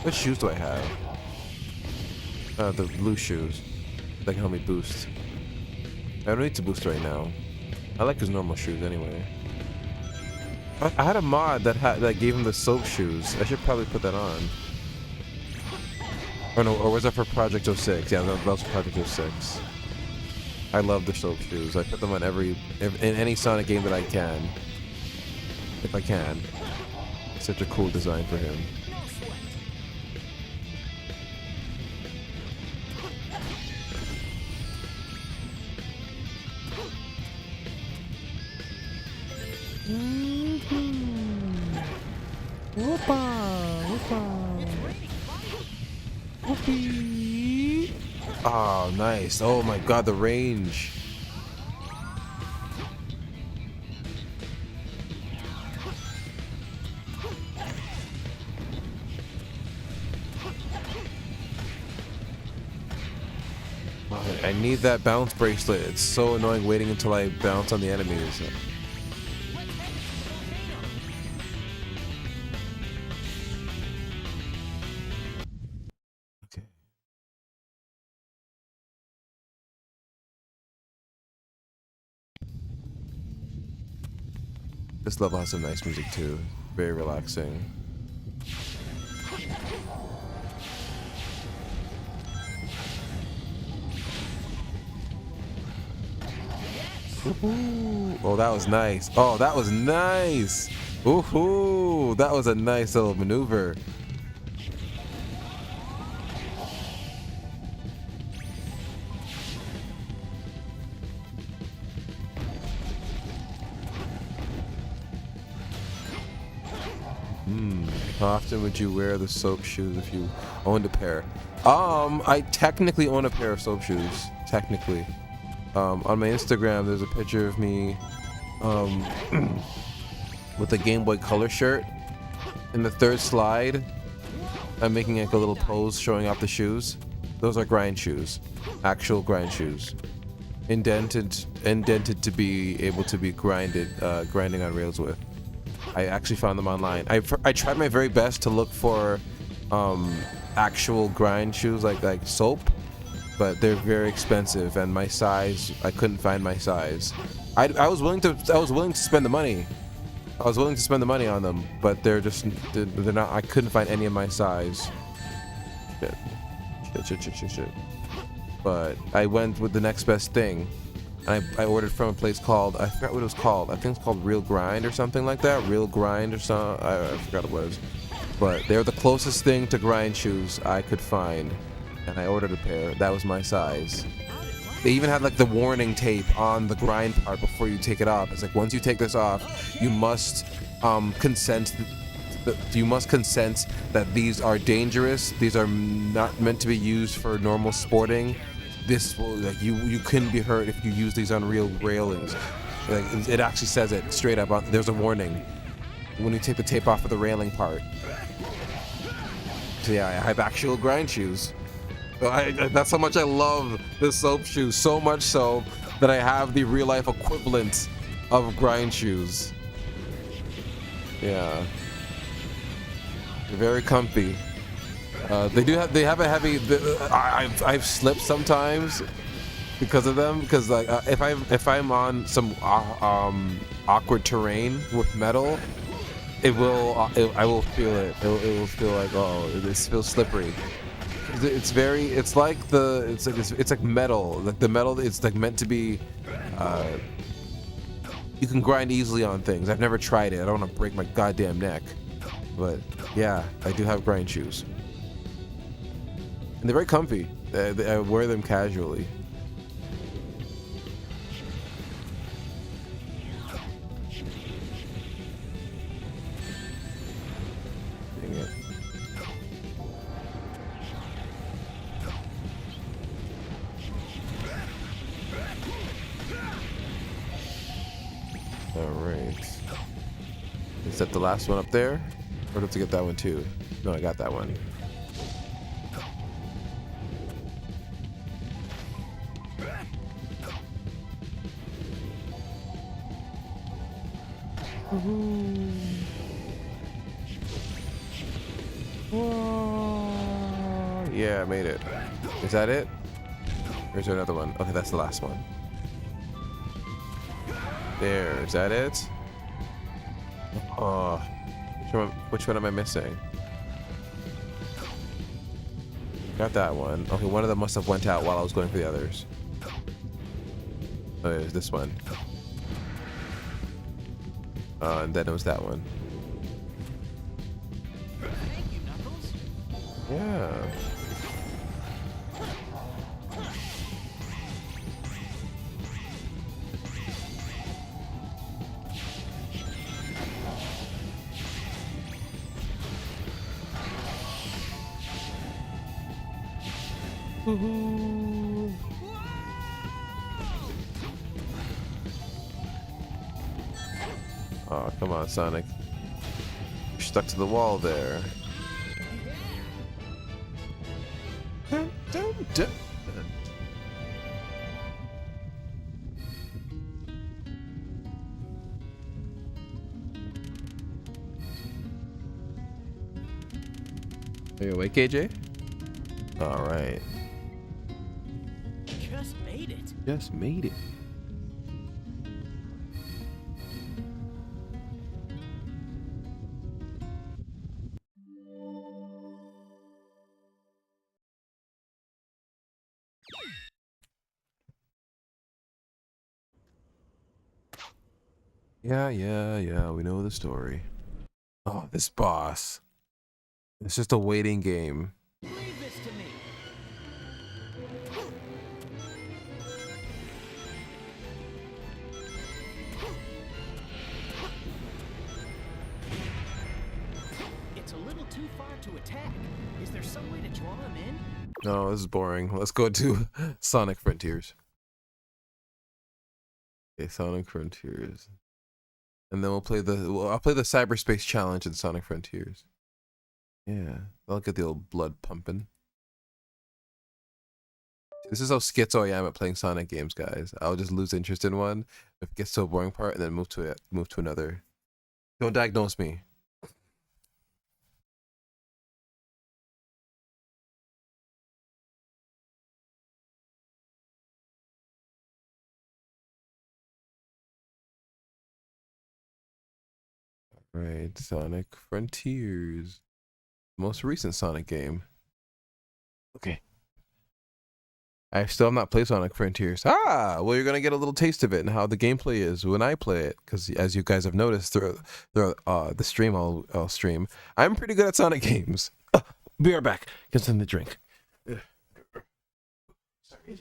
What shoes do I have? The blue shoes. That can help me boost. I don't need to boost right now. I like his normal shoes anyway. I had a mod that gave him the soap shoes. I should probably put that on. Oh no, or was that for Project 06? Yeah, that was Project 06. I love the soap shoes. I put them on in any Sonic game that I can. If I can. Such a cool design for him. Opa! Oh, nice. Oh my god, the range. I need that bounce bracelet. It's so annoying waiting until I bounce on the enemies. Okay. This level has some nice music too. Very relaxing. Ooh, oh, that was nice. Oh, that was nice. Ooh, that was a nice little maneuver. How often would you wear the soap shoes if you owned a pair? I technically own a pair of soap shoes. Technically. On my Instagram, there's a picture of me with a Game Boy Color shirt. In the third slide, I'm making like a little pose showing off the shoes. Those are grind shoes, actual grind shoes, indented to be able to be grinding on rails with. I actually found them online. I tried my very best to look for actual grind shoes like soap, but they're very expensive, and my size, I couldn't find my size. I was willing to spend the money. I was willing to spend the money on them, but they're not. I couldn't find any of my size. Shit. But I went with the next best thing. I ordered from a place called, I forgot what it was called. I think it's called Real Grind or something like that. Real Grind or something. I forgot what it was. But they're the closest thing to grind shoes I could find. And I ordered a pair. That was my size. They even had like the warning tape on the grind part before you take it off. It's like, once you take this off, you must consent that these are dangerous. These are not meant to be used for normal sporting. This will, like, you couldn't be hurt if you use these on real railings. Like, it actually says it straight up. There's a warning when you take the tape off of the railing part. So yeah, I have actual grind shoes. That's how much I love the soap shoes. So much so that I have the real life equivalent of grind shoes. Yeah, they're very comfy. They have a heavy. I've slipped sometimes because of them. Because like if I'm on some awkward terrain with metal, I will feel it. It will feel like, oh, this feels slippery. It's like metal. Like the metal, it's like meant to be. You can grind easily on things. I've never tried it. I don't want to break my goddamn neck. But yeah, I do have grind shoes. And they're very comfy. I wear them casually. Dang it. Alright. Is that the last one up there? Or do I have to get that one too? No, I got that one. Whoa. Yeah, I made it. Is that it? Or is there another one? Okay, that's the last one. There, is that it? Oh, which one am I missing? Got that one. Okay, one of them must have went out while I was going for the others. Oh, there's this one. And then it was that one. Thank you, Knuckles. Yeah. Woohoo. Oh, come on, Sonic. You're stuck to the wall there. Dun, dun, dun. Are you awake, AJ? All right. Just made it. Just made it. Yeah, we know the story. Oh, this boss. It's just a waiting game. Leave this to me. It's a little too far to attack. Is there some way to draw him in? No, this is boring. Let's go to Sonic Frontiers. Okay, Sonic Frontiers. And then I'll play the Cyberspace Challenge in Sonic Frontiers. Yeah, I'll get the old blood pumping. This is how schizo I am at playing Sonic games, guys. I'll just lose interest in one if it gets to a boring part, and then move to another. Don't diagnose me. Right, Sonic Frontiers. Most recent Sonic game. Okay. I still have not played Sonic Frontiers. Ah, well, you're gonna get a little taste of it and how the gameplay is when I play it. Because as you guys have noticed through the stream, I'll stream. I'm pretty good at Sonic games. Be right back. Get something to drink. Sorry.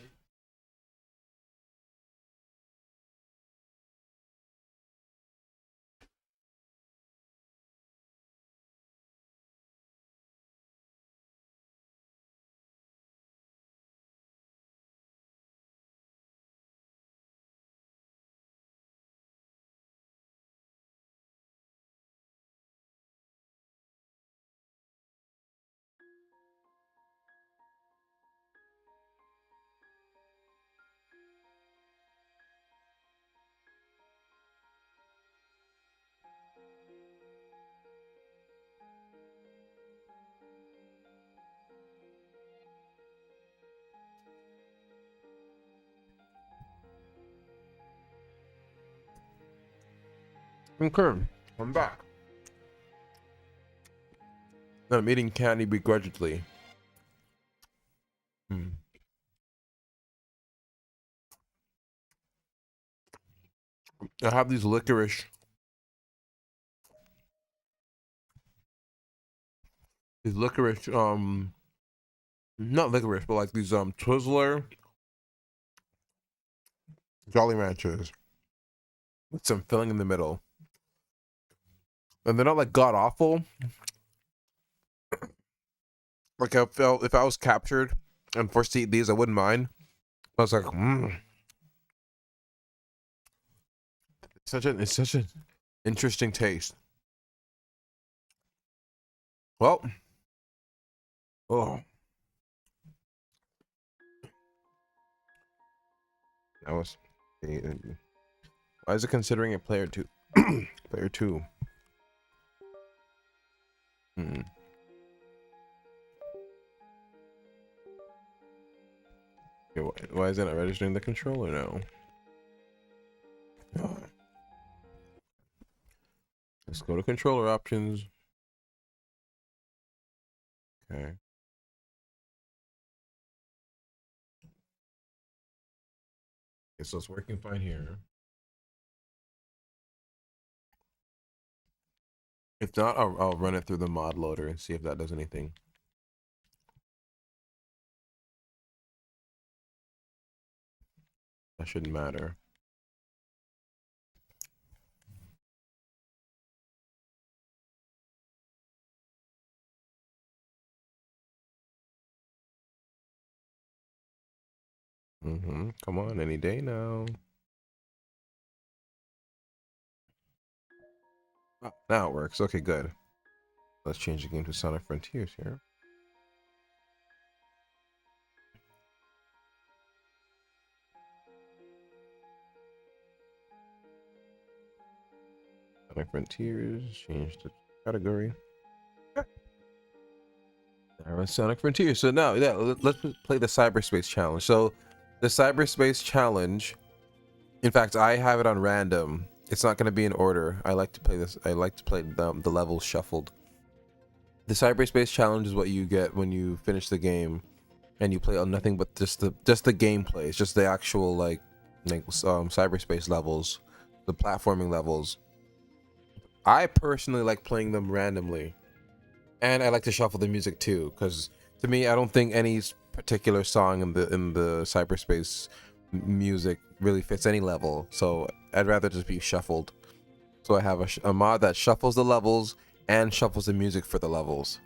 Okay, I'm back. I'm eating candy begrudgingly. I have these licorice, not licorice, but like these Twizzler Jolly Ranchers with some filling in the middle. And they're not like god awful. Like I felt if I was captured and forced to eat these, I wouldn't mind. I was like, It's such an interesting taste. Well, oh, that was. Why is it considering it player two? Player two. Okay, why is it not registering the controller now? Oh. Let's go to controller options. Okay. Okay, so it's working fine here. If not, I'll run it through the mod loader and see if that does anything. That shouldn't matter. Come on, any day now. Oh, now it works. Okay, good. Let's change the game to Sonic Frontiers here. Sonic Frontiers, change the category. Alright, Sonic Frontiers. So now, yeah, let's play the Cyberspace Challenge. So, the Cyberspace Challenge, in fact, I have it on random. It's not going to be in order. I like to play this. I like to play the levels shuffled. The Cyberspace Challenge is what you get when you finish the game, and you play on nothing but just the gameplay. It's just the actual like cyberspace levels, the platforming levels. I personally like playing them randomly, and I like to shuffle the music too, because to me, I don't think any particular song in the cyberspace music really fits any level. So I'd rather just be shuffled. So I have a mod that shuffles the levels and shuffles the music for the levels.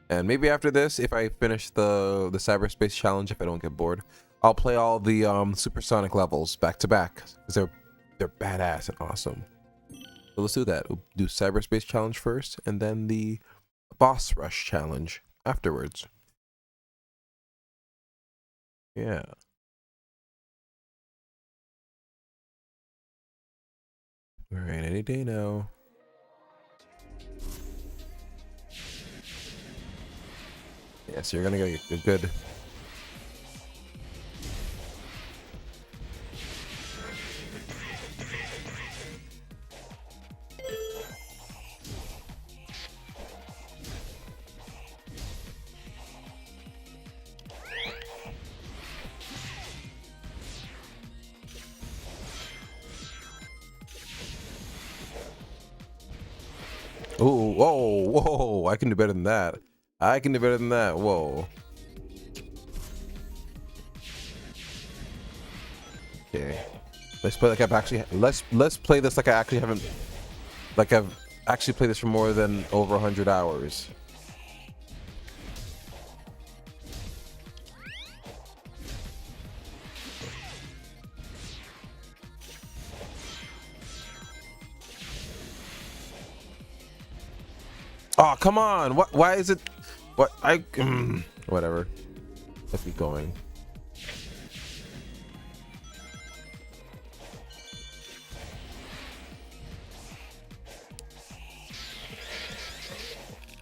And maybe after this, if I finish the Cyberspace Challenge, if I don't get bored, I'll play all the Supersonic levels back to back, because they're badass and awesome. So let's do that. We'll do Cyberspace Challenge first, and then the Boss Rush Challenge afterwards. Yeah. All right, any day now. Yeah, so you're gonna get a good. Oh, whoa, whoa! I can do better than that. I can do better than that. Whoa. Okay. Let's play like I've actually. Let's play this like I actually haven't. Like I've actually played this for more than over 100 hours. Oh, come on. What? Why is it? What? Whatever. Let's keep going.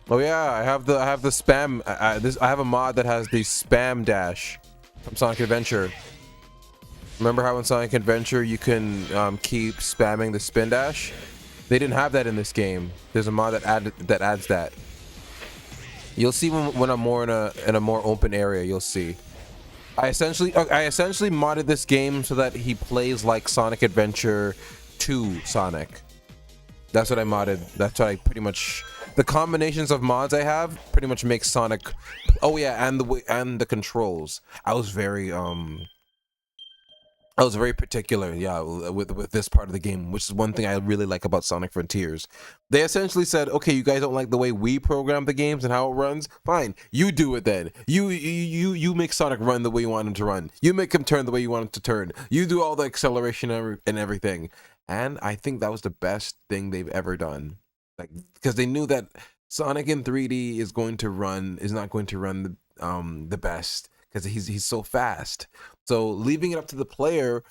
Oh yeah, I have the spam. I have a mod that has the spam dash from Sonic Adventure. Remember how in Sonic Adventure you can keep spamming the spin dash? They didn't have that in this game. There's a mod that adds that. You'll see when I'm more in a more open area. You'll see. I essentially modded this game so that he plays like Sonic Adventure 2 Sonic. That's what I modded. That's what I pretty much. The combinations of mods I have pretty much make Sonic. Oh yeah, and the controls. I was very particular, yeah, with this part of the game, which is one thing I really like about Sonic Frontiers. They essentially said, okay, you guys don't like the way we program the games and how it runs? Fine, you do it then. You make Sonic run the way you want him to run. You make him turn the way you want him to turn. You do all the acceleration and everything. And I think that was the best thing they've ever done. Like, because they knew that Sonic in 3D is not going to run the best, because he's so fast. So leaving it up to the player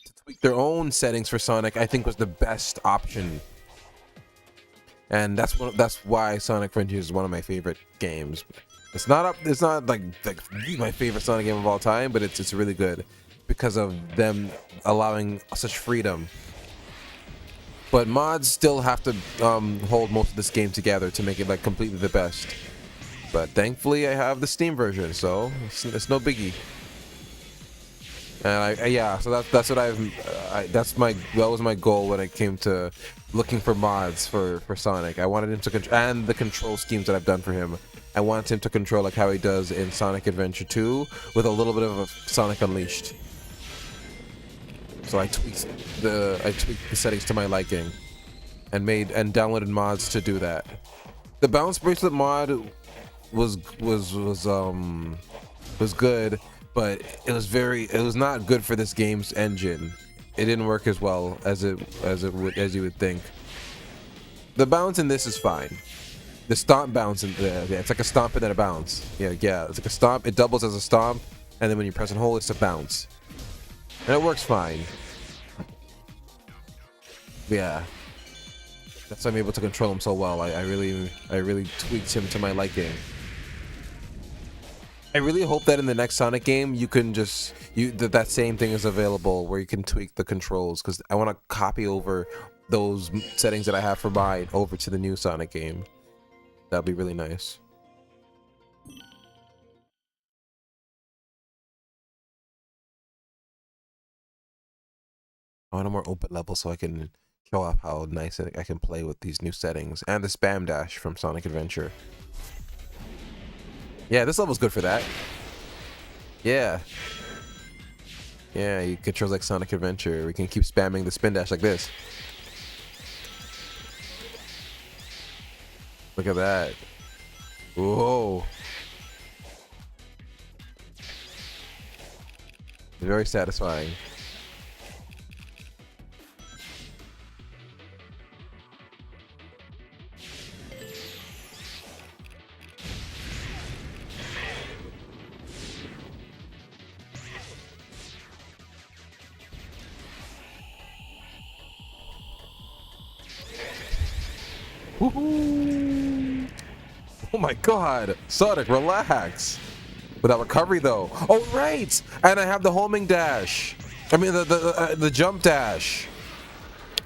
to tweak their own settings for Sonic, I think, was the best option. And that's why Sonic Frontiers is one of my favorite games. It's not like my favorite Sonic game of all time, but it's really good because of them allowing such freedom. But mods still have to hold most of this game together to make it like completely the best. But thankfully, I have the Steam version, so it's no biggie. And yeah, so that's what that was my goal when it came to looking for mods for Sonic. I wanted him to control, and the control schemes that I've done for him. I wanted him to control like how he does in Sonic Adventure 2 with a little bit of a Sonic Unleashed. So I tweaked the settings to my liking, and downloaded mods to do that. The Bounce Bracelet mod was good, but it was not good for this game's engine. It didn't work as well as you would think. The bounce in this is fine. The stomp bounce in yeah, it's like a stomp and then a bounce. Yeah, it's like a stomp. It doubles as a stomp, and then when you press and hold, it's a bounce, and it works fine. Yeah, that's why I'm able to control him so well. I really tweaked him to my liking. I really hope that in the next Sonic game you can just that same thing is available where you can tweak the controls, because I want to copy over those settings that I have for mine over to the new Sonic game. That'd be really nice. I want a more open level so I can show off how nice I can play with these new settings and the spam dash from Sonic Adventure. Yeah, this level's good for that. Yeah. Yeah, you controls like Sonic Adventure. We can keep spamming the spin dash like this. Look at that. Whoa. Very satisfying. Woohoo! Oh my god, Sonic, relax. Without recovery though. Oh right, and I have the homing dash. I mean the jump dash.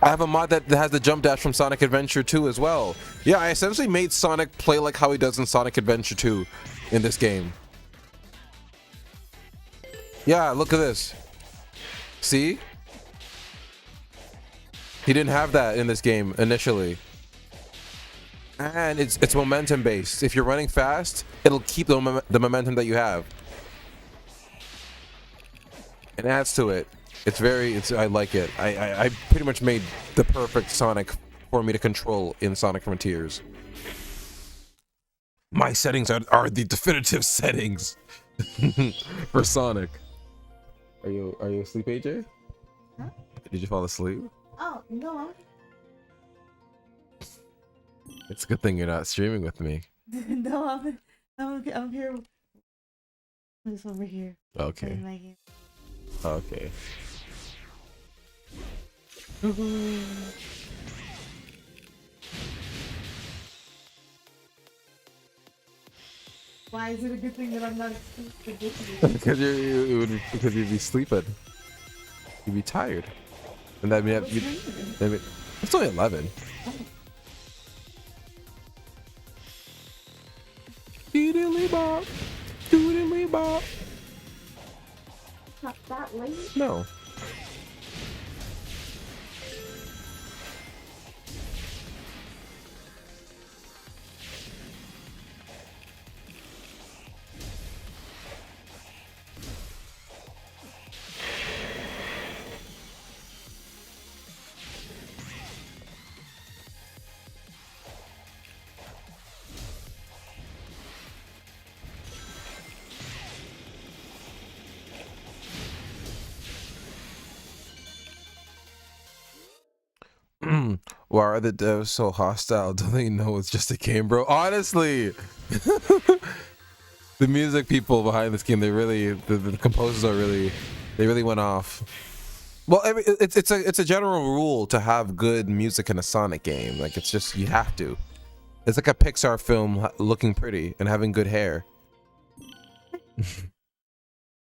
I have a mod that has the jump dash from Sonic Adventure 2 as well. Yeah, I essentially made Sonic play like how he does in Sonic Adventure 2 in this game. Yeah, look at this. See? He didn't have that in this game initially. And it's momentum based. If you're running fast, it'll keep the momentum that you have. It adds to it. I like it. I pretty much made the perfect Sonic for me to control in Sonic Frontiers. My settings are the definitive settings for Sonic. Are you asleep, AJ? Huh? Did you fall asleep? Oh no. It's a good thing you're not streaming with me. No, I'm here. This over here. Okay. playing my game. Okay. Why is it a good thing that I'm not asleep? Because because you'd be sleeping. You'd be tired. And that mean it's only 11. Doodly bop. Doodly bop. Not that late. No. Why are the devs so hostile? Don't they know it's just a game, bro? Honestly, the music people behind this game, the composers they really went off. Well, it's a general rule to have good music in a Sonic game. Like, it's just, you have to. It's like a Pixar film looking pretty and having good hair.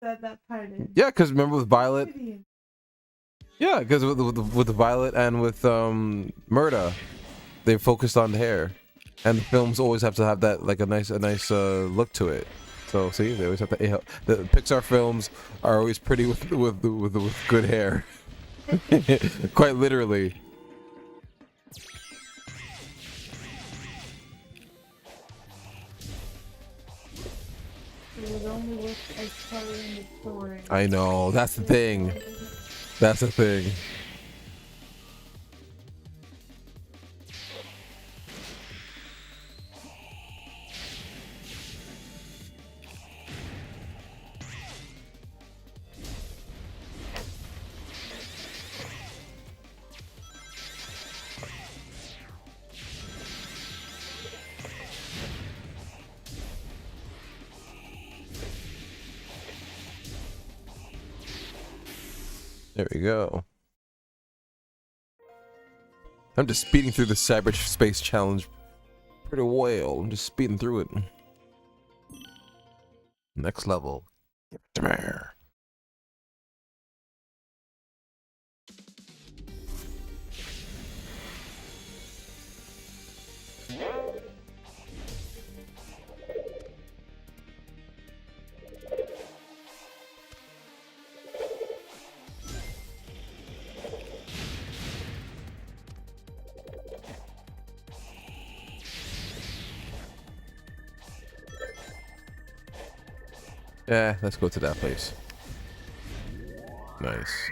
That part is. Yeah, because remember with Violet? Pretty. Yeah, because with Violet and with Murda, they focused on the hair, and the films always have to have that, like a nice look to it. So see, they always have to. The Pixar films are always pretty with good hair, quite literally. It was only with as far in the story. I know, that's the thing. That's the thing. There we go. I'm just speeding through the cyberspace challenge pretty well. I'm just speeding through it. Next level. Come here. Yeah, let's go to that place. Nice.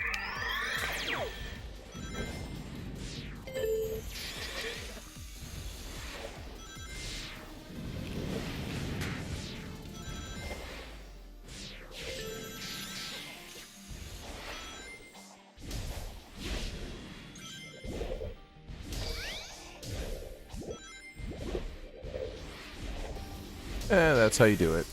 And that's how you do it.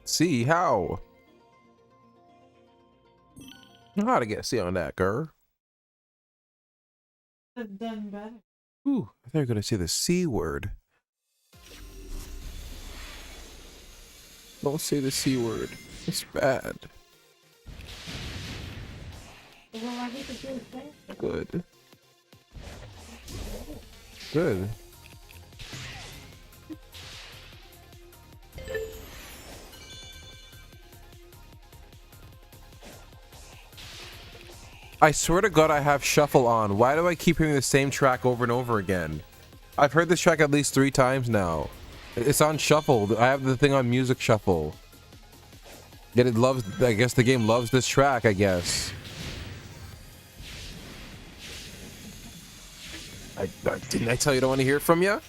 See how? Know how to get C on that, girl. I've done better. Ooh, I thought you were gonna say the C word. Don't say the C word. It's bad. Well, I hate to do it. Good. Good. I swear to God I have shuffle on. Why do I keep hearing the same track over and over again? I've heard this track at least 3 times now. It's on shuffle. I have the thing on music shuffle. Yet it loves, I guess the game loves this track, I guess. Didn't I tell you I don't want to hear it from you?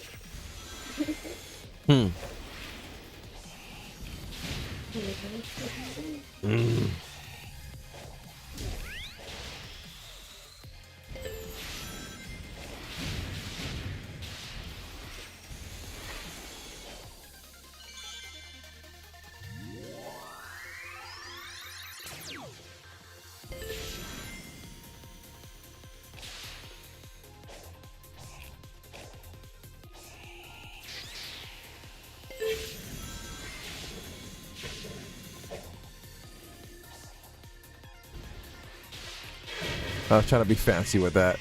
I was trying to be fancy with that.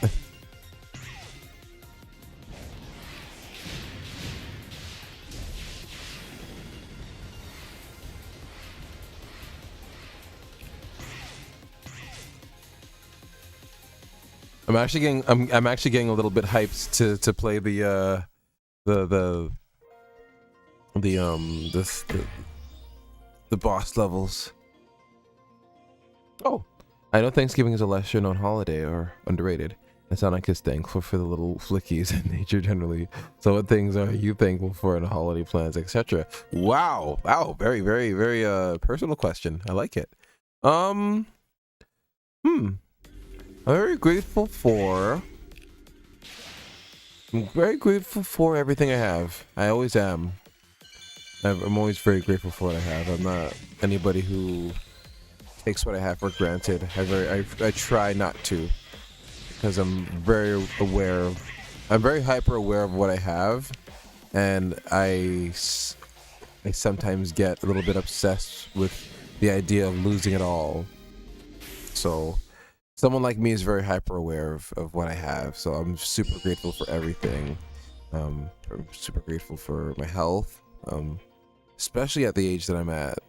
I'm actually getting a little bit hyped to play the boss levels. Oh, I know Thanksgiving is a lesser known holiday or underrated. And Sonic is thankful for the little flickies in nature generally. So what things are you thankful for in holiday plans, etc.? Wow. Wow. Very, very, very personal question. I like it. I'm very grateful for I'm very grateful for everything I have. I always am. I'm always very grateful for what I have. I'm not anybody who takes what I have for granted. I try not to, because I'm very aware of, I'm very hyper aware of what I have, and I sometimes get a little bit obsessed with the idea of losing it all. So someone like me is very hyper aware of what I have. So I'm super grateful for everything. I'm super grateful for my health, especially at the age that I'm at.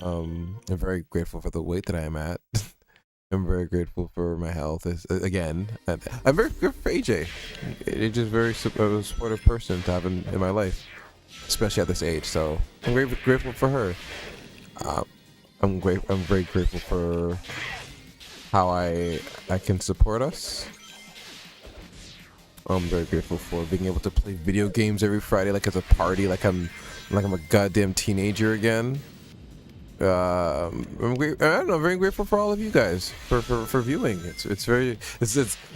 I'm very grateful for the weight that I am at. I'm very grateful for my health. Again, I'm very grateful for AJ. AJ is very a supportive person to have in my life, especially at this age. So I'm very grateful for her. I'm very grateful for how I can support us. I'm very grateful for being able to play video games every Friday, like as a party, like I'm a goddamn teenager again. I don't know, very grateful for all of you guys for viewing. It's like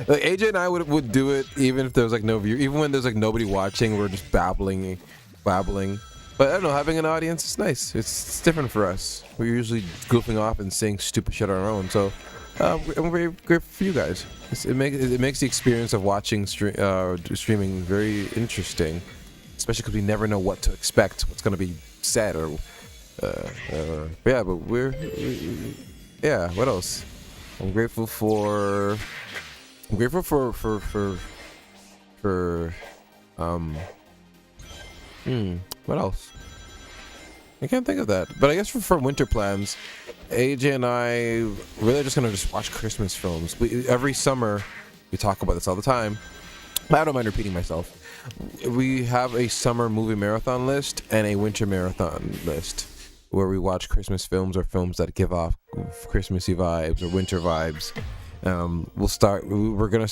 AJ and I would do it even if there was like no view, even when there's like nobody watching. We're just babbling. But I don't know, having an audience is nice. It's different for us. We're usually goofing off and saying stupid shit on our own. So I'm very grateful for you guys. It makes the experience of watching streaming very interesting, especially because we never know what to expect, what's going to be said or. Yeah, but yeah. What else? I'm grateful for what else? I can't think of that. But I guess for winter plans, AJ and I really just gonna watch Christmas films. Every summer we talk about this all the time. I don't mind repeating myself. We have a summer movie marathon list and a winter marathon list, where we watch Christmas films or films that give off Christmassy vibes or winter vibes.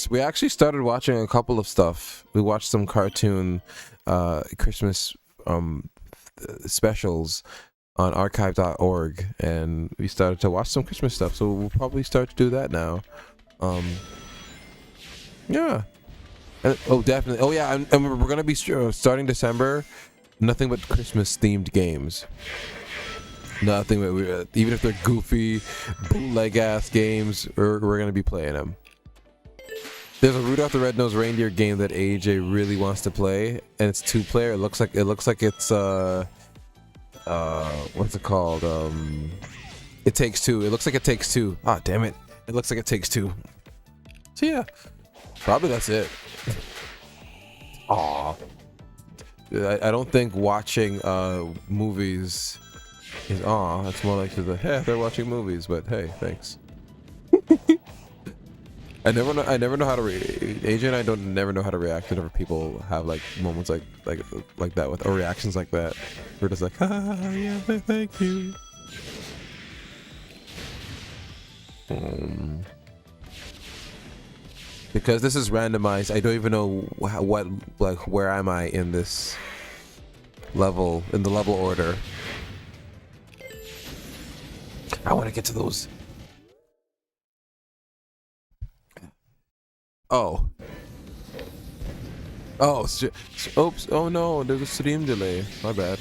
We actually started watching a couple of stuff. We watched some cartoon Christmas specials on archive.org, and we started to watch some Christmas stuff. So we'll probably start to do that now. Yeah. Definitely. Oh yeah, and we're gonna be starting December. Nothing but Christmas themed games. Nothing, even if they're goofy, bootleg ass games, we're gonna be playing them. There's a Rudolph the Red-Nosed Reindeer game that AJ really wants to play, and it's 2-player. It looks like it's what's it called? It Takes Two. It looks like It Takes Two. Ah, damn it! It looks like It Takes Two. So yeah, probably that's it. Aw, I don't think watching movies. That's more like they're watching movies, but hey, thanks. I never know how to AJ and I never know how to react whenever people have like moments like that with or reactions like that. We're just like, yeah, thank you. Because this is randomized, I don't even know where am I in this level, in the level order. I want to get to those. Oops. Oh no, there's a stream delay. My bad.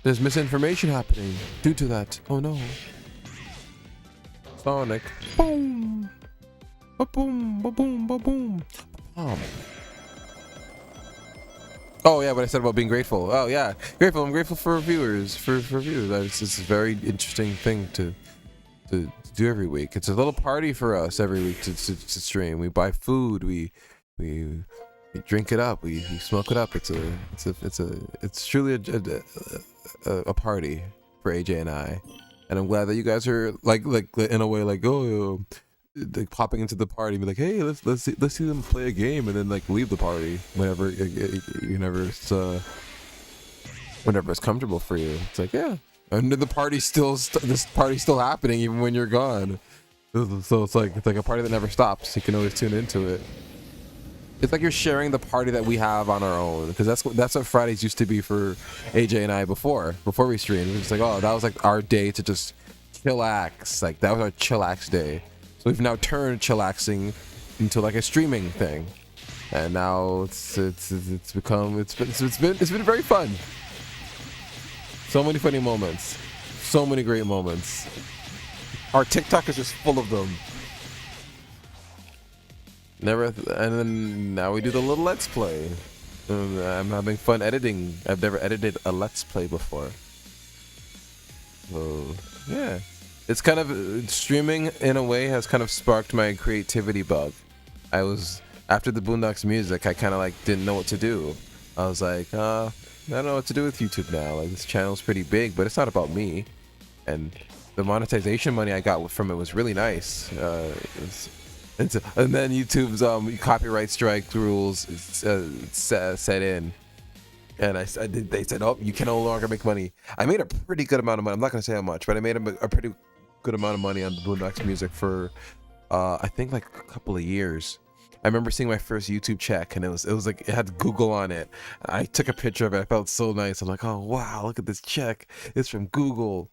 There's misinformation happening due to that. Oh no. Sonic. Boom. Ba-boom. Ba-boom. Ba-boom. Oh yeah, what I said about being grateful. Oh yeah, grateful. I'm grateful for viewers. For viewers, it's a very interesting thing to do every week. It's a little party for us every week to stream. We buy food. We drink it up. We smoke it up. It's truly a party for AJ and I. And I'm glad that you guys are like in a way like like popping into the party and be like, hey, let's see them play a game, and then like leave the party whenever it's comfortable for you. It's like, yeah, and the party's this party's still happening even when you're gone. So it's like a party that never stops. You can always tune into it. It's like you're sharing the party that we have on our own, because that's what Fridays used to be for AJ and I before we streamed. It was like, oh, that was like our day to just chillax. Like that was our chillax day. So we've now turned chillaxing into like a streaming thing, and now it's been very fun. So many funny moments, so many great moments. Our TikTok is just full of them. And then now we do the little Let's Play. I'm having fun editing. I've never edited a Let's Play before. So yeah, it's kind of streaming in a way has kind of sparked my creativity bug. I was after the Boondocks music, I kind of like didn't know what to do. I was like, I don't know what to do with YouTube now. Like this channel's pretty big, but it's not about me. And the monetization money I got from it was really nice. And then YouTube's copyright strike rules set in. And they said, oh, you can no longer make money. I made a pretty good amount of money. I'm not going to say how much, but I made a pretty good amount of money on the Boondocks music for, I think like a couple of years. I remember seeing my first YouTube check, and it was like, it had Google on it. I took a picture of it. I felt so nice. I'm like, oh, wow, look at this check. It's from Google.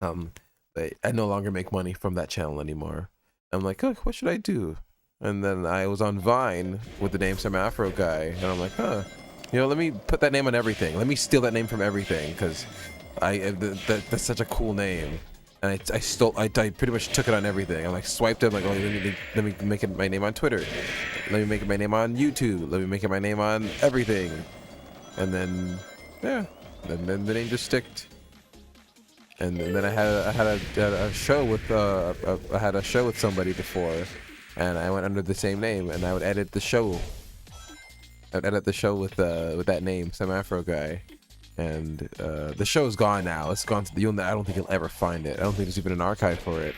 I no longer make money from that channel anymore. I'm like, oh, what should I do? And then I was on Vine with the name Some Afro Guy, and I'm like, let me put that name on everything. Let me steal that name from everything, because that's such a cool name. And I pretty much took it on everything. I like swiped it. I'm like, oh, let me make it my name on Twitter. Let me make it my name on YouTube. Let me make it my name on everything. And then, yeah, then the name just sticked. And then I had a show with I had a show with somebody before, and I went under the same name, and I would edit the show. I'd edit the show with that name, Some Afro Guy, and the show's gone now. It's gone to the. I don't think you'll ever find it. I don't think there's even an archive for it.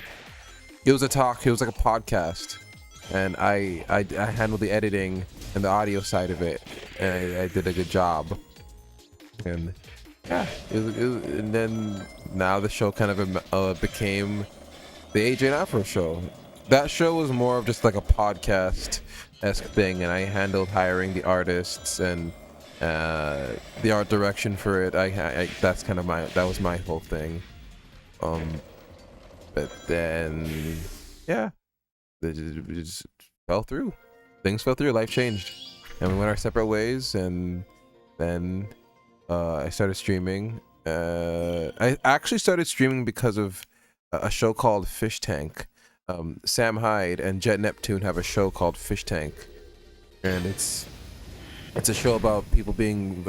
It was a talk. It was like a podcast, and I handled the editing and the audio side of it, and I did a good job. And yeah, and then now the show kind of became the AJ and Afro show. That show was more of just like a podcast-esque thing, and I handled hiring the artists and the art direction for it. That's kind of that was my whole thing. But then yeah, it just fell through. Things fell through. Life changed, and we went our separate ways. And then I started streaming. I actually started streaming because of a show called Fish Tank. Sam Hyde and Jet Neptune have a show called Fish Tank, and it's a show about people being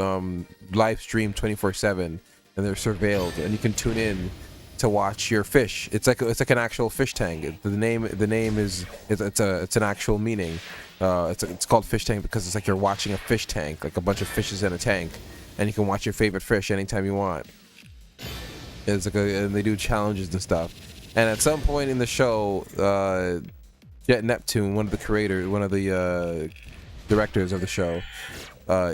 live streamed 24/7, and they're surveilled, and you can tune in to watch your fish. It's like an actual fish tank. The name is it's an actual meaning. It's called Fish Tank because it's like you're watching a fish tank, like a bunch of fishes in a tank, and you can watch your favorite fish anytime you want. It's like and they do challenges and stuff. And at some point in the show, Jet Neptune, one of the directors of the show,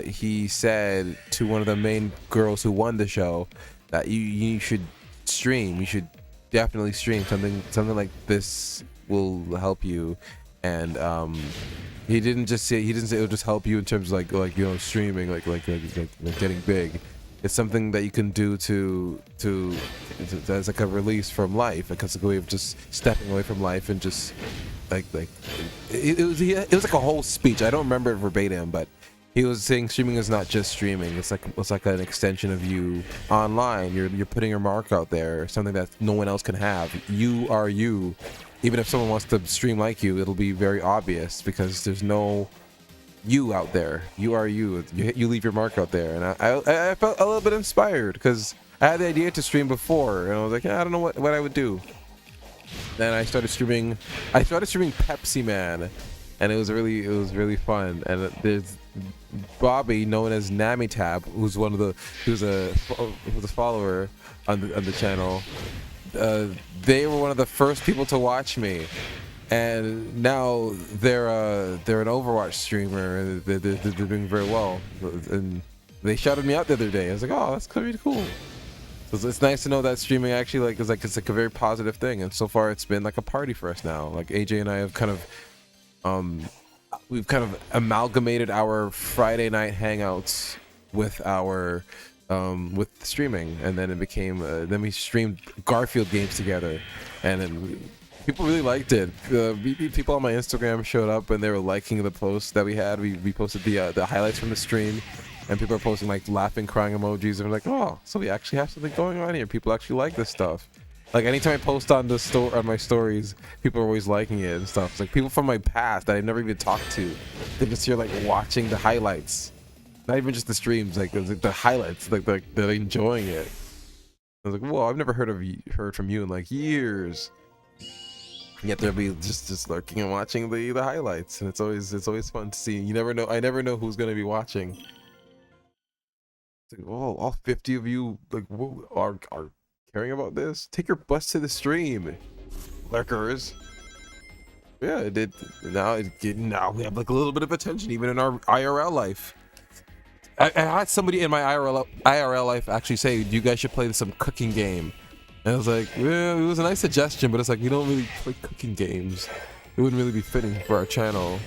he said to one of the main girls who won the show that you should stream. You should definitely stream. Something like this will help you. And he didn't say it'll just help you in terms of like streaming like getting big. It's something that you can do to as like a release from life, because it's a way of just stepping away from life and just like it was like a whole speech. I don't remember it verbatim, but he was saying streaming is not just streaming. It's like an extension of you online. You're putting your mark out there, something that no one else can have. You are you. Even if someone wants to stream like you, it'll be very obvious because there's no you out there. You are you. You leave your mark out there. And I felt a little bit inspired because I had the idea to stream before, and I was like, I don't know what I would do. Then I started streaming Pepsi Man, and it was really fun. And there's Bobby, known as Namitab, who's a follower on the channel. They were one of the first people to watch me, and now they're an Overwatch streamer, and they're doing very well. And they shouted me out the other day. I was like, oh, that's pretty cool. So it's nice to know that streaming actually it's like a very positive thing. And so far it's been like a party for us now. Like AJ and I have we've kind of amalgamated our Friday night hangouts with our with streaming, and then it became then we streamed Garfield games together, and then People really liked it. People on my Instagram showed up and they were liking the posts that we had. We posted the highlights from the stream, and people are posting like laughing, crying emojis, and we're like, oh, so we actually have something going on here. People actually like this stuff. Like anytime I post on the store on my stories, people are always liking it and stuff. It's like people from my past that I never even talked to, they're just here like watching the highlights, not even just the streams, like the highlights, like they're enjoying it. I was like, whoa, I've never heard from you in like years. Yet they'll be just lurking and watching the highlights, and it's always fun to see. You never know. I never know who's gonna be watching. It's like, oh, all 50 of you like are caring about this. Take your butts to the stream, lurkers. Yeah, it did. Now we have like a little bit of attention even in our IRL life. I had somebody in my IRL life actually say, you guys should play some cooking game. And I was like, well, it was a nice suggestion, but it's like, we don't really play cooking games. It wouldn't really be fitting for our channel.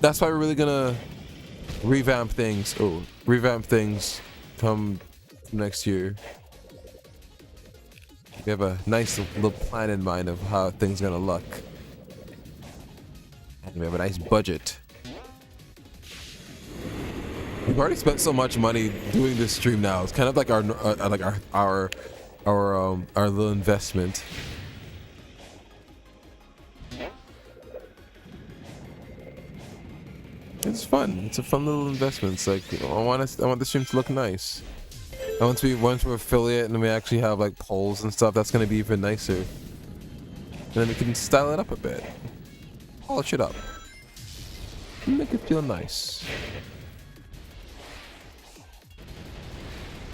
That's why we're really gonna revamp things. Oh, revamp things come next year. We have a nice little plan in mind of how things are gonna look. And we have a nice budget. We've already spent so much money doing this stream now. It's kind of like our little investment. It's fun. It's a fun little investment. It's like, you know, I want the stream to look nice. And once we're affiliate and we actually have like polls and stuff, that's gonna be even nicer. And then we can style it up a bit, polish it up, make it feel nice.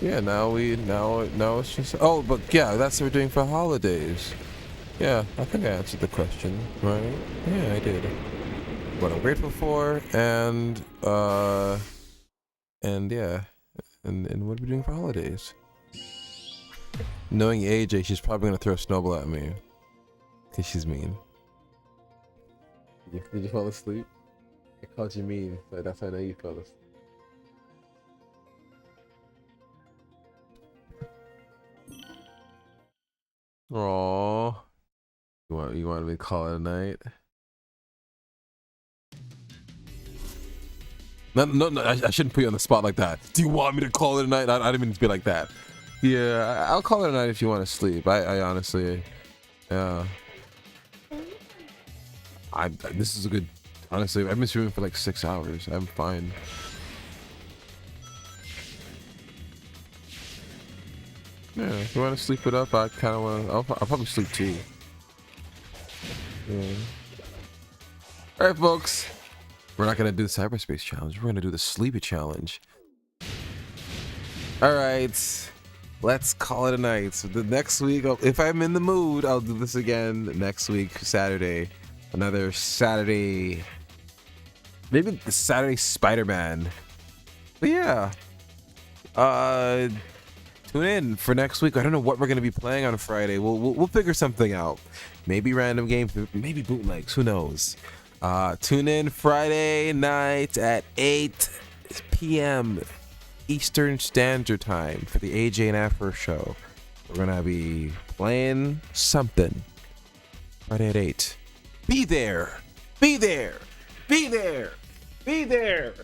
Yeah, now it's just, oh, but yeah, that's what we're doing for holidays. Yeah, I think I answered the question, right? Yeah, I did. What I'm grateful for, and yeah, and what are we doing for holidays? Knowing AJ, she's probably gonna throw a snowball at me, cause she's mean. Did you fall asleep? I called you mean, but that's how I know you fell asleep. Aww. You want me to call it a night? No, I shouldn't put you on the spot like that. Do you want me to call it a night? I didn't mean to be like that. Yeah, I'll call it a night if you want to sleep. I honestly, yeah. This is a good, honestly, I've been streaming for like 6 hours. I'm fine. Yeah, if you want to sleep it up, I kind of want to. I'll probably sleep too. Yeah. Alright, folks. We're not going to do the cyberspace challenge. We're going to do the sleepy challenge. Alright. Let's call it a night. So the next week, if I'm in the mood, I'll do this again next week, Saturday. Another Saturday. Maybe the Saturday Spider-Man. But yeah. Tune in for next week. I don't know what we're gonna be playing on Friday. We'll figure something out. Maybe random games, maybe bootlegs. Who knows? Tune in Friday night at 8 p.m. Eastern Standard Time for the AJ and Afro show. We're gonna be playing something Friday at 8. Be there. Be there. Be there. Be there.